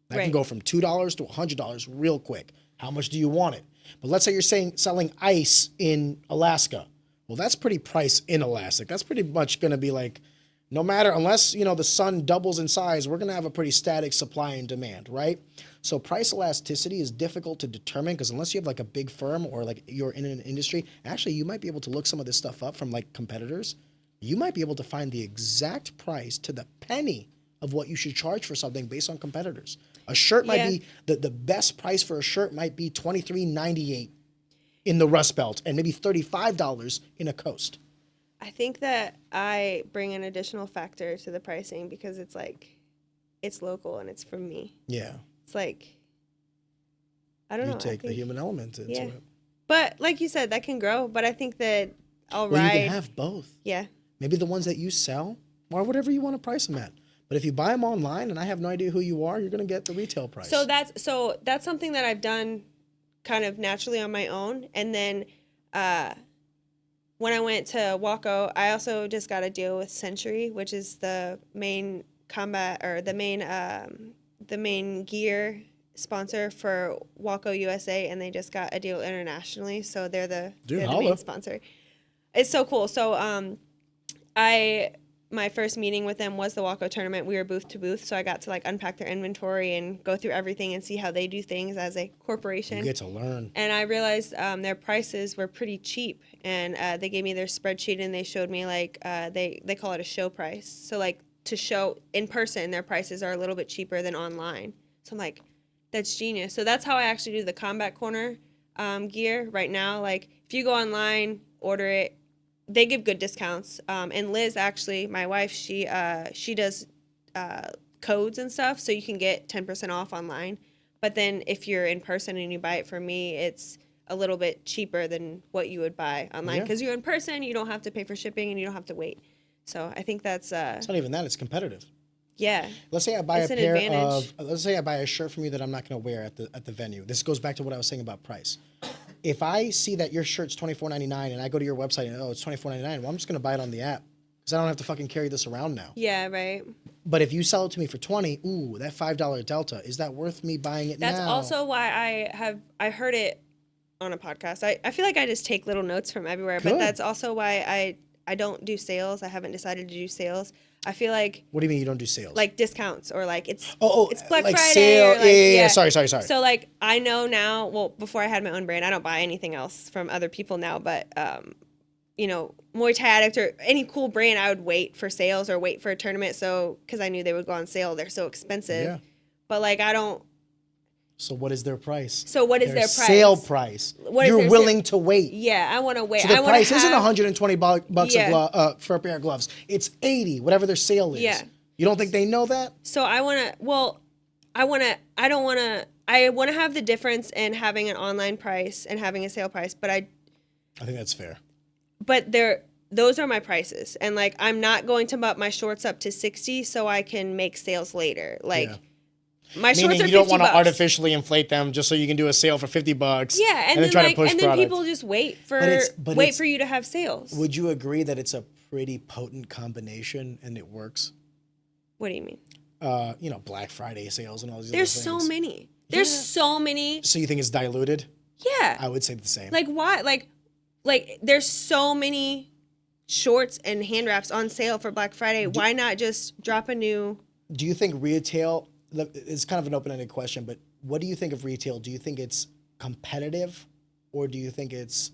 Speaker 1: That can
Speaker 2: Right.
Speaker 1: go from $2 to $100 real quick. How much do you want it? But let's say you're selling ice in Alaska. Well, that's pretty price inelastic. That's pretty much going to be like, no matter, unless, the sun doubles in size, we're going to have a pretty static supply and demand, right? So price elasticity is difficult to determine because unless you have like a big firm or like you're in an industry, actually you might be able to look some of this stuff up from like competitors. You might be able to find the exact price to the penny of what you should charge for something based on competitors. A shirt might be, the best price for a shirt might be $23.98 in the Rust Belt and maybe $35 in a Coast.
Speaker 2: I think that I bring an additional factor to the pricing because it's like, it's local and it's from me.
Speaker 1: Yeah.
Speaker 2: It's like, I don't know.
Speaker 1: You take the human element into it.
Speaker 2: But like you said, that can grow. But I think that I'll
Speaker 1: Well,
Speaker 2: ride.
Speaker 1: you can have both.
Speaker 2: Yeah.
Speaker 1: Maybe the ones that you sell or whatever you want to price them at. But if you buy them online and I have no idea who you are, you're going to get the retail price.
Speaker 2: So that's something that I've done kind of naturally on my own. And then when I went to Waco, I also just got a deal with Century, which is the main combat or the main gear sponsor for Waco USA, and they just got a deal internationally. So they're the main sponsor. It's so cool. So my first meeting with them was the Waco tournament. We were booth to booth, so I got to like unpack their inventory and go through everything and see how they do things as a corporation.
Speaker 1: You get to learn.
Speaker 2: And I realized their prices were pretty cheap, and they gave me their spreadsheet and they showed me like they call it a show price. So like to show in person, their prices are a little bit cheaper than online. So I'm like, that's genius. So that's how I actually do the Combat Corner gear right now. Like if you go online, order it. They give good discounts. And Liz, actually, my wife, she does codes and stuff, so you can get 10% off online. But then if you're in person and you buy it from me, it's a little bit cheaper than what you would buy online. Because you're in person, you don't have to pay for shipping, and you don't have to wait. So I think that's...
Speaker 1: it's not even that. It's competitive.
Speaker 2: Yeah.
Speaker 1: Let's say I buy
Speaker 2: It's an advantage.
Speaker 1: let's say I buy a shirt from you that I'm not going to wear at the venue. This goes back to what I was saying about price. If I see that your shirt's $24.99 and I go to your website and it's $24.99, well, I'm just going to buy it on the app because I don't have to fucking carry this around now.
Speaker 2: Yeah, right.
Speaker 1: But if you sell it to me for $20, ooh, that $5 delta, is that worth me buying it now?
Speaker 2: That's also why I heard it on a podcast. I feel like I just take little notes from everywhere,
Speaker 1: Good.
Speaker 2: but that's also why I don't do sales. I haven't decided to do sales. I feel like...
Speaker 1: What do you mean you don't do sales?
Speaker 2: Like discounts or like it's Black
Speaker 1: like
Speaker 2: Friday.
Speaker 1: sale,
Speaker 2: or like,
Speaker 1: yeah. Sorry.
Speaker 2: So like I know now, well, before I had my own brand, I don't buy anything else from other people now, but you know, Muay Thai Addict or any cool brand, I would wait for sales or wait for a tournament. So, because I knew they would go on sale, they're so expensive.
Speaker 1: Yeah.
Speaker 2: But like I don't...
Speaker 1: So what is their price?
Speaker 2: So what is their price?
Speaker 1: Sale price.
Speaker 2: What is
Speaker 1: You're
Speaker 2: their
Speaker 1: willing to wait.
Speaker 2: Yeah, I want to wait.
Speaker 1: So the
Speaker 2: I wanna
Speaker 1: price isn't
Speaker 2: have-
Speaker 1: $120 for a pair of gloves. It's $80, whatever their sale is.
Speaker 2: Yeah.
Speaker 1: You don't think they know that?
Speaker 2: So I want to have the difference in having an online price and having a sale price, but I
Speaker 1: think that's fair.
Speaker 2: But those are my prices. And like I'm not going to bump my shorts up to 60 so I can make sales later. Like my shorts are
Speaker 1: Meaning
Speaker 2: $50.
Speaker 1: you don't want to artificially inflate them just so you can do a sale for $50.
Speaker 2: Yeah, and then
Speaker 1: try
Speaker 2: like
Speaker 1: to push
Speaker 2: and then
Speaker 1: product.
Speaker 2: people just wait for you to have sales.
Speaker 1: Would you agree that it's a pretty potent combination and it works?
Speaker 2: What do you mean?
Speaker 1: Black Friday sales and all these
Speaker 2: There's
Speaker 1: other things.
Speaker 2: so many. There's so many.
Speaker 1: So you think it's diluted?
Speaker 2: Yeah.
Speaker 1: I would say the same.
Speaker 2: Like why? Like there's so many shorts and hand wraps on sale for Black Friday. Why not just drop a new...
Speaker 1: Do you think retail... It's kind of an open-ended question, but what do you think of retail? Do you think it's competitive or do you think it's...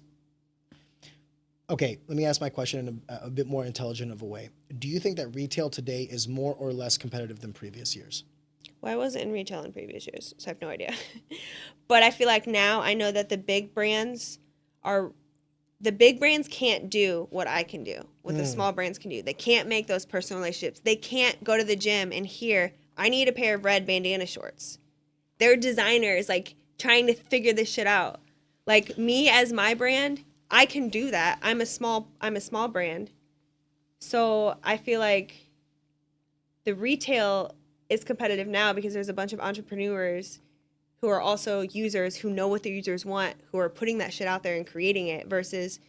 Speaker 1: Okay, let me ask my question in a bit more intelligent of a way. Do you think that retail today is more or less competitive than previous years?
Speaker 2: Well, I wasn't in retail in previous years, so I have no idea. But I feel like now I know that the big brands can't do what I can do, what the small brands can do. They can't make those personal relationships. They can't go to the gym and hear, I need a pair of red bandana shorts. They're designers, like, trying to figure this shit out. Like, me as my brand, I can do that. I'm a small brand. So I feel like the retail is competitive now because there's a bunch of entrepreneurs who are also users who know what their users want, who are putting that shit out there and creating it versus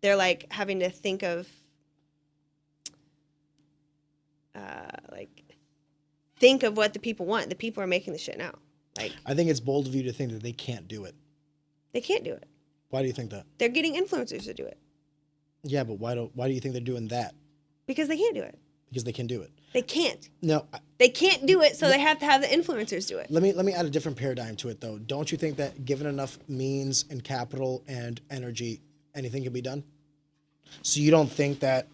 Speaker 2: they're like having to think of what the people want. The people are making the shit now. Like
Speaker 1: I think it's bold of you to think that they can't do it.
Speaker 2: They can't do it.
Speaker 1: Why do you think that?
Speaker 2: They're getting influencers to do it.
Speaker 1: Yeah, but why do you think they're doing that?
Speaker 2: Because they can't do it.
Speaker 1: Because they can do it.
Speaker 2: They can't.
Speaker 1: No.
Speaker 2: They can't do it, so they have to have the influencers do it.
Speaker 1: Let me add a different paradigm to it, though. Don't you think that given enough means and capital and energy, anything can be done? So you don't think that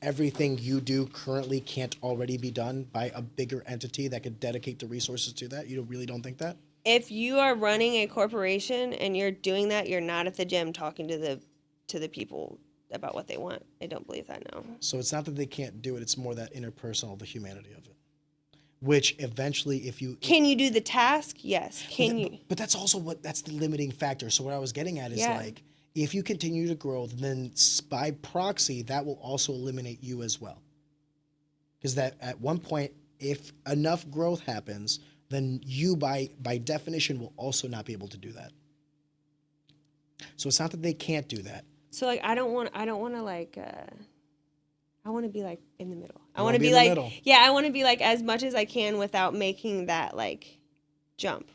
Speaker 1: everything you do currently can't already be done by a bigger entity that could dedicate the resources to that? You really don't think that?
Speaker 2: If you are running a corporation and you're doing that, you're not at the gym talking to the people about what they want. I don't believe that, no.
Speaker 1: So it's not that they can't do it, it's more that interpersonal, the humanity of it. Which eventually, if you...
Speaker 2: Can you do the task? Yes. Can you?
Speaker 1: But that's also that's the limiting factor. So what I was getting at is like, if you continue to grow, then by proxy, that will also eliminate you as well. Because that at one point, if enough growth happens, then you by definition will also not be able to do that. So it's not that they can't do that.
Speaker 2: So like I don't want to like I want to be like in the middle. I want
Speaker 1: wanna
Speaker 2: to
Speaker 1: be
Speaker 2: be
Speaker 1: in the
Speaker 2: like
Speaker 1: middle.
Speaker 2: yeah, I want to be like as much as I can without making that like jump.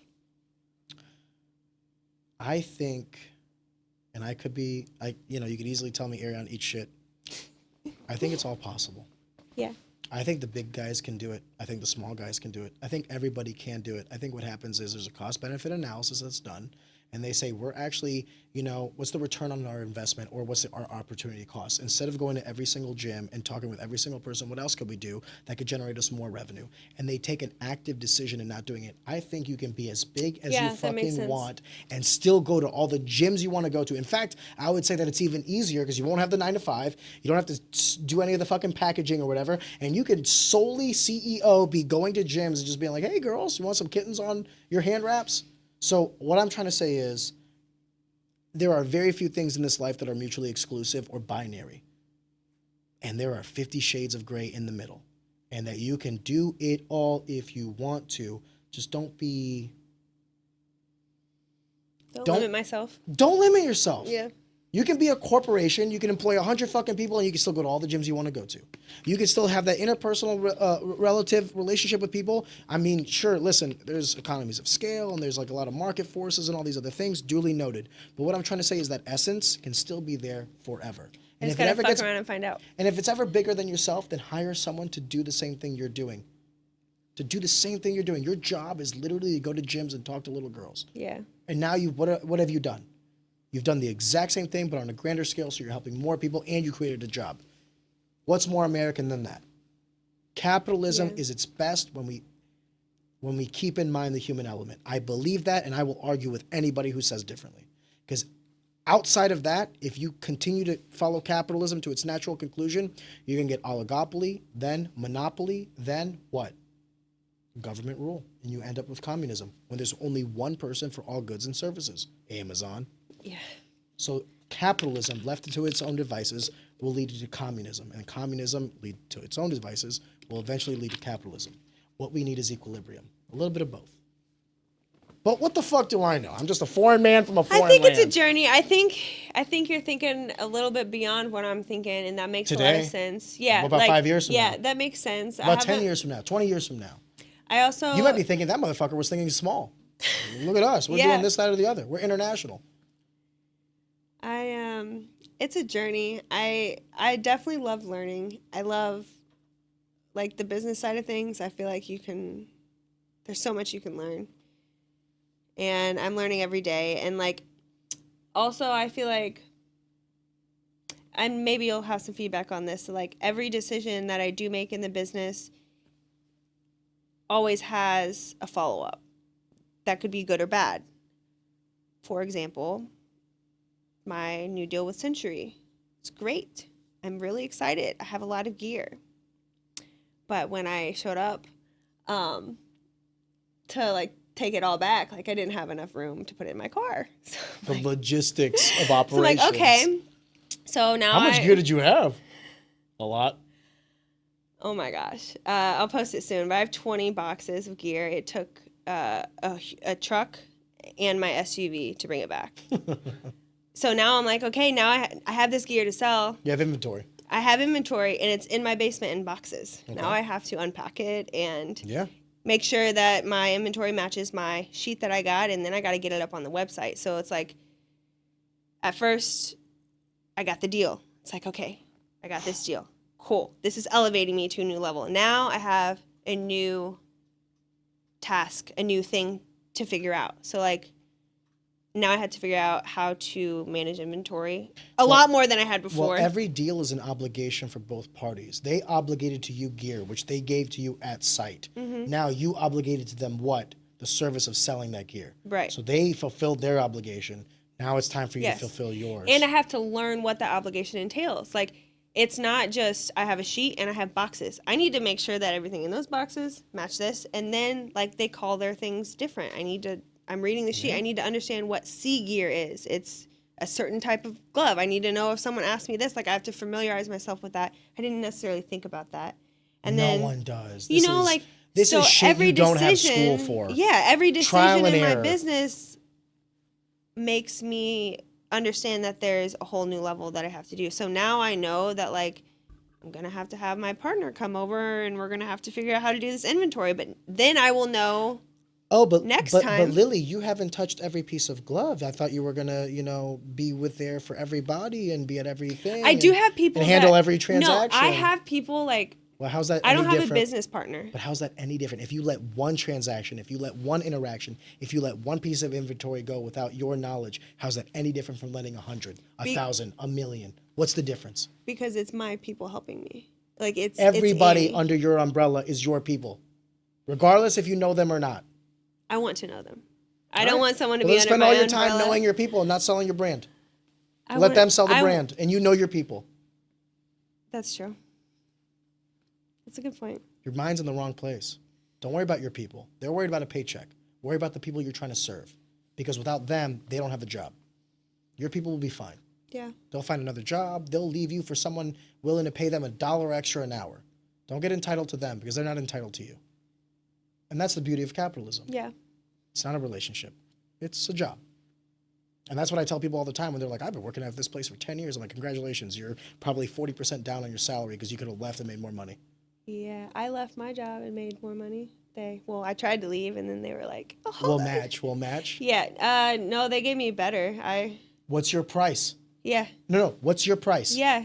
Speaker 1: I think, and I could be, you could easily tell me, Ariane, eat shit. I think it's all possible.
Speaker 2: Yeah.
Speaker 1: I think the big guys can do it. I think the small guys can do it. I think everybody can do it. I think what happens is there's a cost-benefit analysis that's done, and they say, we're actually, what's the return on our investment, or what's our opportunity cost? Instead of going to every single gym and talking with every single person, what else could we do that could generate us more revenue? And they take an active decision in not doing it. I think you can be as big as you fucking want and still go to all the gyms you want to go to. In fact, I would say that it's even easier because you won't have the 9 to 5. You don't have to do any of the fucking packaging or whatever. And you can solely CEO be going to gyms and just being like, hey, girls, you want some kittens on your hand wraps? So what I'm trying to say is there are very few things in this life that are mutually exclusive or binary. And there are 50 shades of gray in the middle. And that you can do it all if you want to. Just don't
Speaker 2: limit myself.
Speaker 1: Don't limit yourself.
Speaker 2: Yeah.
Speaker 1: You can be a corporation. You can employ 100 fucking people, and you can still go to all the gyms you want to go to. You can still have that interpersonal relative relationship with people. I mean, sure, listen, there's economies of scale, and there's like a lot of market forces and all these other things, duly noted. But what I'm trying to say is that essence can still be there forever.
Speaker 2: And if it ever gets around and find out.
Speaker 1: And if it's ever bigger than yourself, then hire someone to do the same thing you're doing. Your job is literally to go to gyms and talk to little girls.
Speaker 2: Yeah.
Speaker 1: And now what have you done? You've done the exact same thing, but on a grander scale, so you're helping more people, and you created a job. What's more American than that? Capitalism is its best when we keep in mind the human element. I believe that, and I will argue with anybody who says differently. Because outside of that, if you continue to follow capitalism to its natural conclusion, you're going to get oligopoly, then monopoly, then what? Government rule. And you end up with communism when there's only one person for all goods and services. Amazon. Yeah. So capitalism, left to its own devices, will lead to communism. And communism, lead to its own devices, will eventually lead to capitalism. What we need is equilibrium. A little bit of both. But what the fuck do I know? I'm just a foreign man from a foreign land.
Speaker 2: I think it's a journey. I think you're thinking a little bit beyond what I'm thinking, and that makes a lot of sense. Yeah.
Speaker 1: What about 5 years from now?
Speaker 2: Yeah, that makes sense.
Speaker 1: About 10 years from now, 20 years from now. You might be thinking that motherfucker was thinking small. Look at us. We're doing this, that, or the other. We're international.
Speaker 2: It's a journey. I definitely love learning. I love like the business side of things. I feel like there's so much you can learn. And I'm learning every day. And like, also I feel like, and maybe you'll have some feedback on this. So like every decision that I do make in the business always has a follow-up that could be good or bad. For example, my new deal with Century. It's great. I'm really excited. I have a lot of gear. But when I showed up to like take it all back, like I didn't have enough room to put it in my car. So
Speaker 1: the logistics of operations.
Speaker 2: So like, okay. So now
Speaker 1: how much gear did you have? A lot.
Speaker 2: Oh my gosh. I'll post it soon, but I have 20 boxes of gear. It took a truck and my SUV to bring it back. So now I'm like, okay, now I have this gear to sell.
Speaker 1: You have inventory.
Speaker 2: I have inventory, and it's in my basement in boxes. Okay. Now I have to unpack it and make sure that my inventory matches my sheet that I got, and then I got to get it up on the website. So it's like, at first, I got the deal. It's like, okay, I got this deal. Cool. This is elevating me to a new level. Now I have a new task, a new thing to figure out. So like, now I had to figure out how to manage inventory a lot more than I had before.
Speaker 1: Well, every deal is an obligation for both parties. They obligated to you gear, which they gave to you at site. Mm-hmm. Now you obligated to them what? The service of selling that gear.
Speaker 2: Right.
Speaker 1: So they fulfilled their obligation. Now it's time for you to fulfill yours.
Speaker 2: And I have to learn what that obligation entails. Like, it's not just I have a sheet and I have boxes. I need to make sure that everything in those boxes match this. And then, like, they call their things different. I'm reading the sheet. I need to understand what C gear is. It's a certain type of glove. I need to know if someone asks me this. Like, I have to familiarize myself with that. I didn't necessarily think about that. And then,
Speaker 1: no one does.
Speaker 2: This is shit you don't have school for. Yeah, every decision in my business makes me understand that there's a whole new level that I have to do. So now I know that, like, I'm going to have my partner come over and we're going to have to figure out how to do this inventory. But then I will know
Speaker 1: Oh, but
Speaker 2: next
Speaker 1: but
Speaker 2: time.
Speaker 1: Lily, you haven't touched every piece of glove. I thought you were gonna, be with there for everybody and be at everything.
Speaker 2: I do have people
Speaker 1: and handle
Speaker 2: that,
Speaker 1: every transaction.
Speaker 2: No, I have people like,
Speaker 1: Well, how's that?
Speaker 2: I don't
Speaker 1: any
Speaker 2: have
Speaker 1: different?
Speaker 2: a business partner.
Speaker 1: But how's that any different? If you let one transaction, if you let one interaction, if you let one piece of inventory go without your knowledge, how's that any different from letting 100, 1,000, a million? What's the difference?
Speaker 2: Because it's my people helping me. Like it's
Speaker 1: Everybody
Speaker 2: Annie.
Speaker 1: under your umbrella is your people, regardless if you know them or not.
Speaker 2: I want to know them. I don't want someone to
Speaker 1: Well,
Speaker 2: be
Speaker 1: then
Speaker 2: under
Speaker 1: spend
Speaker 2: my
Speaker 1: all your
Speaker 2: umbrella.
Speaker 1: time knowing your people and not selling your brand.
Speaker 2: I
Speaker 1: Let
Speaker 2: want-
Speaker 1: them sell the
Speaker 2: I-
Speaker 1: brand, and you know your people.
Speaker 2: That's true. That's a good point.
Speaker 1: Your mind's in the wrong place. Don't worry about your people. They're worried about a paycheck. Worry about the people you're trying to serve, because without them, they don't have a job. Your people will be fine.
Speaker 2: Yeah.
Speaker 1: They'll find another job. They'll leave you for someone willing to pay them $1 extra an hour. Don't get entitled to them because they're not entitled to you. And that's the beauty of capitalism.
Speaker 2: Yeah.
Speaker 1: It's not a relationship. It's a job. And that's what I tell people all the time when they're like, I've been working at this place for 10 years. I'm like, congratulations. You're probably 40% down on your salary because you could have left and made more money.
Speaker 2: Yeah. I left my job and made more money. I tried to leave and then they were like, oh,
Speaker 1: We'll match.
Speaker 2: Yeah. No, they gave me better.
Speaker 1: What's your price?
Speaker 2: Yeah.
Speaker 1: No. What's your price?
Speaker 2: Yeah.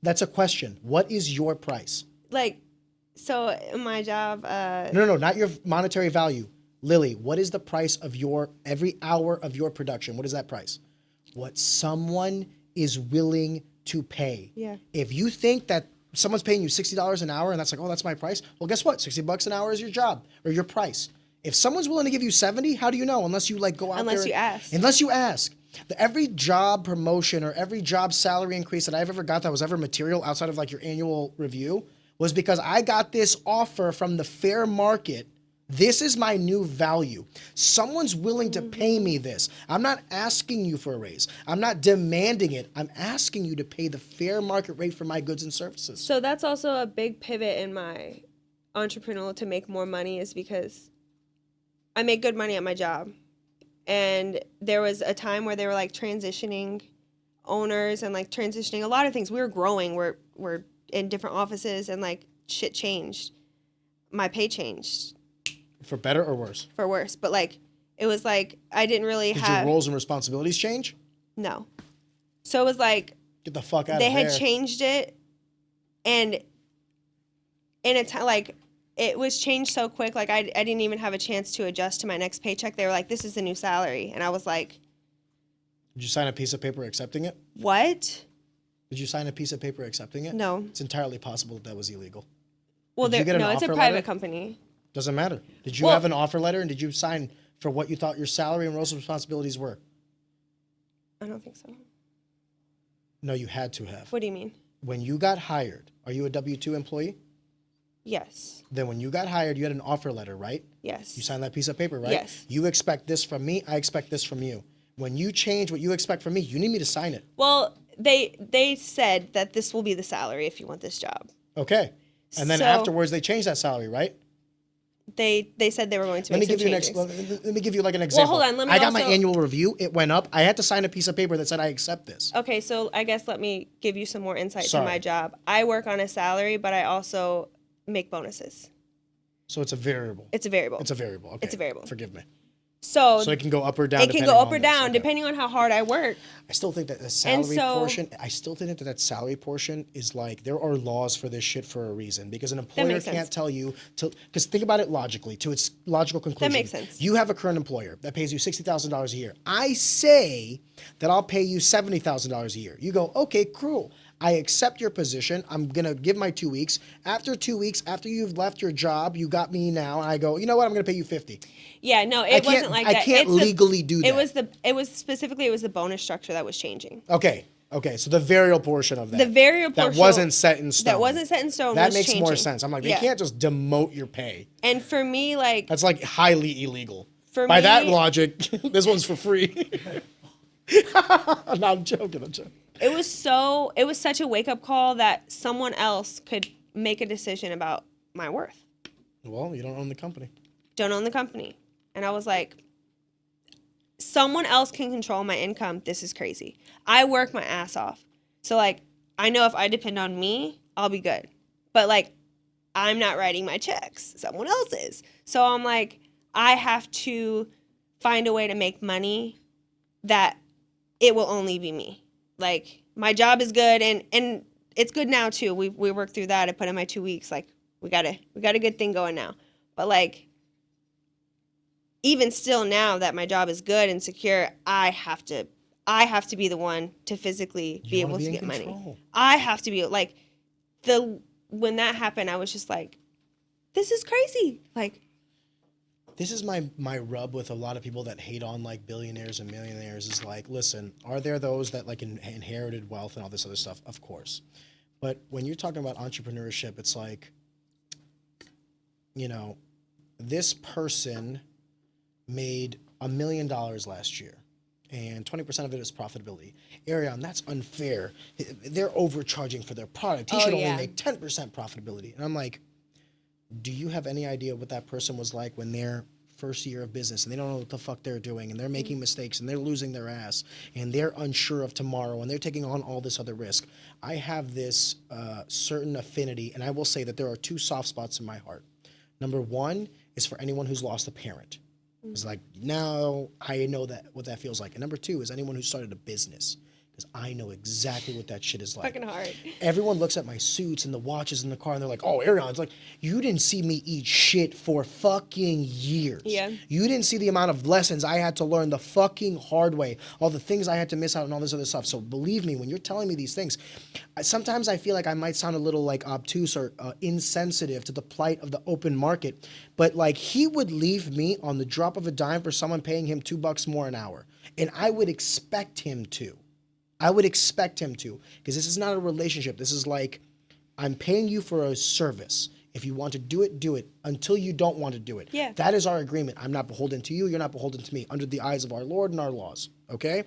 Speaker 1: That's a question. What is your price?
Speaker 2: Like, so in my job,
Speaker 1: No, not your monetary value. Lily, what is the price of every hour of your production? What is that price? What someone is willing to pay.
Speaker 2: Yeah.
Speaker 1: If you think that someone's paying you $60 an hour and that's like, oh, that's my price. Well, guess what? $60 an hour is your job or your price. If someone's willing to give you 70, how do you know? Unless you go out there.
Speaker 2: Unless you ask.
Speaker 1: Unless you ask. Every job promotion or every job salary increase that I've ever got that was ever material outside of your annual review was because I got this offer from the fair market. This is my new value. Someone's willing to pay me this. I'm not asking you for a raise. I'm not demanding it. I'm asking you to pay the fair market rate for my goods and services.
Speaker 2: So that's also a big pivot in my entrepreneurial to make more money is because I make good money at my job. And there was a time where they were transitioning owners and transitioning a lot of things. We were growing. We're in different offices and shit changed. My pay changed.
Speaker 1: For better or worse?
Speaker 2: For worse. But it was I didn't really
Speaker 1: Did
Speaker 2: have.
Speaker 1: your roles and responsibilities change?
Speaker 2: No. So it was
Speaker 1: Get the fuck out of
Speaker 2: they
Speaker 1: there.
Speaker 2: had changed it, and in a time it was changed so quick. I didn't even have a chance to adjust to my next paycheck. They were like, "This is the new salary," and I was like,
Speaker 1: Did you sign a piece of paper accepting it?
Speaker 2: "What?"
Speaker 1: Did you sign a piece of paper accepting it?
Speaker 2: No.
Speaker 1: It's entirely possible that was illegal.
Speaker 2: Well,
Speaker 1: Did you get an
Speaker 2: it's a
Speaker 1: offer
Speaker 2: private
Speaker 1: letter?
Speaker 2: company.
Speaker 1: Doesn't matter. Did you have an offer letter and did you sign for what you thought your salary and roles and responsibilities were?
Speaker 2: I don't think so.
Speaker 1: No, you had to have.
Speaker 2: What do you mean?
Speaker 1: When you got hired, are you a W-2 employee?
Speaker 2: Yes.
Speaker 1: Then when you got hired, you had an offer letter, right?
Speaker 2: Yes.
Speaker 1: You signed that piece of paper, right?
Speaker 2: Yes.
Speaker 1: You expect this from me, I expect this from you. When you change what you expect from me, you need me to sign it.
Speaker 2: Well, they said that this will be the salary if you want this job.
Speaker 1: Okay. And then
Speaker 2: So-
Speaker 1: afterwards, they changed that salary, right?
Speaker 2: They said they were going to
Speaker 1: Let me
Speaker 2: make
Speaker 1: give
Speaker 2: some
Speaker 1: you
Speaker 2: changes.
Speaker 1: let me give you an example.
Speaker 2: hold on, let me
Speaker 1: I got my
Speaker 2: also-
Speaker 1: annual review. It went up. I had to sign a piece of paper that said I accept this.
Speaker 2: Okay, so I guess let me give you some more insight
Speaker 1: Sorry.
Speaker 2: to my job. I work on a salary, but I also make bonuses.
Speaker 1: So it's a variable.
Speaker 2: It's a variable.
Speaker 1: It's a variable. Okay.
Speaker 2: It's a variable.
Speaker 1: Forgive me.
Speaker 2: So
Speaker 1: So it can go up or down.
Speaker 2: it can go
Speaker 1: depending
Speaker 2: up
Speaker 1: on
Speaker 2: or
Speaker 1: this.
Speaker 2: down
Speaker 1: Okay.
Speaker 2: depending on how hard I work.
Speaker 1: I still think that the salary
Speaker 2: so-
Speaker 1: portion. I still think that salary portion is there are laws for this shit for a reason because an employer
Speaker 2: makes
Speaker 1: can't
Speaker 2: sense.
Speaker 1: tell you to. Because think about it logically to its logical conclusion.
Speaker 2: makes sense.
Speaker 1: You have a current employer that pays you $60,000 a year. I say that I'll pay you $70,000 a year. You go, okay, cool. I accept your position. I'm going to give my 2 weeks. After 2 weeks, after you've left your job, you got me now. And I go, you know what? I'm going to pay you 50.
Speaker 2: Yeah, no, it wasn't like that.
Speaker 1: I can't
Speaker 2: It's
Speaker 1: legally do that.
Speaker 2: It was specifically the bonus structure that was changing.
Speaker 1: Okay. So the variable portion of that.
Speaker 2: The variable
Speaker 1: that
Speaker 2: portion
Speaker 1: wasn't set in stone.
Speaker 2: That wasn't set in stone.
Speaker 1: That
Speaker 2: was
Speaker 1: makes more
Speaker 2: changing.
Speaker 1: sense. I'm like, they
Speaker 2: Yeah.
Speaker 1: can't just demote your pay.
Speaker 2: And for me,
Speaker 1: That's highly illegal.
Speaker 2: For
Speaker 1: By
Speaker 2: me-
Speaker 1: that logic, this one's for free. No, I'm joking.
Speaker 2: it was such a wake up call that someone else could make a decision about my worth.
Speaker 1: Well, you don't own the company.
Speaker 2: Don't own the company. And I was like, someone else can control my income. This is crazy. I work my ass off. So I know if I depend on me, I'll be good. But I'm not writing my checks. Someone else is. So I'm like, I have to find a way to make money that it will only be me. Like, my job is good, and it's good now too. We worked through that. I put in my 2 weeks. Like, we got a good thing going now. But like, even still now that my job is good and secure, I have to be the one to physically be able to get money. I have to be like, when that happened, I was just like, this is crazy. Like,
Speaker 1: this is my rub with a lot of people that hate on like billionaires and millionaires is like, listen, are there those that like inherited wealth and all this other stuff? Of course. But when you're talking about entrepreneurship, it's like, you know, this person made $1 million last year, and 20% of it is profitability. Ariane, that's unfair. They're overcharging for their product. He should only make 10% profitability. And I'm like, do you have any idea what that person was like when their first year of business and they don't know what the fuck they're doing and they're making mistakes and they're losing their ass and they're unsure of tomorrow and they're taking on all this other risk? I have this certain affinity, and I will say that there are two soft spots in my heart. Number one is for anyone who's lost a parent. It's like, now I know that what that feels like. And number two is anyone who started a business, because I know exactly what that shit is like.
Speaker 2: fucking hard.
Speaker 1: Everyone looks at my suits and the watches in the car and they're like, oh, Ariane's like, you didn't see me eat shit for fucking years.
Speaker 2: Yeah.
Speaker 1: You didn't see the amount of lessons I had to learn the fucking hard way, all the things I had to miss out and all this other stuff. So believe me, when you're telling me these things, sometimes I feel like I might sound a little like obtuse or insensitive to the plight of the open market, but like, he would leave me on the drop of a dime for someone paying him $2 more an hour. And I would expect him to. Because this is not a relationship. This is like, I'm paying you for a service. If you want to do it, do it until you don't want to do it.
Speaker 2: Yeah.
Speaker 1: That is our agreement. I'm not beholden to you. You're not beholden to me, under the eyes of our Lord and our laws. Okay?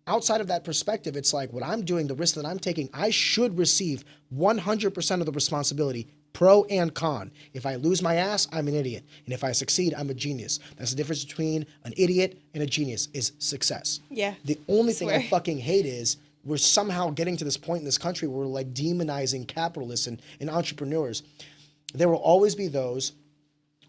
Speaker 1: Outside of that perspective, it's like, what I'm doing, the risk that I'm taking, I should receive 100% of the responsibility, pro and con. If I lose my ass, I'm an idiot. And if I succeed, I'm a genius. That's the difference between an idiot and a genius, is success.
Speaker 2: Yeah.
Speaker 1: The only thing I fucking hate is we're somehow getting to this point in this country where we're like demonizing capitalists and entrepreneurs. There will always be those,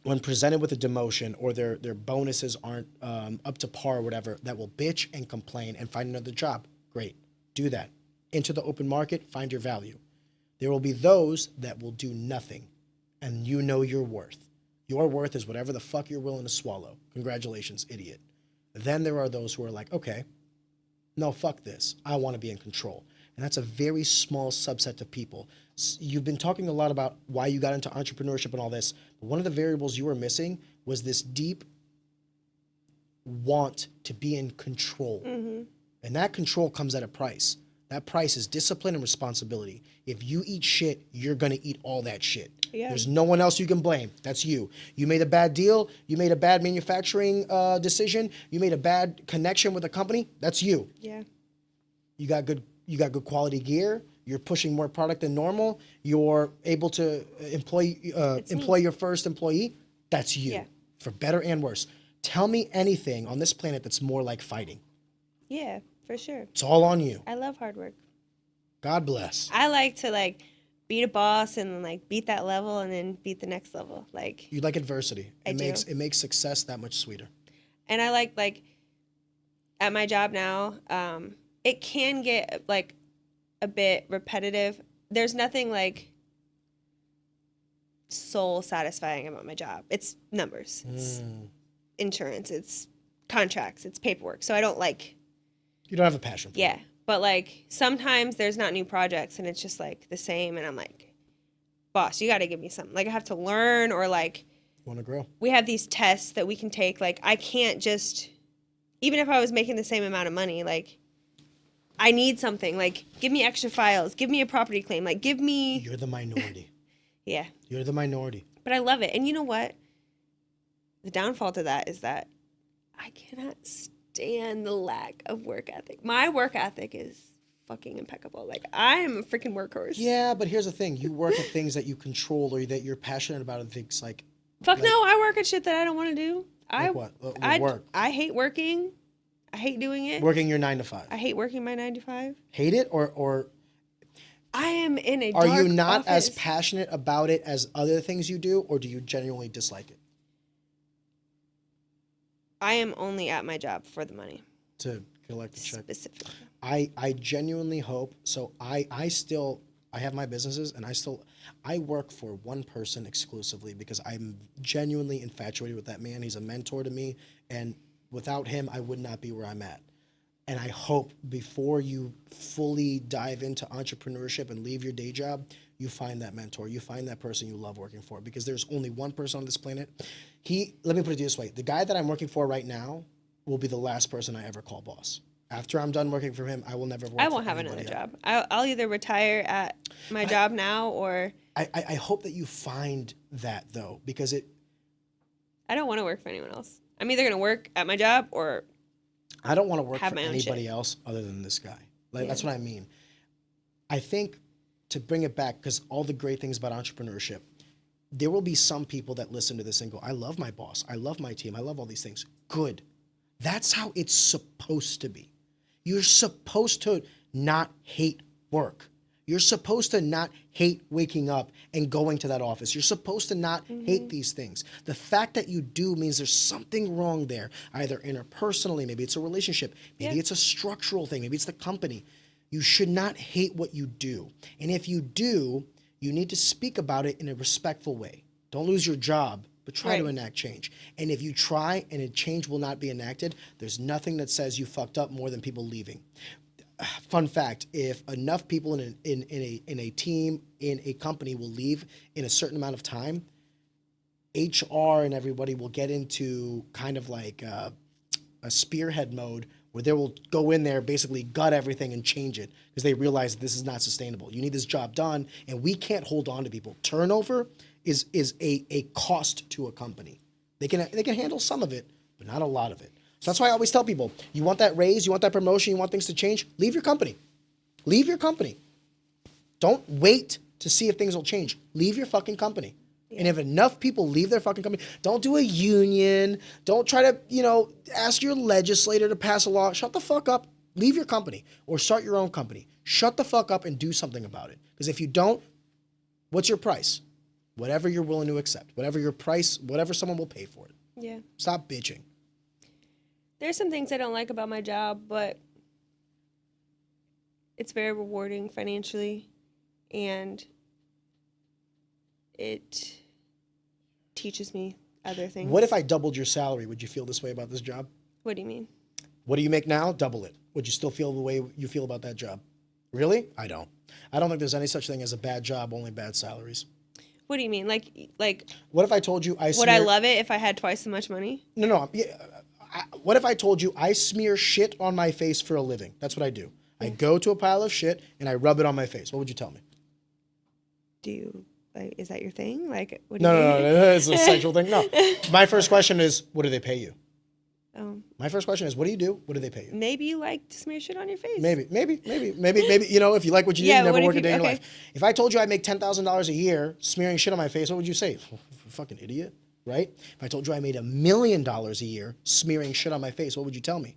Speaker 1: when presented with a demotion or their bonuses aren't up to par or whatever, that will bitch and complain and find another job. Great. Do that. Enter the open market, find your value. There will be those that will do nothing, and you know your worth. Your worth is whatever the fuck you're willing to swallow. Congratulations, idiot. Then there are those who are like, okay, no, fuck this. I want to be in control. And that's a very small subset of people. You've been talking a lot about why you got into entrepreneurship and all this, but one of the variables you were missing was this deep want to be in control. Mm-hmm. And that control comes at a price. That price is discipline and responsibility. If you eat shit, you're going to eat all that shit. Yeah. There's no one else you can blame. That's you. You made a bad deal. You made a bad manufacturing decision. You made a bad connection with a company. That's you.
Speaker 2: Yeah.
Speaker 1: You got good quality gear. You're pushing more product than normal. You're able to employ your first employee. That's you. Yeah. For better and worse. Tell me anything on this planet that's more like fighting.
Speaker 2: Yeah. For sure.
Speaker 1: It's all on you.
Speaker 2: I love hard work.
Speaker 1: God bless.
Speaker 2: I like to beat a boss and beat that level and then beat the next level.
Speaker 1: You like adversity.
Speaker 2: It
Speaker 1: makes success that much sweeter.
Speaker 2: And I like at my job now, it can get a bit repetitive. There's nothing soul satisfying about my job. It's numbers. It's insurance. It's contracts. It's paperwork. So I don't
Speaker 1: You don't have a passion for it.
Speaker 2: Yeah. But sometimes there's not new projects and it's just the same, and I'm like, boss, you got to give me something. I have to learn, or
Speaker 1: want to grow.
Speaker 2: We have these tests that we can take. I can't just, even if I was making the same amount of money, I need something. Give me extra files, give me a property claim, give me.
Speaker 1: You're the minority.
Speaker 2: Yeah.
Speaker 1: You're the minority.
Speaker 2: But I love it. And you know what? The downfall to that is that I cannot stand the lack of work ethic. My work ethic is fucking impeccable. I'm a freaking workhorse.
Speaker 1: Yeah, but here's the thing. You work at things that you control or that you're passionate about, and things
Speaker 2: no, I work at shit that I don't want to do.
Speaker 1: What?
Speaker 2: Work. I hate working. I hate doing it.
Speaker 1: Working your 9 to 5.
Speaker 2: I hate working my 9 to 5.
Speaker 1: Hate it or
Speaker 2: I am in a
Speaker 1: Are
Speaker 2: dark
Speaker 1: you not
Speaker 2: office.
Speaker 1: as passionate about it as other things you do, or do you genuinely dislike it?
Speaker 2: I am only at my job for the money.
Speaker 1: To collect the check.
Speaker 2: Specifically.
Speaker 1: I genuinely hope so. I have my businesses and I work for one person exclusively because I'm genuinely infatuated with that man. He's a mentor to me, and without him I would not be where I'm at. And I hope before you fully dive into entrepreneurship and leave your day job, you find that mentor, you find that person you love working for, because there's only one person on this planet. Let me put it this way, the guy that I'm working for right now will be the last person I ever call boss. After I'm done working for him, I will never work for
Speaker 2: I won't have another job. I'll either retire at my job now, or
Speaker 1: I hope that you find that, though, because
Speaker 2: I don't want to work for anyone else. I'm either going to work at my job or
Speaker 1: I don't want to work
Speaker 2: have
Speaker 1: for
Speaker 2: my own
Speaker 1: anybody
Speaker 2: shit.
Speaker 1: else other than this guy. Like
Speaker 2: Yeah.
Speaker 1: That's what I mean. I think, to bring it back, because all the great things about entrepreneurship, there will be some people that listen to this and go, I love my boss, I love my team, I love all these things. Good. That's how it's supposed to be. You're supposed to not hate work. You're supposed to not hate waking up and going to that office. You're supposed to not hate these things. The fact that you do means there's something wrong there, either interpersonally, maybe it's a relationship, maybe it's a structural thing, maybe it's the company. You should not hate what you do. And if you do, you need to speak about it in a respectful way. Don't lose your job, but try to enact change. And if you try and a change will not be enacted, there's nothing that says you fucked up more than people leaving. Fun fact, if enough people in a team, in a company will leave in a certain amount of time, HR and everybody will get into kind of like a spearhead mode where they will go in there, basically gut everything and change it because they realize this is not sustainable. You need this job done, and we can't hold on to people. Turnover is a cost to a company. They can handle some of it, but not a lot of it. So that's why I always tell people, you want that raise, you want that promotion, you want things to change, leave your company. Leave your company. Don't wait to see if things will change. Leave your fucking company. Yeah. And if enough people leave their fucking company, don't do a union. Don't try to, ask your legislator to pass a law. Shut the fuck up. Leave your company or start your own company. Shut the fuck up and do something about it. Because if you don't, what's your price? Whatever you're willing to accept. Whatever your price, whatever someone will pay for it.
Speaker 2: Yeah.
Speaker 1: Stop bitching.
Speaker 2: There's some things I don't like about my job, but it's very rewarding financially, and it teaches me other things.
Speaker 1: What if I doubled your salary? Would you feel this way about this job?
Speaker 2: What do you mean?
Speaker 1: What do you make now? Double it. Would you still feel the way you feel about that job? Really? I don't. I don't think there's any such thing as a bad job, only bad salaries.
Speaker 2: What do you mean? Like
Speaker 1: What if I told you
Speaker 2: would I love it if I had twice as much money?
Speaker 1: No. What if I told you I smear shit on my face for a living? That's what I do. I go to a pile of shit and I rub it on my face. What would you tell me?
Speaker 2: Is that your thing? Like, what do you
Speaker 1: No, it's a sexual thing. No. My first question is, what do they pay you? My first question is, what do you do? What do they pay you?
Speaker 2: Maybe you like to smear shit on your face.
Speaker 1: Maybe. If you like what you do, you never work a day in your life. If I told you I make $10,000 a year smearing shit on my face, what would you say? Fucking idiot, right? If I told you I made $1 million a year smearing shit on my face, what would you tell me?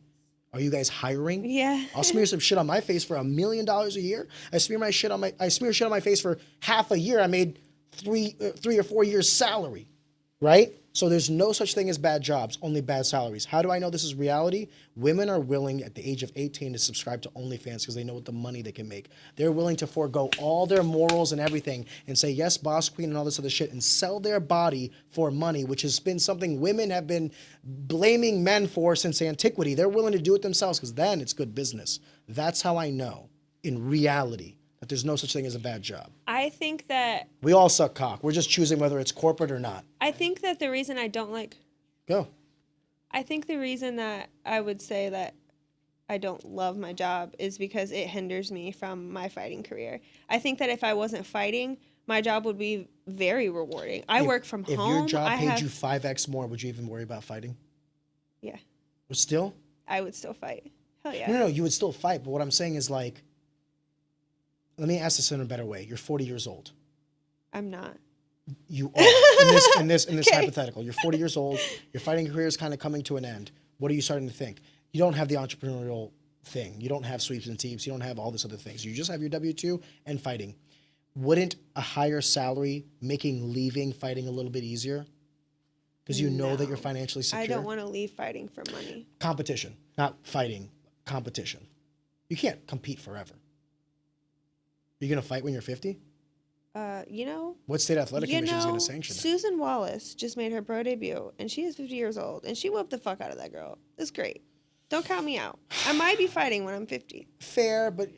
Speaker 1: Are you guys hiring?
Speaker 2: Yeah.
Speaker 1: I'll smear some shit on my face for $1 million a year. I smear shit on my face for half a year. I made 3 or 4 years salary, right? So there's no such thing as bad jobs, only bad salaries. How do I know this is reality? Women are willing at the age of 18 to subscribe to OnlyFans because they know what the money they can make. They're willing to forego all their morals and everything and say, yes, boss queen and all this other shit, and sell their body for money, which has been something women have been blaming men for since antiquity. They're willing to do it themselves because then it's good business. That's how I know, in reality, that there's no such thing as a bad job.
Speaker 2: I think that
Speaker 1: we all suck cock. We're just choosing whether it's corporate or not.
Speaker 2: I think that the reason I don't like...
Speaker 1: Go.
Speaker 2: I think the reason that I would say that I don't love my job is because it hinders me from my fighting career. I think that if I wasn't fighting, my job would be very rewarding. I work from home.
Speaker 1: If your job paid you 5x more, would you even worry about fighting?
Speaker 2: Yeah.
Speaker 1: Still?
Speaker 2: I would still fight. Hell yeah.
Speaker 1: No, you would still fight. But what I'm saying is, like, let me ask this in a better way. You're 40 years old.
Speaker 2: I'm not.
Speaker 1: You are. In this okay. Hypothetical. You're 40 years old. Your fighting career is kind of coming to an end. What are you starting to think? You don't have the entrepreneurial thing. You don't have sweeps and teams. You don't have all this other things. You just have your W-2 and fighting. Wouldn't a higher salary making leaving fighting a little bit easier? Because you know that you're
Speaker 2: No.
Speaker 1: financially secure.
Speaker 2: I don't want to leave fighting for money.
Speaker 1: Competition, not fighting. Competition. You can't compete forever. You're gonna fight when you're 50?
Speaker 2: You know,
Speaker 1: What state athletic commission is gonna sanction it?
Speaker 2: Susan Wallace just made her pro debut, and she is 50 years old, and she whooped the fuck out of that girl. It's great. Don't count me out. I might be fighting when I'm 50.
Speaker 1: Fair, but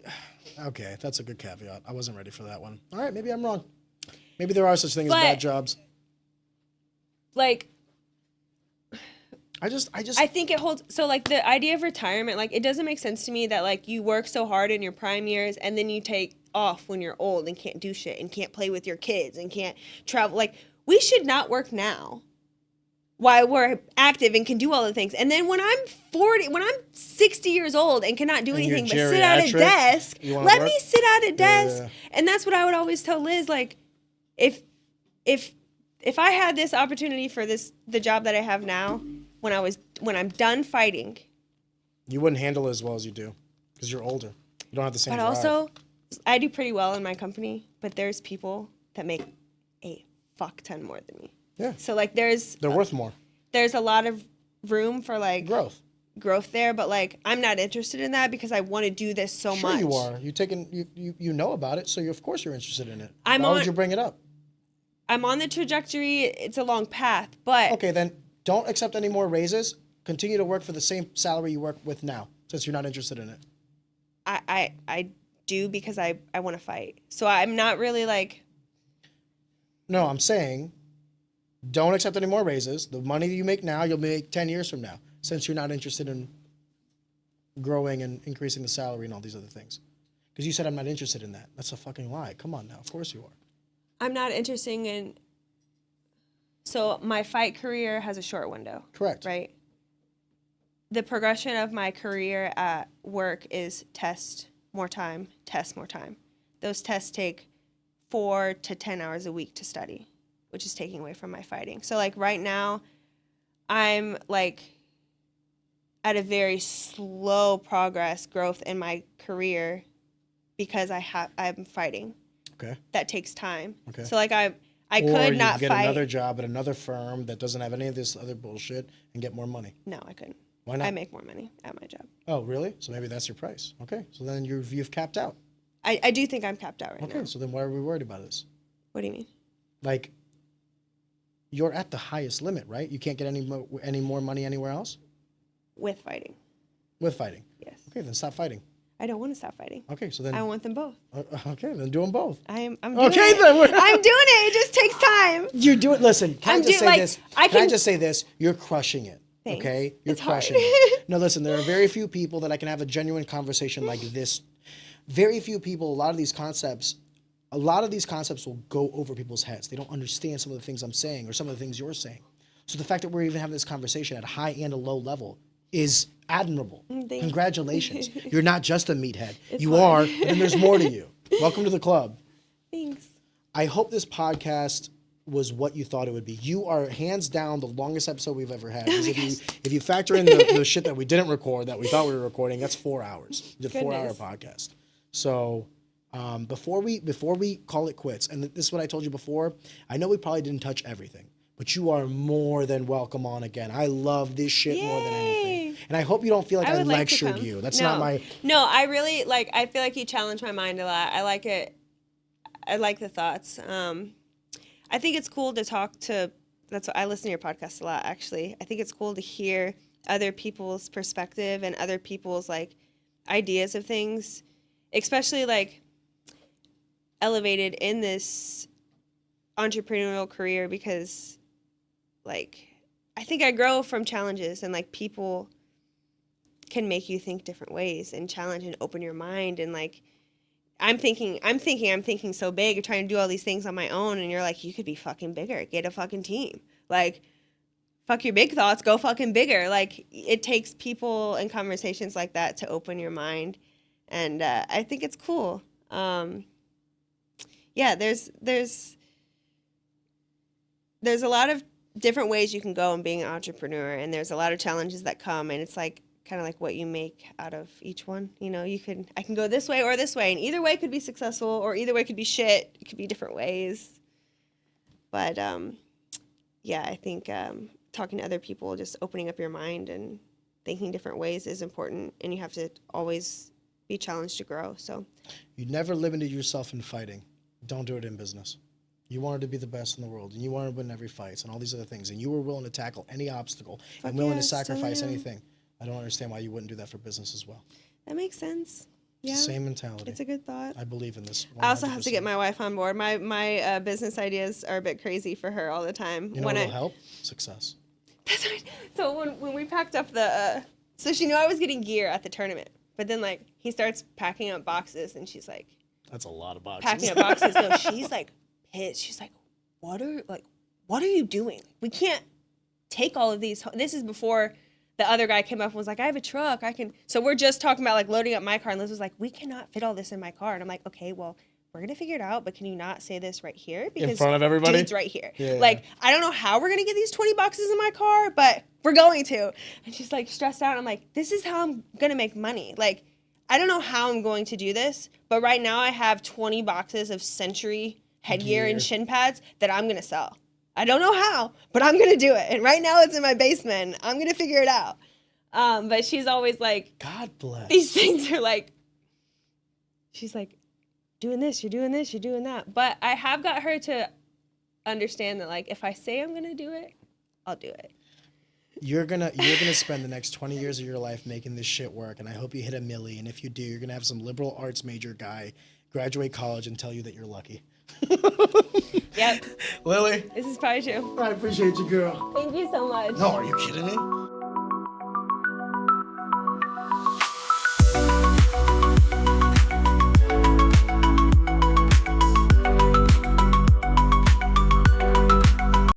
Speaker 1: okay, that's a good caveat. I wasn't ready for that one. All right, maybe I'm wrong. Maybe there are such things as bad jobs.
Speaker 2: Like,
Speaker 1: I
Speaker 2: think it holds. So, like, the idea of retirement, like, it doesn't make sense to me that, like, you work so hard in your prime years and then you take off when you're old and can't do shit and can't play with your kids and can't travel. Like, we should not work now while we're active and can do all the things. And then when I'm 60 years old and cannot do
Speaker 1: And
Speaker 2: anything but
Speaker 1: you're
Speaker 2: sit at a
Speaker 1: geriatric,
Speaker 2: desk,
Speaker 1: you wanna
Speaker 2: let
Speaker 1: work?
Speaker 2: me sit at a desk.
Speaker 1: Yeah.
Speaker 2: And that's what I would always tell Liz. Like, if I had this opportunity for the job that I have now, when I'm done fighting,
Speaker 1: You wouldn't handle it as well as you do because you're older. You don't have the same
Speaker 2: but
Speaker 1: drive.
Speaker 2: also I do pretty well in my company, but there's people that make a fuck ton more than me.
Speaker 1: Yeah.
Speaker 2: So like
Speaker 1: They're worth more.
Speaker 2: there's a lot of room for like
Speaker 1: Growth
Speaker 2: there, but like I'm not interested in that because I want to do this so
Speaker 1: Sure
Speaker 2: much.
Speaker 1: you are. You know about it, so of course you're interested in it.
Speaker 2: Why
Speaker 1: would you bring it up?
Speaker 2: I'm on the trajectory. It's a long path, but
Speaker 1: Okay, then don't accept any more raises. Continue to work for the same salary you work with now, since you're not interested in it.
Speaker 2: I do because I want to fight. So I'm not really like.
Speaker 1: No, I'm saying don't accept any more raises. The money you make now, you'll make 10 years from now, since you're not interested in growing and increasing the salary and all these other things. Because you said I'm not interested in that. That's a fucking lie. Come on now. Of course you are.
Speaker 2: I'm not interested in. So my fight career has a short window.
Speaker 1: Correct.
Speaker 2: Right. The progression of my career at work is test more time. Those tests take 4 to 10 hours a week to study, which is taking away from my fighting. So like right now, I'm like at a very slow progress growth in my career because I'm fighting.
Speaker 1: Okay.
Speaker 2: That takes time.
Speaker 1: Okay.
Speaker 2: So like I
Speaker 1: Or
Speaker 2: could
Speaker 1: you
Speaker 2: not
Speaker 1: get
Speaker 2: fight.
Speaker 1: another job at another firm that doesn't have any of this other bullshit and get more money.
Speaker 2: No, I couldn't.
Speaker 1: Why not?
Speaker 2: I make more money at my job.
Speaker 1: Oh, really? So maybe that's your price. Okay. So then you've capped out.
Speaker 2: I do think I'm capped out right now.
Speaker 1: Okay. So then why are we worried about this?
Speaker 2: What do you mean?
Speaker 1: Like, you're at the highest limit, right? You can't get any more money anywhere else
Speaker 2: With fighting.
Speaker 1: with fighting.
Speaker 2: Yes.
Speaker 1: Okay, then stop fighting.
Speaker 2: I don't want to stop fighting.
Speaker 1: Okay, so then.
Speaker 2: I want them both.
Speaker 1: Okay, then do them both.
Speaker 2: I'm doing
Speaker 1: Okay,
Speaker 2: it.
Speaker 1: then
Speaker 2: I'm doing it. It just takes time.
Speaker 1: You do it. Listen, can I just say this?
Speaker 2: I
Speaker 1: Can I just say this? You're crushing it.
Speaker 2: Thanks.
Speaker 1: Okay, you're
Speaker 2: It's hard.
Speaker 1: crushing it. No, listen. There are very few people that I can have a genuine conversation like this. Very few people. A lot of these concepts will go over people's heads. They don't understand some of the things I'm saying or some of the things you're saying. So the fact that we're even having this conversation at a high and a low level is admirable.
Speaker 2: Thanks.
Speaker 1: Congratulations. You're not just a meathead. You
Speaker 2: hard.
Speaker 1: are, but then there's more to you. Welcome to the club.
Speaker 2: Thanks.
Speaker 1: I hope this podcast was what you thought it would be. You are hands down the longest episode we've ever had. If you factor in the shit that we didn't record that we thought we were recording, that's 4 hours. We did a 4-hour podcast. So before we call it quits, and this is what I told you before, I know we probably didn't touch everything, but you are more than welcome on again. I love this shit more than anything. And I hope you don't feel like I
Speaker 2: would like to
Speaker 1: lectured
Speaker 2: come.
Speaker 1: you. That's
Speaker 2: No.
Speaker 1: not my...
Speaker 2: No, I really, like, I feel like you challenge my mind a lot. I like it. I like the thoughts. I think it's cool to talk to, that's what I listen to your podcast a lot, actually. I think it's cool to hear other people's perspective and other people's, like, ideas of things, especially, like, elevated in this entrepreneurial career because, like, I think I grow from challenges and, like, people can make you think different ways and challenge and open your mind and, like, I'm thinking so big, trying to do all these things on my own, and you're like, you could be fucking bigger, get a fucking team. Like, fuck your big thoughts, go fucking bigger. Like, it takes people and conversations like that to open your mind, and I think it's cool. Yeah, there's a lot of different ways you can go in being an entrepreneur, and there's a lot of challenges that come, and it's like kind of like what you make out of each one. You know, I can go this way or this way, and either way could be successful or either way could be shit. It could be different ways. But yeah, I think talking to other people, just opening up your mind and thinking different ways is important, and you have to always be challenged to grow. So
Speaker 1: You never limited yourself in fighting. Don't do it in business. You wanted to be the best in the world, and you wanted to win every fight and all these other things, and you were willing to tackle any obstacle and willing to sacrifice anything. I don't understand why you wouldn't do that for business as well.
Speaker 2: that makes sense. Yeah,
Speaker 1: It's the same mentality.
Speaker 2: it's a good thought.
Speaker 1: I believe in this. 100%.
Speaker 2: I also have to get my wife on board. My business ideas are a bit crazy for her all the time.
Speaker 1: You know what'll help? Success.
Speaker 2: That's right. So when we packed up the, so she knew I was getting gear at the tournament, but then like he starts packing up boxes, and she's like,
Speaker 1: That's a lot of boxes.
Speaker 2: packing up boxes. No, she's like pissed. She's like, what are you doing? We can't take all of these. This is before the other guy came up and was like, I have a truck. I can. So we're just talking about like loading up my car. And Liz was like, we cannot fit all this in my car. And I'm like, okay, well, we're going to figure it out. But can you not say this right here? Because
Speaker 1: in front of everybody?
Speaker 2: Dude's right here.
Speaker 1: Yeah.
Speaker 2: Like, I don't know how we're going to get these 20 boxes in my car, but we're going to. And she's like stressed out. I'm like, this is how I'm going to make money. Like, I don't know how I'm going to do this. But right now I have 20 boxes of Century headgear and shin pads that I'm going to sell. I don't know how, but I'm going to do it. And right now it's in my basement. I'm going to figure it out. But she's always like,
Speaker 1: God bless.
Speaker 2: these things are like, she's like, doing this, you're doing this, you're doing that. But I have got her to understand that, like, if I say I'm going to do it, I'll do it.
Speaker 1: You're gonna spend the next 20 years of your life making this shit work, and I hope you hit $1 million. And if you do, you're gonna have some liberal arts major guy graduate college and tell you that you're lucky.
Speaker 2: Yep.
Speaker 1: Lillie,
Speaker 2: This is probably true.
Speaker 1: I appreciate you, girl.
Speaker 2: Thank you so much.
Speaker 1: No, are you kidding me?